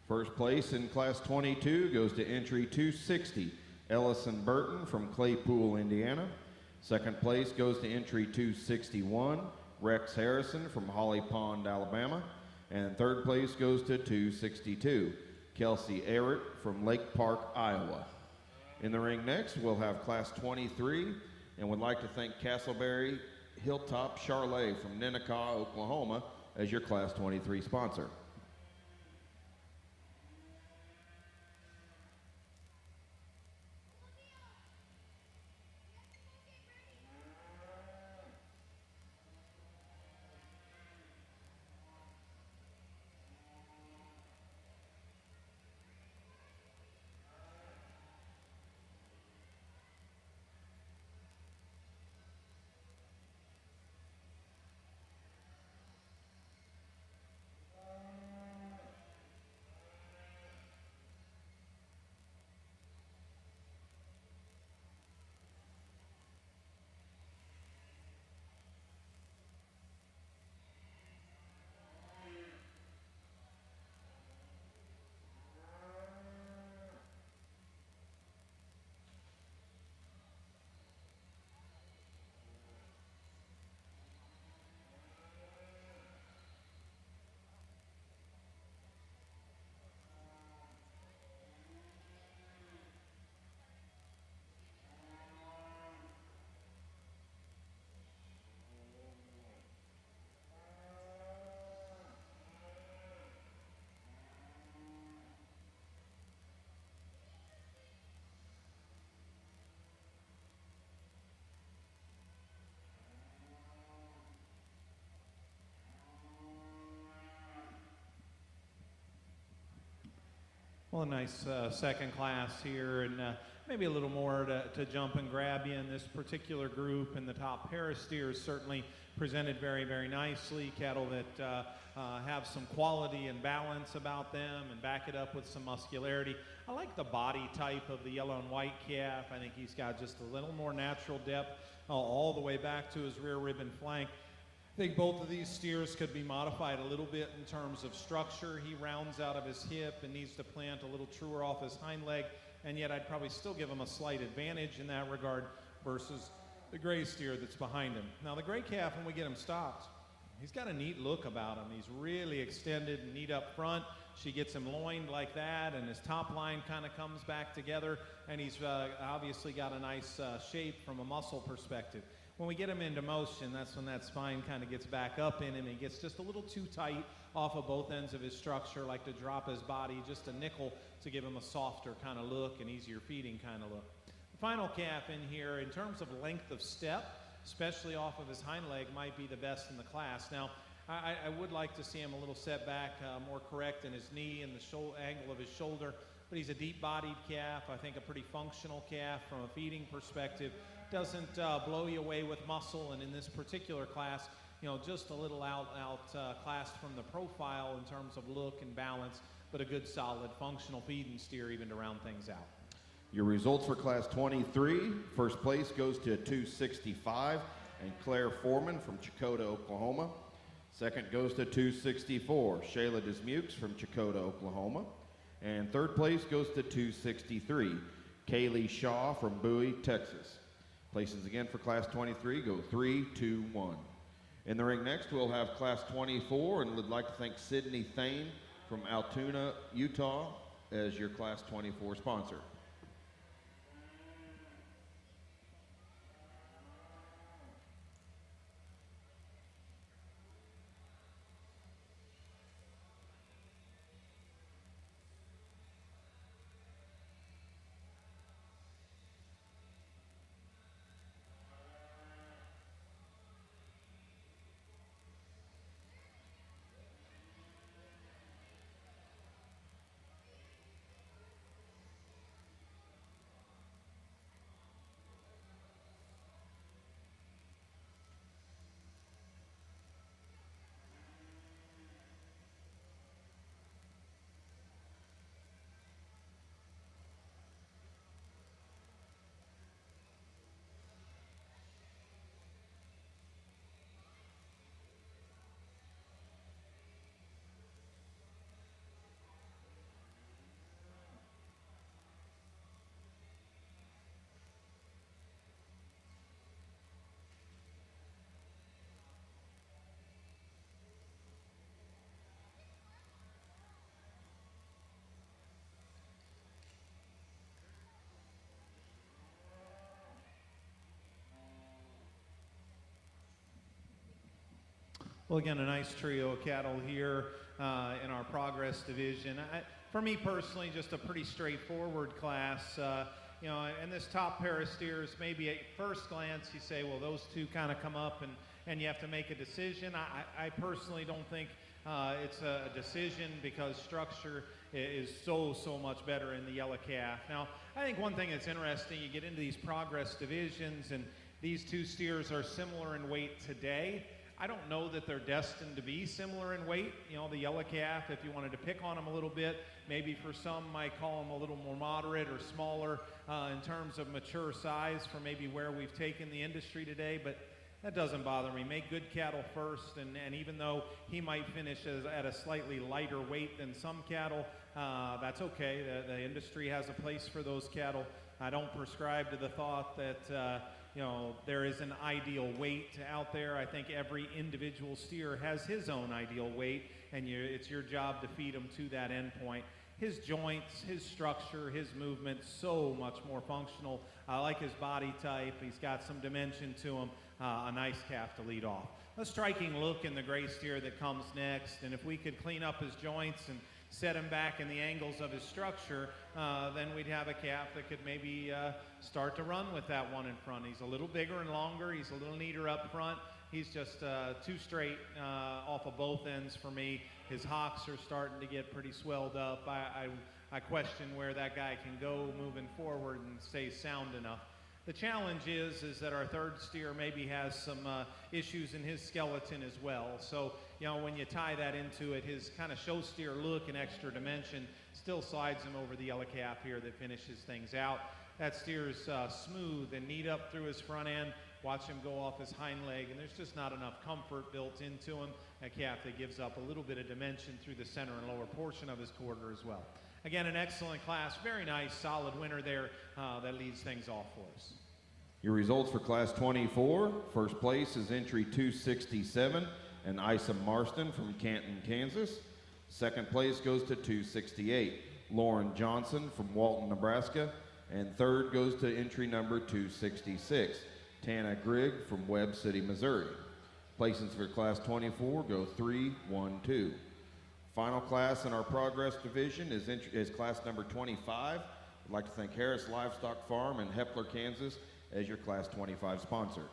First place in Class 22 goes to entry 260, Ellison Burton from Claypool, Indiana. Second place goes to entry 261, Rex Harrison from Holly Pond, Alabama. And third place goes to 262, Kelsey Arrett from Lake Park, Iowa. In the ring next, we'll have Class 23, and would like to thank Castleberry Hilltop Charlet from Ninnekah, Oklahoma, as your Class 23 sponsor. Well, a nice second class here, and maybe a little more to jump and grab you in this particular group. And the top pair of steers certainly presented very, very nicely. Cattle that have some quality and balance about them and back it up with some muscularity. I like the body type of the yellow and white calf. I think he's got just a little more natural depth all the way back to his rear rib and flank. I think both of these steers could be modified a little bit in terms of structure. He rounds out of his hip and needs to plant a little truer off his hind leg, and yet I'd probably still give him a slight advantage in that regard versus the gray steer that's behind him. Now the gray calf, when we get him stopped, he's got a neat look about him. He's really extended and neat up front. She gets him loined like that, and his top line kind of comes back together, and he's obviously got a nice shape from a muscle perspective. When we get him into motion, that's when that spine kind of gets back up in him. He gets just a little too tight off of both ends of his structure, like to drop his body just a nickel to give him a softer kind of look and easier feeding kind of look. The final calf in here, in terms of length of step, especially off of his hind leg, might be the best in the class. Now, I would like to see him a little set back, more correct in his knee and the angle of his shoulder, but he's a deep-bodied calf. I think a pretty functional calf from a feeding perspective. Doesn't blow you away with muscle, and in this particular class, you know, just a little outclassed from the profile in terms of look and balance, but a good, solid, functional feeding steer even to round things out. Your results for Class 23. First place goes to 265 and Claire Foreman from Chakota, Oklahoma. Second goes to 264, Shayla Dismukes from Chakota, Oklahoma. And third place goes to 263, Kaylee Shaw from Bowie, Texas. Places again for Class 23 go 3, 2, 1. In the ring next, we'll have Class 24, and would like to thank Sydney Thane from Altoona, Utah, as your Class 24 sponsor. Well, again, a nice trio of cattle here in our Progress division. For me personally, just a pretty straightforward class. You know, and this top pair of steers, maybe at first glance you say, well, those two kind of come up and you have to make a decision. I personally don't think it's a decision because structure is so much better in the yellow calf. Now, I think one thing that's interesting, you get into these Progress divisions and these two steers are similar in weight today. I don't know that they're destined to be similar in weight. You know, the yellow calf, if you wanted to pick on them a little bit, maybe for some might call them a little more moderate or smaller in terms of mature size for maybe where we've taken the industry today, but that doesn't bother me. Make good cattle first, and even though he might finish at a slightly lighter weight than some cattle, that's okay. The industry has a place for those cattle. I don't prescribe to the thought that you know, there is an ideal weight out there. I think every individual steer has his own ideal weight, and it's your job to feed him to that end point. His joints, his structure, his movement, so much more functional. I like his body type. He's got some dimension to him. A nice calf to lead off. A striking look in the gray steer that comes next, and if we could clean up his joints and set him back in the angles of his structure, then we'd have a calf that could maybe start to run with that one in front. He's a little bigger and longer. He's a little neater up front. He's just too straight off of both ends for me. His hocks are starting to get pretty swelled up. I question where that guy can go moving forward and stay sound enough. The challenge is that our third steer maybe has some issues in his skeleton as well. So, you know, when you tie that into it, his kind of show steer look and extra dimension still slides him over the yellow calf here that finishes things out. That steer is smooth and neat up through his front end. Watch him go off his hind leg, and there's just not enough comfort built into him. A calf that gives up a little bit of dimension through the center and lower portion of his quarter as well. Again, an excellent class, very nice, solid winner there that leads things off for us. Your results for Class 24. First place is entry 267 and Isa Marston from Canton, Kansas. Second place goes to 268, Lauren Johnson from Walton, Nebraska. And third goes to entry number 266, Tana Grigg from Webb City, Missouri. Placings for Class 24 go 3, 1, 2. Final class in our progress division is class number 25. I'd like to thank Harris Livestock Farm in Hepler, Kansas as your Class 25 sponsor.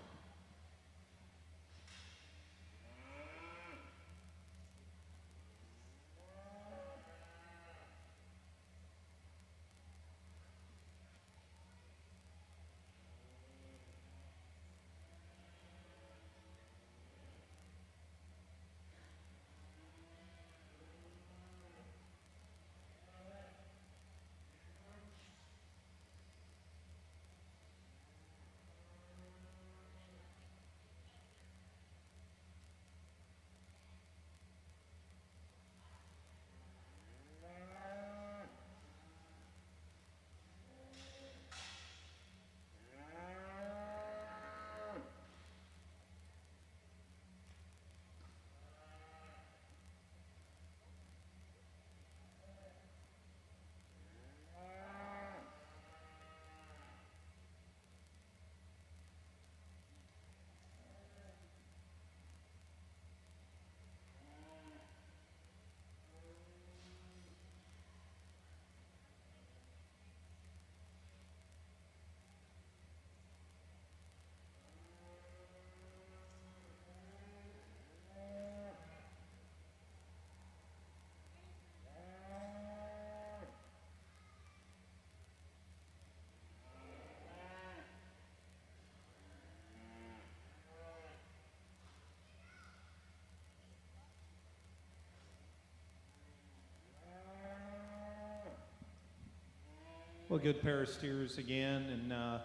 Well, good pair of steers again, and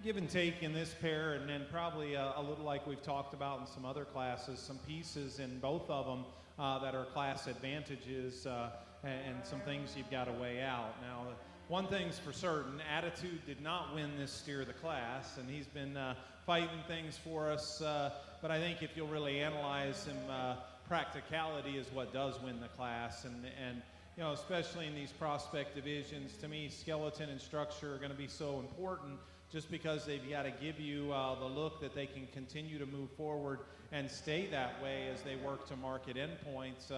give and take in this pair, and then probably a little like we've talked about in some other classes, some pieces in both of them that are class advantages and some things you've got to weigh out. Now, one thing's for certain, attitude did not win this steer of the class, and he's been fighting things for us, but I think if you'll really analyze him, practicality is what does win the class, and you know, especially in these prospect divisions, to me, skeleton and structure are going to be so important just because they've got to give you the look that they can continue to move forward and stay that way as they work to market endpoints.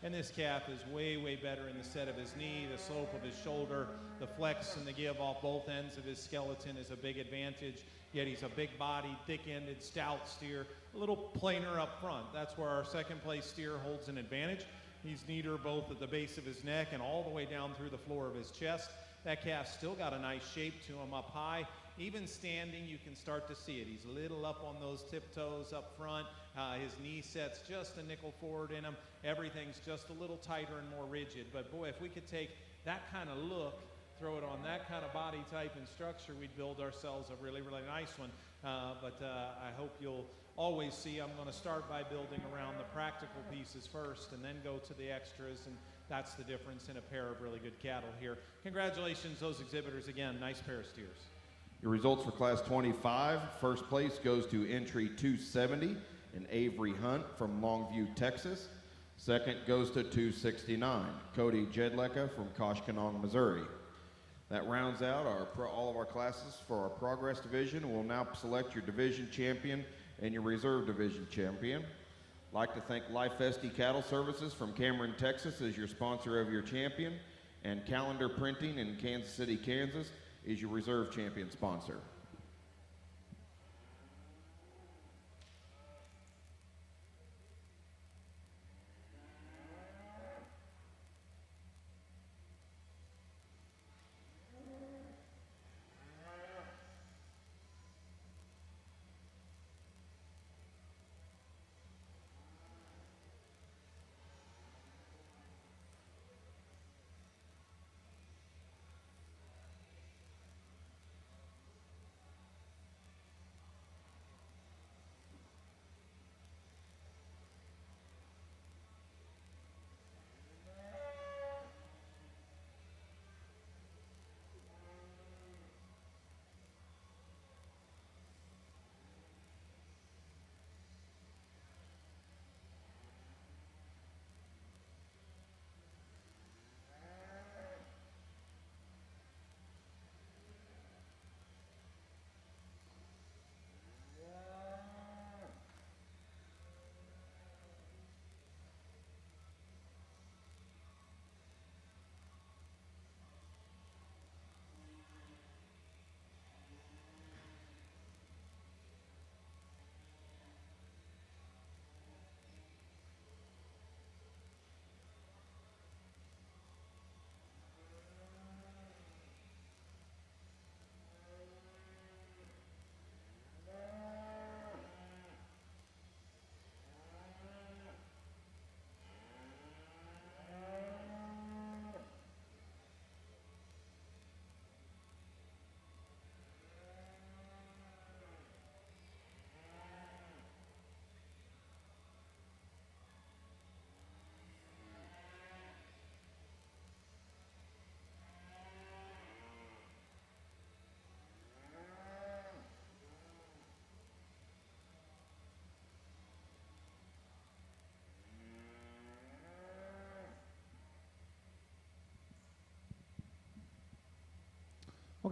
And this calf is way, way better in the set of his knee, the slope of his shoulder, the flex and the give off both ends of his skeleton is a big advantage. Yet he's a big-bodied, thick-ended, stout steer, a little plainer up front. That's where our second-place steer holds an advantage. He's neater both at the base of his neck and all the way down through the floor of his chest. That calf's still got a nice shape to him up high. Even standing, you can start to see it. He's a little up on those tiptoes up front. His knee set's just a nickel forward in him. Everything's just a little tighter and more rigid. But boy, if we could take that kind of look, throw it on that kind of body type and structure, we'd build ourselves a really, really nice one. But I hope you'll always see I'm going to start by building around the practical pieces first and then go to the extras, and that's the difference in a pair of really good cattle here. Congratulations, those exhibitors. Again, nice pair of steers. Your results for Class 25. First place goes to entry 270 and Avery Hunt from Longview, Texas. Second goes to 269, Cody Jedlecka from Koshkonong, Missouri. That rounds out all of our classes for our Progress Division. We'll now select your Division Champion and your Reserve Division Champion. I'd like to thank Life Festi Cattle Services from Cameron, Texas as your sponsor of your champion, and Calendar Printing in Kansas City, Kansas is your Reserve Champion sponsor.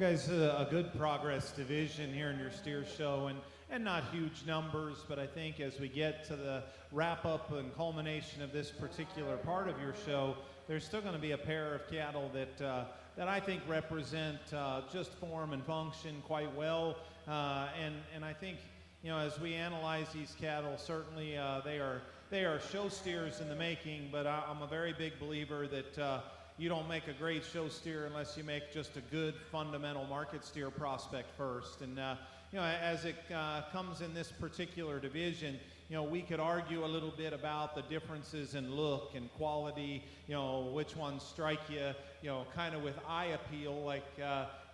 guys, a good progress division here in your steer show, and not huge numbers, but I think as we get to the wrap-up and culmination of this particular part of your show, there's still going to be a pair of cattle that I think represent just form and function quite well, and I think, you know, as we analyze these cattle, certainly they are show steers in the making, but I'm a very big believer that you don't make a great show steer unless you make just a good fundamental market steer prospect first. And you know, as it comes in this particular division, you know, we could argue a little bit about the differences in look and quality, you know, which ones strike you, you know, kind of with eye appeal, like, you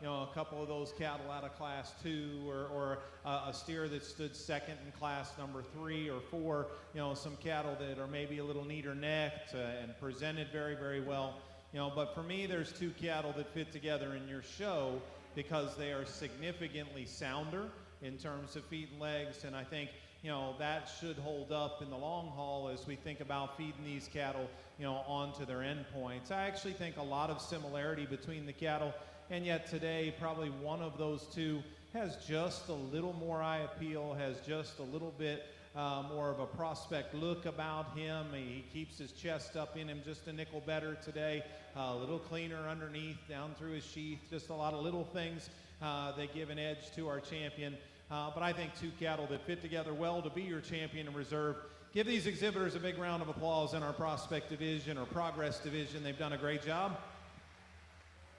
know, a couple of those cattle out of class 2 or a steer that stood second in class number 3 or 4, you know, some cattle that are maybe a little neater necked and presented very, very well. You know, but for me, there's 2 cattle that fit together in your show because they are significantly sounder in terms of feet and legs, and I think, you know, that should hold up in the long haul as we think about feeding these cattle, you know, onto their endpoints. I actually think a lot of similarity between the cattle, and yet today probably one of those 2 has just a little more eye appeal, has just a little bit more of a prospect look about him. He keeps his chest up in him just a nickel better today, a little cleaner underneath, down through his sheath, just a lot of little things that give an edge to our champion. But I think 2 cattle that fit together well to be your champion in reserve. Give these exhibitors a big round of applause in our prospect division or progress division. They've done a great job.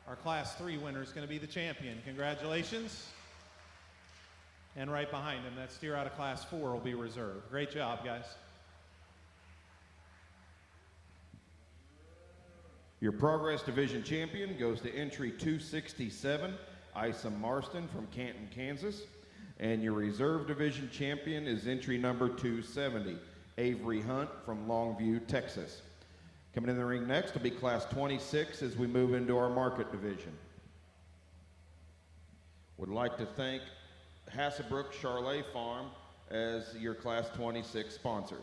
Our class 3 winner is going to be the champion. Congratulations. And right behind him, that steer out of class 4 will be reserved. Great job, guys. Your Progress Division champion goes to entry 267, Isom Marston from Canton, Kansas. And your Reserve Division champion is entry number 270, Avery Hunt from Longview, Texas. Coming in the ring next will be class 26 as we move into our Market Division. Would like to thank Hasselbrook Charlet Farm as your class 26 sponsor.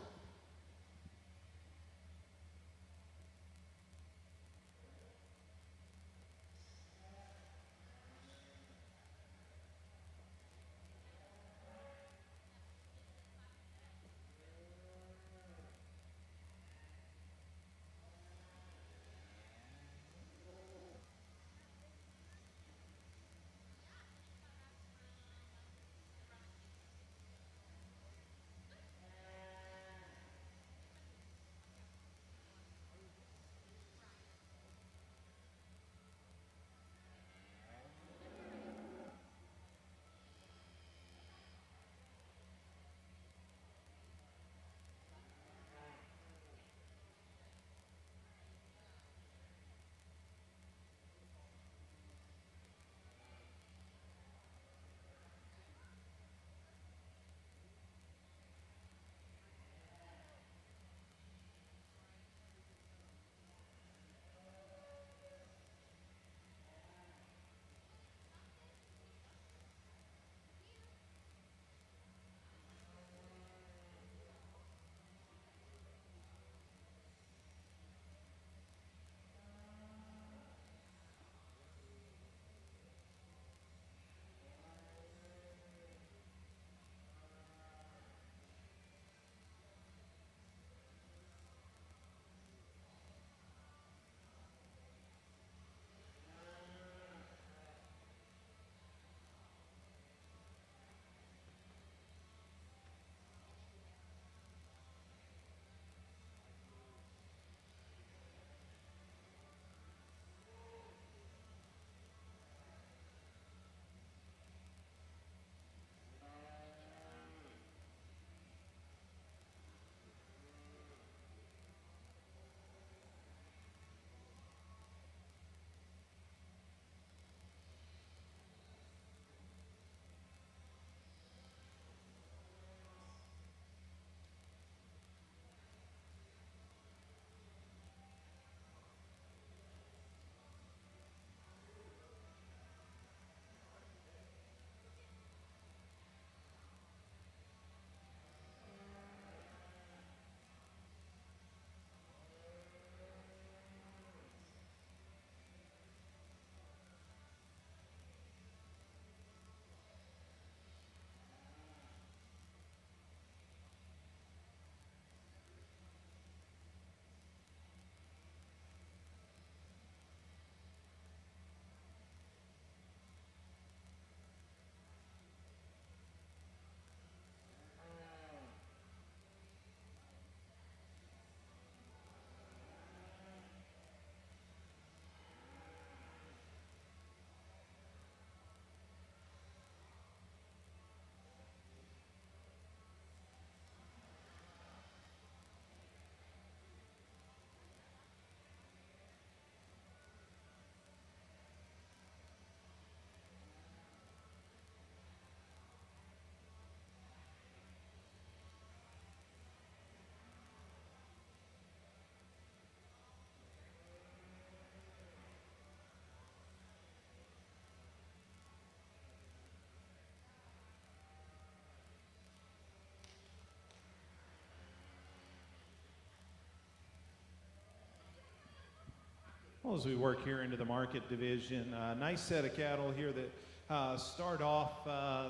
as we work here into the market division. Nice set of cattle here that start off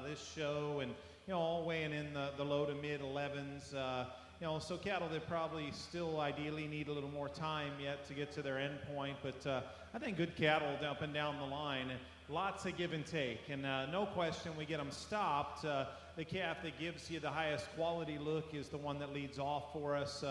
this show, and all weighing in the low to mid 11s. So cattle that probably still ideally need a little more time yet to get to their end point, but I think good cattle up and down the line. Lots of give and take, and no question we get them stopped. The calf that gives you the highest quality look is the one that leads off for us.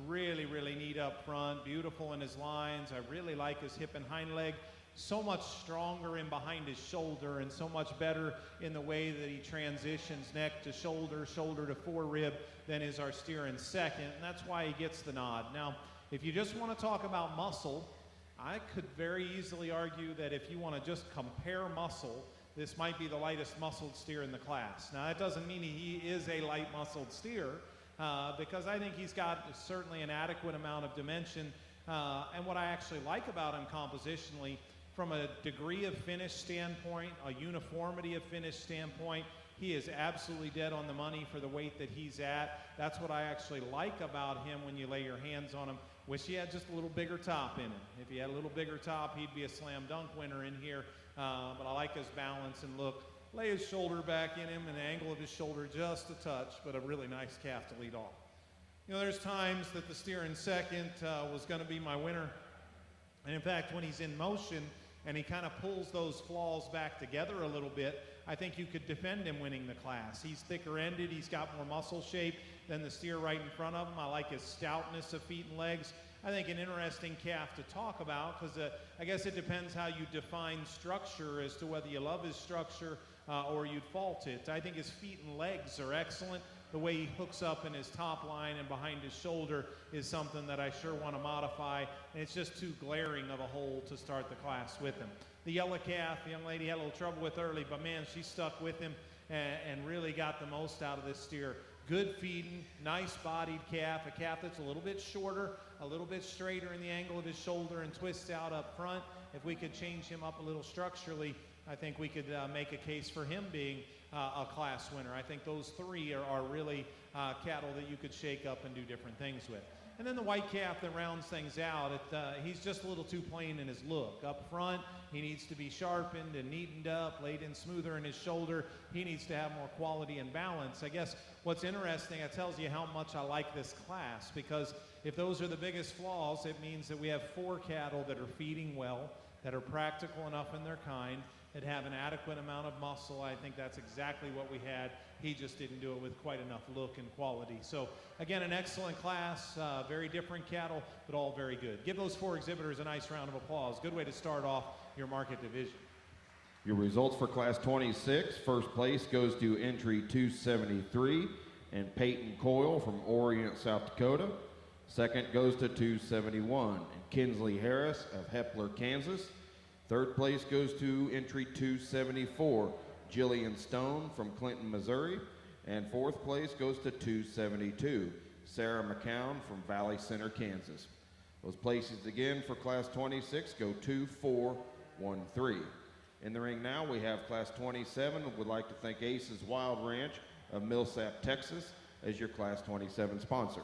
Really, really neat up front, beautiful in his lines. I really like his hip and hind leg. So much stronger in behind his shoulder, and so much better in the way that he transitions neck to shoulder, shoulder to forerib than is our steer in second, and that's why he gets the nod. Now, if you just want to talk about muscle, I could very easily argue that if you want to just compare muscle, this might be the lightest muscled steer in the class. Now, that doesn't mean he is a light muscled steer, because I think he's got certainly an adequate amount of dimension, and what I actually like about him compositionally, from a degree of finish standpoint, a uniformity of finish standpoint, he is absolutely dead on the money for the weight that he's at. That's what I actually like about him when you lay your hands on him. Wish he had just a little bigger top in him. If he had a little bigger top, he'd be a slam dunk winner in here, but I like his balance and look. Lay his shoulder back in him, and the angle of his shoulder just a touch, but a really nice calf to lead off. There's times that the steer in second was going to be my winner, and in fact, when he's in motion, and he kind of pulls those flaws back together a little bit, I think you could defend him winning the class. He's thicker-ended. He's got more muscle shape than the steer right in front of him. I like his stoutness of feet and legs. I think an interesting calf to talk about, because I guess it depends how you define structure as to whether you love his structure or you'd fault it. I think his feet and legs are excellent. The way he hooks up in his top line and behind his shoulder is something that I sure want to modify, and it's just too glaring of a hole to start the class with him. The yellow calf, the young lady had a little trouble with early, but man, she stuck with him and really got the most out of this steer. Good feeding, nice bodied calf, a calf that's a little bit shorter, a little bit straighter in the angle of his shoulder and twists out up front. If we could change him up a little structurally, I think we could make a case for him being a class winner. I think those three are really cattle that you could shake up and do different things with. And then the white calf that rounds things out, he's just a little too plain in his look. Up front, he needs to be sharpened and neatened up, laid in smoother in his shoulder. He needs to have more quality and balance. I guess what's interesting, it tells you how much I like this class, because if those are the biggest flaws, it means that we have 4 cattle that are feeding well, that are practical enough in their kind, that have an adequate amount of muscle. I think that's exactly what we had. He just didn't do it with quite enough look and quality. So again, an excellent class, very different cattle, but all very good. Give those 4 exhibitors a nice round of applause. Good way to start off your market division. Your results for Class 26. First place goes to entry 273 and Peyton Coyle from Orient, South Dakota. Second goes to 271 and Kinsley Harris of Hepler, Kansas. Third place goes to entry 274, Jillian Stone from Clinton, Missouri. And fourth place goes to 272, Sarah McCown from Valley Center, Kansas. Those places again for Class 26 go 2, 4, 1, 3. In the ring now we have Class 27. Would like to thank Ace's Wild Ranch of Millsap, Texas as your Class 27 sponsor.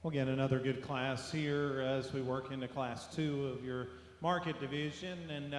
Well, again, another good class here as we work into class 2 of your market division. And,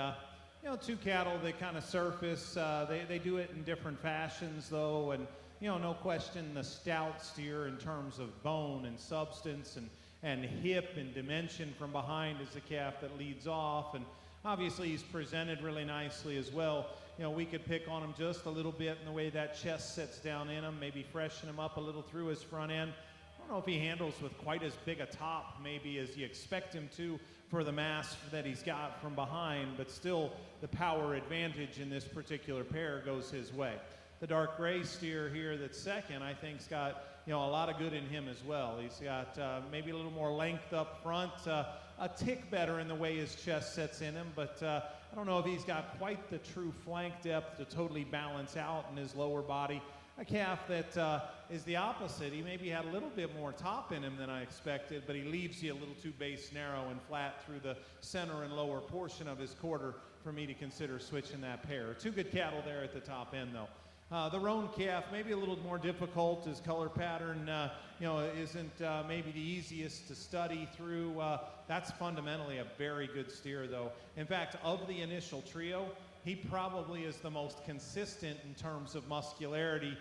you know, 2 cattle that kind of surface. They do it in different fashions, though. And, you know, no question the stout steer in terms of bone and substance and hip and dimension from behind is the calf that leads off. And obviously he's presented really nicely as well. You know, we could pick on him just a little bit in the way that chest sits down in him, maybe freshen him up a little through his front end. I don't know if he handles with quite as big a top maybe as you expect him to for the mass that he's got from behind, but still the power advantage in this particular pair goes his way. The dark gray steer here that's second, I think's got, you know, a lot of good in him as well. He's got maybe a little more length up front, a tick better in the way his chest sets in him, but I don't know if he's got quite the true flank depth to totally balance out in his lower body. A calf that is the opposite. He maybe had a little bit more top in him than I expected, but he leaves you a little too base narrow and flat through the center and lower portion of his quarter for me to consider switching that pair. 2 good cattle there at the top end, though. The roan calf, maybe a little more difficult. His color pattern, you know, isn't maybe the easiest to study through. That's fundamentally a very good steer, though. In fact, of the initial trio, he probably is the most consistent in terms of muscularity,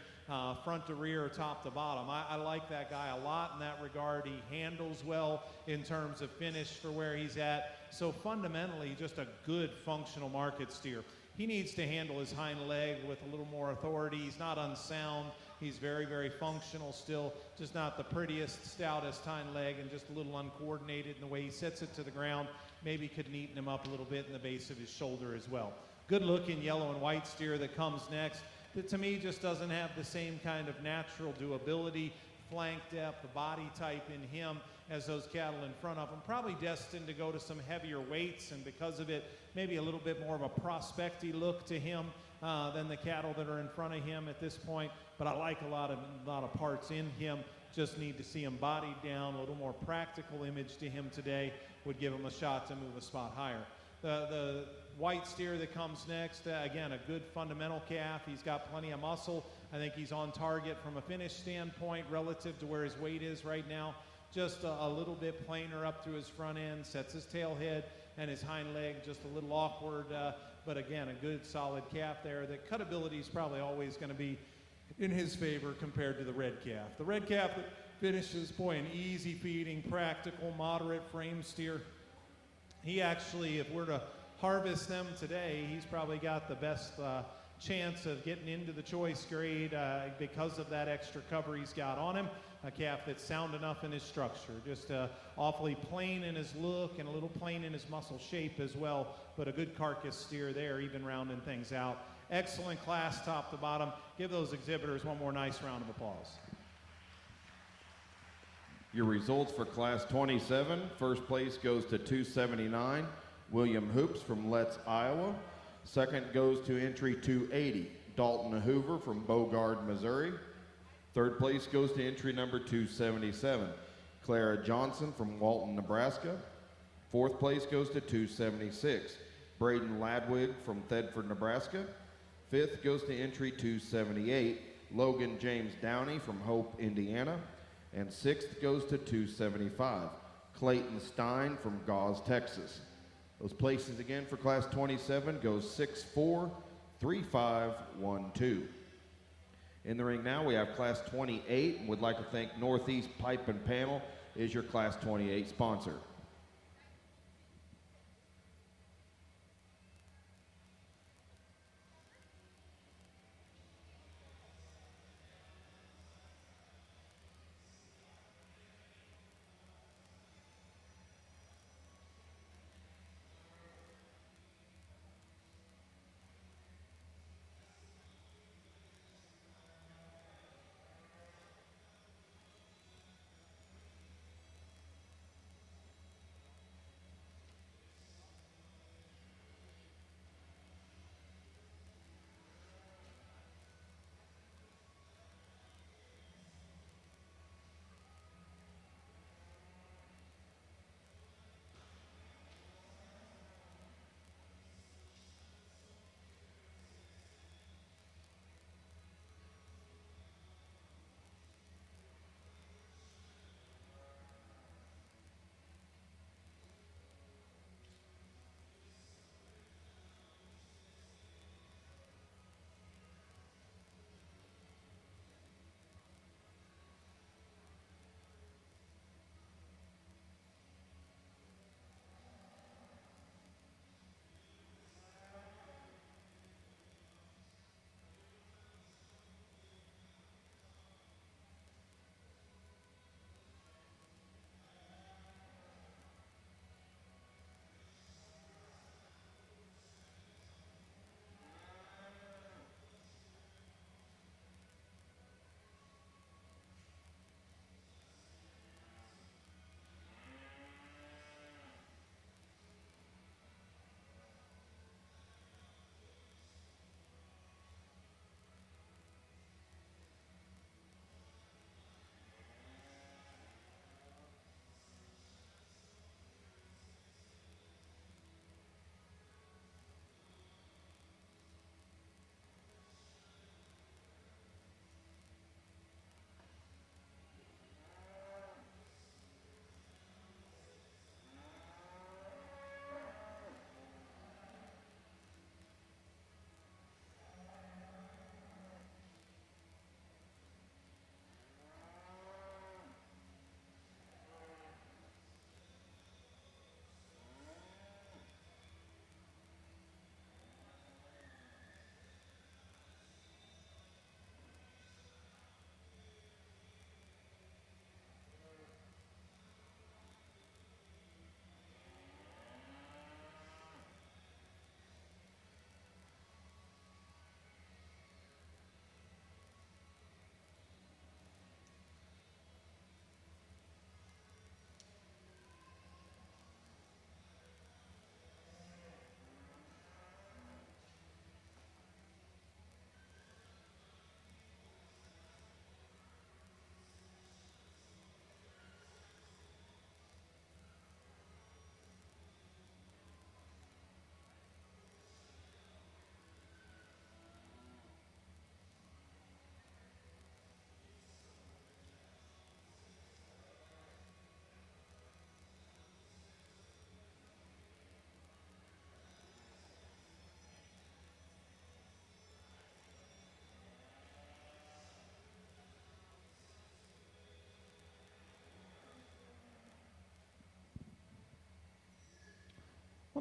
front to rear, top to bottom. I like that guy a lot in that regard. He handles well in terms of finish for where he's at. So fundamentally, just a good functional market steer. He needs to handle his hind leg with a little more authority. He's not unsound. He's very, very functional still, just not the prettiest, stoutest hind leg and just a little uncoordinated in the way he sets it to the ground. Maybe could neaten him up a little bit in the base of his shoulder as well. Good looking yellow and white steer that comes next that to me just doesn't have the same kind of natural doability, flank depth, body type in him as those cattle in front of him. Probably destined to go to some heavier weights, and because of it, maybe a little bit more of a prospecty look to him than the cattle that are in front of him at this point. But I like a lot of parts in him. Just need to see him bodied down. A little more practical image to him today would give him a shot to move a spot higher. The white steer that comes next, again, a good fundamental calf. He's got plenty of muscle. I think he's on target from a finish standpoint relative to where his weight is right now. Just a little bit plainer up through his front end, sets his tail head and his hind leg just a little awkward, but again, a good solid calf there. The cutability is probably always going to be in his favor compared to the red calf. The red calf that finishes, boy, an easy feeding, practical, moderate frame steer. He actually, if we're to harvest them today, he's probably got the best chance of getting into the choice grade because of that extra cover he's got on him. A calf that's sound enough in his structure, just awfully plain in his look and a little plain in his muscle shape as well, but a good carcass steer there, even rounding things out. Excellent class top to bottom. Give those exhibitors one more nice round of applause. Your results for Class 27. First place goes to 279, William Hoops from Letts, Iowa. Second goes to entry 280, Dalton Hoover from Bogard, Missouri. Third place goes to entry number 277, Clara Johnson from Walton, Nebraska. Fourth place goes to 276, Braden Ladwig from Thedford, Nebraska. Fifth goes to entry 278, Logan James Downey from Hope, Indiana. And sixth goes to 275, Clayton Stein from Gause, Texas. Those places again for Class 27 goes 6, 4, 3, 5, 1, 2. In the ring now we have Class 28, and would like to thank Northeast Pipe and Panel is your Class 28 sponsor.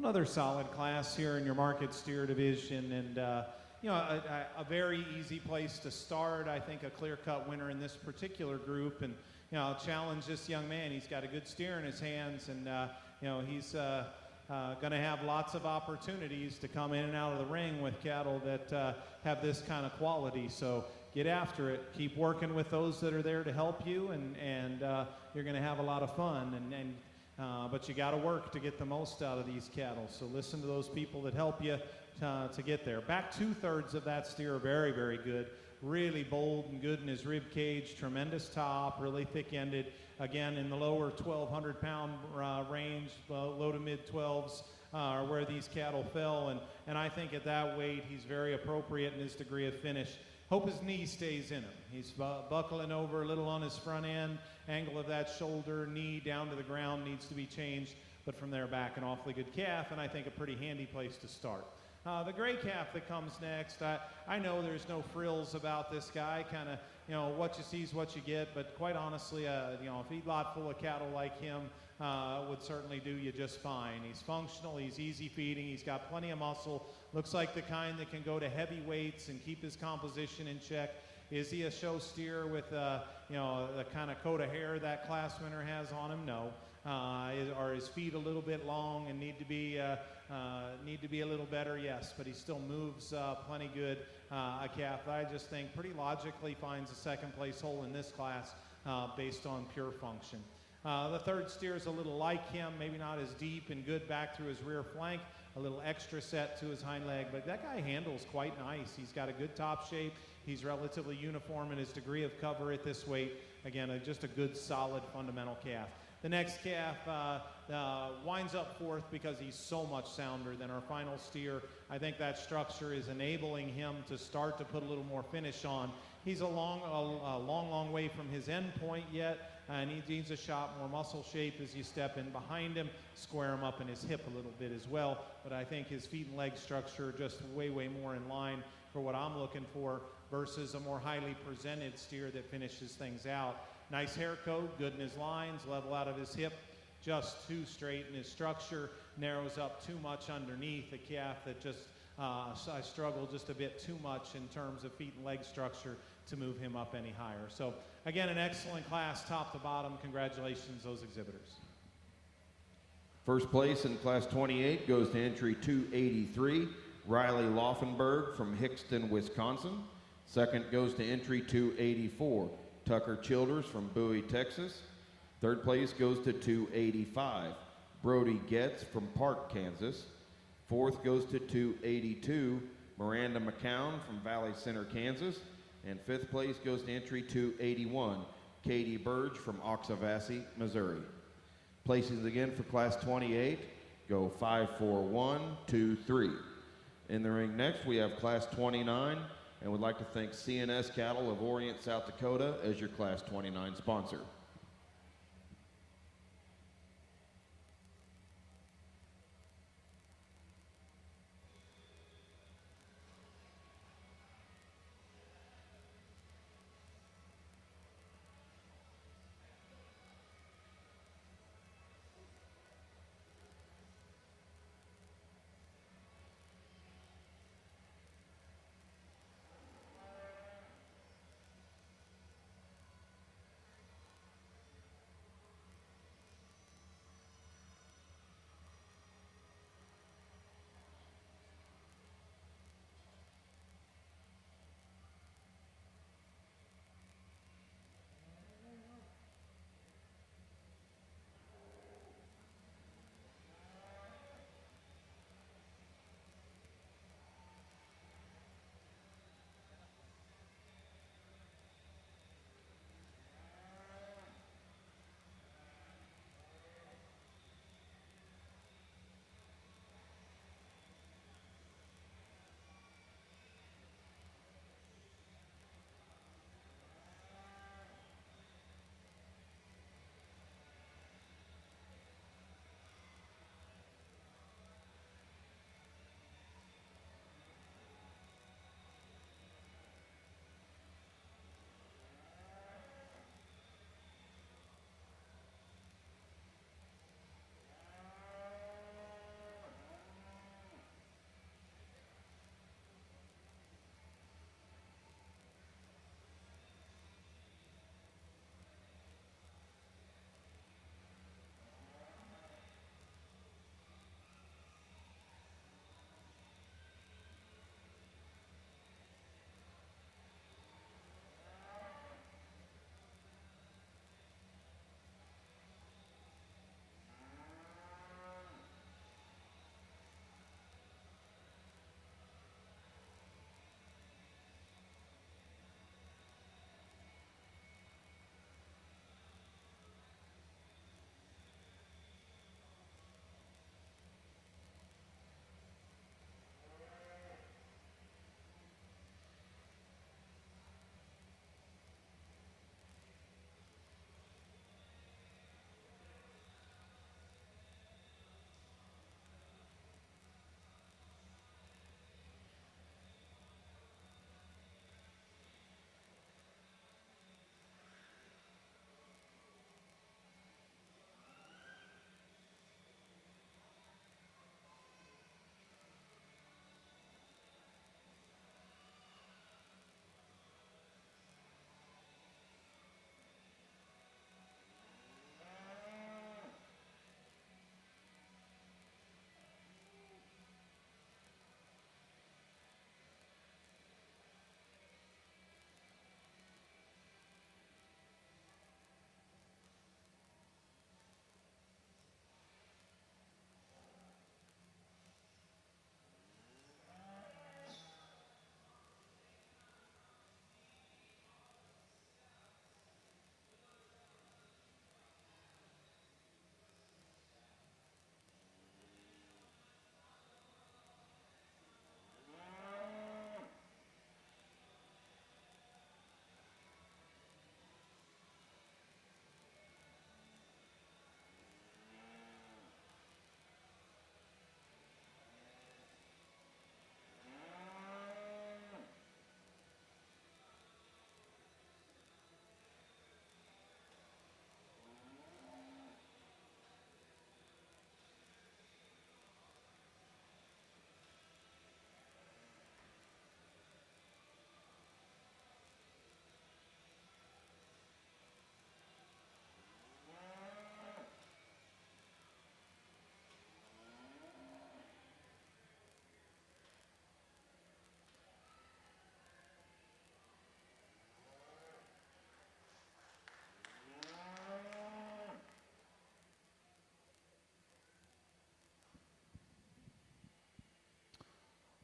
another solid class here in your market steer division, and a very easy place to start. I think a clear-cut winner in this particular group, and I'll challenge this young man. He's got a good steer in his hands, and he's going to have lots of opportunities to come in and out of the ring with cattle that have this kind of quality. So get after it. Keep working with those that are there to help you, and you're going to have a lot of fun. But you got to work to get the most out of these cattle. So listen to those people that help you to get there. Back 2/3 of that steer are very, very good. Really bold and good in his rib cage. Tremendous top, really thick-ended. Again, in the lower 1,200-pound range, low to mid-12s are where these cattle fell. And I think at that weight, he's very appropriate in his degree of finish. Hope his knee stays in him. He's buckling over a little on his front end. Angle of that shoulder, knee down to the ground needs to be changed. But from there back, an awfully good calf, and I think a pretty handy place to start. The gray calf that comes next, I know there's no frills about this guy. Kind of, what you see is what you get. But quite honestly, a feedlot full of cattle like him would certainly do you just fine. He's functional. He's easy feeding. He's got plenty of muscle. Looks like the kind that can go to heavy weights and keep his composition in check. Is he a show steer with the kind of coat of hair that class winner has on him? No. Are his feet a little bit long and need to be a little better? Yes, but he still moves plenty good. A calf that I just think pretty logically finds a second place hole in this class based on pure function. The third steer is a little like him, maybe not as deep and good back through his rear flank, a little extra set to his hind leg, but that guy handles quite nice. He's got a good top shape. He's relatively uniform in his degree of cover at this weight. Again, just a good, solid, fundamental calf. The next calf winds up fourth because he's so much sounder than our final steer. I think that structure is enabling him to start to put a little more finish on. He's a long way from his end point yet, and he needs a shot more muscle shape as you step in behind him, square him up in his hip a little bit as well. But I think his feet and leg structure are just way more in line for what I'm looking for versus a more highly presented steer that finishes things out. Nice hair coat, good in his lines, level out of his hip, just too straight in his structure, narrows up too much underneath. A calf that just, I struggle just a bit too much in terms of feet and leg structure to move him up any higher. So again, an excellent class, top to bottom. Congratulations, those exhibitors. First place in Class 28 goes to entry 283, Riley Laufenberg from Hickston, Wisconsin. Second goes to entry 284, Tucker Childers from Bowie, Texas. Third place goes to 285, Brody Getz from Park, Kansas. Fourth goes to 282, Miranda McCown from Valley Center, Kansas. And fifth place goes to entry 281, Katie Burge from Oxavassy, Missouri. Places again for Class 28 go 5, 4, 1, 2, 3. In the ring next, we have Class 29, and would like to thank CNS Cattle of Orient, South Dakota as your Class 29 sponsor.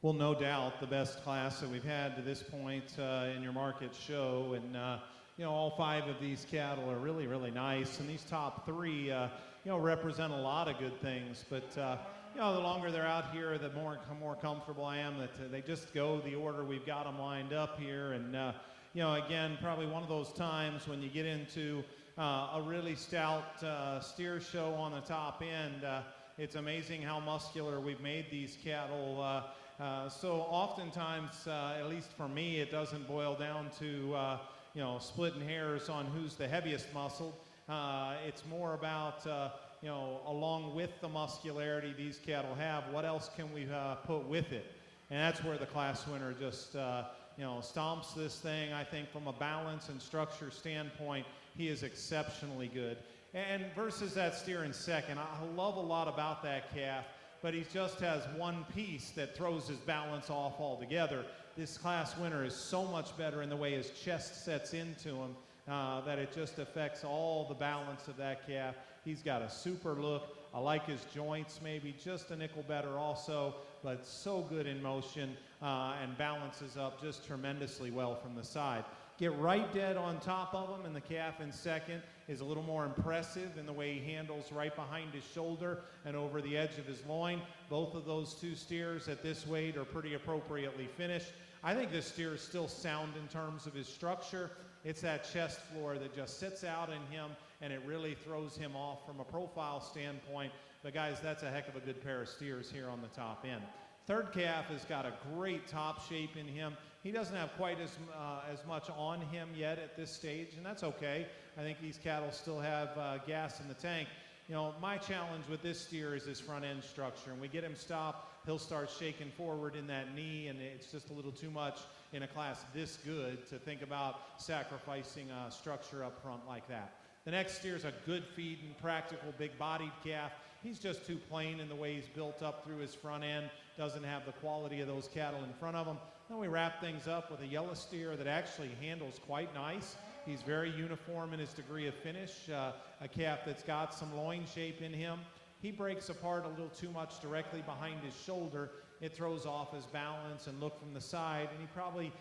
well, no doubt the best class that we've had to this point in your market show. And, all 5 of these cattle are really, really nice. And these top 3, represent a lot of good things. But, the longer they're out here, the more comfortable I am that they just go the order we've got them lined up here. And, again, probably one of those times when you get into a really stout steer show on the top end, it's amazing how muscular we've made these cattle. So oftentimes, at least for me, it doesn't boil down to, splitting hairs on who's the heaviest muscled. It's more about, along with the muscularity these cattle have, what else can we put with it? And that's where the class winner just, stomps this thing. I think from a balance and structure standpoint, he is exceptionally good. And versus that steer in second, I love a lot about that calf, but he just has one piece that throws his balance off altogether. This class winner is so much better in the way his chest sets into him that it just affects all the balance of that calf. He's got a super look. I like his joints, maybe just a nickel better also, but so good in motion and balances up just tremendously well from the side. Get right dead on top of him, and the calf in second is a little more impressive in the way he handles right behind his shoulder and over the edge of his loin. Both of those 2 steers at this weight are pretty appropriately finished. I think this steer is still sound in terms of his structure. It's that chest floor that just sits out in him, and it really throws him off from a profile standpoint. But guys, that's a heck of a good pair of steers here on the top end. Third calf has got a great top shape in him. He doesn't have quite as much on him yet at this stage, and that's okay. I think these cattle still have gas in the tank. My challenge with this steer is his front end structure. And we get him stopped, he'll start shaking forward in that knee, and it's just a little too much in a class this good to think about sacrificing structure up front like that. The next steer is a good feeding, practical, big-bodied calf. He's just too plain in the way he's built up through his front end, doesn't have the quality of those cattle in front of him. Then we wrap things up with a yellow steer that actually handles quite nice. He's very uniform in his degree of finish, a calf that's got some loin shape in him. He breaks apart a little too much directly behind his shoulder. It throws off his balance and look from the side, and he probably,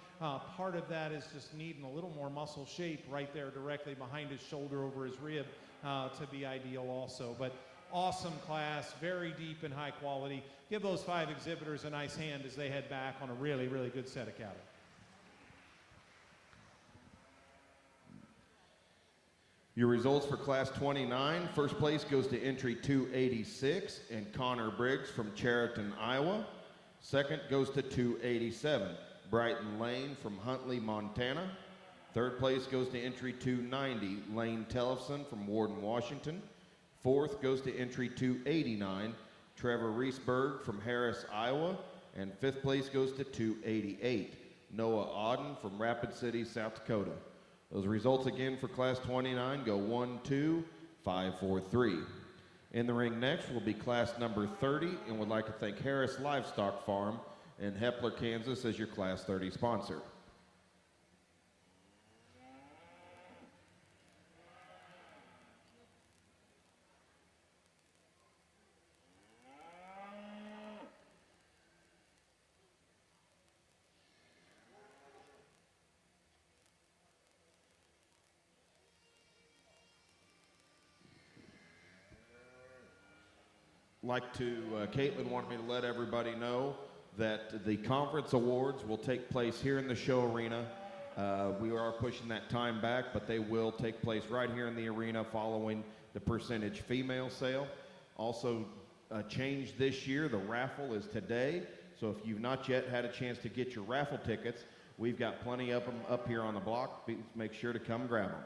part of that is just needing a little more muscle shape right there directly behind his shoulder over his rib to be ideal also. But awesome class, very deep and high quality. Give those 5 exhibitors a nice hand as they head back on a really, really good set of cattle. Your results for Class 29. First place goes to entry 286 and Connor Briggs from Chariton, Iowa. Second goes to 287, Brighton Lane from Huntley, Montana. Third place goes to entry 290, Lane Tellefson from Warden, Washington. Fourth goes to entry 289, Trevor Reesberg from Harris, Iowa. And fifth place goes to 288, Noah Auden from Rapid City, South Dakota. Those results again for Class 29 go 1, 2, 5, 4, 3. In the ring next will be class number 30, and would like to thank Harris Livestock Farm in Hepler, Kansas as your Class 30 sponsor. Caitlin wanted me to let everybody know that the conference awards will take place here in the show arena. We are pushing that time back, but they will take place right here in the arena following the percentage female sale. Also, a change this year, the raffle is today. So if you've not yet had a chance to get your raffle tickets, we've got plenty of them up here on the block. Please make sure to come grab them.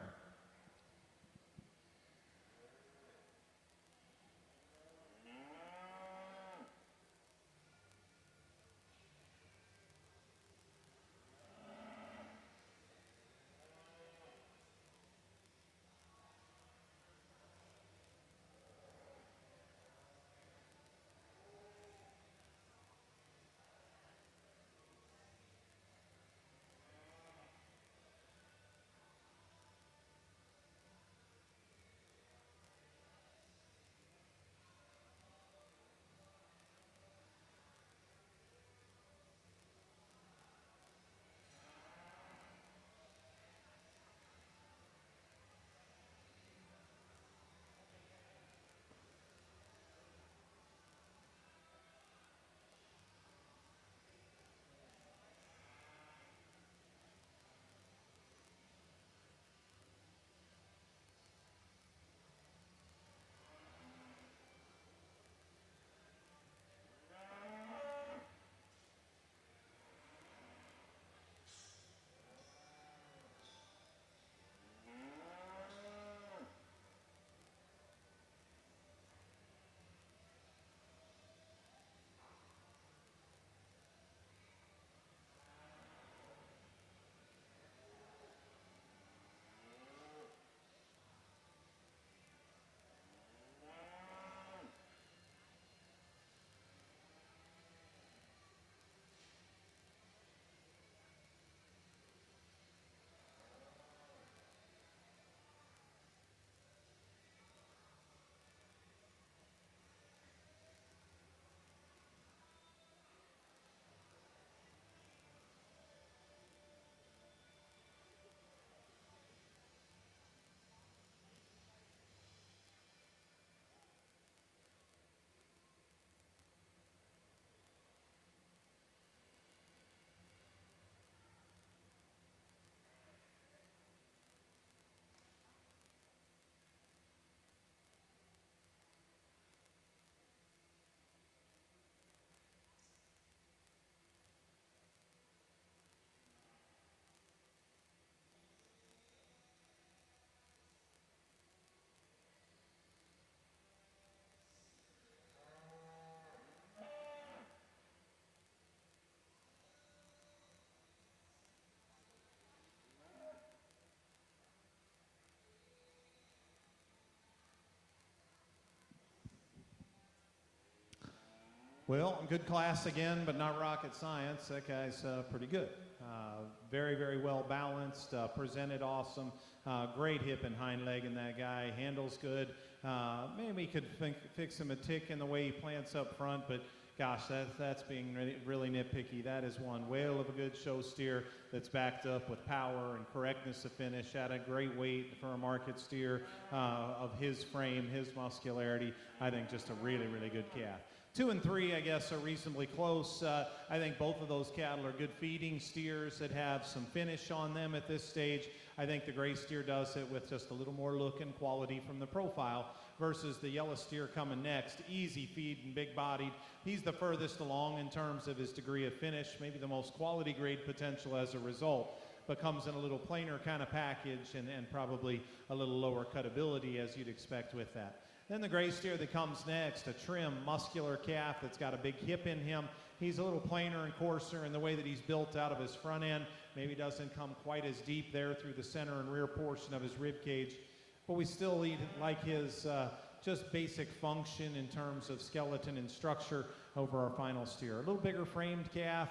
Well, good class again, but not rocket science. That guy's pretty good. Very, very well balanced, presented awesome. Great hip and hind leg in that guy. Handles good. Maybe could fix him a tick in the way he plants up front, but gosh, that's being really nitpicky. That is one whale of a good show steer that's backed up with power and correctness of finish at a great weight for a market steer of his frame, his muscularity. I think just a really, really good calf. 2 and 3, I guess, are reasonably close. I think both of those cattle are good feeding steers that have some finish on them at this stage. I think the gray steer does it with just a little more look and quality from the profile versus the yellow steer coming next. Easy feed and big bodied. He's the furthest along in terms of his degree of finish, maybe the most quality grade potential as a result, but comes in a little plainer kind of package and probably a little lower cutability as you'd expect with that. Then the gray steer that comes next, a trim, muscular calf that's got a big hip in him. He's a little plainer and coarser in the way that he's built out of his front end. Maybe doesn't come quite as deep there through the center and rear portion of his rib cage. But we still like his just basic function in terms of skeleton and structure over our final steer. A little bigger framed calf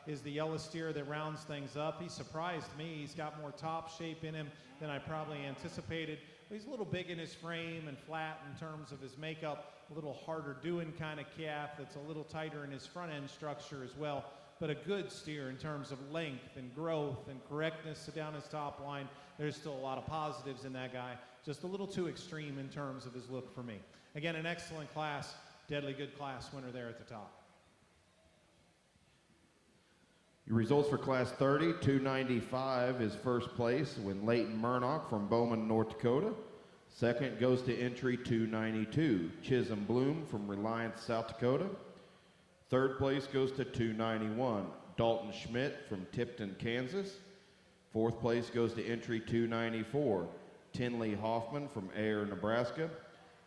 is the yellow steer that rounds things up. He surprised me. He's got more top shape in him than I probably anticipated. He's a little big in his frame and flat in terms of his makeup, a little harder doing kind of calf that's a little tighter in his front end structure as well, but a good steer in terms of length and growth and correctness down his top line. There's still a lot of positives in that guy, just a little too extreme in terms of his look for me. Again, an excellent class, deadly good class winner there at the top. Your results for Class 30, 295 is first place when Leighton Murnock from Bowman, North Dakota. Second goes to entry 292, Chisholm Bloom from Reliance, South Dakota. Third place goes to 291, Dalton Schmidt from Tipton, Kansas. Fourth place goes to entry 294, Tinley Hoffman from Ayer, Nebraska.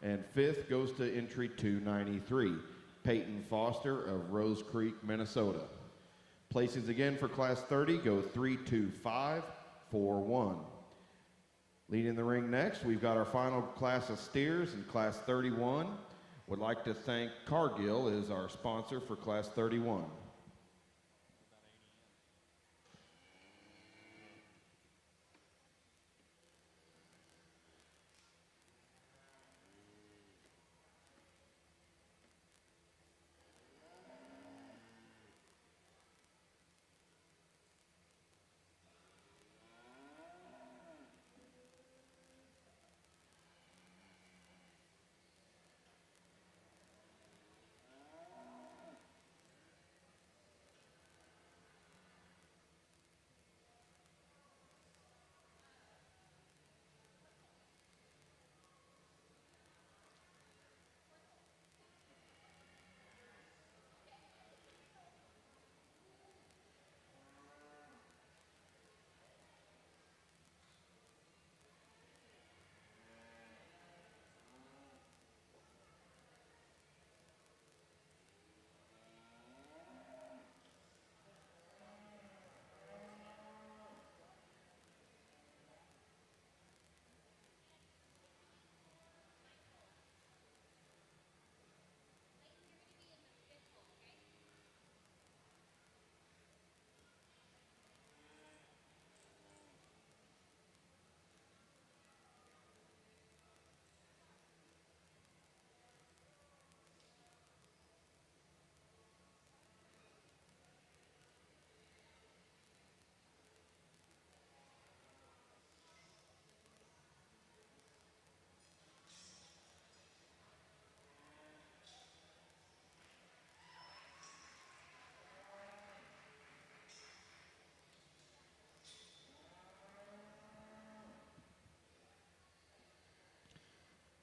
And fifth goes to entry 293, Peyton Foster of Rose Creek, Minnesota. Places again for Class 30 go 3, 2, 5, 4, 1. Leading the ring next, we've got our final class of steers in Class 31. Would like to thank Cargill as our sponsor for Class 31.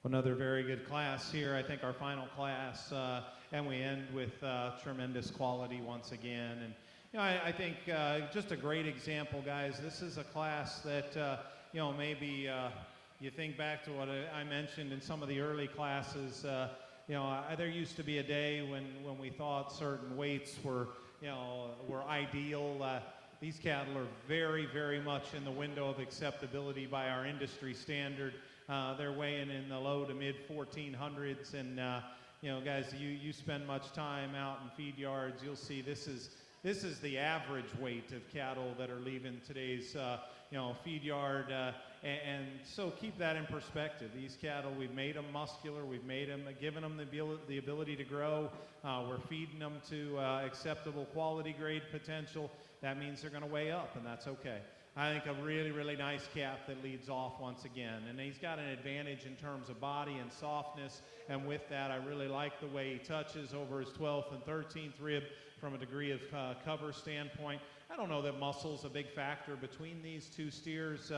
Another very good class here. I think our final class, and we end with tremendous quality once again. And you know, I think just a great example, guys. This is a class that you know, maybe you think back to what I mentioned in some of the early classes. You know, there used to be a day when we thought certain weights were, you know, were ideal. These cattle are very, very much in the window of acceptability by our industry standard. They're weighing in the low to mid 1400s, and you know, guys, you spend much time out in feed yards, you'll see this is the average weight of cattle that are leaving today's you know, feed yard, and so keep that in perspective. These cattle, we've made them muscular, we've made them, given them the ability to grow. We're feeding them to acceptable quality grade potential. That means they're going to weigh up, and that's okay. I think a really, really nice calf that leads off once again. And he's got an advantage in terms of body and softness. And with that, I really like the way he touches over his 12th and 13th rib from a degree of cover standpoint. I don't know that muscle's a big factor between these two steers,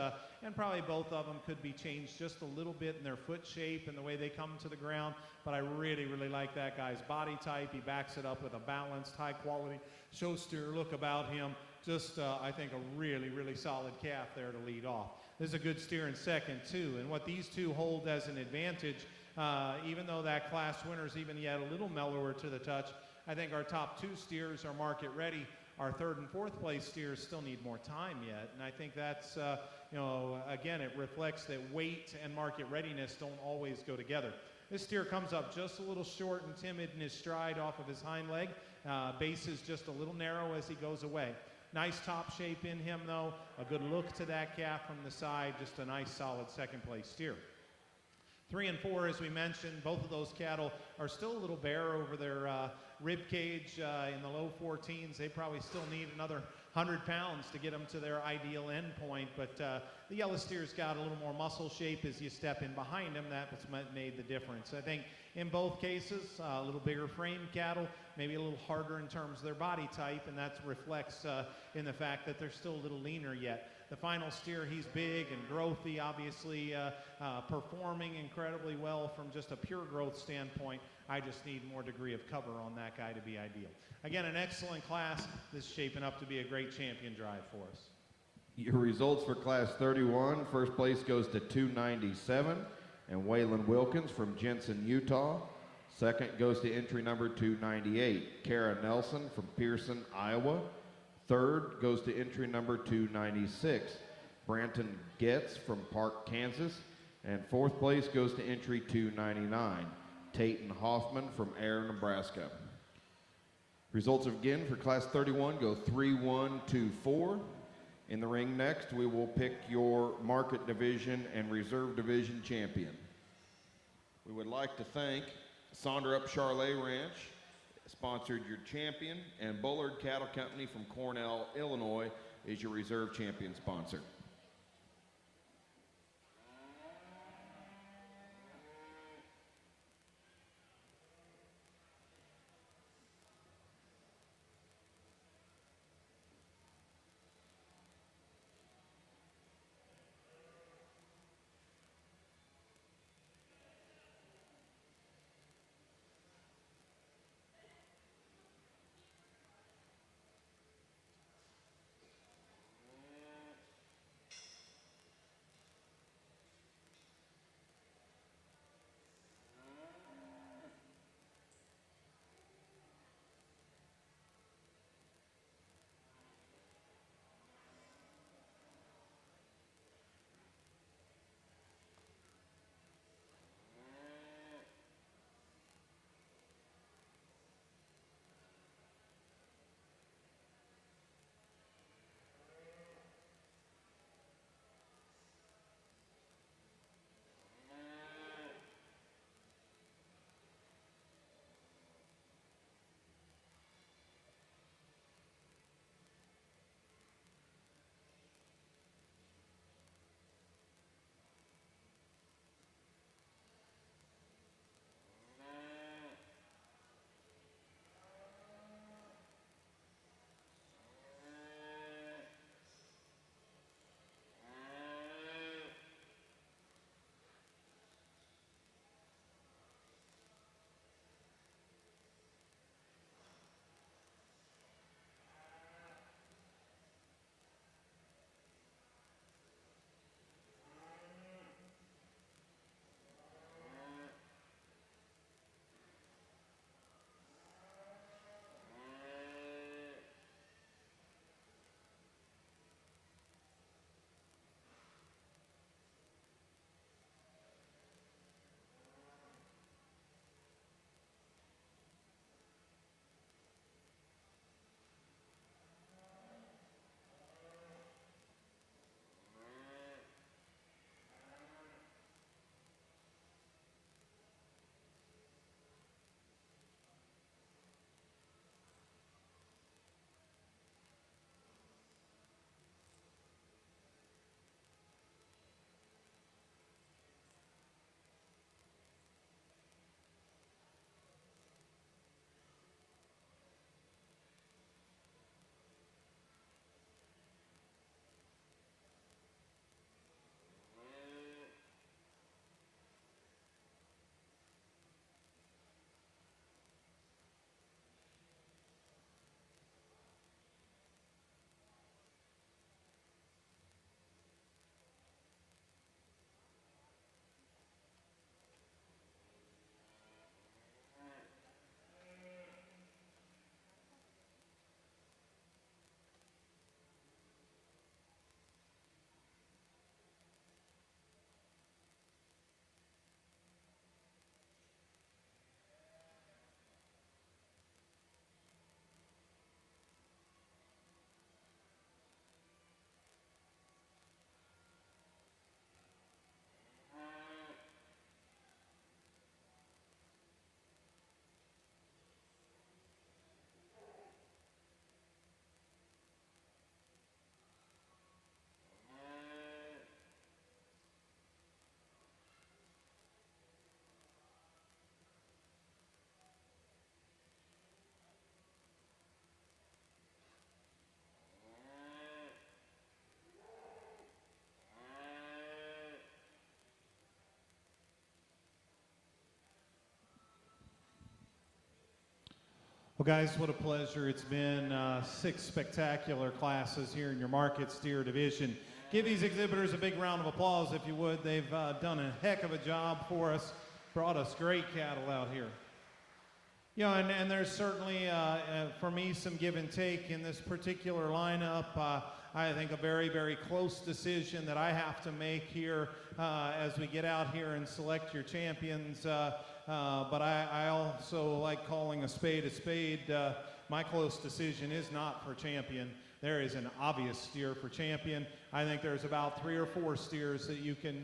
and probably both of them could be changed just a little bit in their foot shape and the way they come to the ground, but I really, really like that guy's body type. He backs it up with a balanced, high-quality show steer look about him. Just, I think, a really, really solid calf there to lead off. This is a good steer in second, too, and what these two hold as an advantage, even though that class winner's even yet a little mellower to the touch, I think our top two steers are market ready. Our third and fourth place steers still need more time yet, and I think that's, you know, again, it reflects that weight and market readiness don't always go together. This steer comes up just a little short and timid in his stride off of his hind leg. Base is just a little narrow as he goes away. Nice top shape in him, though. A good look to that calf from the side. Just a nice, solid second place steer. 3 and 4, as we mentioned, both of those cattle are still a little bare over their rib cage in the low 14s. They probably still need another 100 pounds to get them to their ideal end point, but the yellow steer's got a little more muscle shape as you step in behind him. That's what made the difference. I think in both cases, a little bigger frame cattle, maybe a little harder in terms of their body type, and that reflects in the fact that they're still a little leaner yet. The final steer, he's big and growthy, obviously performing incredibly well from just a pure growth standpoint. I just need more degree of cover on that guy to be ideal. Again, an excellent class. This is shaping up to be a great champion drive for us. Your results for Class 31, first place goes to 297, and Waylon Wilkins from Jensen, Utah. Second goes to entry number 298, Kara Nelson from Pearson, Iowa. Third goes to entry number 296, Branton Getz from Park, Kansas. And fourth place goes to entry 299, Tayton Hoffman from Ayer, Nebraska. Results again for Class 31 go 3-1 to 4. In the ring next, we will pick your market division and reserve division champion. We would like to thank Sonderup Charlet Ranch, sponsored your champion, and Bullard Cattle Company from Cornell, Illinois, is your reserve champion sponsor. Well, guys, what a pleasure. It's been 6 spectacular classes here in your market steer division. Give these exhibitors a big round of applause, if you would. They've done a heck of a job for us, brought us great cattle out here. You know, and there's certainly, for me, some give and take in this particular lineup. I think a very, very close decision that I have to make here as we get out here and select your champions. But I also like calling a spade a spade. My close decision is not for champion. There is an obvious steer for champion. I think there's about 3 or 4 steers that you can,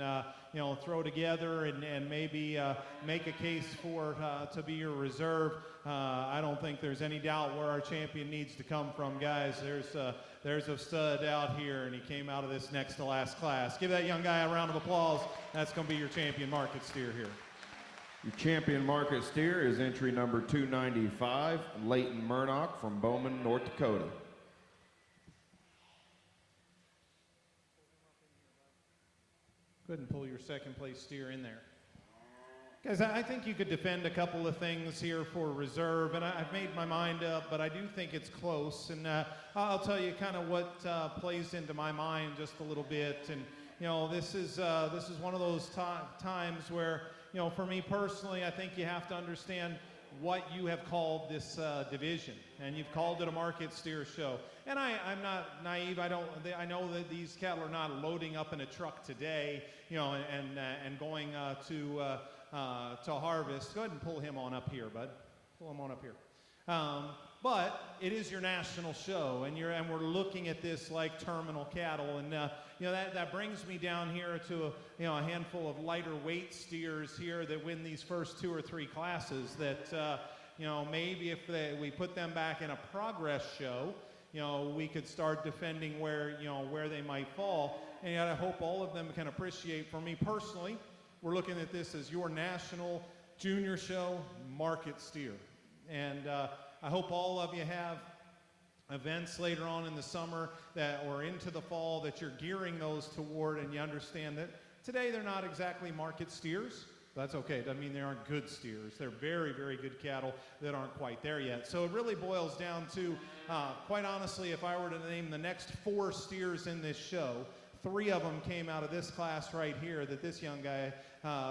you know, throw together and maybe make a case for to be your reserve. I don't think there's any doubt where our champion needs to come from, guys. There's a stud out here, and he came out of this next to last class. Give that young guy a round of applause. That's going to be your champion market steer here. Your champion market steer is entry number 295, Leighton Murdoch from Bowman, North Dakota. Go ahead and pull your second place steer in there. Guys, I think you could defend a couple of things here for reserve, and I've made my mind up, but I do think it's close. And I'll tell you kind of what plays into my mind just a little bit. And you know, this is one of those times where, you know, for me personally, I think you have to understand what you have called this division, and you've called it a market steer show. And I'm not naive. I know that these cattle are not loading up in a truck today, you know, and going to harvest. Go ahead and pull him on up here, bud. Pull him on up here. But it is your national show, and we're looking at this like terminal cattle, and you know, that brings me down here to a handful of lighter weight steers here that win these first 2 or 3 classes. That you know, maybe if we put them back in a progress show, you know, we could start defending where they might fall. And yet I hope all of them can appreciate. For me personally, we're looking at this as your national junior show market steer, and I hope all of you have events later on in the summer or into the fall that you're gearing those toward, and you understand that today they're not exactly market steers. That's okay. It doesn't mean they aren't good steers. They're very, very good cattle that aren't quite there yet. So it really boils down to, quite honestly, if I were to name the next 4 steers in this show, 3 of them came out of this class right here that this young guy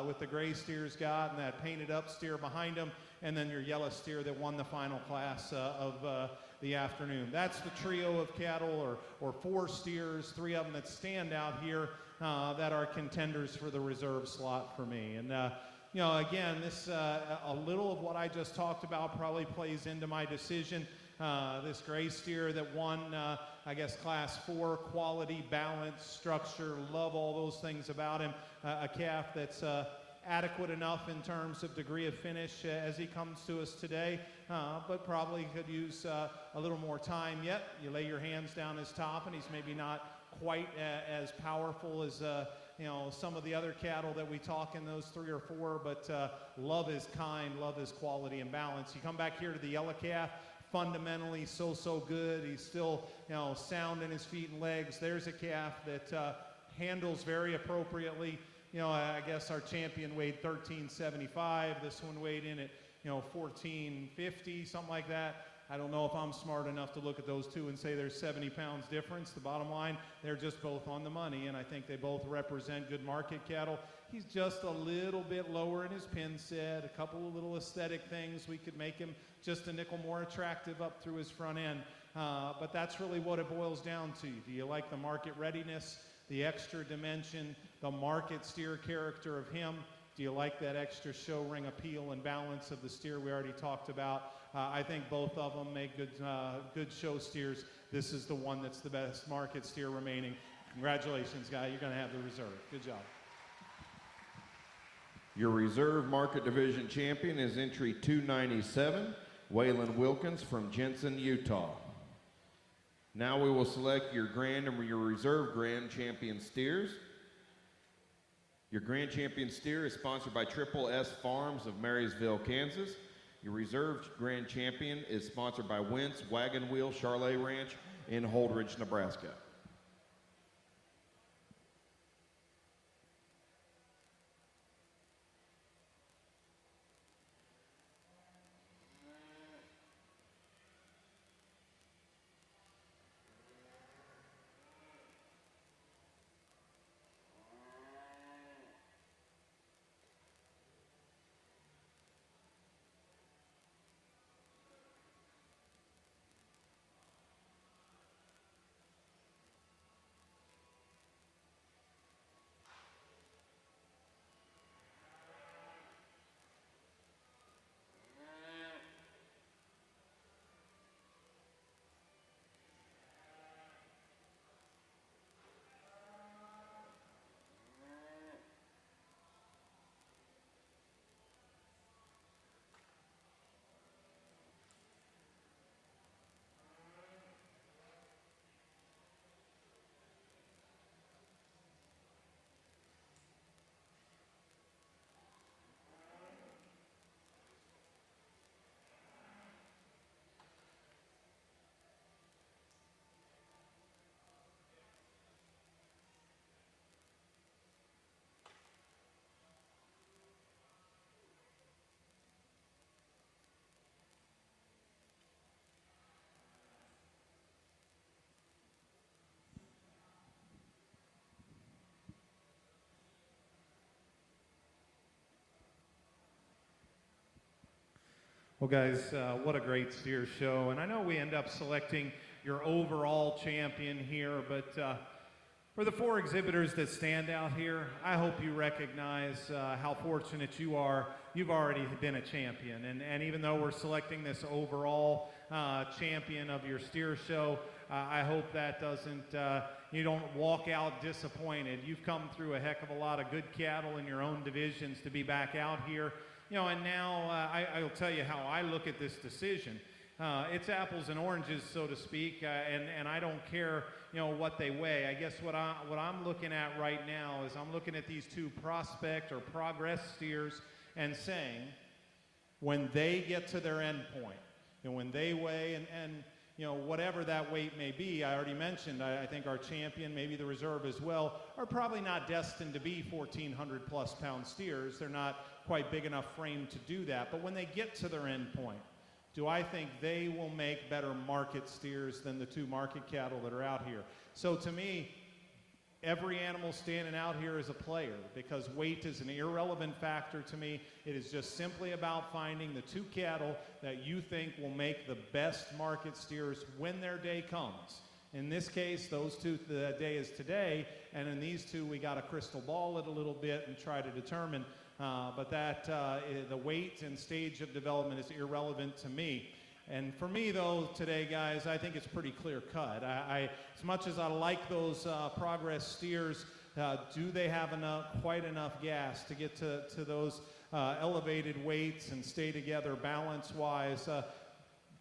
with the gray steers got, and that painted up steer behind him, and then your yellow steer that won the final class of the afternoon. That's the trio of cattle, or 4 steers, 3 of them that stand out here that are contenders for the reserve slot for me. And you know, again, this a little of what I just talked about probably plays into my decision. This gray steer that won, I guess, class 4, quality, balance, structure, love all those things about him. A calf that's adequate enough in terms of degree of finish as he comes to us today, but probably could use a little more time yet. You lay your hands down his top, and he's maybe not quite as powerful as you know, some of the other cattle that we talk in those 3 or 4, but love his kind, love his quality and balance. You come back here to the yellow calf, fundamentally so good. He's still, you know, sound in his feet and legs. There's a calf that handles very appropriately. You know, I guess our champion weighed 1375. This one weighed in at, you know, 1450, something like that. I don't know if I'm smart enough to look at those 2 and say there's 70 pounds difference. The bottom line, they're just both on the money, and I think they both represent good market cattle. He's just a little bit lower in his pin set, a couple of little aesthetic things. We could make him just a nickel more attractive up through his front end. But that's really what it boils down to. Do you like the market readiness, the extra dimension, the market steer character of him? Do you like that extra show ring appeal and balance of the steer we already talked about? I think both of them make good show steers. This is the one that's the best market steer remaining. Congratulations, guy. You're going to have the reserve. Good job. Your reserve market division champion is entry 297, Waylon Wilkins from Jensen, Utah. Now we will select your grand and your reserve grand champion steers. Your grand champion steer is sponsored by Triple S Farms of Marysville, Kansas. Your reserve grand champion is sponsored by Wentz Wagon Wheel Charlet Ranch in Holdridge, Nebraska. Well, guys, what a great steer show. And I know we end up selecting your overall champion here, but for the 4 exhibitors that stand out here, I hope you recognize how fortunate you are. You've already been a champion. And even though we're selecting this overall champion of your steer show, I hope that doesn't, you don't walk out disappointed. You've come through a heck of a lot of good cattle in your own divisions to be back out here. You know, and now I'll tell you how I look at this decision. It's apples and oranges, so to speak, and I don't care, you know, what they weigh. I guess what I'm looking at right now is I'm looking at these 2 prospect or progress steers and saying, when they get to their end point, and when they weigh and you know, whatever that weight may be, I already mentioned, I think our champion, maybe the reserve as well, are probably not destined to be 1,400 plus pound steers. They're not quite big enough frame to do that. But when they get to their end point, do I think they will make better market steers than the 2 market cattle that are out here? So to me, every animal standing out here is a player, because weight is an irrelevant factor to me. It is just simply about finding the 2 cattle that you think will make the best market steers when their day comes. In this case, those 2, the day is today, and in these 2, we got to crystal ball it a little bit and try to determine. But the weight and stage of development is irrelevant to me. And for me, though, today, guys, I think it's pretty clear cut. As much as I like those progress steers, do they have quite enough gas to get to those elevated weights and stay together balance-wise?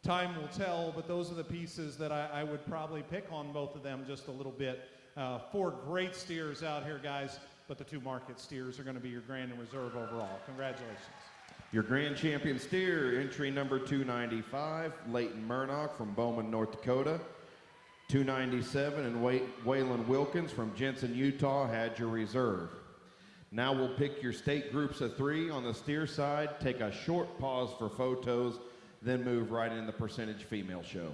Time will tell, but those are the pieces that I would probably pick on both of them just a little bit. 4 great steers out here, guys, but the 2 market steers are going to be your grand and reserve overall. Congratulations. Your grand champion steer, entry number 295, Leighton Murnock from Bowman, North Dakota. 297, and Waylon Wilkins from Jensen, Utah, had your reserve. Now we'll pick your state groups of 3 on the steer side, take a short pause for photos, then move right into the percentage female show.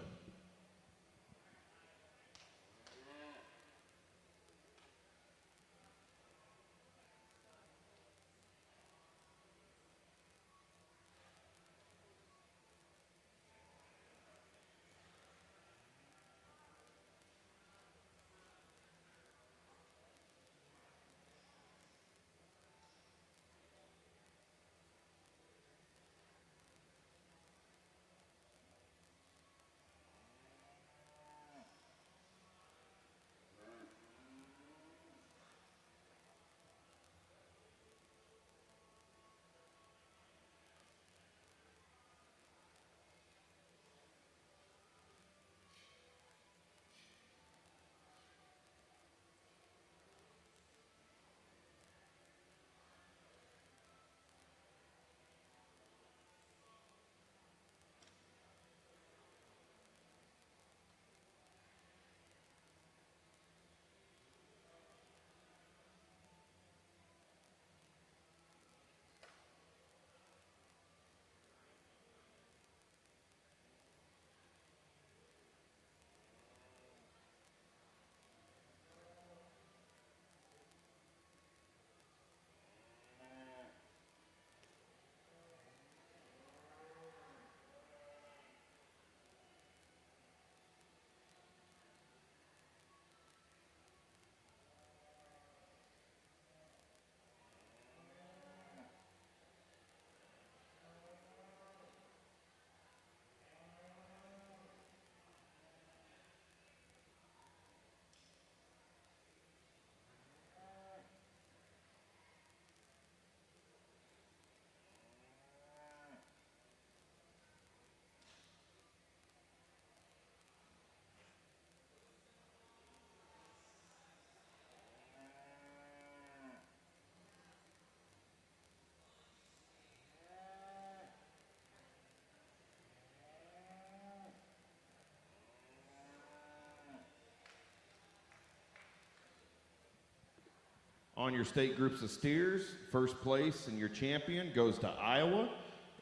On your state groups of steers, first place and your champion goes to Iowa,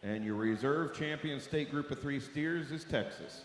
and your reserve champion state group of 3 steers is Texas.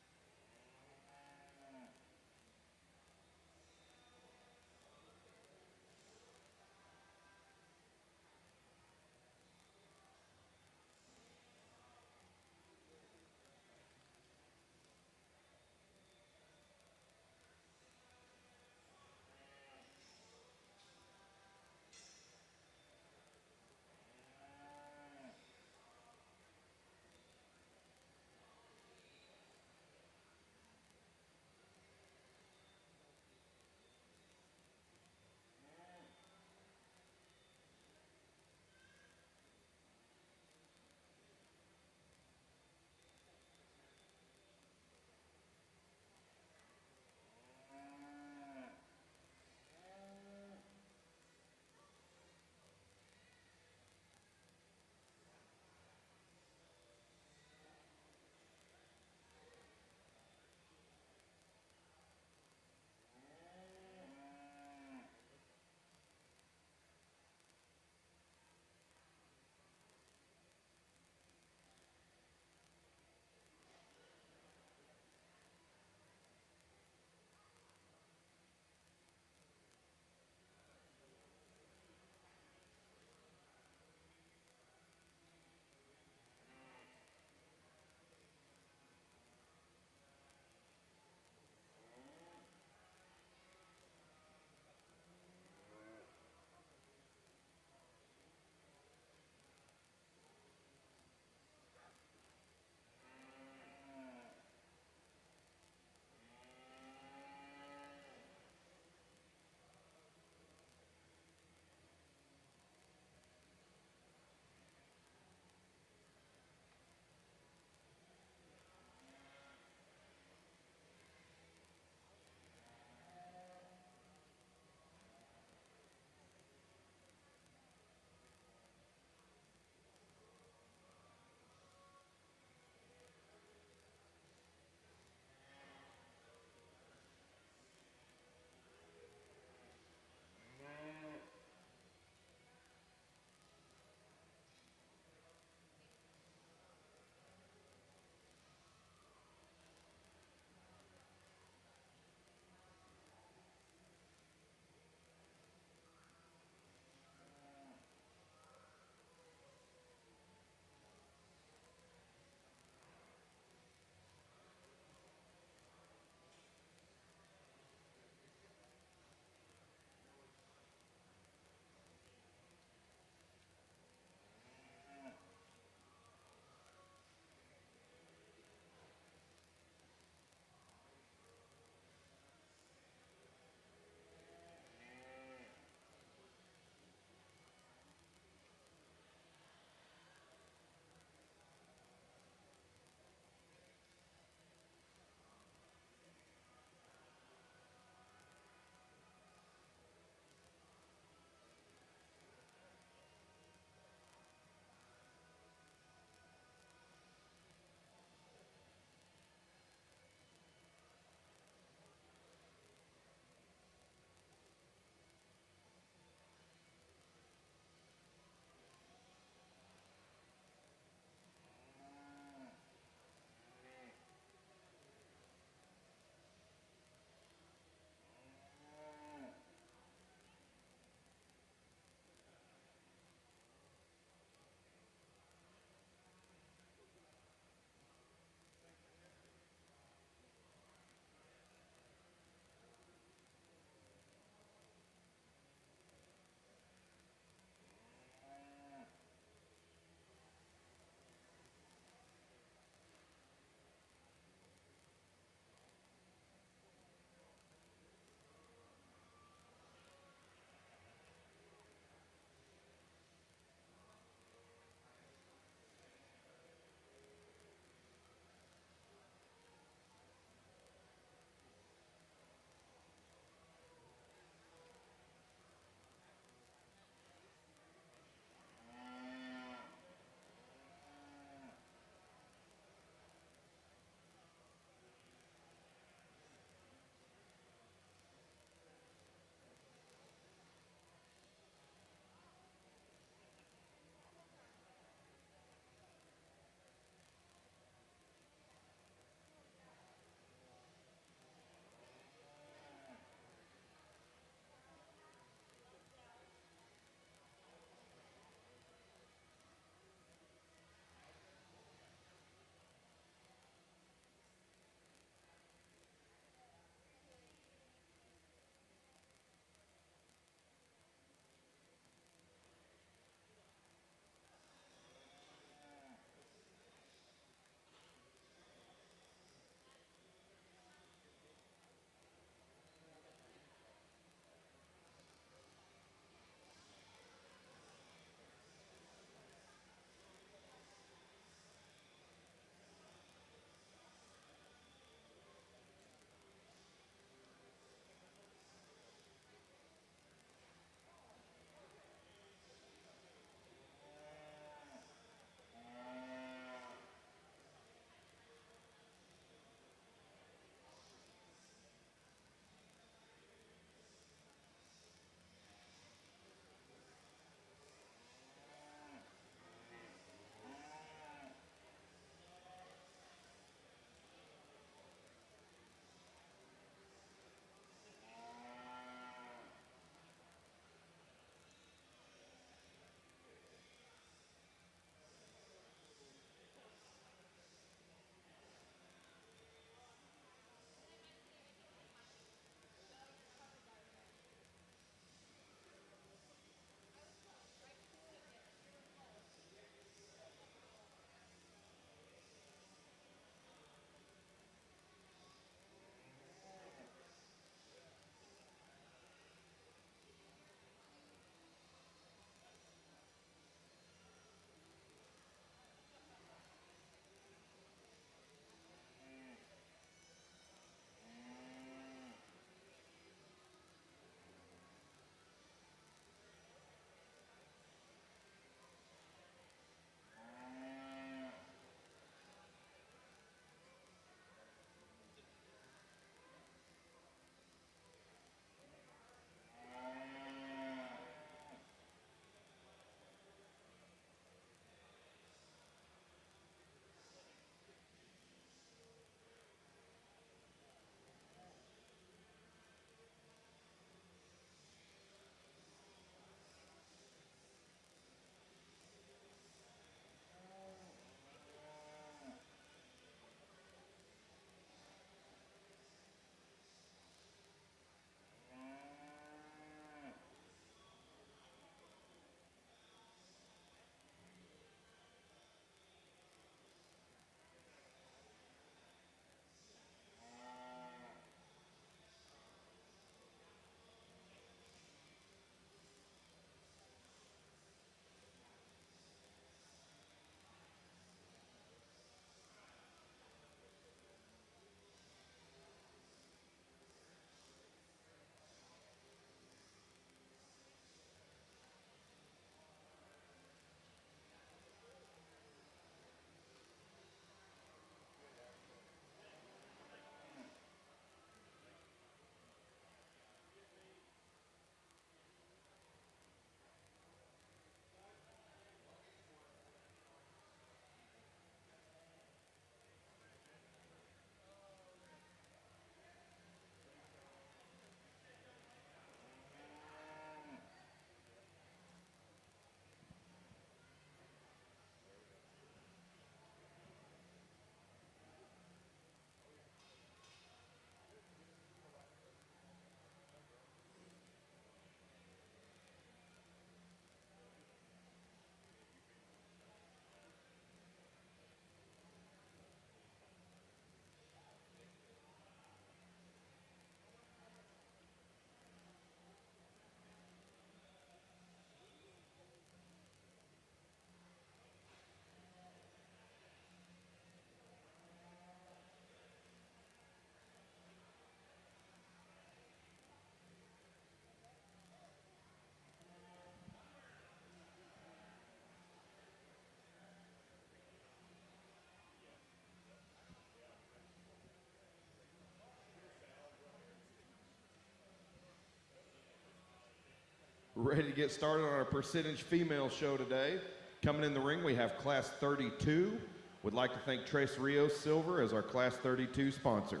ready to get started on our percentage female show today. Coming in the ring, we have Class 32. Would like to thank Tres Rios Silver as our Class 32 sponsor.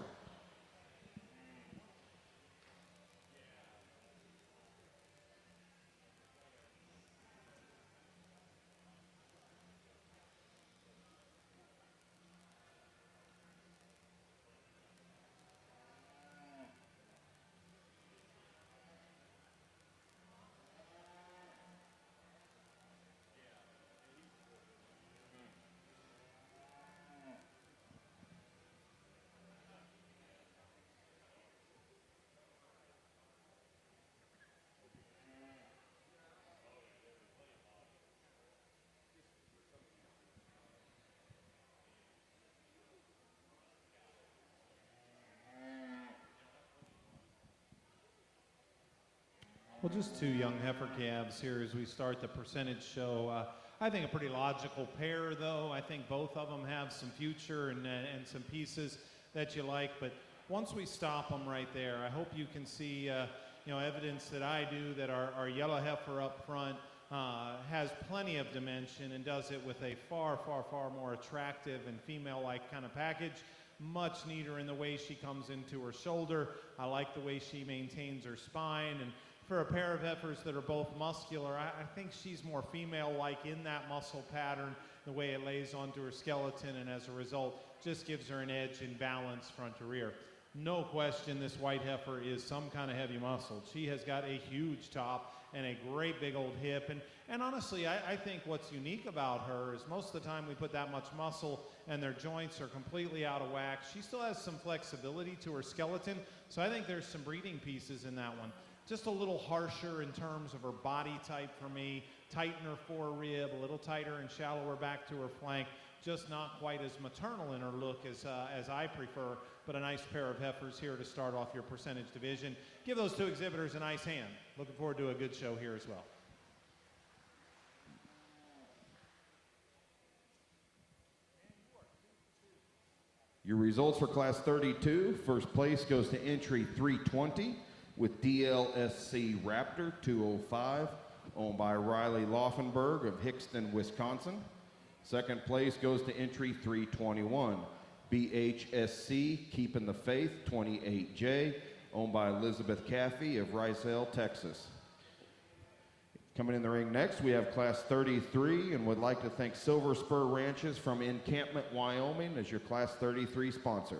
Well, just two young heifer calves here as we start the percentage show. I think a pretty logical pair, though. I think both of them have some future and some pieces that you like. But once we stop them right there, I hope you can see evidence that I do that our yellow heifer up front has plenty of dimension and does it with a far, far, far more attractive and female-like kind of package. Much neater in the way she comes into her shoulder. I like the way she maintains her spine. And for a pair of heifers that are both muscular, I think she's more female-like in that muscle pattern, the way it lays onto her skeleton, and as a result, just gives her an edge in balance front to rear. No question this white heifer is some kind of heavy muscle. She has got a huge top and a great big old hip. And honestly, I think what's unique about her is most of the time we put that much muscle and their joints are completely out of whack. She still has some flexibility to her skeleton, so I think there's some breeding pieces in that one. Just a little harsher in terms of her body type for me. Tighten her forerib, a little tighter and shallower back to her flank. Just not quite as maternal in her look as I prefer, but a nice pair of heifers here to start off your percentage division. Give those two exhibitors a nice hand. Looking forward to a good show here as well. Your results for Class 32. First place goes to entry 320 with DLSC Raptor 205, owned by Riley Laufenberg of Hickston, Wisconsin. Second place goes to entry 321, BHSC Keeping the Faith 28J, owned by Elizabeth Caffey of Riceville, Texas. Coming in the ring next, we have Class 33, and would like to thank Silver Spur Ranches from Encampment, Wyoming as your Class 33 sponsor.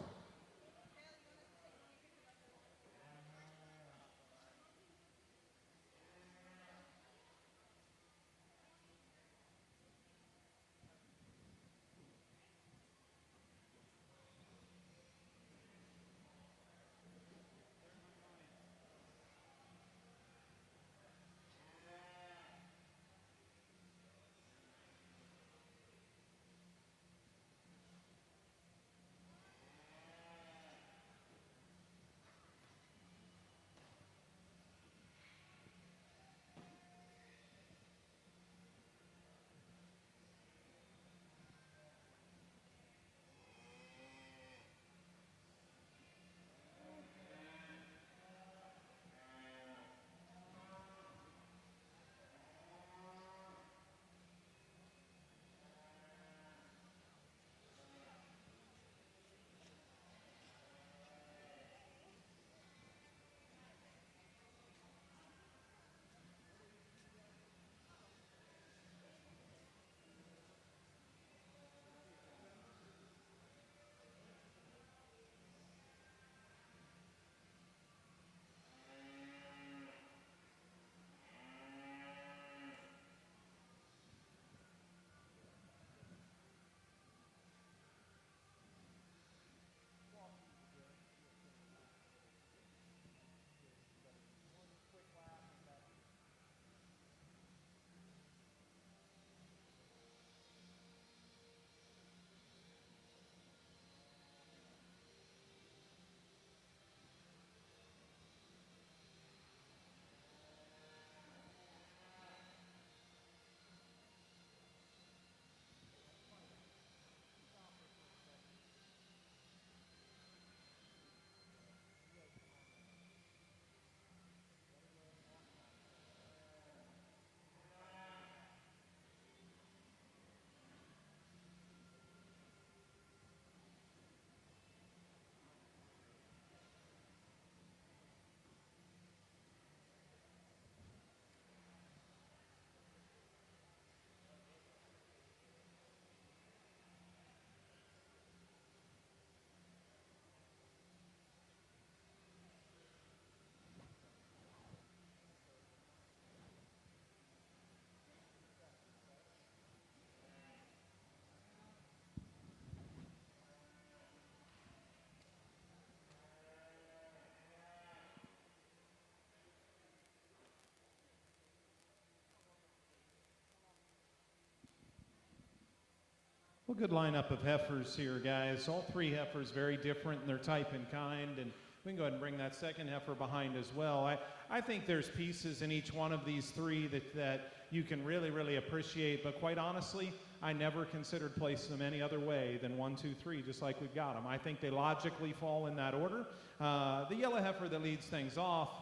Well, good lineup of heifers here, guys. All three heifers very different in their type and kind, and we can go ahead and bring that second heifer behind as well. I think there's pieces in each one of these three that you can really, really appreciate, but quite honestly, I never considered placing them any other way than 1, 2, 3, just like we've got them. I think they logically fall in that order. The yellow heifer that leads things off,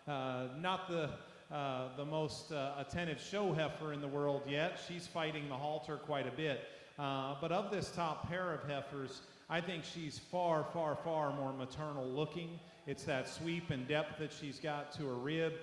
not the most attentive show heifer in the world yet. She's fighting the halter quite a bit. But of this top pair of heifers, I think she's far, far, far more maternal looking. It's that sweep and depth that she's got to her rib,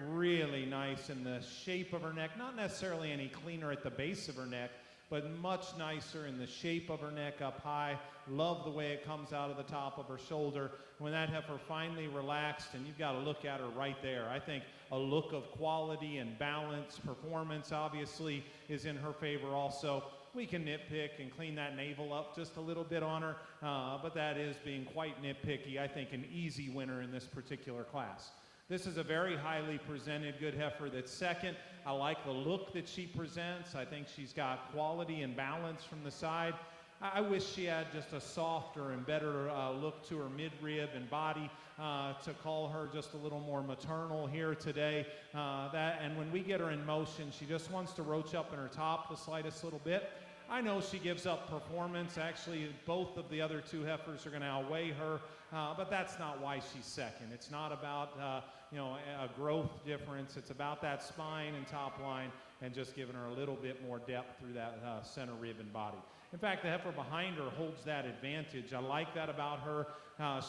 really nice in the shape of her neck. Not necessarily any cleaner at the base of her neck, but much nicer in the shape of her neck up high. Love the way it comes out of the top of her shoulder. When that heifer finally relaxed, and you've got to look at her right there, I think a look of quality and balance, performance obviously is in her favor also. We can nitpick and clean that navel up just a little bit on her, but that is being quite nitpicky. I think an easy winner in this particular class. This is a very highly presented good heifer that's second. I like the look that she presents. I think she's got quality and balance from the side. I wish she had just a softer and better look to her midrib and body to call her just a little more maternal here today. And when we get her in motion, she just wants to roach up in her top the slightest little bit. I know she gives up performance. Actually, both of the other two heifers are going to outweigh her, but that's not why she's second. It's not about a growth difference. It's about that spine and top line and just giving her a little bit more depth through that center rib and body. In fact, the heifer behind her holds that advantage. I like that about her.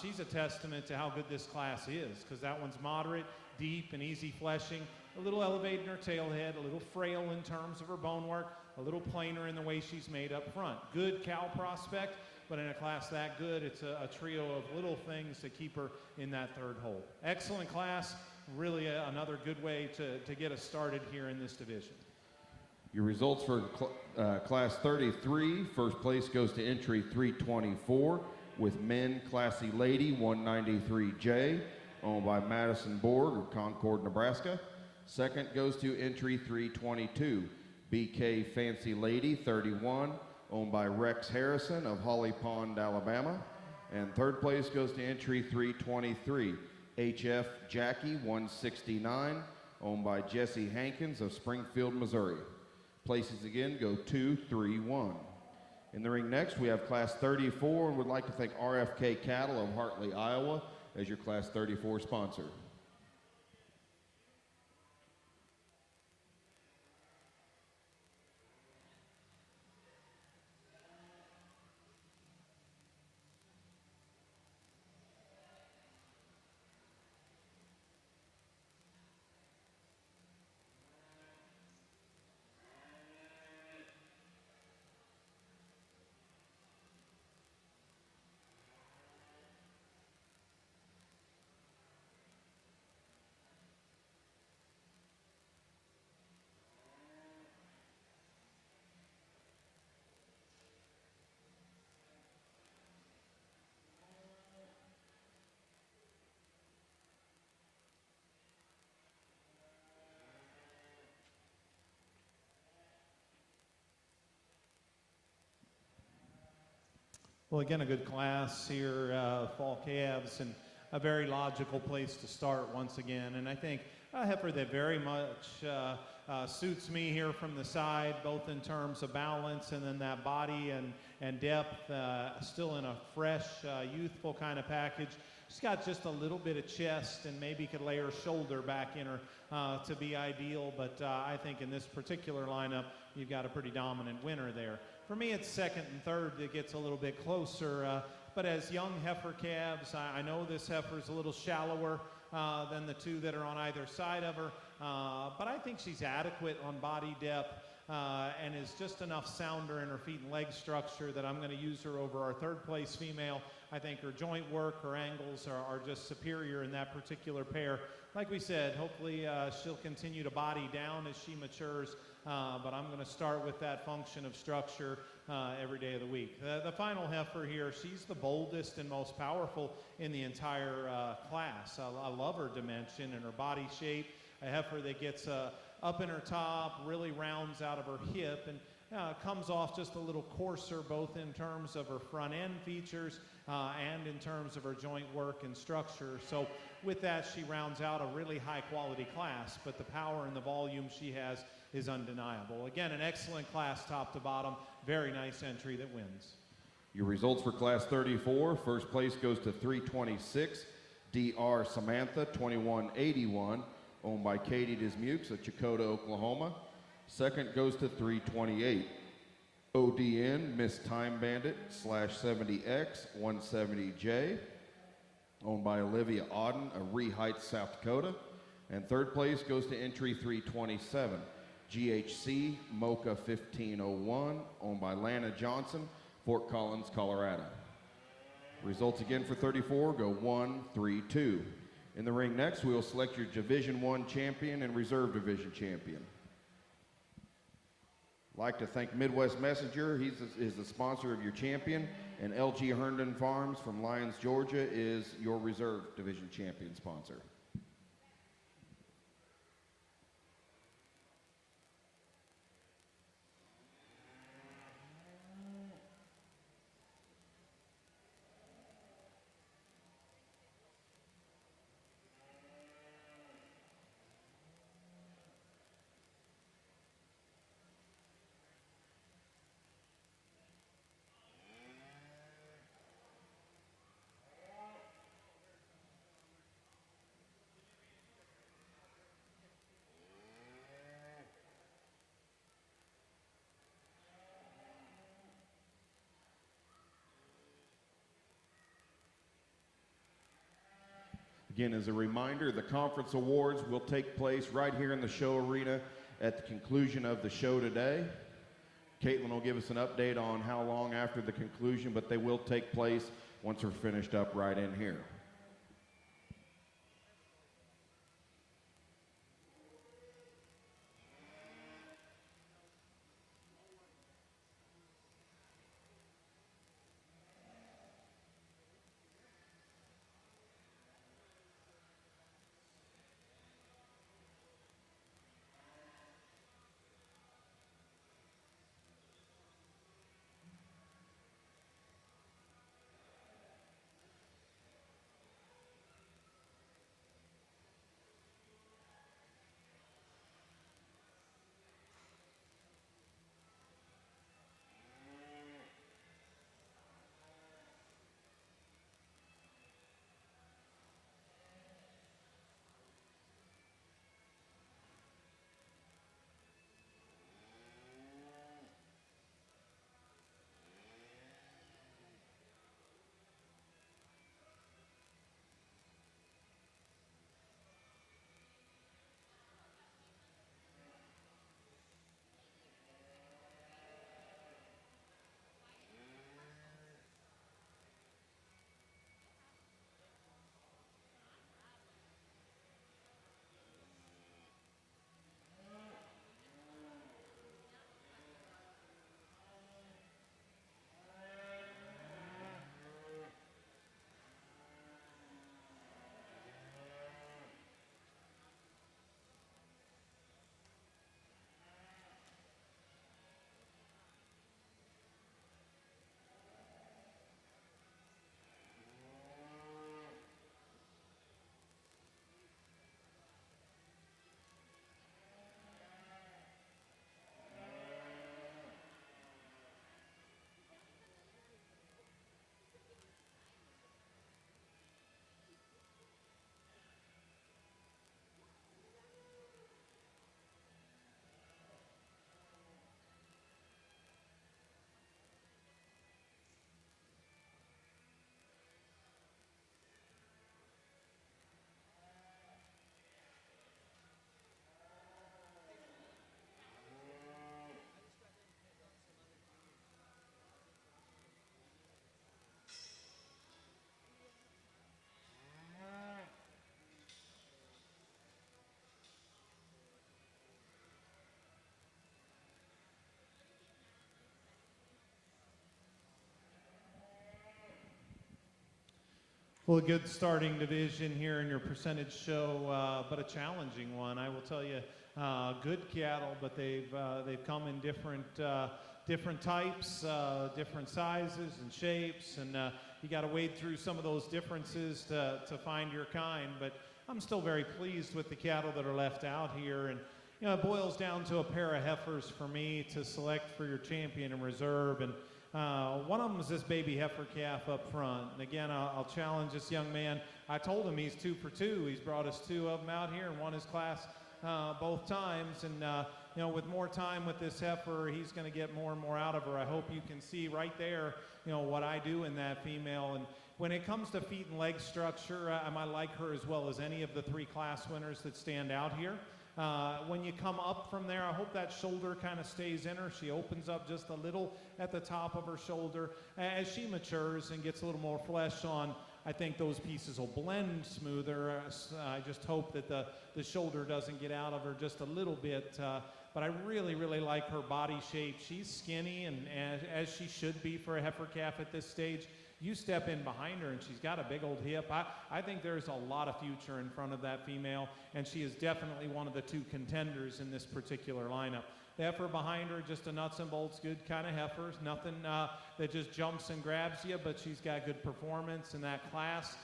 She's a testament to how good this class is, because that one's moderate, deep, and easy fleshing. A little elevated in her tail head, a little frail in terms of her bone work, a little plainer in the way she's made up front. Good cow prospect, but in a class that good, it's a trio of little things to keep her in that third hole. Excellent class, really another good way to get us started here in this division. Your results for Class 33, first place goes to entry 324 with men Classy Lady 193J, owned by Madison Borg of Concord, Nebraska. Second goes to entry 322, BK Fancy Lady 31, owned by Rex Harrison of Holly Pond, Alabama. And third place goes to entry 323, HF Jackie 169, owned by Jesse Hankins of Springfield, Missouri. Places again go 2, 3, 1. In the ring next, we have Class 34, and would like to thank RFK Cattle of Hartley, Iowa, as your Class 34 sponsor. Well, again, a good class here, fall calves, and a very logical place to start once again. And I think a heifer that very much suits me here from the side, both in terms of balance and then that body and depth, still in a fresh, youthful kind of package. She's got just a little bit of chest and maybe could lay her shoulder back in her to be ideal, but I think in this particular lineup, you've got a pretty dominant winner there. For me, it's second and third that gets a little bit closer, but as young heifer calves, I know this heifer's a little shallower than the two that are on either side of her, but I think she's adequate on body depth and is just enough sounder in her feet and leg structure that I'm going to use her over our third place female. I think her joint work, her angles are just superior in that particular pair. Like we said, hopefully she'll continue to body down as she matures, but I'm going to start with that function of structure every day of the week. The final heifer here, she's the boldest and most powerful in the entire class. I love her dimension and her body shape. A heifer that gets up in her top, really rounds out of her hip, and comes off just a little coarser, both in terms of her front end features and in terms of her joint work and structure. So with that, she rounds out a really high quality class, but the power and the volume she has is undeniable. Again, an excellent class top to bottom, very nice entry that wins. Your results for Class 34, first place goes to 326, DR Samantha, 2181, owned by Katie Dismukes of Chakota, Oklahoma. Second goes to 328, ODN Miss Time Bandit /70X 170J, owned by Olivia Auden of Ree Heights, South Dakota. And third place goes to entry 327, GHC Mocha 1501, owned by Lana Johnson, Fort Collins, Colorado. Results again for 34 go 1, 3, 2. In the ring next, we will select your Division I champion and Reserve Division champion. I'd like to thank Midwest Messenger. He is the sponsor of your champion, and LG Herndon Farms from Lyons, Georgia is your Reserve Division champion sponsor. Again, as a reminder, the conference awards will take place right here in the show arena at the conclusion of the show today. Caitlin will give us an update on how long after the conclusion, but they will take place once we're finished up right in here. Well, a good starting division here in your percentage show, but a challenging one. I will tell you, good cattle, but they've come in different types, different sizes and shapes, and you got to wade through some of those differences to find your kind. But I'm still very pleased with the cattle that are left out here, and it boils down to a pair of heifers for me to select for your champion and reserve. And one of them is this baby heifer calf up front. And again, I'll challenge this young man. I told him he's 2 for 2. He's brought us 2 of them out here and won his class both times. And with more time with this heifer, he's going to get more and more out of her. I hope you can see right there, what I do in that female. And when it comes to feet and leg structure, I might like her as well as any of the 3 class winners that stand out here. When you come up from there, I hope that shoulder kind of stays in her. She opens up just a little at the top of her shoulder. As she matures and gets a little more flesh on, I think those pieces will blend smoother. I just hope that the shoulder doesn't get out of her just a little bit. But I really, really like her body shape. She's skinny, and as she should be for a heifer calf at this stage. You step in behind her, and she's got a big old hip. I think there's a lot of future in front of that female, and she is definitely one of the 2 contenders in this particular lineup. The heifer behind her, just a nuts and bolts, good kind of heifer. Nothing that just jumps and grabs you, but she's got good performance in that class.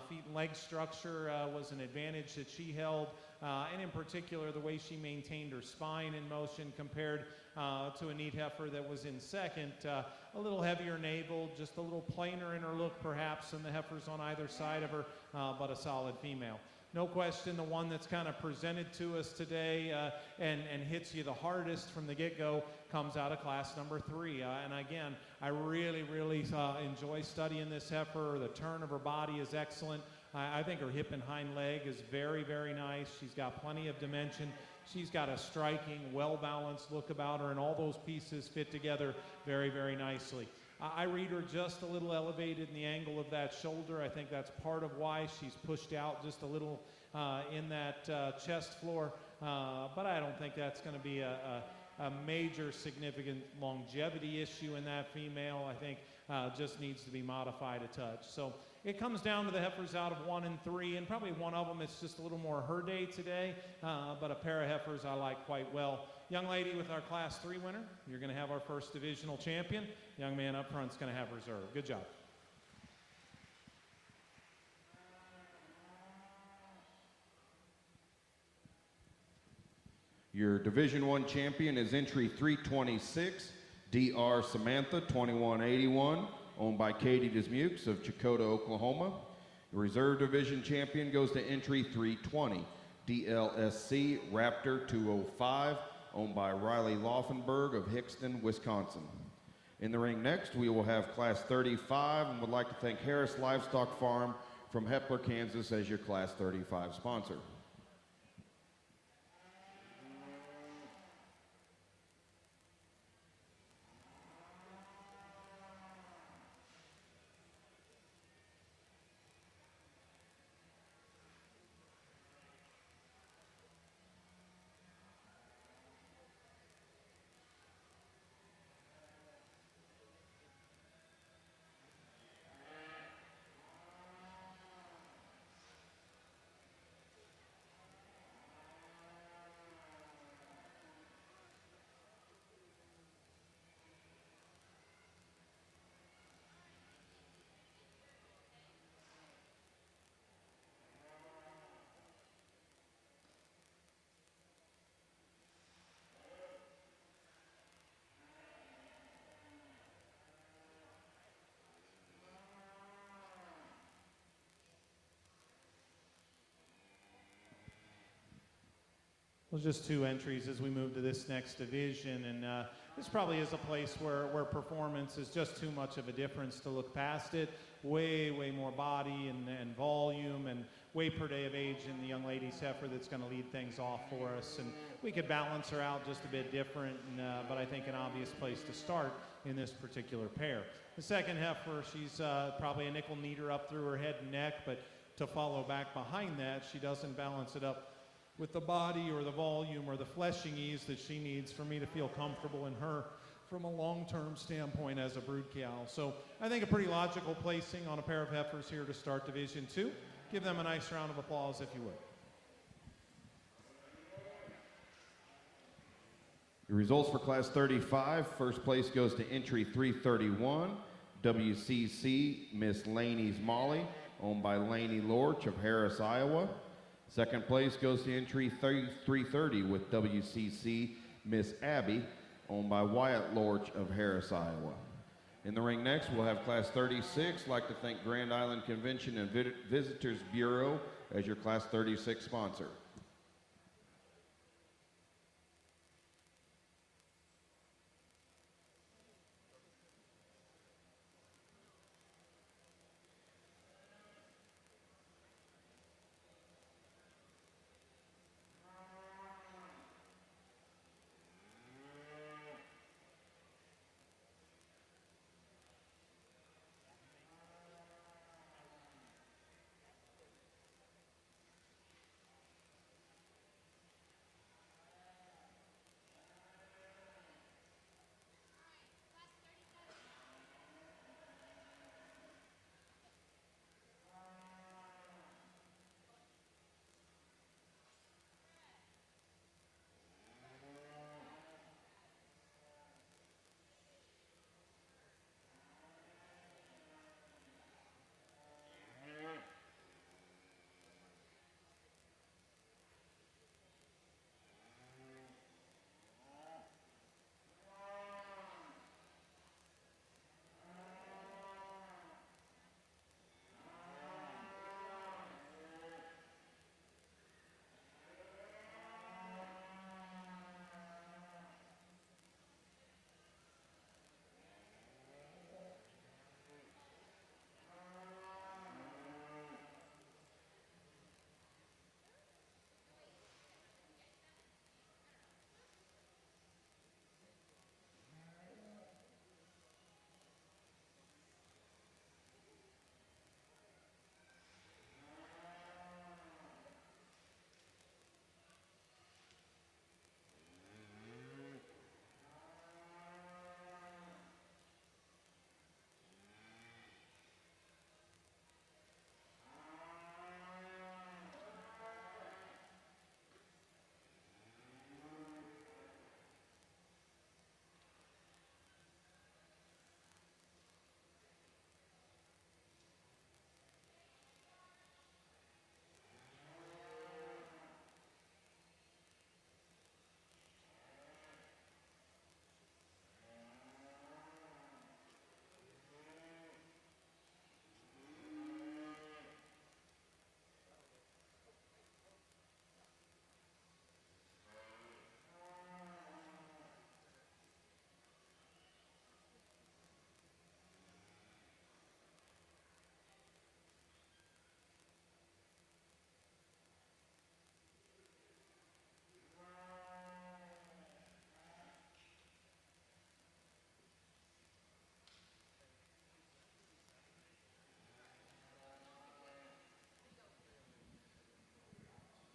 Feet and leg structure was an advantage that she held, and in particular, the way she maintained her spine in motion compared to a neat heifer that was in second. A little heavier navel, just a little plainer in her look perhaps than the heifers on either side of her, but a solid female. No question, the one that's kind of presented to us today and hits you the hardest from the get-go comes out of class number 3. And again, I really, really enjoy studying this heifer. The turn of her body is excellent. I think her hip and hind leg is very, very nice. She's got plenty of dimension. She's got a striking, well-balanced look about her, and all those pieces fit together very, very nicely. I read her just a little elevated in the angle of that shoulder. I think that's part of why she's pushed out just a little in that chest floor. But I don't think that's going to be a major significant longevity issue in that female. I think just needs to be modified a touch. So it comes down to the heifers out of 1 and 3, and probably one of them is just a little more her day today, but a pair of heifers I like quite well. Young lady with our class 3 winner, you're going to have our first divisional champion. Young man up front is going to have reserve. Good job. Your Division 1 champion is entry 326, DR Samantha 2181, owned by Katie Dismukes of Chakota, Oklahoma. The Reserve Division champion goes to entry 320, DLSC Raptor 205, owned by Riley Laufenberg of Hickston, Wisconsin. In the ring next, we will have Class 35, and would like to thank Harris Livestock Farm from Hepler, Kansas as your Class 35 sponsor. Well, just 2 entries as we move to this next division, and this probably is a place where performance is just too much of a difference to look past it. Way more body and volume and weight per day of age in the young lady's heifer that's going to lead things off for us. And we could balance her out just a bit different, but I think an obvious place to start in this particular pair. The second heifer, she's probably a nickel kneader up through her head and neck, but to follow back behind that, she doesn't balance it up with the body or the volume or the fleshing ease that she needs for me to feel comfortable in her from a long-term standpoint as a brood cow. So I think a pretty logical placing on a pair of heifers here to start Division 2. Give them a nice round of applause if you would. The results for Class 35, first place goes to entry 331, WCC Miss Laney's Molly, owned by Laney Lorch of Harris, Iowa. Second place goes to entry 330 with WCC Miss Abby, owned by Wyatt Lorch of Harris, Iowa. In the ring next, we'll have Class 36. I'd like to thank Grand Island Convention and Visitors Bureau as your Class 36 sponsor.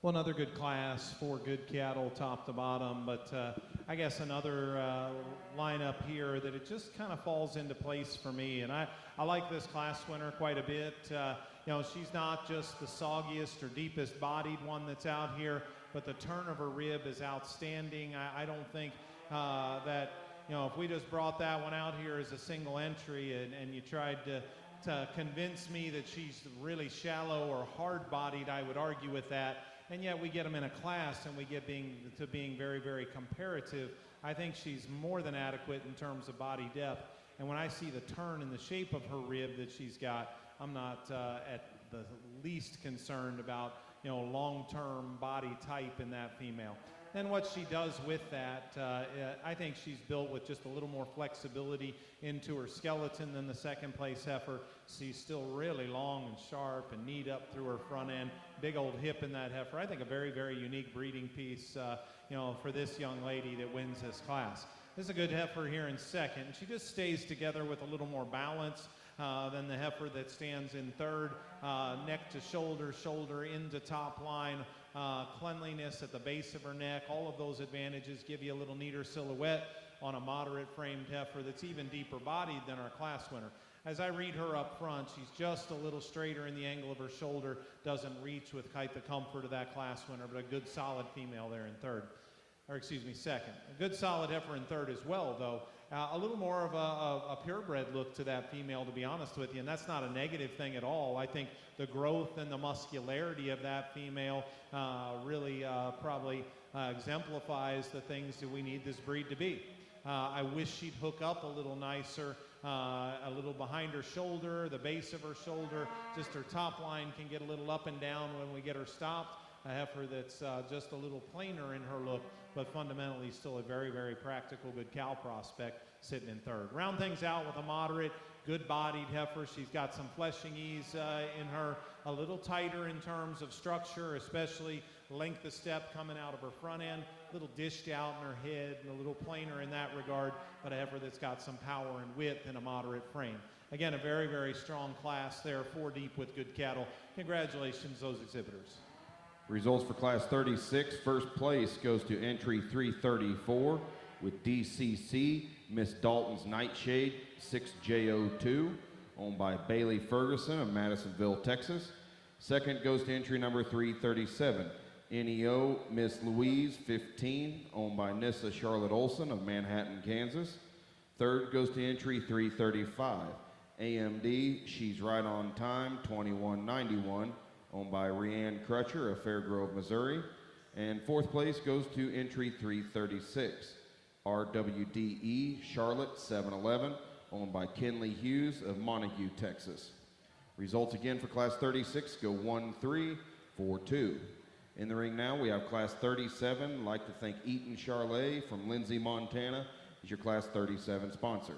Well, another good class, 4 good cattle top to bottom, but I guess another lineup here that it just kind of falls into place for me. And I like this class winner quite a bit. You know, she's not just the soggiest or deepest bodied one that's out here, but the turn of her rib is outstanding. I don't think that, you know, if we just brought that one out here as a single entry and you tried to convince me that she's really shallow or hard-bodied, I would argue with that. And yet we get them in a class and we get to being very, very comparative. I think she's more than adequate in terms of body depth. And when I see the turn and the shape of her rib that she's got, I'm not at the least concerned about, you know, long-term body type in that female. Then what she does with that, I think she's built with just a little more flexibility into her skeleton than the second place heifer. She's still really long and sharp and neat up through her front end. Big old hip in that heifer. I think a very, very unique breeding piece, you know, for this young lady that wins this class. This is a good heifer here in second. She just stays together with a little more balance than the heifer that stands in third. Neck to shoulder, shoulder into top line. Cleanliness at the base of her neck, all of those advantages give you a little neater silhouette on a moderate framed heifer that's even deeper bodied than our class winner. As I read her up front, she's just a little straighter in the angle of her shoulder, doesn't reach with quite the comfort of that class winner, but a good solid female there in third. or excuse me, second. A good solid heifer in third as well, though. A little more of a purebred look to that female, to be honest with you, and that's not a negative thing at all. I think the growth and the muscularity of that female really probably exemplifies the things that we need this breed to be. I wish she'd hook up a little nicer, a little behind her shoulder, the base of her shoulder, just her top line can get a little up and down when we get her stopped. A heifer that's just a little plainer in her look, but fundamentally still a very, very practical, good cow prospect sitting in third. Round things out with a moderate, good-bodied heifer. She's got some fleshing ease in her, a little tighter in terms of structure, especially length of step coming out of her front end, a little dished out in her head and a little plainer in that regard, but a heifer that's got some power and width and a moderate frame. Again, a very, very strong class there, 4 deep with good cattle. Congratulations, those exhibitors. Results for Class 36. First place goes to entry 334 with DCC, Miss Dalton's Nightshade, 6J02, owned by Bailey Ferguson of Madisonville, Texas. Second goes to entry number 337, NEO, Miss Louise, 15, owned by Nissa Charlotte Olson of Manhattan, Kansas. Third goes to entry 335, AMD, She's Right on Time, 2191, owned by Rianne Crutcher of Fairgrove, Missouri. And fourth place goes to entry 336, RWDE Charlotte 711, owned by Kenley Hughes of Montague, Texas. Results again for Class 36 go 1-3, 4-2. In the ring now we have Class 37. I'd like to thank Eaton Charlet from Lindsay, Montana, as your Class 37 sponsor.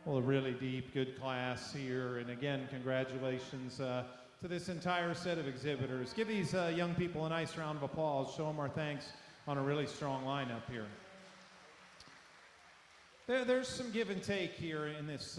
Well, a really deep, good class here. And again, congratulations to this entire set of exhibitors. Give these young people a nice round of applause. Show them our thanks on a really strong lineup here. There's some give and take here in this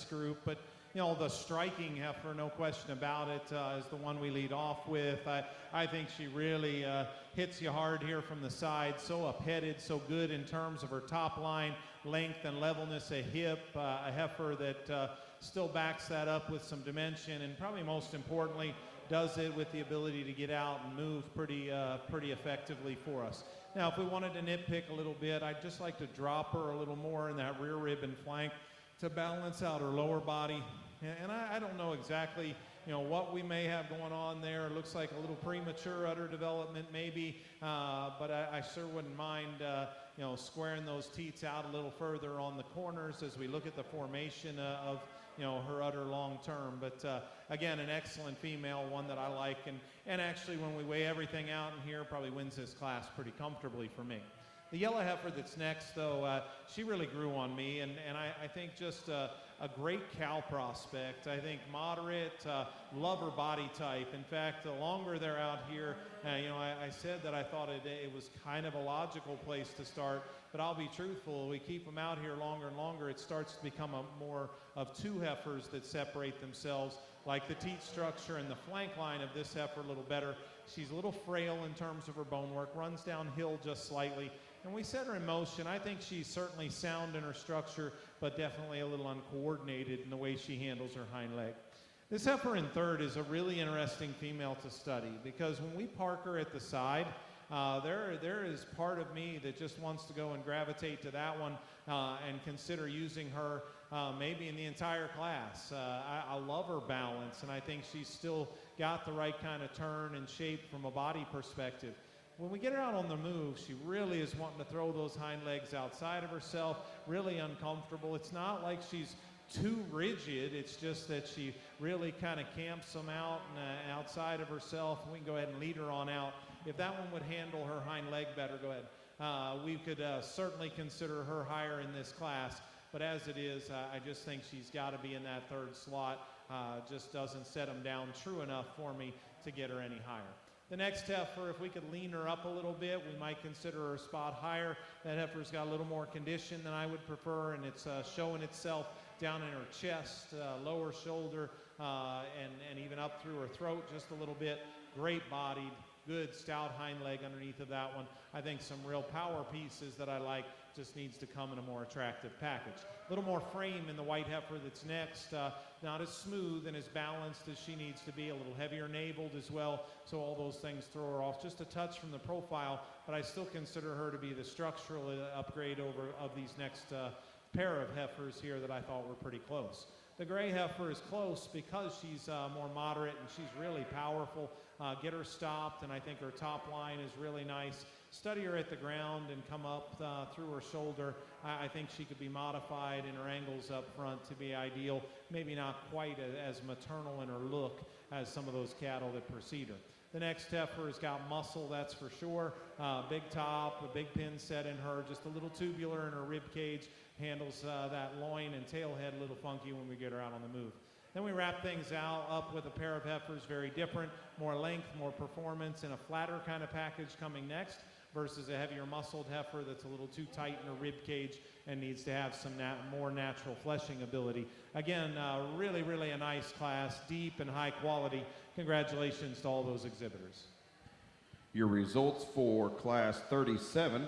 group, but you know, the striking heifer, no question about it, is the one we lead off with. I think she really hits you hard here from the side, so up-headed, so good in terms of her top line, length and levelness of hip, a heifer that still backs that up with some dimension, and probably most importantly, does it with the ability to get out and move pretty effectively for us. Now, if we wanted to nitpick a little bit, I'd just like to drop her a little more in that rear rib and flank to balance out her lower body. And I don't know exactly, you know, what we may have going on there. It looks like a little premature udder development maybe, but I sure wouldn't mind, you know, squaring those teats out a little further on the corners as we look at the formation of, you know, her udder long term. But again, an excellent female, one that I like, and actually when we weigh everything out in here, probably wins this class pretty comfortably for me. The yellow heifer that's next, though, she really grew on me, and I think just a great cow prospect. I think moderate, love her body type. In fact, the longer they're out here, you know, I said that I thought it was kind of a logical place to start, but I'll be truthful, we keep them out here longer and longer, it starts to become a more of two heifers that separate themselves, like the teat structure and the flank line of this heifer a little better. She's a little frail in terms of her bone work, runs downhill just slightly. And we set her in motion. I think she's certainly sound in her structure, but definitely a little uncoordinated in the way she handles her hind leg. This heifer in third is a really interesting female to study because when we park her at the side, there is part of me that just wants to go and gravitate to that one and consider using her maybe in the entire class. I love her balance, and I think she's still got the right kind of turn and shape from a body perspective. When we get her out on the move, she really is wanting to throw those hind legs outside of herself, really uncomfortable. It's not like she's too rigid, it's just that she really kind of camps them out and outside of herself. We can go ahead and lead her on out. If that one would handle her hind leg better, go ahead. We could certainly consider her higher in this class, but as it is, I just think she's got to be in that third slot. Just doesn't set them down true enough for me to get her any higher. The next heifer, if we could lean her up a little bit, we might consider her a spot higher. That heifer's got a little more condition than I would prefer, and it's showing itself down in her chest, lower shoulder, and even up through her throat just a little bit. Great bodied, good stout hind leg underneath of that one. I think some real power pieces that I like, just needs to come in a more attractive package. A little more frame in the white heifer that's next, not as smooth and as balanced as she needs to be, a little heavier naveled as well, so all those things throw her off just a touch from the profile, but I still consider her to be the structural upgrade over of these next pair of heifers here that I thought were pretty close. The gray heifer is close because she's more moderate and she's really powerful. Get her stopped, and I think her top line is really nice. Study her at the ground and come up through her shoulder. I think she could be modified in her angles up front to be ideal. Maybe not quite as maternal in her look as some of those cattle that precede her. The next heifer has got muscle, that's for sure. Big top, a big pin set in her, just a little tubular in her rib cage. Handles that loin and tail head a little funky when we get her out on the move. Then we wrap things out up with a pair of heifers, very different, more length, more performance, and a flatter kind of package coming next versus a heavier muscled heifer that's a little too tight in her rib cage and needs to have some more natural fleshing ability. Again, really, really a nice class, deep and high quality. Congratulations to all those exhibitors. Your results for Class 37.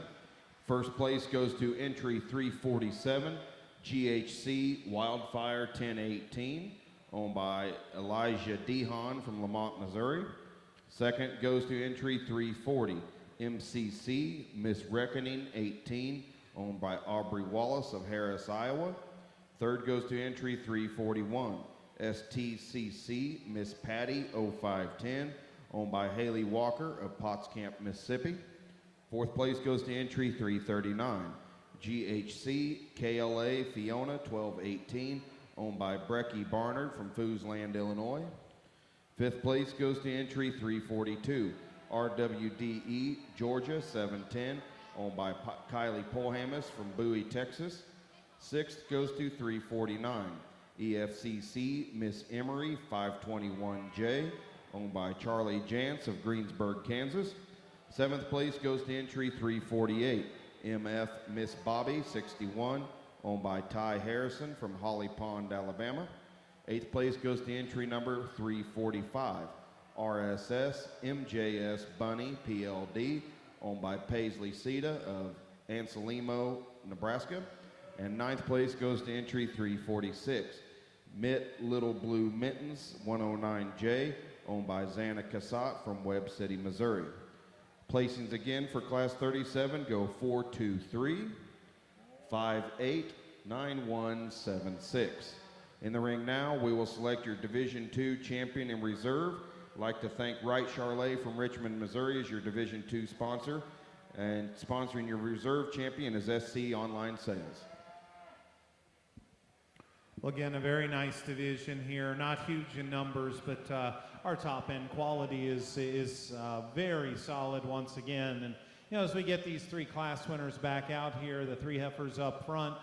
First place goes to entry 347, GHC Wildfire 1018, owned by Elijah Dehan from Lamont, Missouri. Second goes to entry 340, MCC Miss Reckoning 18, owned by Aubrey Wallace of Harris, Iowa. Third goes to entry 341, STCC Miss Patty 0510, owned by Haley Walker of Potts Camp, Mississippi. Fourth place goes to entry 339, GHC KLA Fiona 1218, owned by Brecky Barnard from Foosland, Illinois. Fifth place goes to entry 342, RWDE Georgia 710, owned by Kylie Polhamus from Bowie, Texas. Sixth goes to 349. EFCC Miss Emery 521J, owned by Charlie Jantz of Greensburg, Kansas. Seventh place goes to entry 348. MF Miss Bobby 61, owned by Ty Harrison from Holly Pond, Alabama. Eighth place goes to entry number 345. RSS MJS Bunny PLD, owned by Paisley Sita of Anselimo, Nebraska. And ninth place goes to entry 346. Mitt Little Blue Mittens 109J, owned by Xana Cassatt from Webb City, Missouri. Placings again for Class 37 go 423, 58, 9176. In the ring now, we will select your Division II champion in reserve. I'd like to thank Wright Charlet from Richmond, Missouri as your Division II sponsor. And sponsoring your reserve champion is SC Online Sales. Well, again, a very nice division here. Not huge in numbers, but our top-end quality is very solid once again. And, you know, as we get these three class winners back out here, the three heifers up front,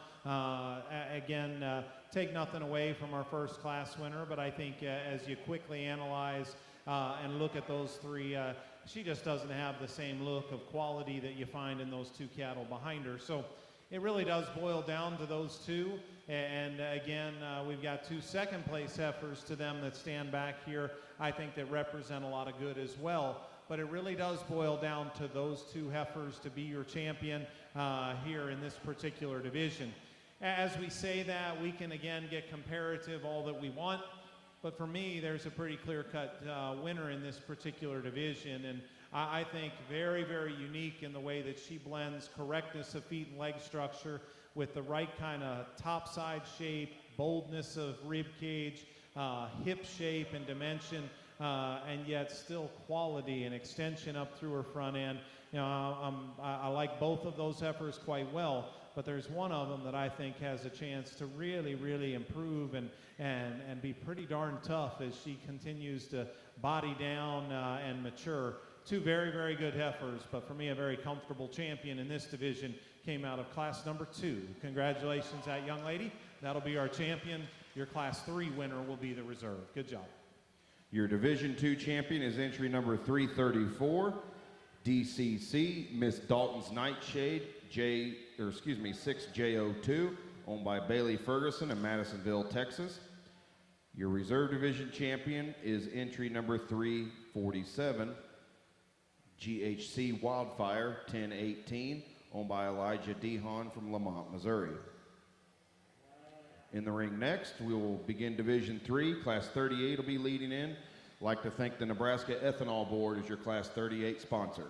take nothing away from our first class winner, but I think as you quickly analyze and look at those three, she just doesn't have the same look of quality that you find in those two cattle behind her. So it really does boil down to those two. And again, we've got two second place heifers to them that stand back here, I think that represent a lot of good as well. But it really does boil down to those two heifers to be your champion here in this particular division. As we say that, we can again get comparative all that we want. But for me, there's a pretty clear-cut winner in this particular division. And I think very, very unique in the way that she blends correctness of feet and leg structure with the right kind of top-side shape, boldness of rib cage, hip shape and dimension, and yet still quality and extension up through her front end. You know, I like both of those heifers quite well, but there's one of them that I think has a chance to really, really improve and be pretty darn tough as she continues to body down and mature. Two very, very good heifers, but for me, a very comfortable champion in this division came out of class number 2. Congratulations, that young lady. That'll be our champion. Your class 3 winner will be the reserve. Good job. Your Division II champion is entry number 334, DCC Miss Dalton's Nightshade, 6J02, owned by Bailey Ferguson in Madisonville, Texas. Your reserve division champion is entry number 347, GHC Wildfire 1018, owned by Elijah Dehon from Lamont, Missouri. In the ring next, we will begin Division III. Class 38 will be leading in. I'd like to thank the Nebraska Ethanol Board as your Class 38 sponsor.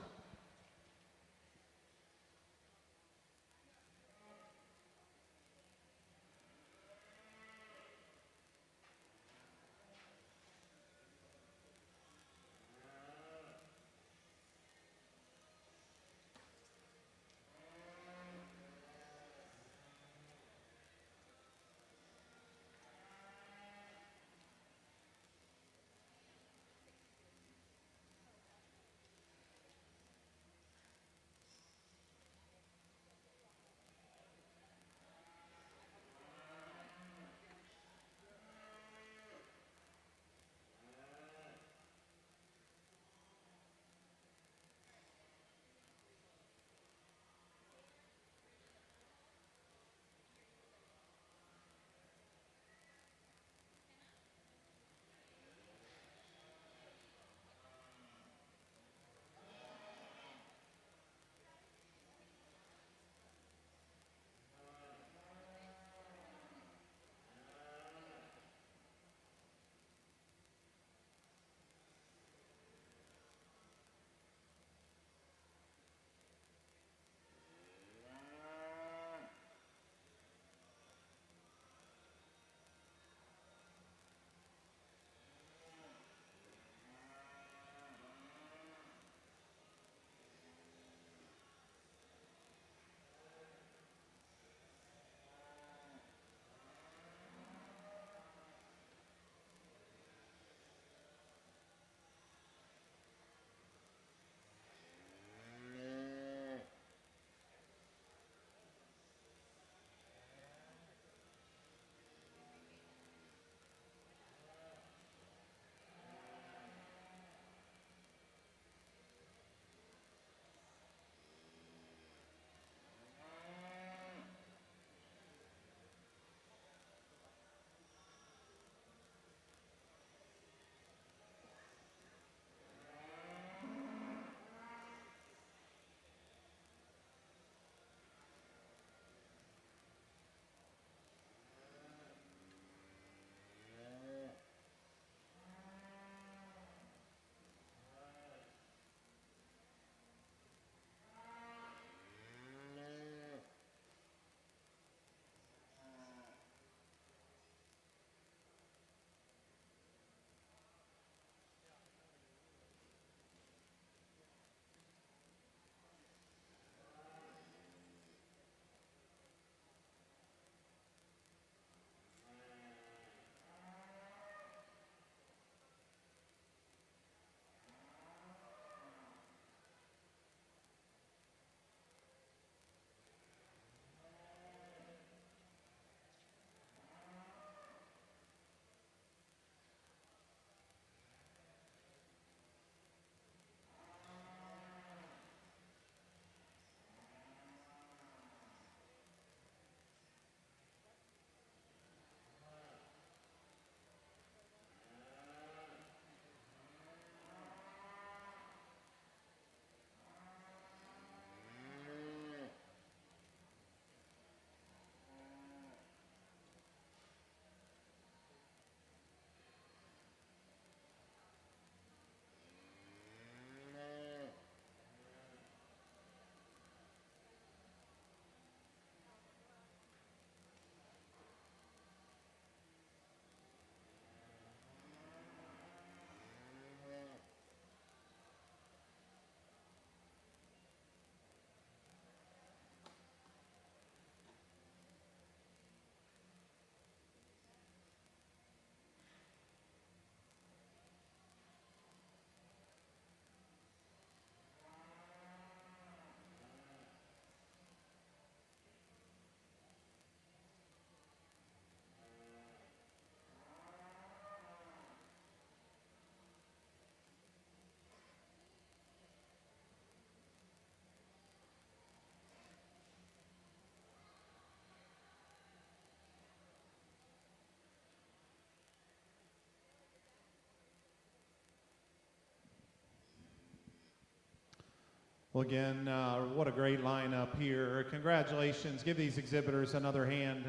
Well, again, what a great lineup here. Congratulations. Give these exhibitors another hand.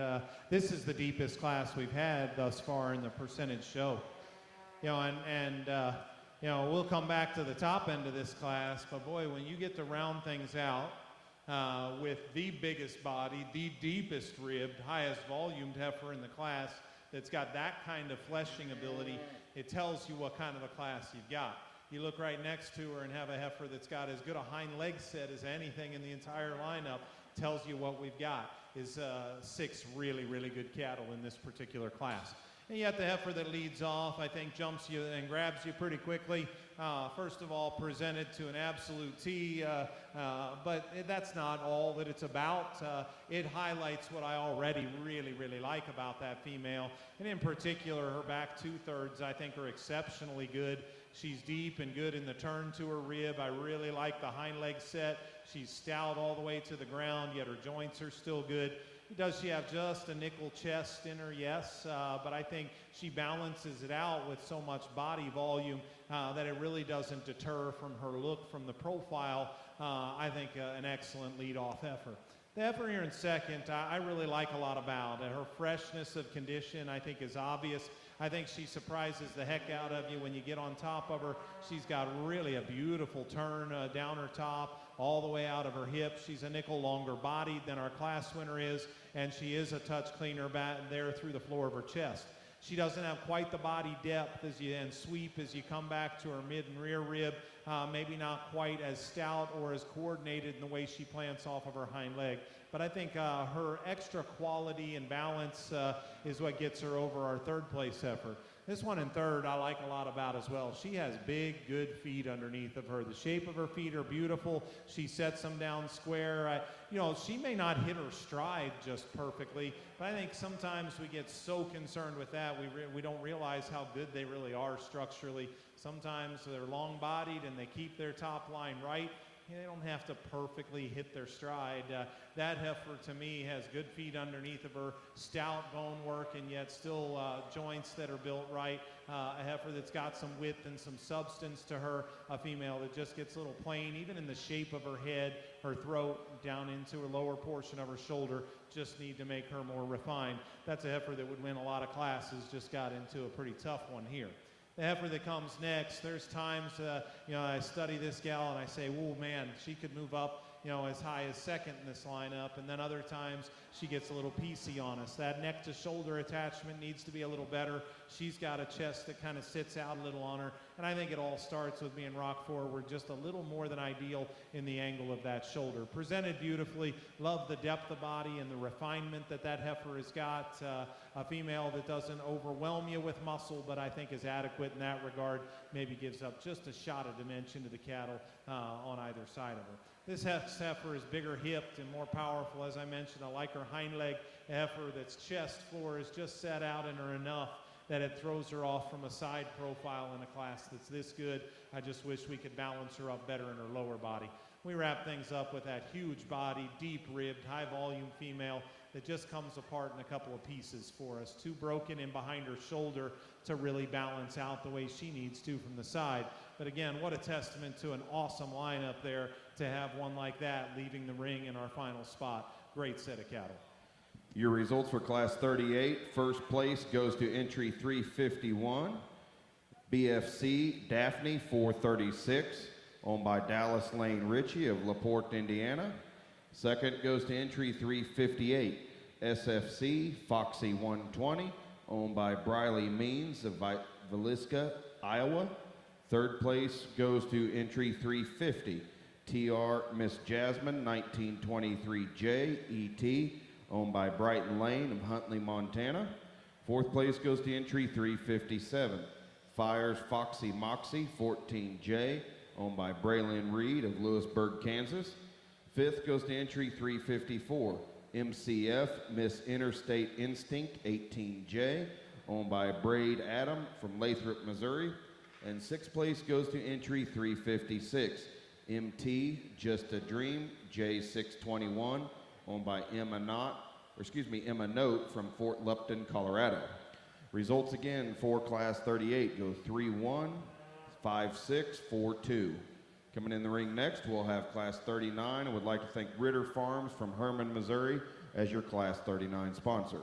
This is the deepest class we've had thus far in the percentage show. You know, we'll come back to the top end of this class, but boy, when you get to round things out with the biggest body, the deepest ribbed, highest volumed heifer in the class that's got that kind of fleshing ability, it tells you what kind of a class you've got. You look right next to her and have a heifer that's got as good a hind leg set as anything in the entire lineup, tells you what we've got is 6 really, really good cattle in this particular class. And yet the heifer that leads off, I think, jumps you and grabs you pretty quickly. First of all, presented to an absolute T, but that's not all that it's about. It highlights what I already really, really like about that female. And in particular, her back 2/3, I think, are exceptionally good. She's deep and good in the turn to her rib. I really like the hind leg set. She's stout all the way to the ground, yet her joints are still good. Does she have just a nickel chest in her? Yes, but I think she balances it out with so much body volume that it really doesn't deter from her look from the profile. I think an excellent lead-off heifer. The heifer here in second, I really like a lot about. Her freshness of condition, I think, is obvious. I think she surprises the heck out of you when you get on top of her. She's got really a beautiful turn down her top, all the way out of her hip. She's a nickel longer bodied than our class winner is, and she is a touch cleaner back there through the floor of her chest. She doesn't have quite the body depth and sweep as you come back to her mid and rear rib. Maybe not quite as stout or as coordinated in the way she plants off of her hind leg. But I think her extra quality and balance is what gets her over our third place heifer. This one in third I like a lot about as well. She has big, good feet underneath of her. The shape of her feet are beautiful. She sets them down square. You know, she may not hit her stride just perfectly, but I think sometimes we get so concerned with that we don't realize how good they really are structurally. Sometimes they're long-bodied and they keep their top line right. They don't have to perfectly hit their stride. That heifer, to me, has good feet underneath of her, stout bone work, and yet still joints that are built right. A heifer that's got some width and some substance to her. A female that just gets a little plain, even in the shape of her head, her throat, down into her lower portion of her shoulder. Just need to make her more refined. That's a heifer that would win a lot of classes, just got into a pretty tough one here. The heifer that comes next, there's times, you know, I study this gal and I say, whoa, man, she could move up, you know, as high as second in this lineup. And then other times she gets a little piecey on us. That neck to shoulder attachment needs to be a little better. She's got a chest that kind of sits out a little on her. And I think it all starts with being rock forward, just a little more than ideal in the angle of that shoulder. Presented beautifully. Love the depth of body and the refinement that that heifer has got. A female that doesn't overwhelm you with muscle, but I think is adequate in that regard. Maybe gives up just a shot of dimension to the cattle on either side of her. This heifer is bigger hipped and more powerful. As I mentioned, I like her hind leg. A heifer that's chest floor is just set out in her enough that it throws her off from a side profile in a class that's this good. I just wish we could balance her up better in her lower body. We wrap things up with that huge body, deep ribbed, high volume female that just comes apart in a couple of pieces for us. Two broken in behind her shoulder to really balance out the way she needs to from the side. But again, what a testament to an awesome lineup there to have one like that leaving the ring in our final spot. Great set of cattle. Your results for Class 38. First place goes to entry 351, BFC Daphne 436, owned by Dallas Lane Ritchie of LaPorte, Indiana. Second goes to entry 358, SFC Foxy 120, owned by Briley Means of Villisca, Iowa. Third place goes to entry 350, TR Miss Jasmine 1923J ET, owned by Brighton Lane of Huntley, Montana. Fourth place goes to entry 357, Fires Foxy Moxie 14J, owned by Braylon Reed of Lewisburg, Kansas. Fifth goes to entry 354, MCF Miss Interstate Instinct 18J, owned by Braid Adam from Lathrop, Missouri. And sixth place goes to entry 356, MT Just a Dream J621, owned by Emma Note from Fort Lupton, Colorado. Results again for Class 38 go 3-1, 5-6, 4-2. Coming in the ring next, we'll have Class 39. I would like to thank Ritter Farms from Herman, Missouri as your Class 39 sponsor.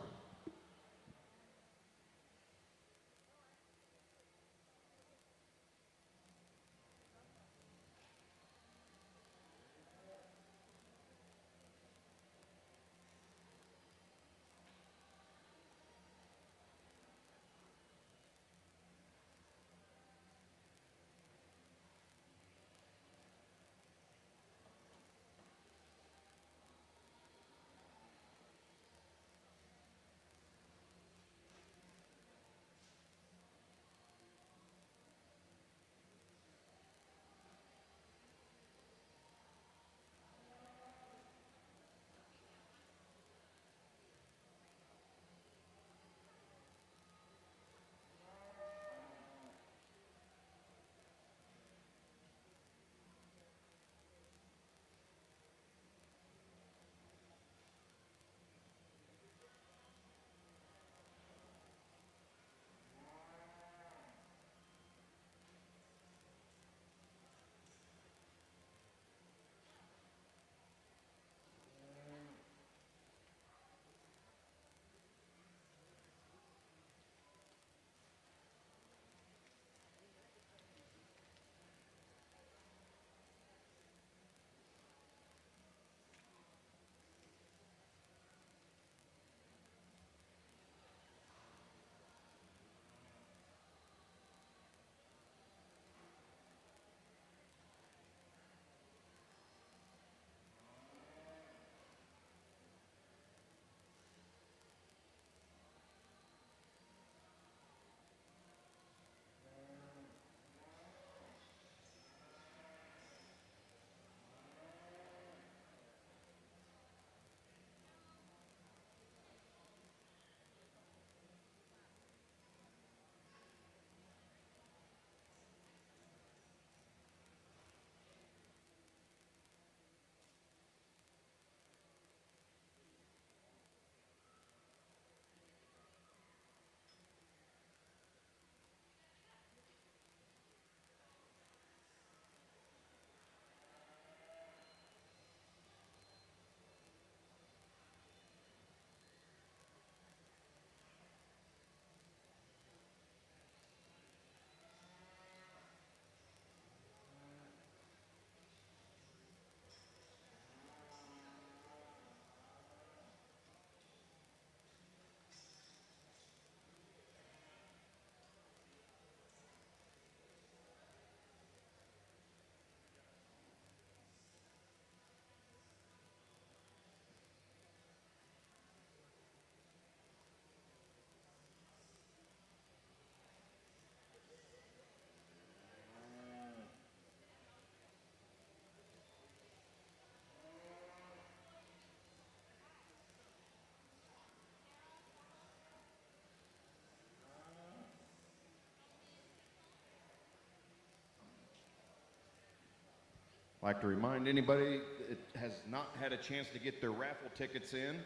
I'd like to remind anybody that has not had a chance to get their raffle tickets in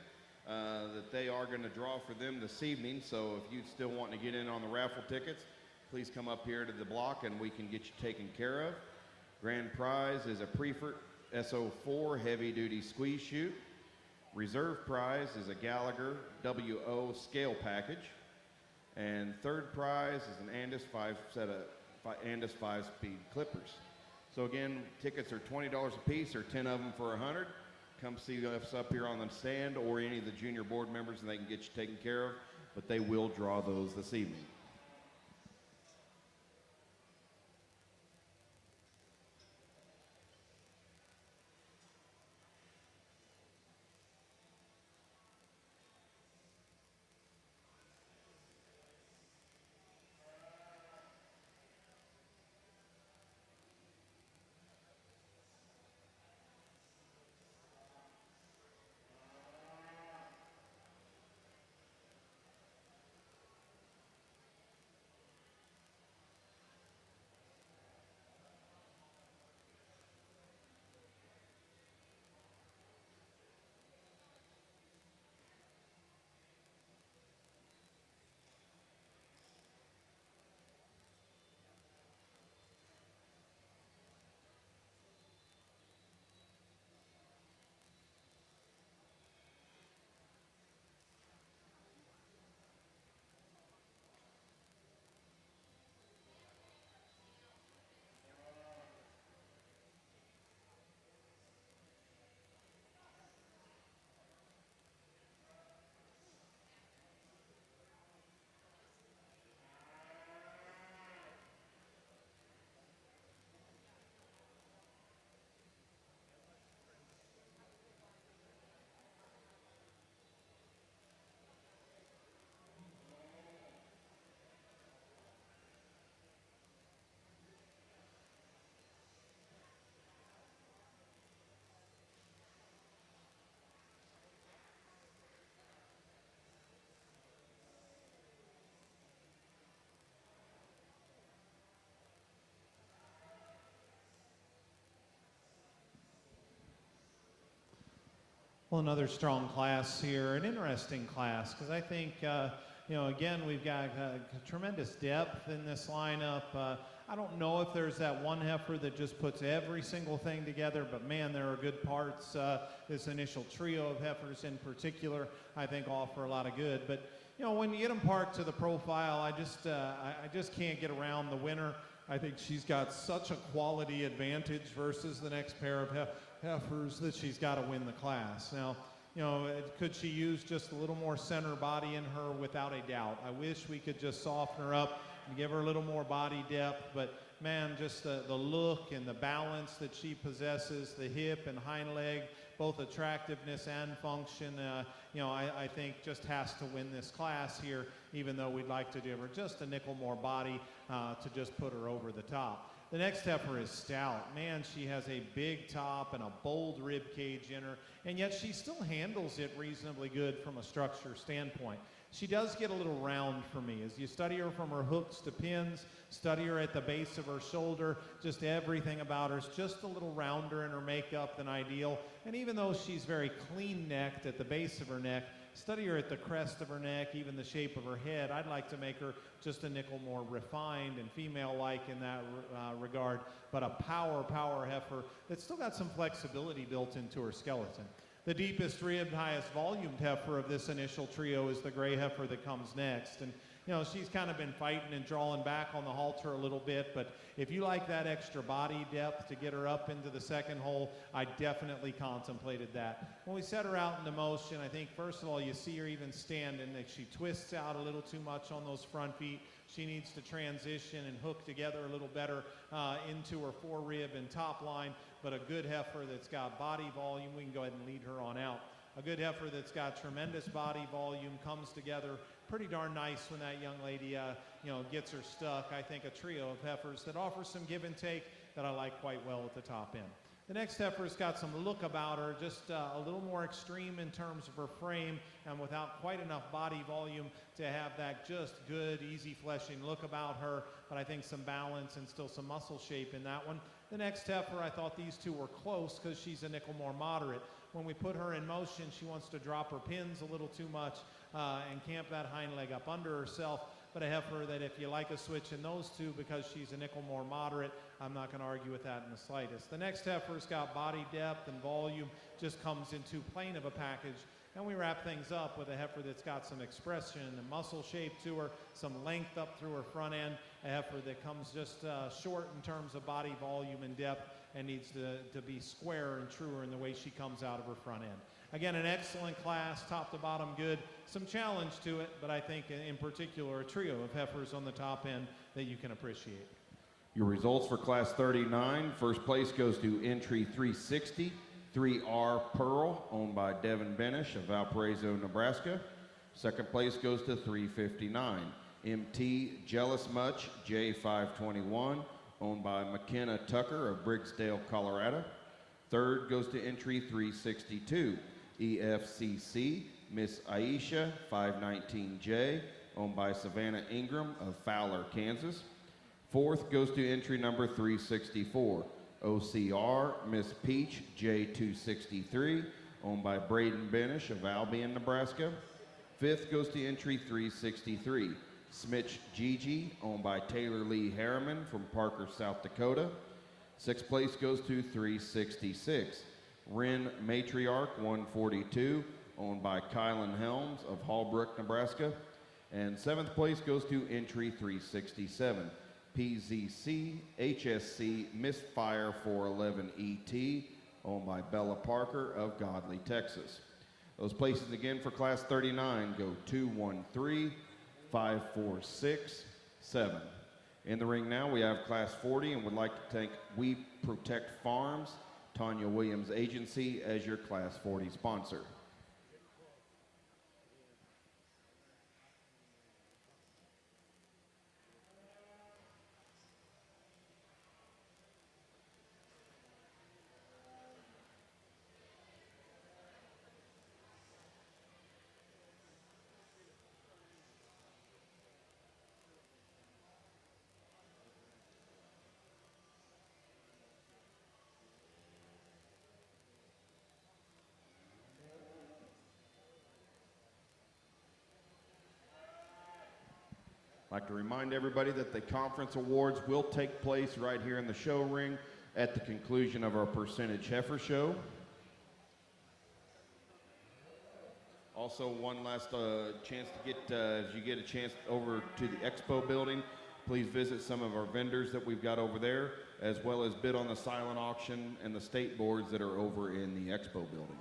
that they are going to draw for them this evening. So if you still want to get in on the raffle tickets, please come up here to the block and we can get you taken care of. Grand prize is a Prefer SO4 heavy duty squeeze chute. Reserve prize is a Gallagher WO scale package. And third prize is an Andis 5 set of Andis 5-speed clippers. So again, tickets are $20 a piece or 10 of them for $100. Come see us up here on the stand or any of the junior board members and they can get you taken care of, but they will draw those this evening. Well, another strong class here, an interesting class, because I think, again, we've got tremendous depth in this lineup. I don't know if there's that one heifer that just puts every single thing together, but man, there are good parts. This initial trio of heifers in particular, I think, offer a lot of good. But, when you get them parked to the profile, I just can't get around the winner. I think she's got such a quality advantage versus the next pair of heifers that she's got to win the class. Now, could she use just a little more center body in her? Without a doubt. I wish we could just soften her up and give her a little more body depth, but man, just the look and the balance that she possesses, the hip and hind leg, both attractiveness and function, I think just has to win this class here, even though we'd like to give her just a nickel more body to just put her over the top. The next heifer is stout. Man, she has a big top and a bold rib cage in her, and yet she still handles it reasonably good from a structure standpoint. She does get a little round for me. As you study her from her hooks to pins, study her at the base of her shoulder, just everything about her is just a little rounder in her makeup than ideal. And even though she's very clean-necked at the base of her neck, study her at the crest of her neck, even the shape of her head. I'd like to make her just a nickel more refined and female-like in that regard, but a power heifer that's still got some flexibility built into her skeleton. The deepest ribbed, highest volumed heifer of this initial trio is the gray heifer that comes next. And she's kind of been fighting and drawing back on the halter a little bit, but if you like that extra body depth to get her up into the second hole, I definitely contemplated that. When we set her out into motion, I think first of all, you see her even standing, that she twists out a little too much on those front feet. She needs to transition and hook together a little better into her forerib and top line, but a good heifer that's got body volume, we can go ahead and lead her on out. A good heifer that's got tremendous body volume comes together pretty darn nice when that young lady, gets her stuck. I think a trio of heifers that offers some give and take that I like quite well at the top end. The next heifer's got some look about her, just a little more extreme in terms of her frame and without quite enough body volume to have that just good, easy fleshing look about her, but I think some balance and still some muscle shape in that one. The next heifer, I thought these two were close because she's a nickel more moderate. When we put her in motion, she wants to drop her pins a little too much and camp that hind leg up under herself. But a heifer that if you like a switch in those two because she's a nickel more moderate, I'm not going to argue with that in the slightest. The next heifer's got body depth and volume, just comes in too plain of a package. And we wrap things up with a heifer that's got some expression and muscle shape to her, some length up through her front end, a heifer that comes just short in terms of body volume and depth and needs to be square and truer in the way she comes out of her front end. Again, an excellent class, top to bottom good. Some challenge to it, but I think in particular a trio of heifers on the top end that you can appreciate. Your results for Class 39. First place goes to entry 360, 3R Pearl, owned by Devin Benish of Valparaiso, Nebraska. Second place goes to 359, MT Jealous Much, J521, owned by McKenna Tucker of Briggsdale, Colorado. Third goes to entry 362, EFCC, Miss Aisha 519J, owned by Savannah Ingram of Fowler, Kansas. Fourth goes to entry number 364, OCR, Miss Peach J263, owned by Braden Benish of Albion, Nebraska. Fifth goes to entry 363, Smitch Gigi, owned by Taylor Lee Harriman from Parker, South Dakota. Sixth place goes to 366, Ren Matriarch 142, owned by Kylan Helms of Hallbrook, Nebraska. And seventh place goes to entry 367, PZC HSC Misfire 411 ET, owned by Bella Parker of Godley, Texas. Those places again for Class 39 go 2, 1, 3, 5, 4, 6, 7. In the ring now, we have Class 40 and would like to thank We Protect Farms, Tanya Williams Agency, as your Class 40 sponsor. I'd like to remind everybody that the conference awards will take place right here in the show ring at the conclusion of our percentage heifer show. Also, one last chance to get, as you get a chance over to the expo building, please visit some of our vendors that we've got over there, as well as bid on the silent auction and the state boards that are over in the expo building.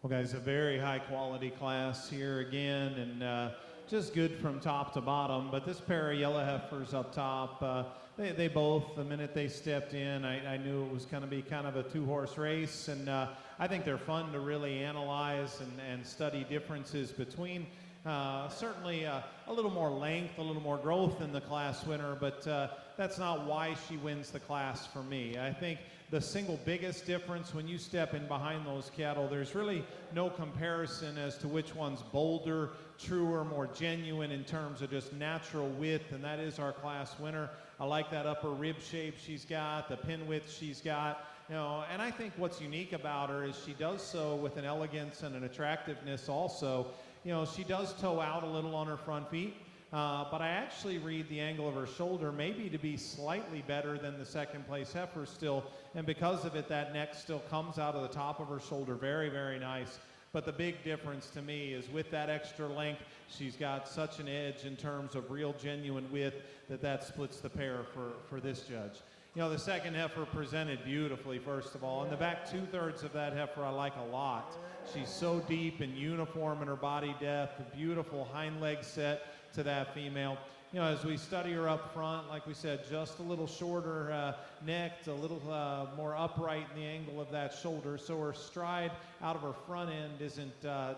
Well, guys, a very high quality class here again, and just good from top to bottom. But this pair of yellow heifers up top, they both, the minute they stepped in, I knew it was going to be kind of a two-horse race, and I think they're fun to really analyze and study differences between. Certainly a little more length, a little more growth in the class winner, but that's not why she wins the class for me. I think the single biggest difference when you step in behind those cattle, there's really no comparison as to which one's bolder, truer, more genuine in terms of just natural width, and that is our class winner. I like that upper rib shape she's got, the pin width she's got. You know, and I think what's unique about her is she does so with an elegance and an attractiveness also. You know, she does toe out a little on her front feet, but I actually read the angle of her shoulder maybe to be slightly better than the second place heifer still, and because of it, that neck still comes out of the top of her shoulder very, very nice. But the big difference to me is with that extra length, she's got such an edge in terms of real genuine width that splits the pair for this judge. You know, the second heifer presented beautifully, first of all. In the back two-thirds of that heifer I like a lot. She's so deep and uniform in her body depth, a beautiful hind leg set to that female. You know, as we study her up front, like we said, just a little shorter necked, a little more upright in the angle of that shoulder. So her stride out of her front end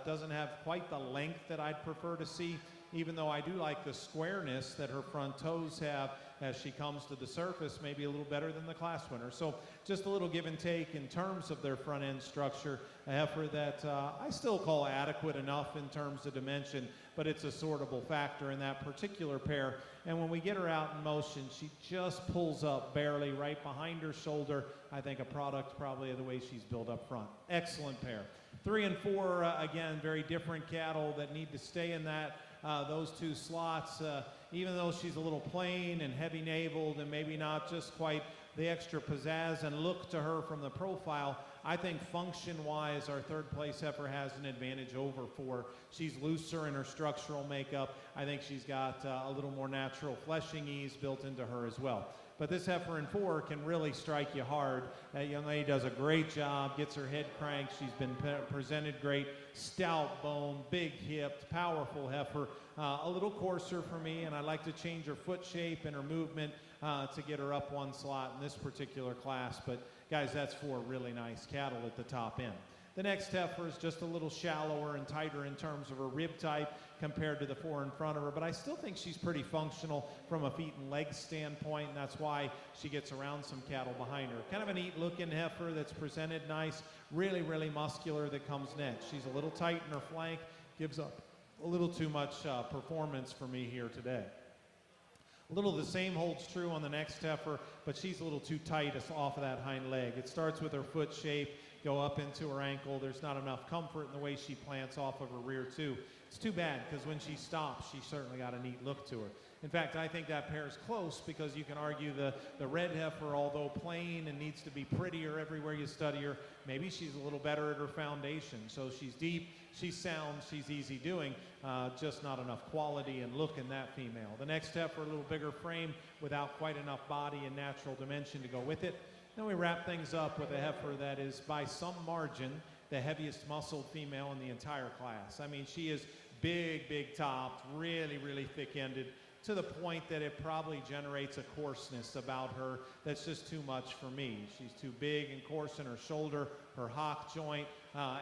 doesn't have quite the length that I'd prefer to see, even though I do like the squareness that her front toes have as she comes to the surface, maybe a little better than the class winner. So just a little give and take in terms of their front end structure. A heifer that I still call adequate enough in terms of dimension, but it's a sortable factor in that particular pair. And when we get her out in motion, she just pulls up barely right behind her shoulder. I think a product probably of the way she's built up front. Excellent pair. 3 and 4, again, very different cattle that need to stay in those two slots. Even though she's a little plain and heavy naveled and maybe not just quite the extra pizzazz and look to her from the profile, I think function-wise, our third place heifer has an advantage over 4. She's looser in her structural makeup. I think she's got a little more natural fleshing ease built into her as well. But this heifer in 4 can really strike you hard. That young lady does a great job, gets her head cranked. She's been presented great, stout bone, big hipped, powerful heifer. A little coarser for me, and I like to change her foot shape and her movement to get her up one slot in this particular class. But guys, that's 4 really nice cattle at the top end. The next heifer is just a little shallower and tighter in terms of her rib type compared to the 4 in front of her, but I still think she's pretty functional from a feet and legs standpoint, and that's why she gets around some cattle behind her. Kind of a neat looking heifer that's presented nice, really, really muscular that comes next. She's a little tight in her flank, gives up a little too much performance for me here today. A little the same holds true on the next heifer, but she's a little too tight off of that hind leg. It starts with her foot shape, go up into her ankle. There's not enough comfort in the way she plants off of her rear too. It's too bad because when she stops, she's certainly got a neat look to her. In fact, I think that pair's close because you can argue the red heifer, although plain and needs to be prettier everywhere you study her, maybe she's a little better at her foundation. So she's deep, she's sound, she's easy doing, just not enough quality and look in that female. The next heifer, a little bigger frame without quite enough body and natural dimension to go with it. Then we wrap things up with a heifer that is by some margin the heaviest muscled female in the entire class. I mean, she is big topped, really, really thick-ended, to the point that it probably generates a coarseness about her that's just too much for me. She's too big and coarse in her shoulder, her hock joint,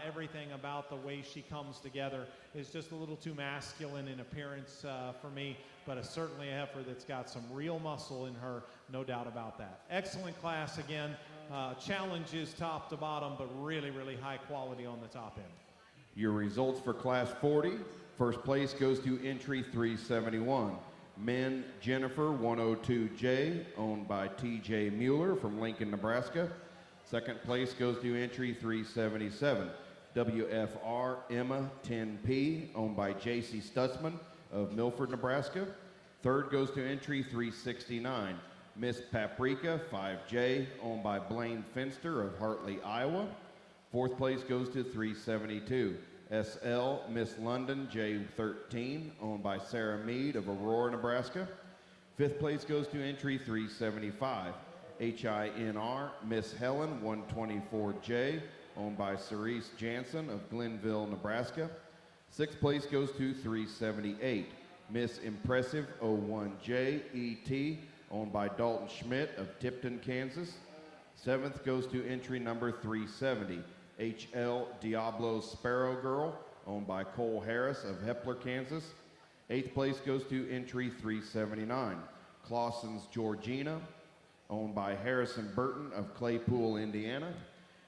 everything about the way she comes together is just a little too masculine in appearance for me, but certainly a heifer that's got some real muscle in her, no doubt about that. Excellent class again, challenges top to bottom, but really, really high quality on the top end. Your results for Class 40. First place goes to entry 371. Men Jennifer 102J, owned by T.J. Mueller from Lincoln, Nebraska. Second place goes to entry 377. WFR Emma 10P, owned by J.C. Stutzman of Milford, Nebraska. Third goes to entry 369. Miss Paprika 5J, owned by Blaine Finster of Hartley, Iowa. Fourth place goes to 372. SL Miss London J13, owned by Sarah Mead of Aurora, Nebraska. Fifth place goes to entry 375. HINR Miss Helen 124J, owned by Cerise Jansen of Glenville, Nebraska. Sixth place goes to 378, Miss Impressive 01J ET, owned by Dalton Schmidt of Tipton, Kansas. Seventh goes to entry number 370, HL Diablo Sparrow Girl, owned by Cole Harris of Hepler, Kansas. Eighth place goes to entry 379, Clausen's Georgina, owned by Harrison Burton of Claypool, Indiana.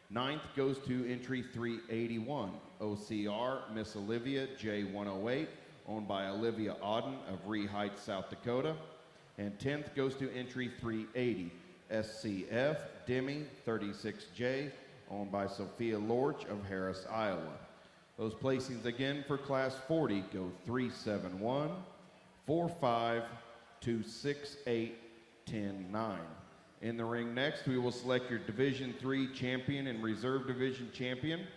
Ninth goes to entry 381, OCR Miss Olivia J108, owned by Olivia Auden of Ree Heights, South Dakota. And 10th goes to entry 380, SCF Demi 36J, owned by Sophia Lorch of Harris, Iowa. Those placings again for Class 40 go 371, 45, 268, 10, 9. In the ring next, we will select your Division III champion and Reserve Division champion.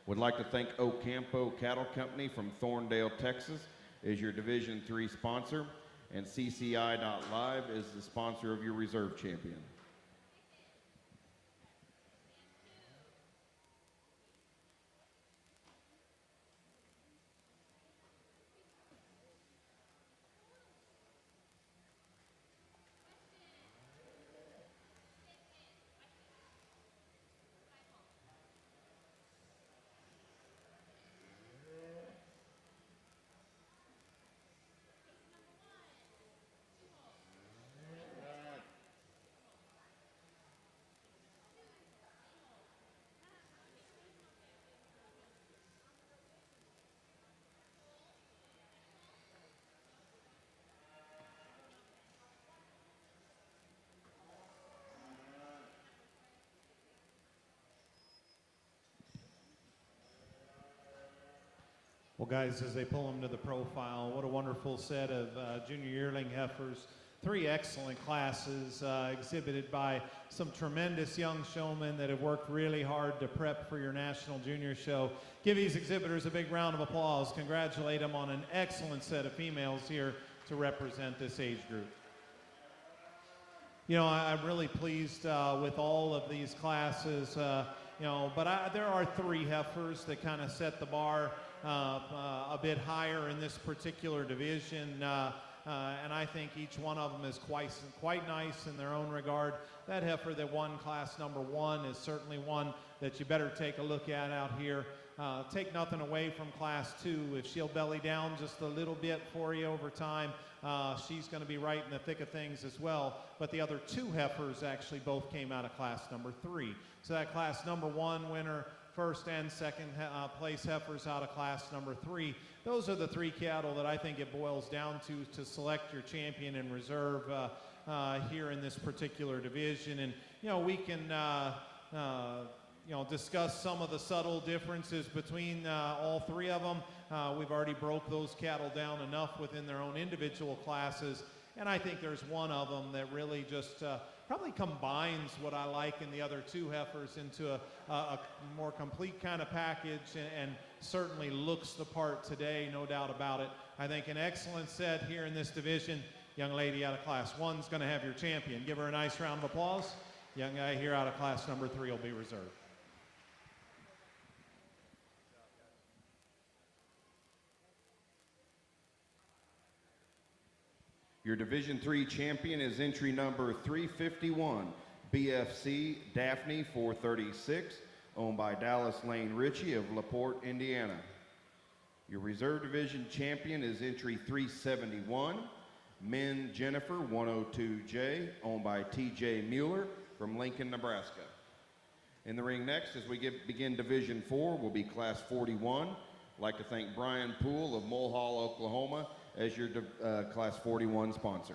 Would like to thank Ocampo Cattle Company from Thorndale, Texas, is your Division III sponsor, and CCI.Live is the sponsor of your Reserve champion. Well, guys, as they pull them to the profile, what a wonderful set of junior yearling heifers. Three excellent classes exhibited by some tremendous young showmen that have worked really hard to prep for your National Junior Show. Give these exhibitors a big round of applause. Congratulate them on an excellent set of females here to represent this age group. You know, I'm really pleased with all of these classes, but there are three heifers that kind of set the bar a bit higher in this particular division, and I think each one of them is quite nice in their own regard. That heifer that won class number 1 is certainly one that you better take a look at out here. Take nothing away from class 2. If she'll belly down just a little bit for you over time, she's going to be right in the thick of things as well. But the other two heifers actually both came out of class number 3. So that class number 1 winner, first and second place heifers out of class number 3. Those are the three cattle that I think it boils down to select your champion and reserve here in this particular division. And, you know, we can, discuss some of the subtle differences between all three of them. We've already broke those cattle down enough within their own individual classes. And I think there's one of them that really just probably combines what I like in the other two heifers into a more complete kind of package, and certainly looks the part today, no doubt about it. I think an excellent set here in this division. Young lady out of class 1 is going to have your champion. Give her a nice round of applause. Young guy here out of class number 3 will be reserved. Your Division III champion is entry number 351, BFC Daphne 436, owned by Dallas Lane Ritchie of LaPorte, Indiana. Your Reserve Division champion is entry 371, Min Jennifer 102J, owned by TJ Mueller from Lincoln, Nebraska. In the ring next, as we begin Division 4, will be Class 41. I'd like to thank Brian Poole of Mulhall, Oklahoma, as your Class 41 sponsor.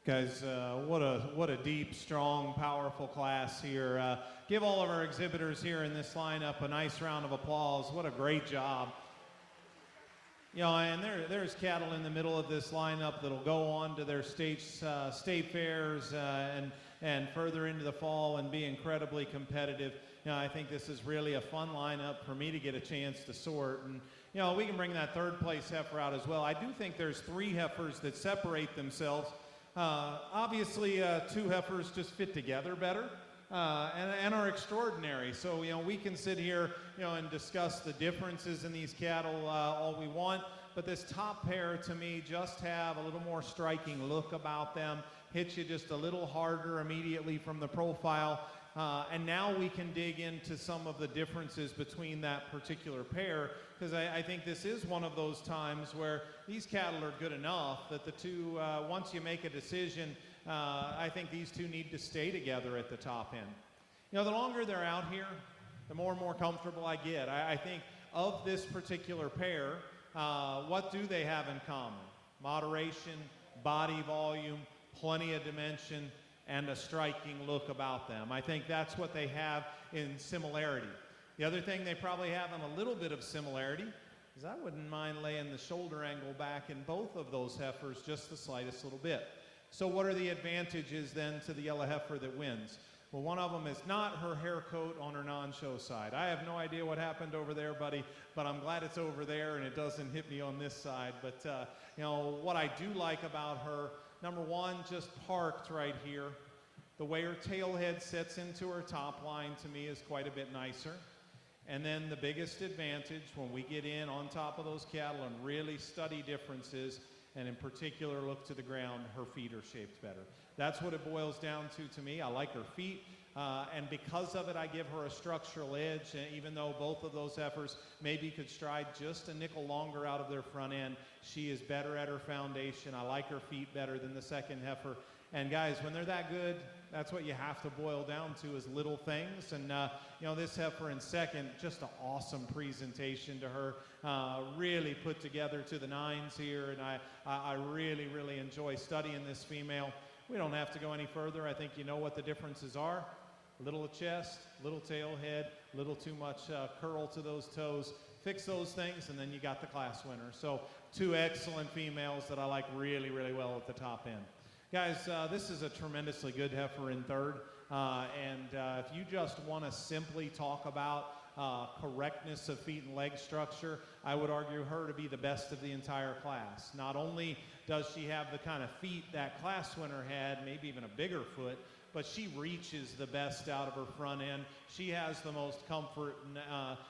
Guys, what a deep, strong, powerful class here. Give all of our exhibitors here in this lineup a nice round of applause. What a great job. You know, and there's cattle in the middle of this lineup that'll go on to their state fairs and further into the fall and be incredibly competitive. You know, I think this is really a fun lineup for me to get a chance to sort. And, you know, we can bring that third place heifer out as well. I do think there's 3 heifers that separate themselves. Obviously, 2 heifers just fit together better and are extraordinary. So, you know, we can sit here, you know, and discuss the differences in these cattle all we want. But this top pair, to me, just have a little more striking look about them. Hit you just a little harder immediately from the profile. And now we can dig into some of the differences between that particular pair, because I think this is one of those times where these cattle are good enough that the two, once you make a decision, I think these two need to stay together at the top end. You know, the longer they're out here, the more and more comfortable I get. I think of this particular pair, what do they have in common? Moderation, body volume, plenty of dimension, and a striking look about them. I think that's what they have in similarity. The other thing they probably have in a little bit of similarity is I wouldn't mind laying the shoulder angle back in both of those heifers just the slightest little bit. So what are the advantages then to the yellow heifer that wins? Well, one of them is not her hair coat on her non-show side. I have no idea what happened over there, buddy, but I'm glad it's over there and it doesn't hit me on this side. But, you know, what I do like about her, number one, just parked right here. The way her tail head sets into her top line to me is quite a bit nicer. And then the biggest advantage when we get in on top of those cattle and really study differences, and in particular look to the ground, her feet are shaped better. That's what it boils down to me. I like her feet, and because of it, I give her a structural edge, even though both of those heifers maybe could stride just a nickel longer out of their front end. She is better at her foundation. I like her feet better than the second heifer. And guys, when they're that good, that's what you have to boil down to, is little things. And, you know, this heifer in second, just an awesome presentation to her. Really put together to the nines here, and I really, really enjoy studying this female. We don't have to go any further. I think you know what the differences are. Little chest, little tail head, little too much curl to those toes. Fix those things, and then you got the class winner. So 2 excellent females that I like really, really well at the top end. Guys, this is a tremendously good heifer in third, and if you just want to simply talk about correctness of feet and leg structure, I would argue her to be the best of the entire class. Not only does she have the kind of feet that class winner had, maybe even a bigger foot, but she reaches the best out of her front end. She has the most comfort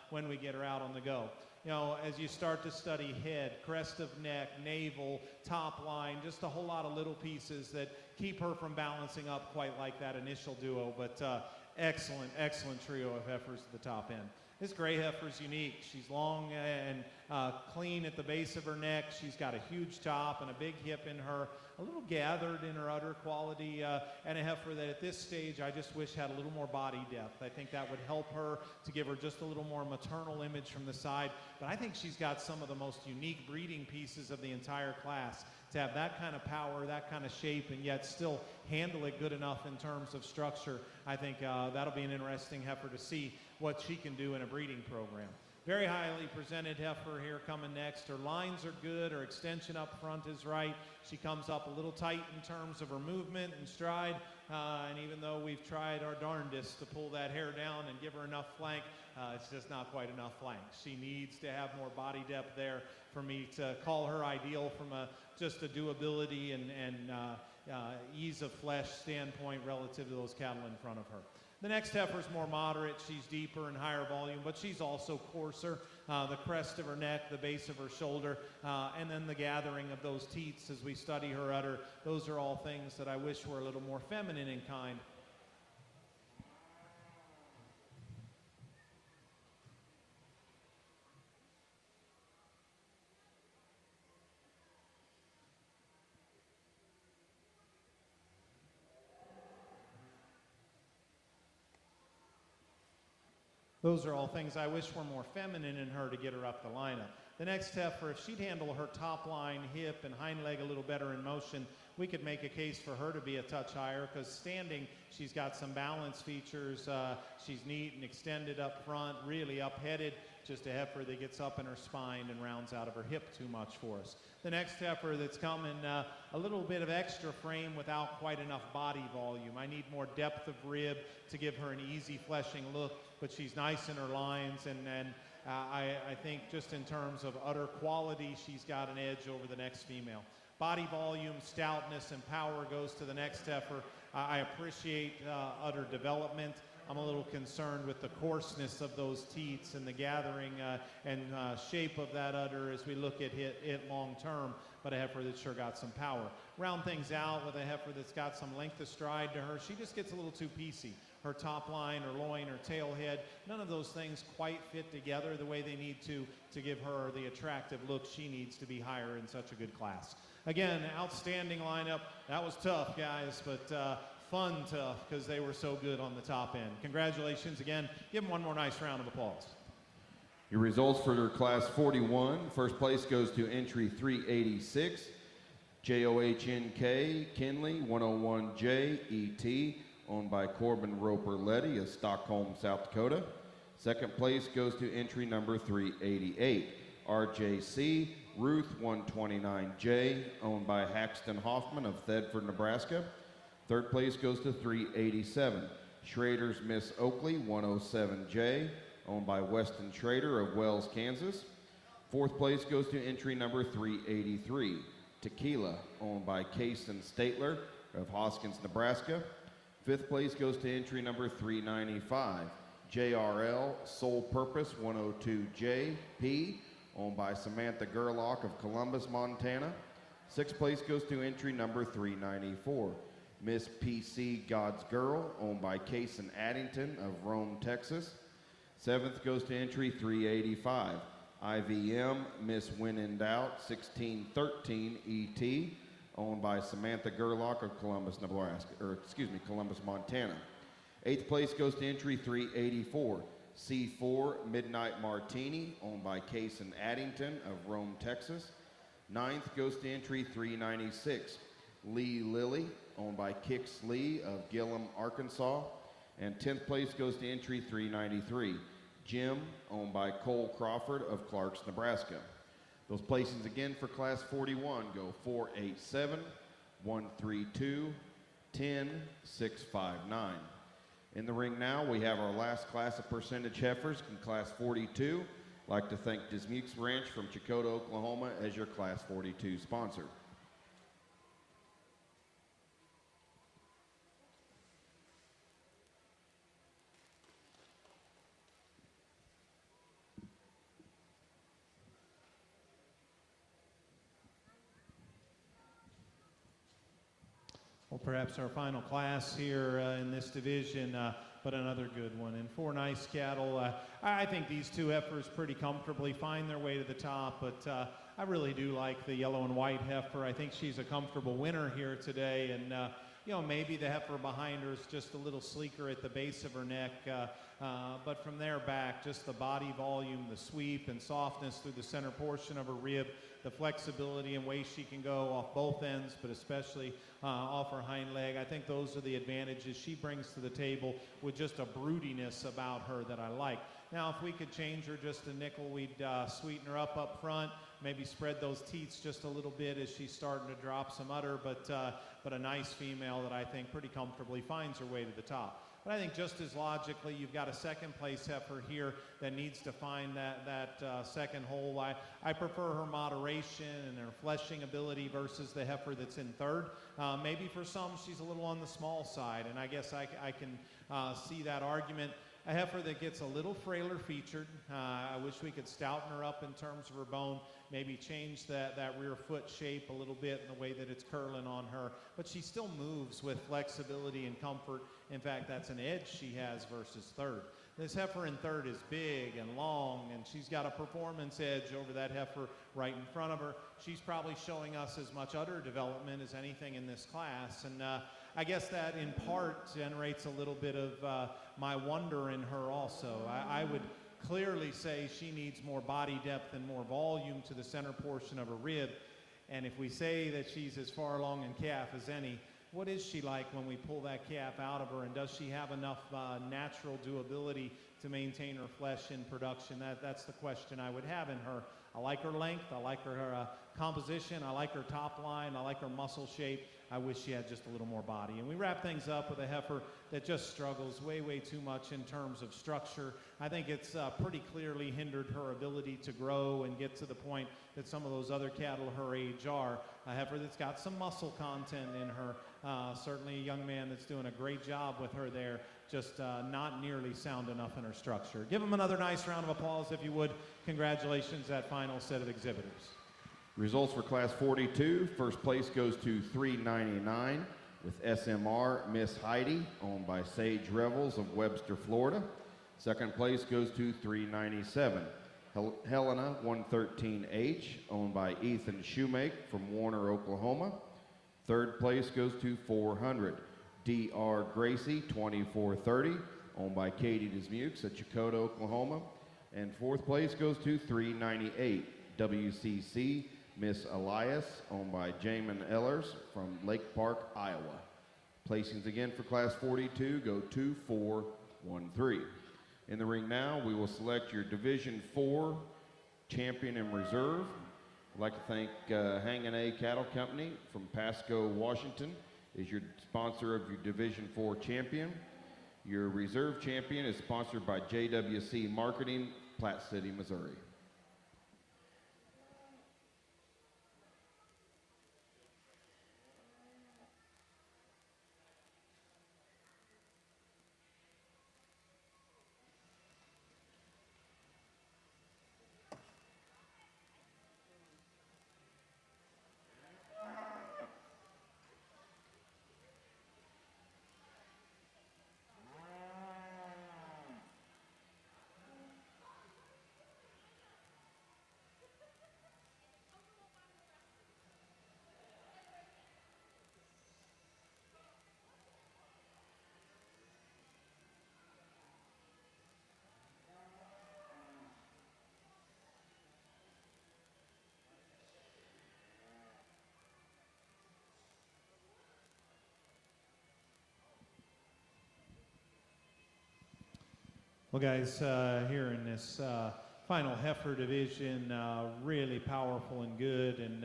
when we get her out on the go. You know, as you start to study head, crest of neck, navel, top line, just a whole lot of little pieces that keep her from balancing up quite like that initial duo. But excellent, excellent trio of heifers at the top end. This gray heifer is unique. She's long and clean at the base of her neck. She's got a huge top and a big hip in her, a little gathered in her udder quality, and a heifer that at this stage I just wish had a little more body depth. I think that would help her to give her just a little more maternal image from the side. But I think she's got some of the most unique breeding pieces of the entire class. To have that kind of power, that kind of shape, and yet still handle it good enough in terms of structure, I think that'll be an interesting heifer to see what she can do in a breeding program. Very highly presented heifer here coming next. Her lines are good. Her extension up front is right. She comes up a little tight in terms of her movement and stride. And even though we've tried our darndest to pull that hair down and give her enough flank, it's just not quite enough flank. She needs to have more body depth there for me to call her ideal from just a doability and ease of flesh standpoint relative to those cattle in front of her. The next heifer is more moderate. She's deeper and higher volume, but she's also coarser. The crest of her neck, the base of her shoulder, and then the gathering of those teats as we study her udder. Those are all things that I wish were a little more feminine in kind. Those are all things I wish were more feminine in her to get her up the lineup. The next heifer, if she'd handle her top line, hip, and hind leg a little better in motion, we could make a case for her to be a touch higher, because standing, she's got some balance features. She's neat and extended up front, really up-headed, just a heifer that gets up in her spine and rounds out of her hip too much for us. The next heifer that's coming, a little bit of extra frame without quite enough body volume. I need more depth of rib to give her an easy fleshing look, but she's nice in her lines, and I think just in terms of udder quality, she's got an edge over the next female. Body volume, stoutness, and power goes to the next heifer. I appreciate udder development. I'm a little concerned with the coarseness of those teats and the gathering and shape of that udder as we look at it long term, but a heifer that's sure got some power. Round things out with a heifer that's got some length of stride to her. She just gets a little too piecey. Her top line, her loin, her tail head, none of those things quite fit together the way they need to give her the attractive look she needs to be higher in such a good class. Again, outstanding lineup. That was tough, guys, but fun tough, because they were so good on the top end. Congratulations again. Give them one more nice round of applause. Your results for class 41. First place goes to entry 386, JOHNK Kinley 101J ET, owned by Corbin Roper Letty of Stockholm, South Dakota. Second place goes to entry number 388, RJC Ruth 129J, owned by Haxton Hoffman of Thedford, Nebraska. Third place goes to 387, Schrader's Miss Oakley 107J, owned by Weston Schrader of Wells, Kansas. Fourth place goes to entry number 383, Tequila, owned by Kaysen Statler of Hoskins, Nebraska. Fifth place goes to entry number 395, JRL Sole Purpose 102JP, owned by Samantha Gerlach of Columbus, Montana. Sixth place goes to entry number 394, Miss PC God's Girl, owned by Kaysen Addington of Rome, Texas. Seventh goes to entry 385, IVM Miss When in Doubt 1613 ET, owned by Samantha Gerlach of Columbus, Columbus, Montana. Eighth place goes to entry 384, C4 Midnight Martini, owned by Kaysen Addington of Rome, Texas. Ninth goes to entry 396, Lee Lilly, owned by Kix Lee of Gillum, Arkansas. And 10th place goes to entry 393, Jim, owned by Cole Crawford of Clarks, Nebraska. Those placings again for class 41 go 487, 132, 10, 659. In the ring now, we have our last class of percentage heifers in class 42. I'd like to thank Dismukes Ranch from Chakotah, Oklahoma as your class 42 sponsor. Well, perhaps our final class here in this division, but another good one. And four nice cattle. I think these two heifers pretty comfortably find their way to the top, but I really do like the yellow and white heifer. I think she's a comfortable winner here today, and you know, maybe the heifer behind her is just a little sleeker at the base of her neck, but from there back, just the body volume, the sweep and softness through the center portion of her rib, the flexibility and way she can go off both ends, but especially off her hind leg. I think those are the advantages she brings to the table with just a broodiness about her that I like. Now, if we could change her just a nickel, we'd sweeten her up front, maybe spread those teats just a little bit as she's starting to drop some udder, but a nice female that I think pretty comfortably finds her way to the top. But I think just as logically, you've got a second place heifer here that needs to find that second hole. I prefer her moderation and her fleshing ability versus the heifer that's in third. Maybe for some, she's a little on the small side, and I guess I can see that argument. A heifer that gets a little frailer featured. I wish we could stouten her up in terms of her bone, maybe change that rear foot shape a little bit in the way that it's curling on her. But she still moves with flexibility and comfort. In fact, that's an edge she has versus third. This heifer in third is big and long, and she's got a performance edge over that heifer right in front of her. She's probably showing us as much udder development as anything in this class, and I guess that in part generates a little bit of my wonder in her also. I would clearly say she needs more body depth and more volume to the center portion of her rib. And if we say that she's as far along in calf as any, what is she like when we pull that calf out of her, and does she have enough natural doability to maintain her flesh in production? That's the question I would have in her. I like her length, I like her composition, I like her top line, I like her muscle shape. I wish she had just a little more body. And we wrap things up with a heifer that just struggles way too much in terms of structure. I think it's pretty clearly hindered her ability to grow and get to the point that some of those other cattle her age are. A heifer that's got some muscle content in her. Certainly a young man that's doing a great job with her there, just not nearly sound enough in her structure. Give him another nice round of applause if you would. Congratulations, that final set of exhibitors. Results for Class 42. First place goes to 399 with SMR Miss Heidi, owned by Sage Revels of Webster, Florida. Second place goes to 397 Helena 113H, owned by Ethan Shoemake from Warner, Oklahoma. Third place goes to 400 DR Gracie 2430, owned by Katie Dismukes at Chakotah, Oklahoma. And fourth place goes to 398 WCC Miss Elias, owned by Jamin Ellers from Lake Park, Iowa. Placings again for Class 42 go 2, 4, 1, 3. In the ring now, we will select your Division 4 champion and reserve. I'd like to thank Hangin' A Cattle Company from Pasco, Washington, is your sponsor of your Division 4 champion. Your reserve champion is sponsored by JWC Marketing, Platte City, Missouri. Well, guys, here in this final heifer division, really powerful and good. And,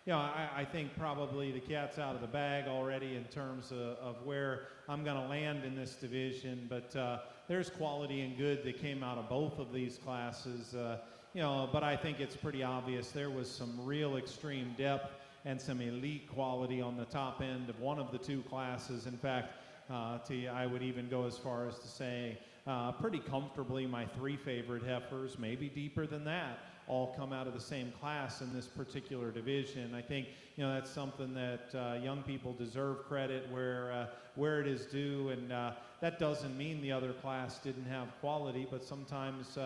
you know, I think probably the cat's out of the bag already in terms of where I'm going to land in this division. But there's quality and good that came out of both of these classes. You know, but I think it's pretty obvious there was some real extreme depth and some elite quality on the top end of one of the two classes. In fact, I would even go as far as to say pretty comfortably my three favorite heifers, maybe deeper than that, all come out of the same class in this particular division. I think, you know, that's something that young people deserve credit where it is due, and that doesn't mean the other class didn't have quality, but sometimes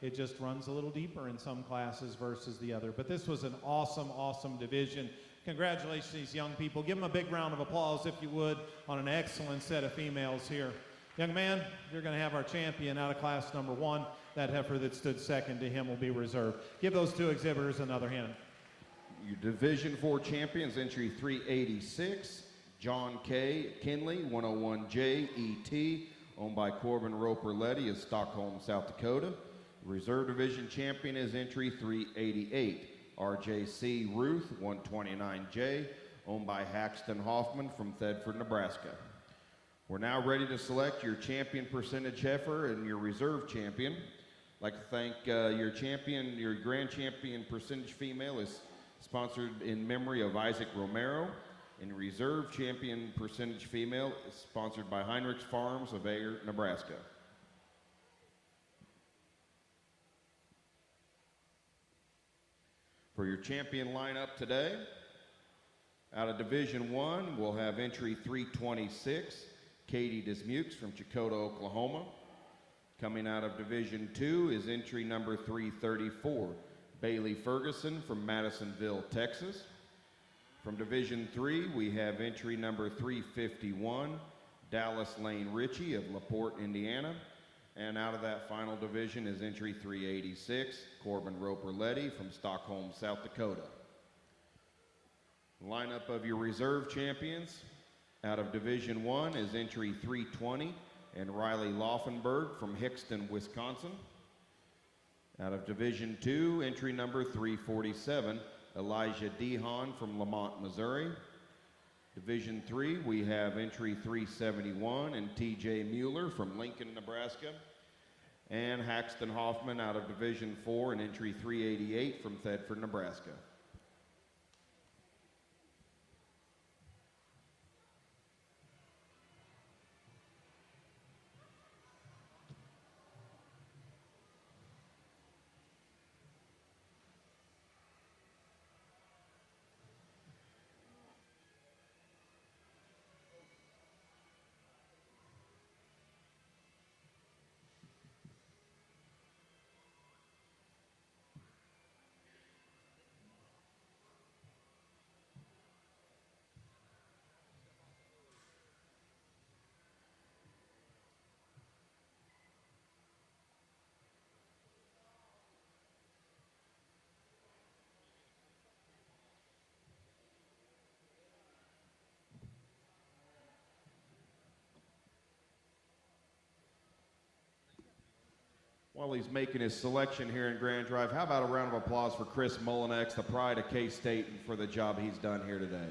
it just runs a little deeper in some classes versus the other. But this was an awesome, awesome division. Congratulations to these young people. Give them a big round of applause, if you would, on an excellent set of females here. Young man, you're going to have our champion out of class number 1. That heifer that stood second to him will be reserved. Give those two exhibitors another hand. Your Division 4 champions, entry 386, John K. Kinley, 101J ET, owned by Corbin Roper Letty of Stockholm, South Dakota. Reserve division champion is entry 388, RJC Ruth, 129J, owned by Haxton Hoffman from Thedford, Nebraska. We're now ready to select your champion percentage heifer and your reserve champion. I'd like to thank your champion, your grand champion percentage female is sponsored in memory of Isaac Romero, and reserve champion percentage female is sponsored by Heinrichs Farms of Ayer, Nebraska. For your champion lineup today, out of Division 1, we'll have entry 326, Katie Dismukes from Chakotah, Oklahoma. Coming out of Division 2 is entry number 334, Bailey Ferguson from Madisonville, Texas. From Division 3, we have entry number 351, Dallas Lane Ritchie of LaPorte, Indiana. And out of that final division is entry 386, Corbin Roper-Letty from Stockholm, South Dakota. Lineup of your reserve champions. Out of Division 1 is entry 320 and Riley Laufenberg from Hickston, Wisconsin. Out of Division 2, entry number 347, Elijah Dehan from Lamont, Missouri. Division 3, we have entry 371 and TJ Mueller from Lincoln, Nebraska. And Haxton Hoffman out of Division 4 and entry 388 from Thedford, Nebraska. While he's making his selection here in Grand Drive, how about a round of applause for Chris Mullinex, the pride of K-State, and for the job he's done here today.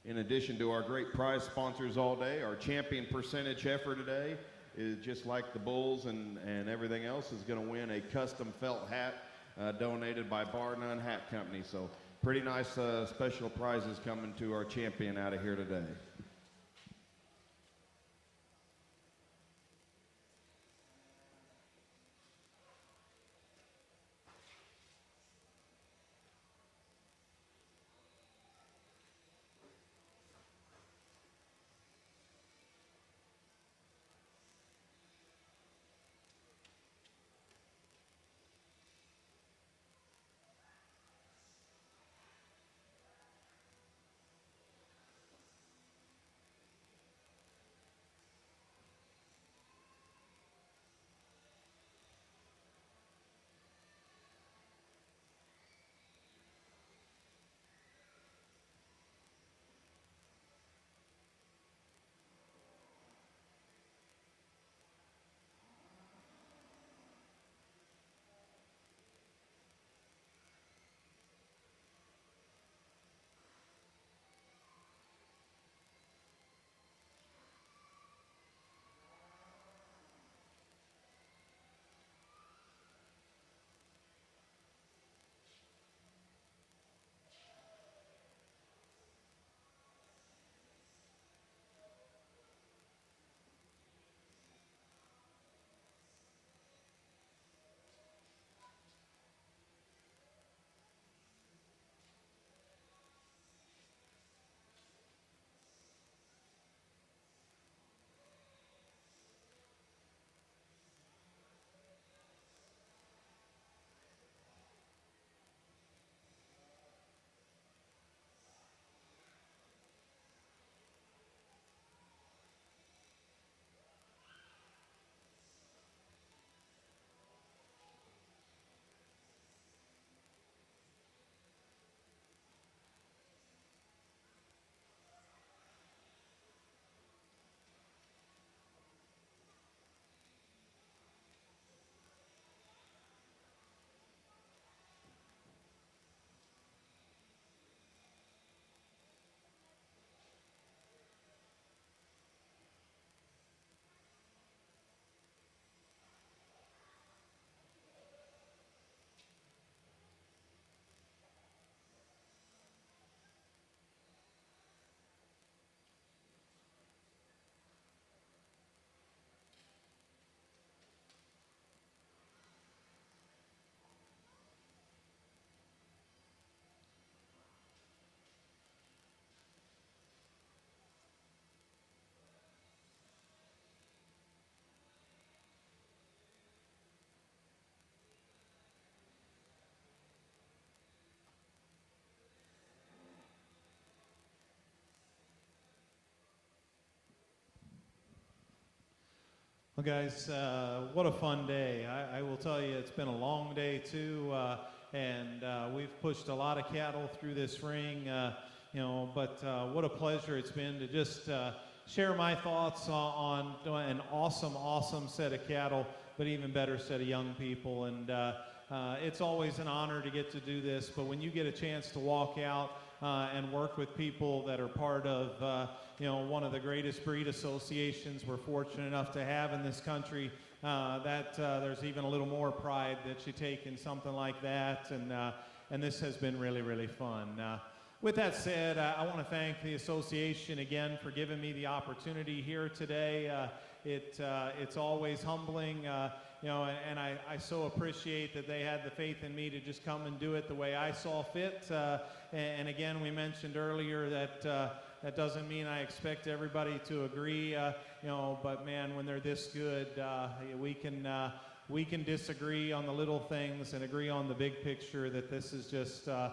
In addition to our great prize sponsors all day, our champion percentage heifer today is just like the bulls and everything else is going to win a custom felt hat donated by Bar None Hat Company. So pretty nice special prizes coming to our champion out of here today. Well, guys, what a fun day. I will tell you, it's been a long day, too, and we've pushed a lot of cattle through this ring, but what a pleasure it's been to just share my thoughts on an awesome set of cattle, but even better set of young people. And it's always an honor to get to do this, but when you get a chance to walk out and work with people that are part of one of the greatest breed associations we're fortunate enough to have in this country, there's even a little more pride that you take in something like that, and this has been really fun. With that said, I want to thank the association again for giving me the opportunity here today. It's always humbling, and I so appreciate that they had the faith in me to just come and do it the way I saw fit. And again, we mentioned earlier that that doesn't mean I expect everybody to agree, but man, when they're this good, we can disagree on the little things and agree on the big picture, that this is just a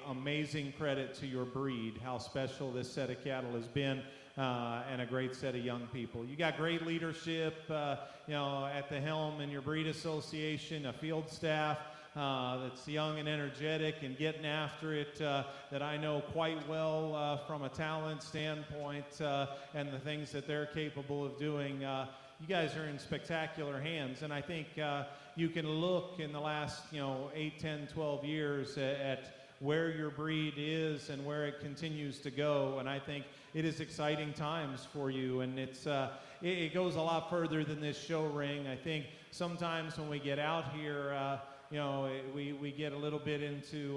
amazing credit to your breed, how special this set of cattle has been, and a great set of young people. You got great leadership, at the helm in your breed association, a field staff that's young and energetic and getting after it, that I know quite well from a talent standpoint, and the things that they're capable of doing. You guys are in spectacular hands, and I think you can look in the last 8, 10, 12 years at where your breed is and where it continues to go, and I think it is exciting times for you, and it goes a lot further than this show ring. I think sometimes when we get out here, we get a little bit into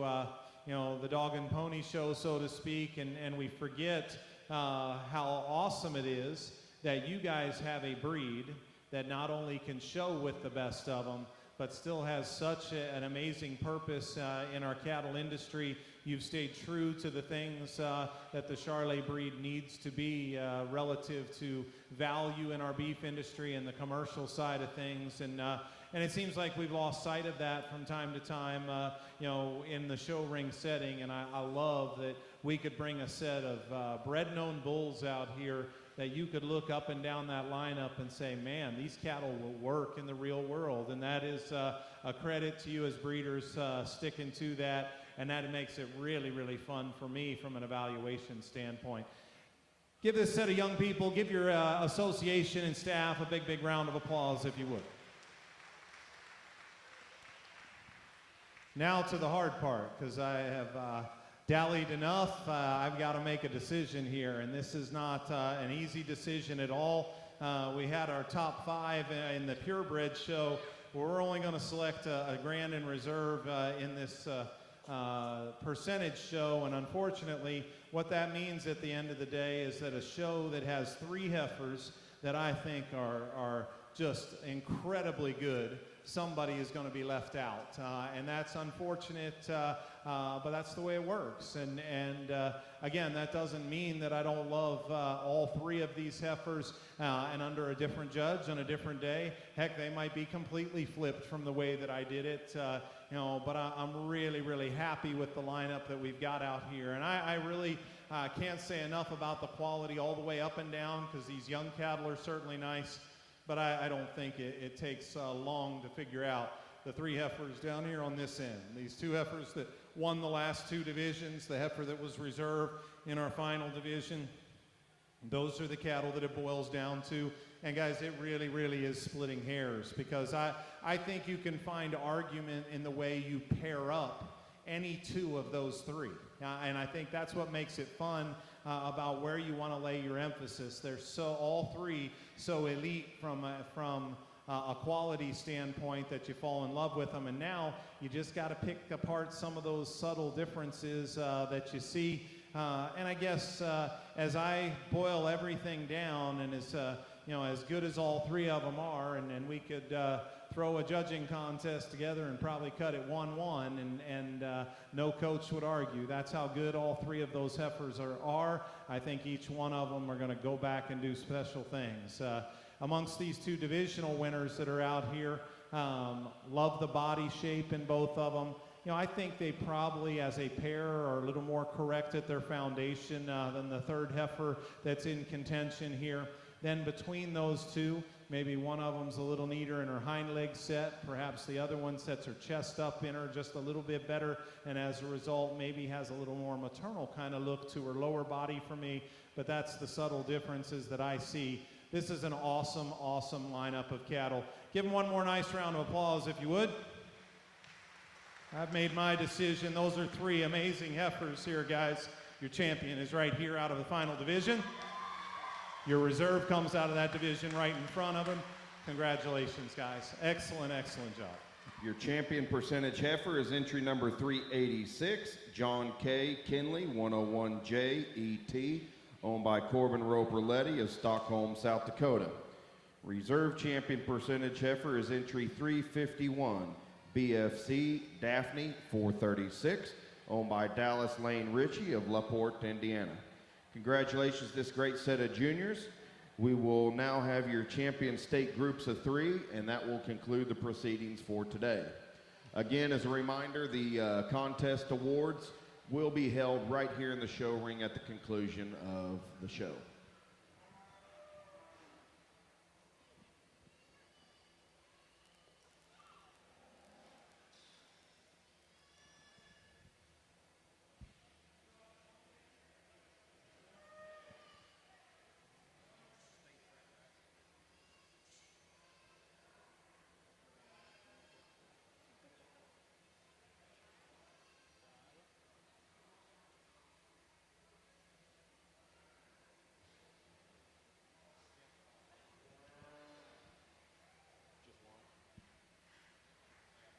the dog and pony show, so to speak, and we forget how awesome it is that you guys have a breed that not only can show with the best of them, but still has such an amazing purpose in our cattle industry. You've stayed true to the things that the Charolais breed needs to be relative to value in our beef industry and the commercial side of things. And it seems like we've lost sight of that from time to time, in the show ring setting. And I love that we could bring a set of bred-known bulls out here that you could look up and down that lineup and say, man, these cattle will work in the real world. And that is a credit to you as breeders sticking to that. And that makes it really fun for me from an evaluation standpoint. Give this set of young people, give your association and staff a big round of applause, if you would. Now to the hard part, because I have dallied enough. I've got to make a decision here, and this is not an easy decision at all. We had our top 5 in the purebred show. We're only going to select a grand and reserve in this percentage show, and unfortunately what that means at the end of the day is that a show that has 3 heifers that I think are just incredibly good, somebody is going to be left out, and that's unfortunate, but that's the way it works. And again, that doesn't mean that I don't love all 3 of these heifers, and under a different judge on a different day, heck, they might be completely flipped from the way that I did it, but I'm really happy with the lineup that we've got out here. And I really can't say enough about the quality all the way up and down, because these young cattle are certainly nice. But I don't think it takes long to figure out the 3 heifers down here on this end. These 2 heifers that won the last 2 divisions, the heifer that was reserved in our final division, those are the cattle that it boils down to. And guys, it really is splitting hairs, because I think you can find argument in the way you pair up any 2 of those 3. And I think that's what makes it fun about where you want to lay your emphasis. They're all 3 so elite from a quality standpoint that you fall in love with them. And now you just got to pick apart some of those subtle differences that you see. And I guess as I boil everything down, and as good as all 3 of them are, and we could throw a judging contest together and probably cut it 1-1, and no coach would argue. That's how good all 3 of those heifers are. I think each one of them are going to go back and do special things. Amongst these 2 divisional winners that are out here, love the body shape in both of them. I think they probably, as a pair, are a little more correct at their foundation than the 3rd heifer that's in contention here. Then between those 2, Maybe one of them's a little neater in her hind leg set. Perhaps the other one sets her chest up in her just a little bit better, and as a result, maybe has a little more maternal kind of look to her lower body for me. But that's the subtle differences that I see. This is an awesome, awesome lineup of cattle. Give them one more nice round of applause, if you would. I've made my decision. Those are 3 amazing heifers here, guys. Your champion is right here out of the final division. Your reserve comes out of that division right in front of him. Congratulations, guys. Excellent, excellent job. Your champion percentage heifer is entry number 386, John K. Kinley, 101J ET, owned by Corbin Roper-Letty of Stockholm, South Dakota. Reserve champion percentage heifer is entry 351, BFC Daphne, 436, owned by Dallas Lane Ritchie of LaPorte, Indiana. Congratulations to this great set of juniors. We will now have your champion state groups of 3, and that will conclude the proceedings for today. Again, as a reminder, the contest awards will be held right here in the show ring at the conclusion of the show.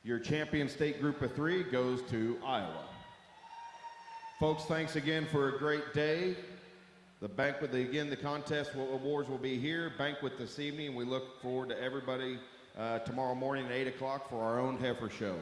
Your champion state group of 3 goes to Iowa. Folks, thanks again for a great day. The banquet, the contest awards will be here. Banquet this evening. We look forward to everybody tomorrow morning at 8 o'clock for our own heifer show.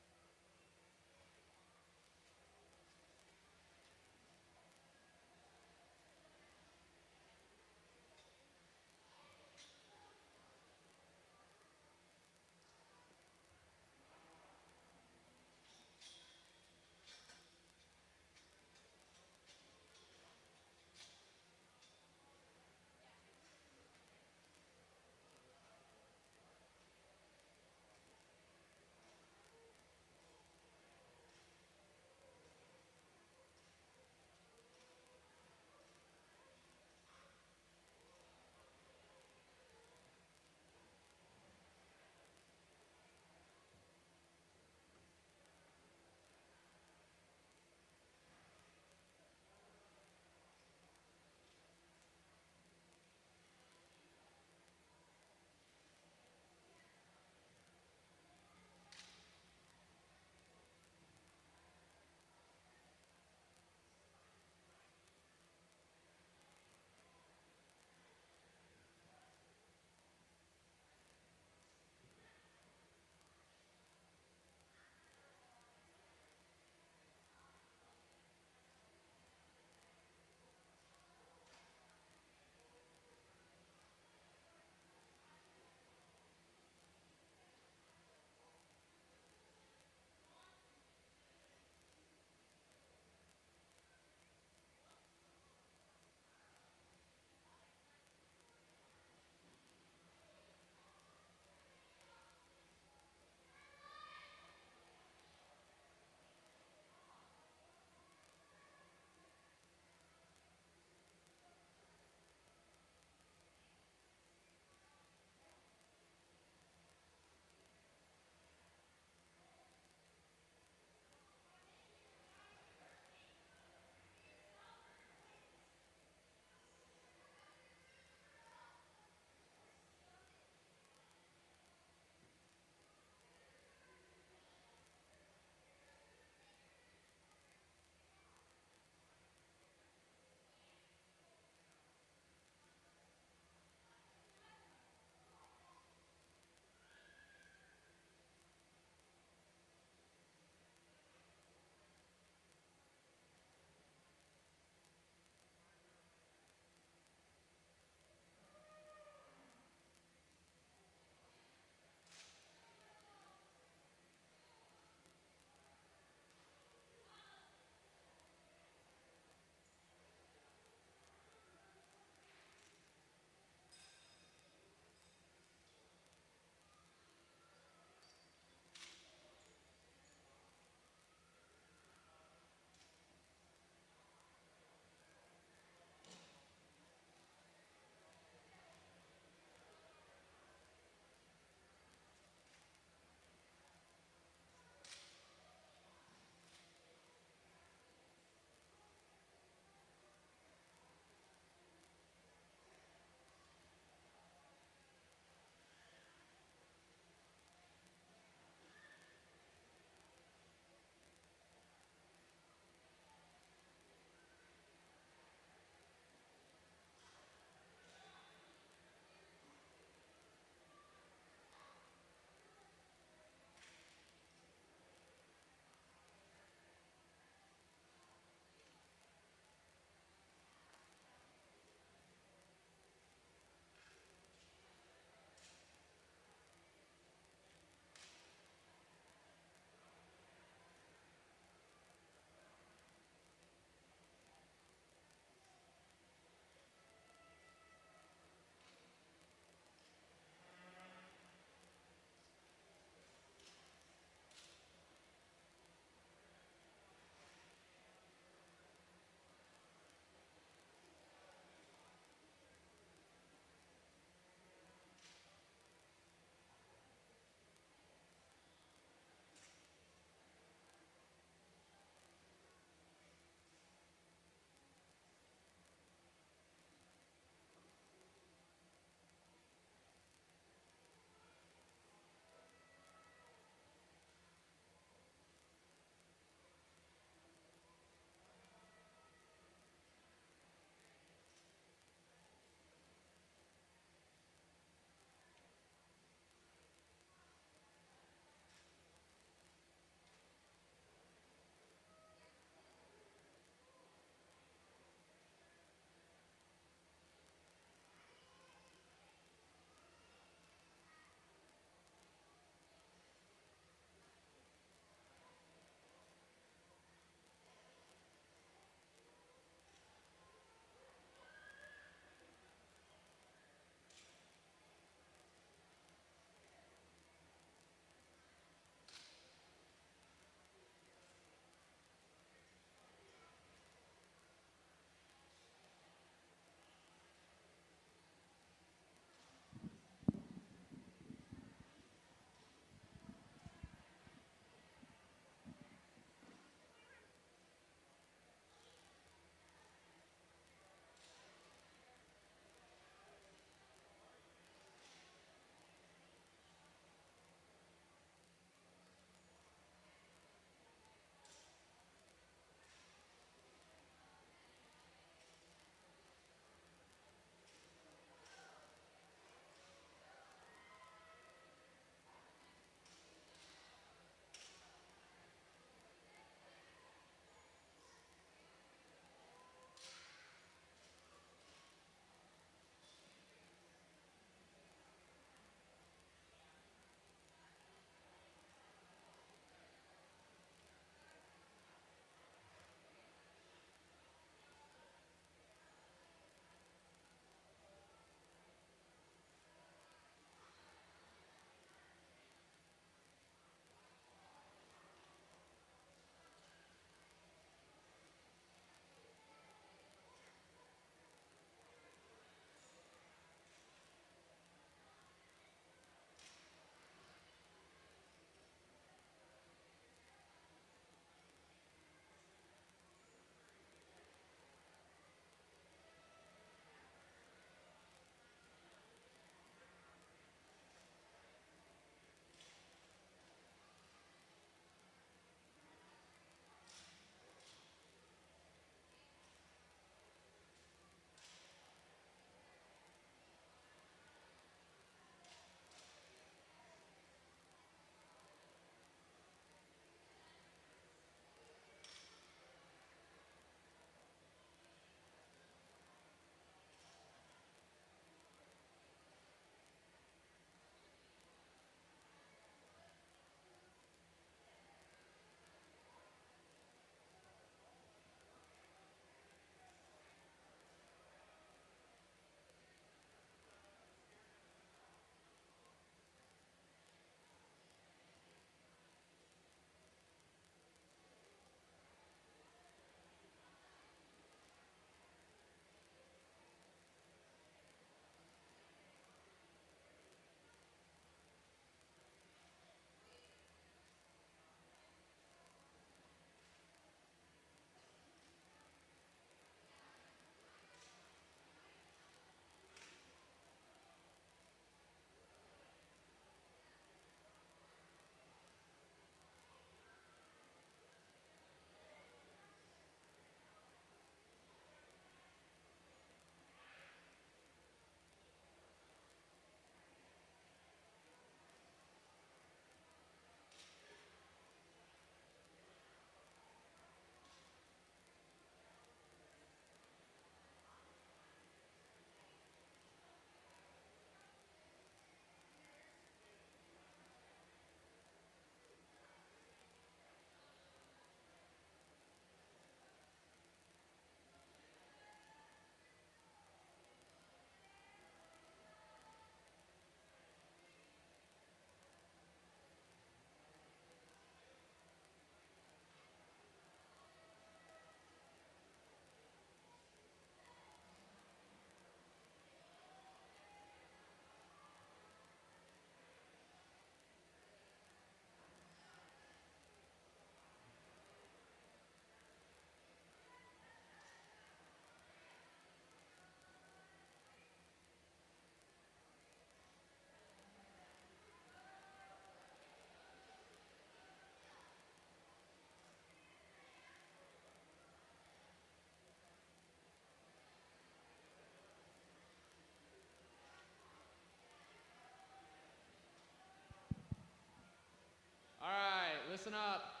listen up.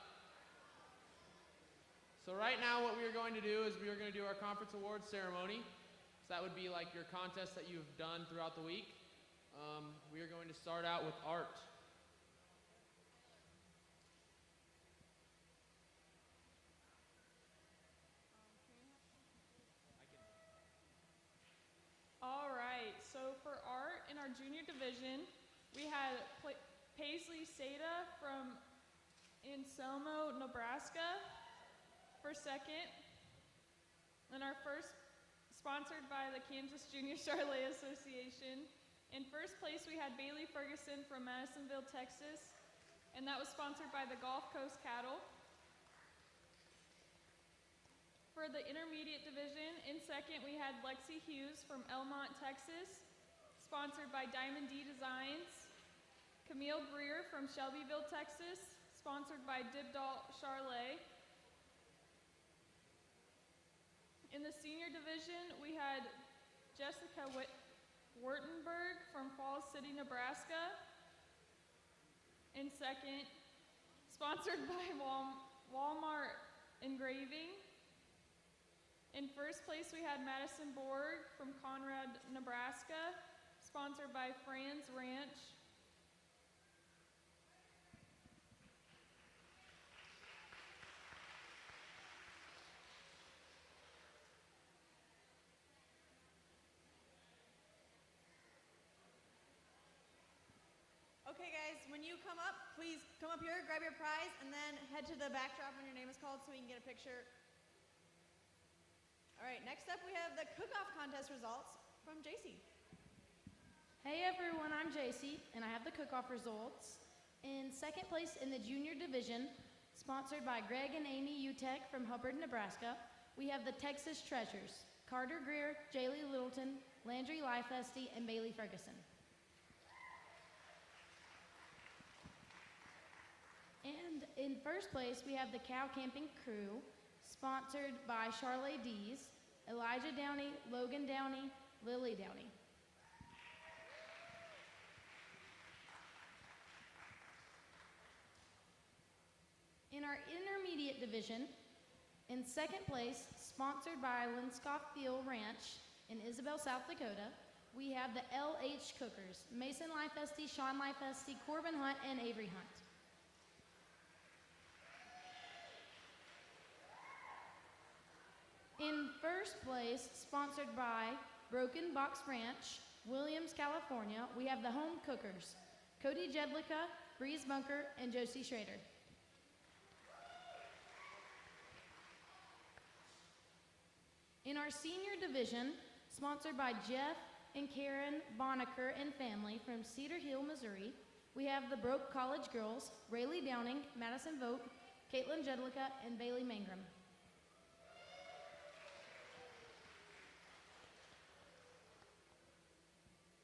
So right now what we are going to do is we are going to do our conference awards ceremony. So that would be like your contest that you've done throughout the week. We are going to start out with art. All right, so for art in our junior division, we had Paisley Seda from Anselmo, Nebraska for second. And our first, sponsored by the Kansas Junior Charlet Association. In first place, we had Bailey Ferguson from Madisonville, Texas, and that was sponsored by the Gulf Coast Cattle. For the intermediate division, in second, we had Lexi Hughes from Elmont, Texas, sponsored by Diamond D Designs. Camille Greer from Shelbyville, Texas, sponsored by Dibdalt Charlet. In the senior division, we had Jessica Wurtenberg from Falls City, Nebraska. In second, sponsored by Walmart Engraving. In first place, we had Madison Borg from Conrad, Nebraska, sponsored by Franz Ranch. Okay guys, when you come up, please come up here, grab your prize, and then head to the backdrop when your name is called so we can get a picture. All right, next up we have the cook-off contest results from JC. Hey everyone, I'm JC, and I have the cook-off results. In second place in the junior division, sponsored by Greg and Amy Utech from Hubbard, Nebraska, we have the Texas Treasures, Carter Greer, Jaylee Littleton, Landry Lifesty, and Bailey Ferguson. And in first place, we have the Cow Camping Crew, sponsored by Charlotte Dees, Elijah Downey, Logan Downey, Lily Downey. In our intermediate division, in second place, sponsored by Linscoff Field Ranch in Isabel, South Dakota, we have the LH Cookers, Mason Lifesty, Sean Lifesty, Corbin Hunt, and Avery Hunt. In first place, sponsored by Broken Box Ranch, Williams, California, we have the Home Cookers, Cody Jedlicka, Breeze Bunker, and Josie Schrader. In our senior division, sponsored by Jeff and Karen Bonacker and family from Cedar Hill, Missouri, we have the Broke College Girls, Rayleigh Downing, Madison Vogt, Caitlin Jedlicka, and Bailey Mangrum.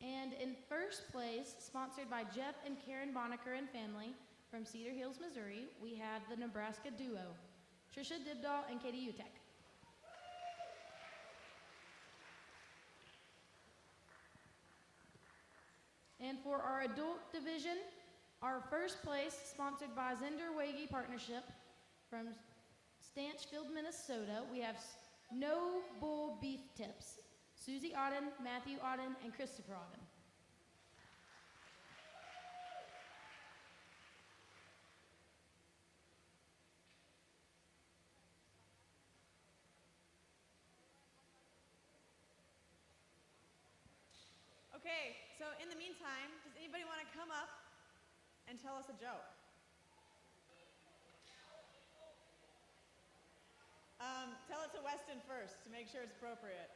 And in first place, sponsored by Jeff and Karen Bonacker and family from Cedar Hills, Missouri, we have the Nebraska duo, Trisha Dibdahl and Katie Utek. And for our adult division, our first place, sponsored by Zender Wagey Partnership from Stanchfield, Minnesota, we have No Bull Beef Tips, Susie Auden, Matthew Auden, and Christopher Auden. Okay, so in the meantime, does anybody want to come up and tell us a joke? Tell it to Weston first to make sure it's appropriate.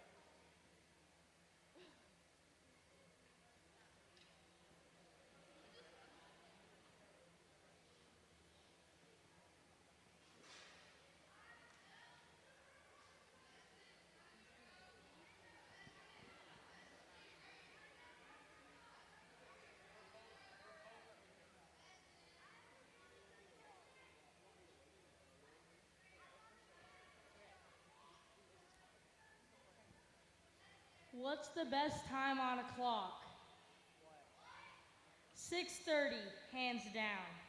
What's the best time on a clock? 6:30, hands down.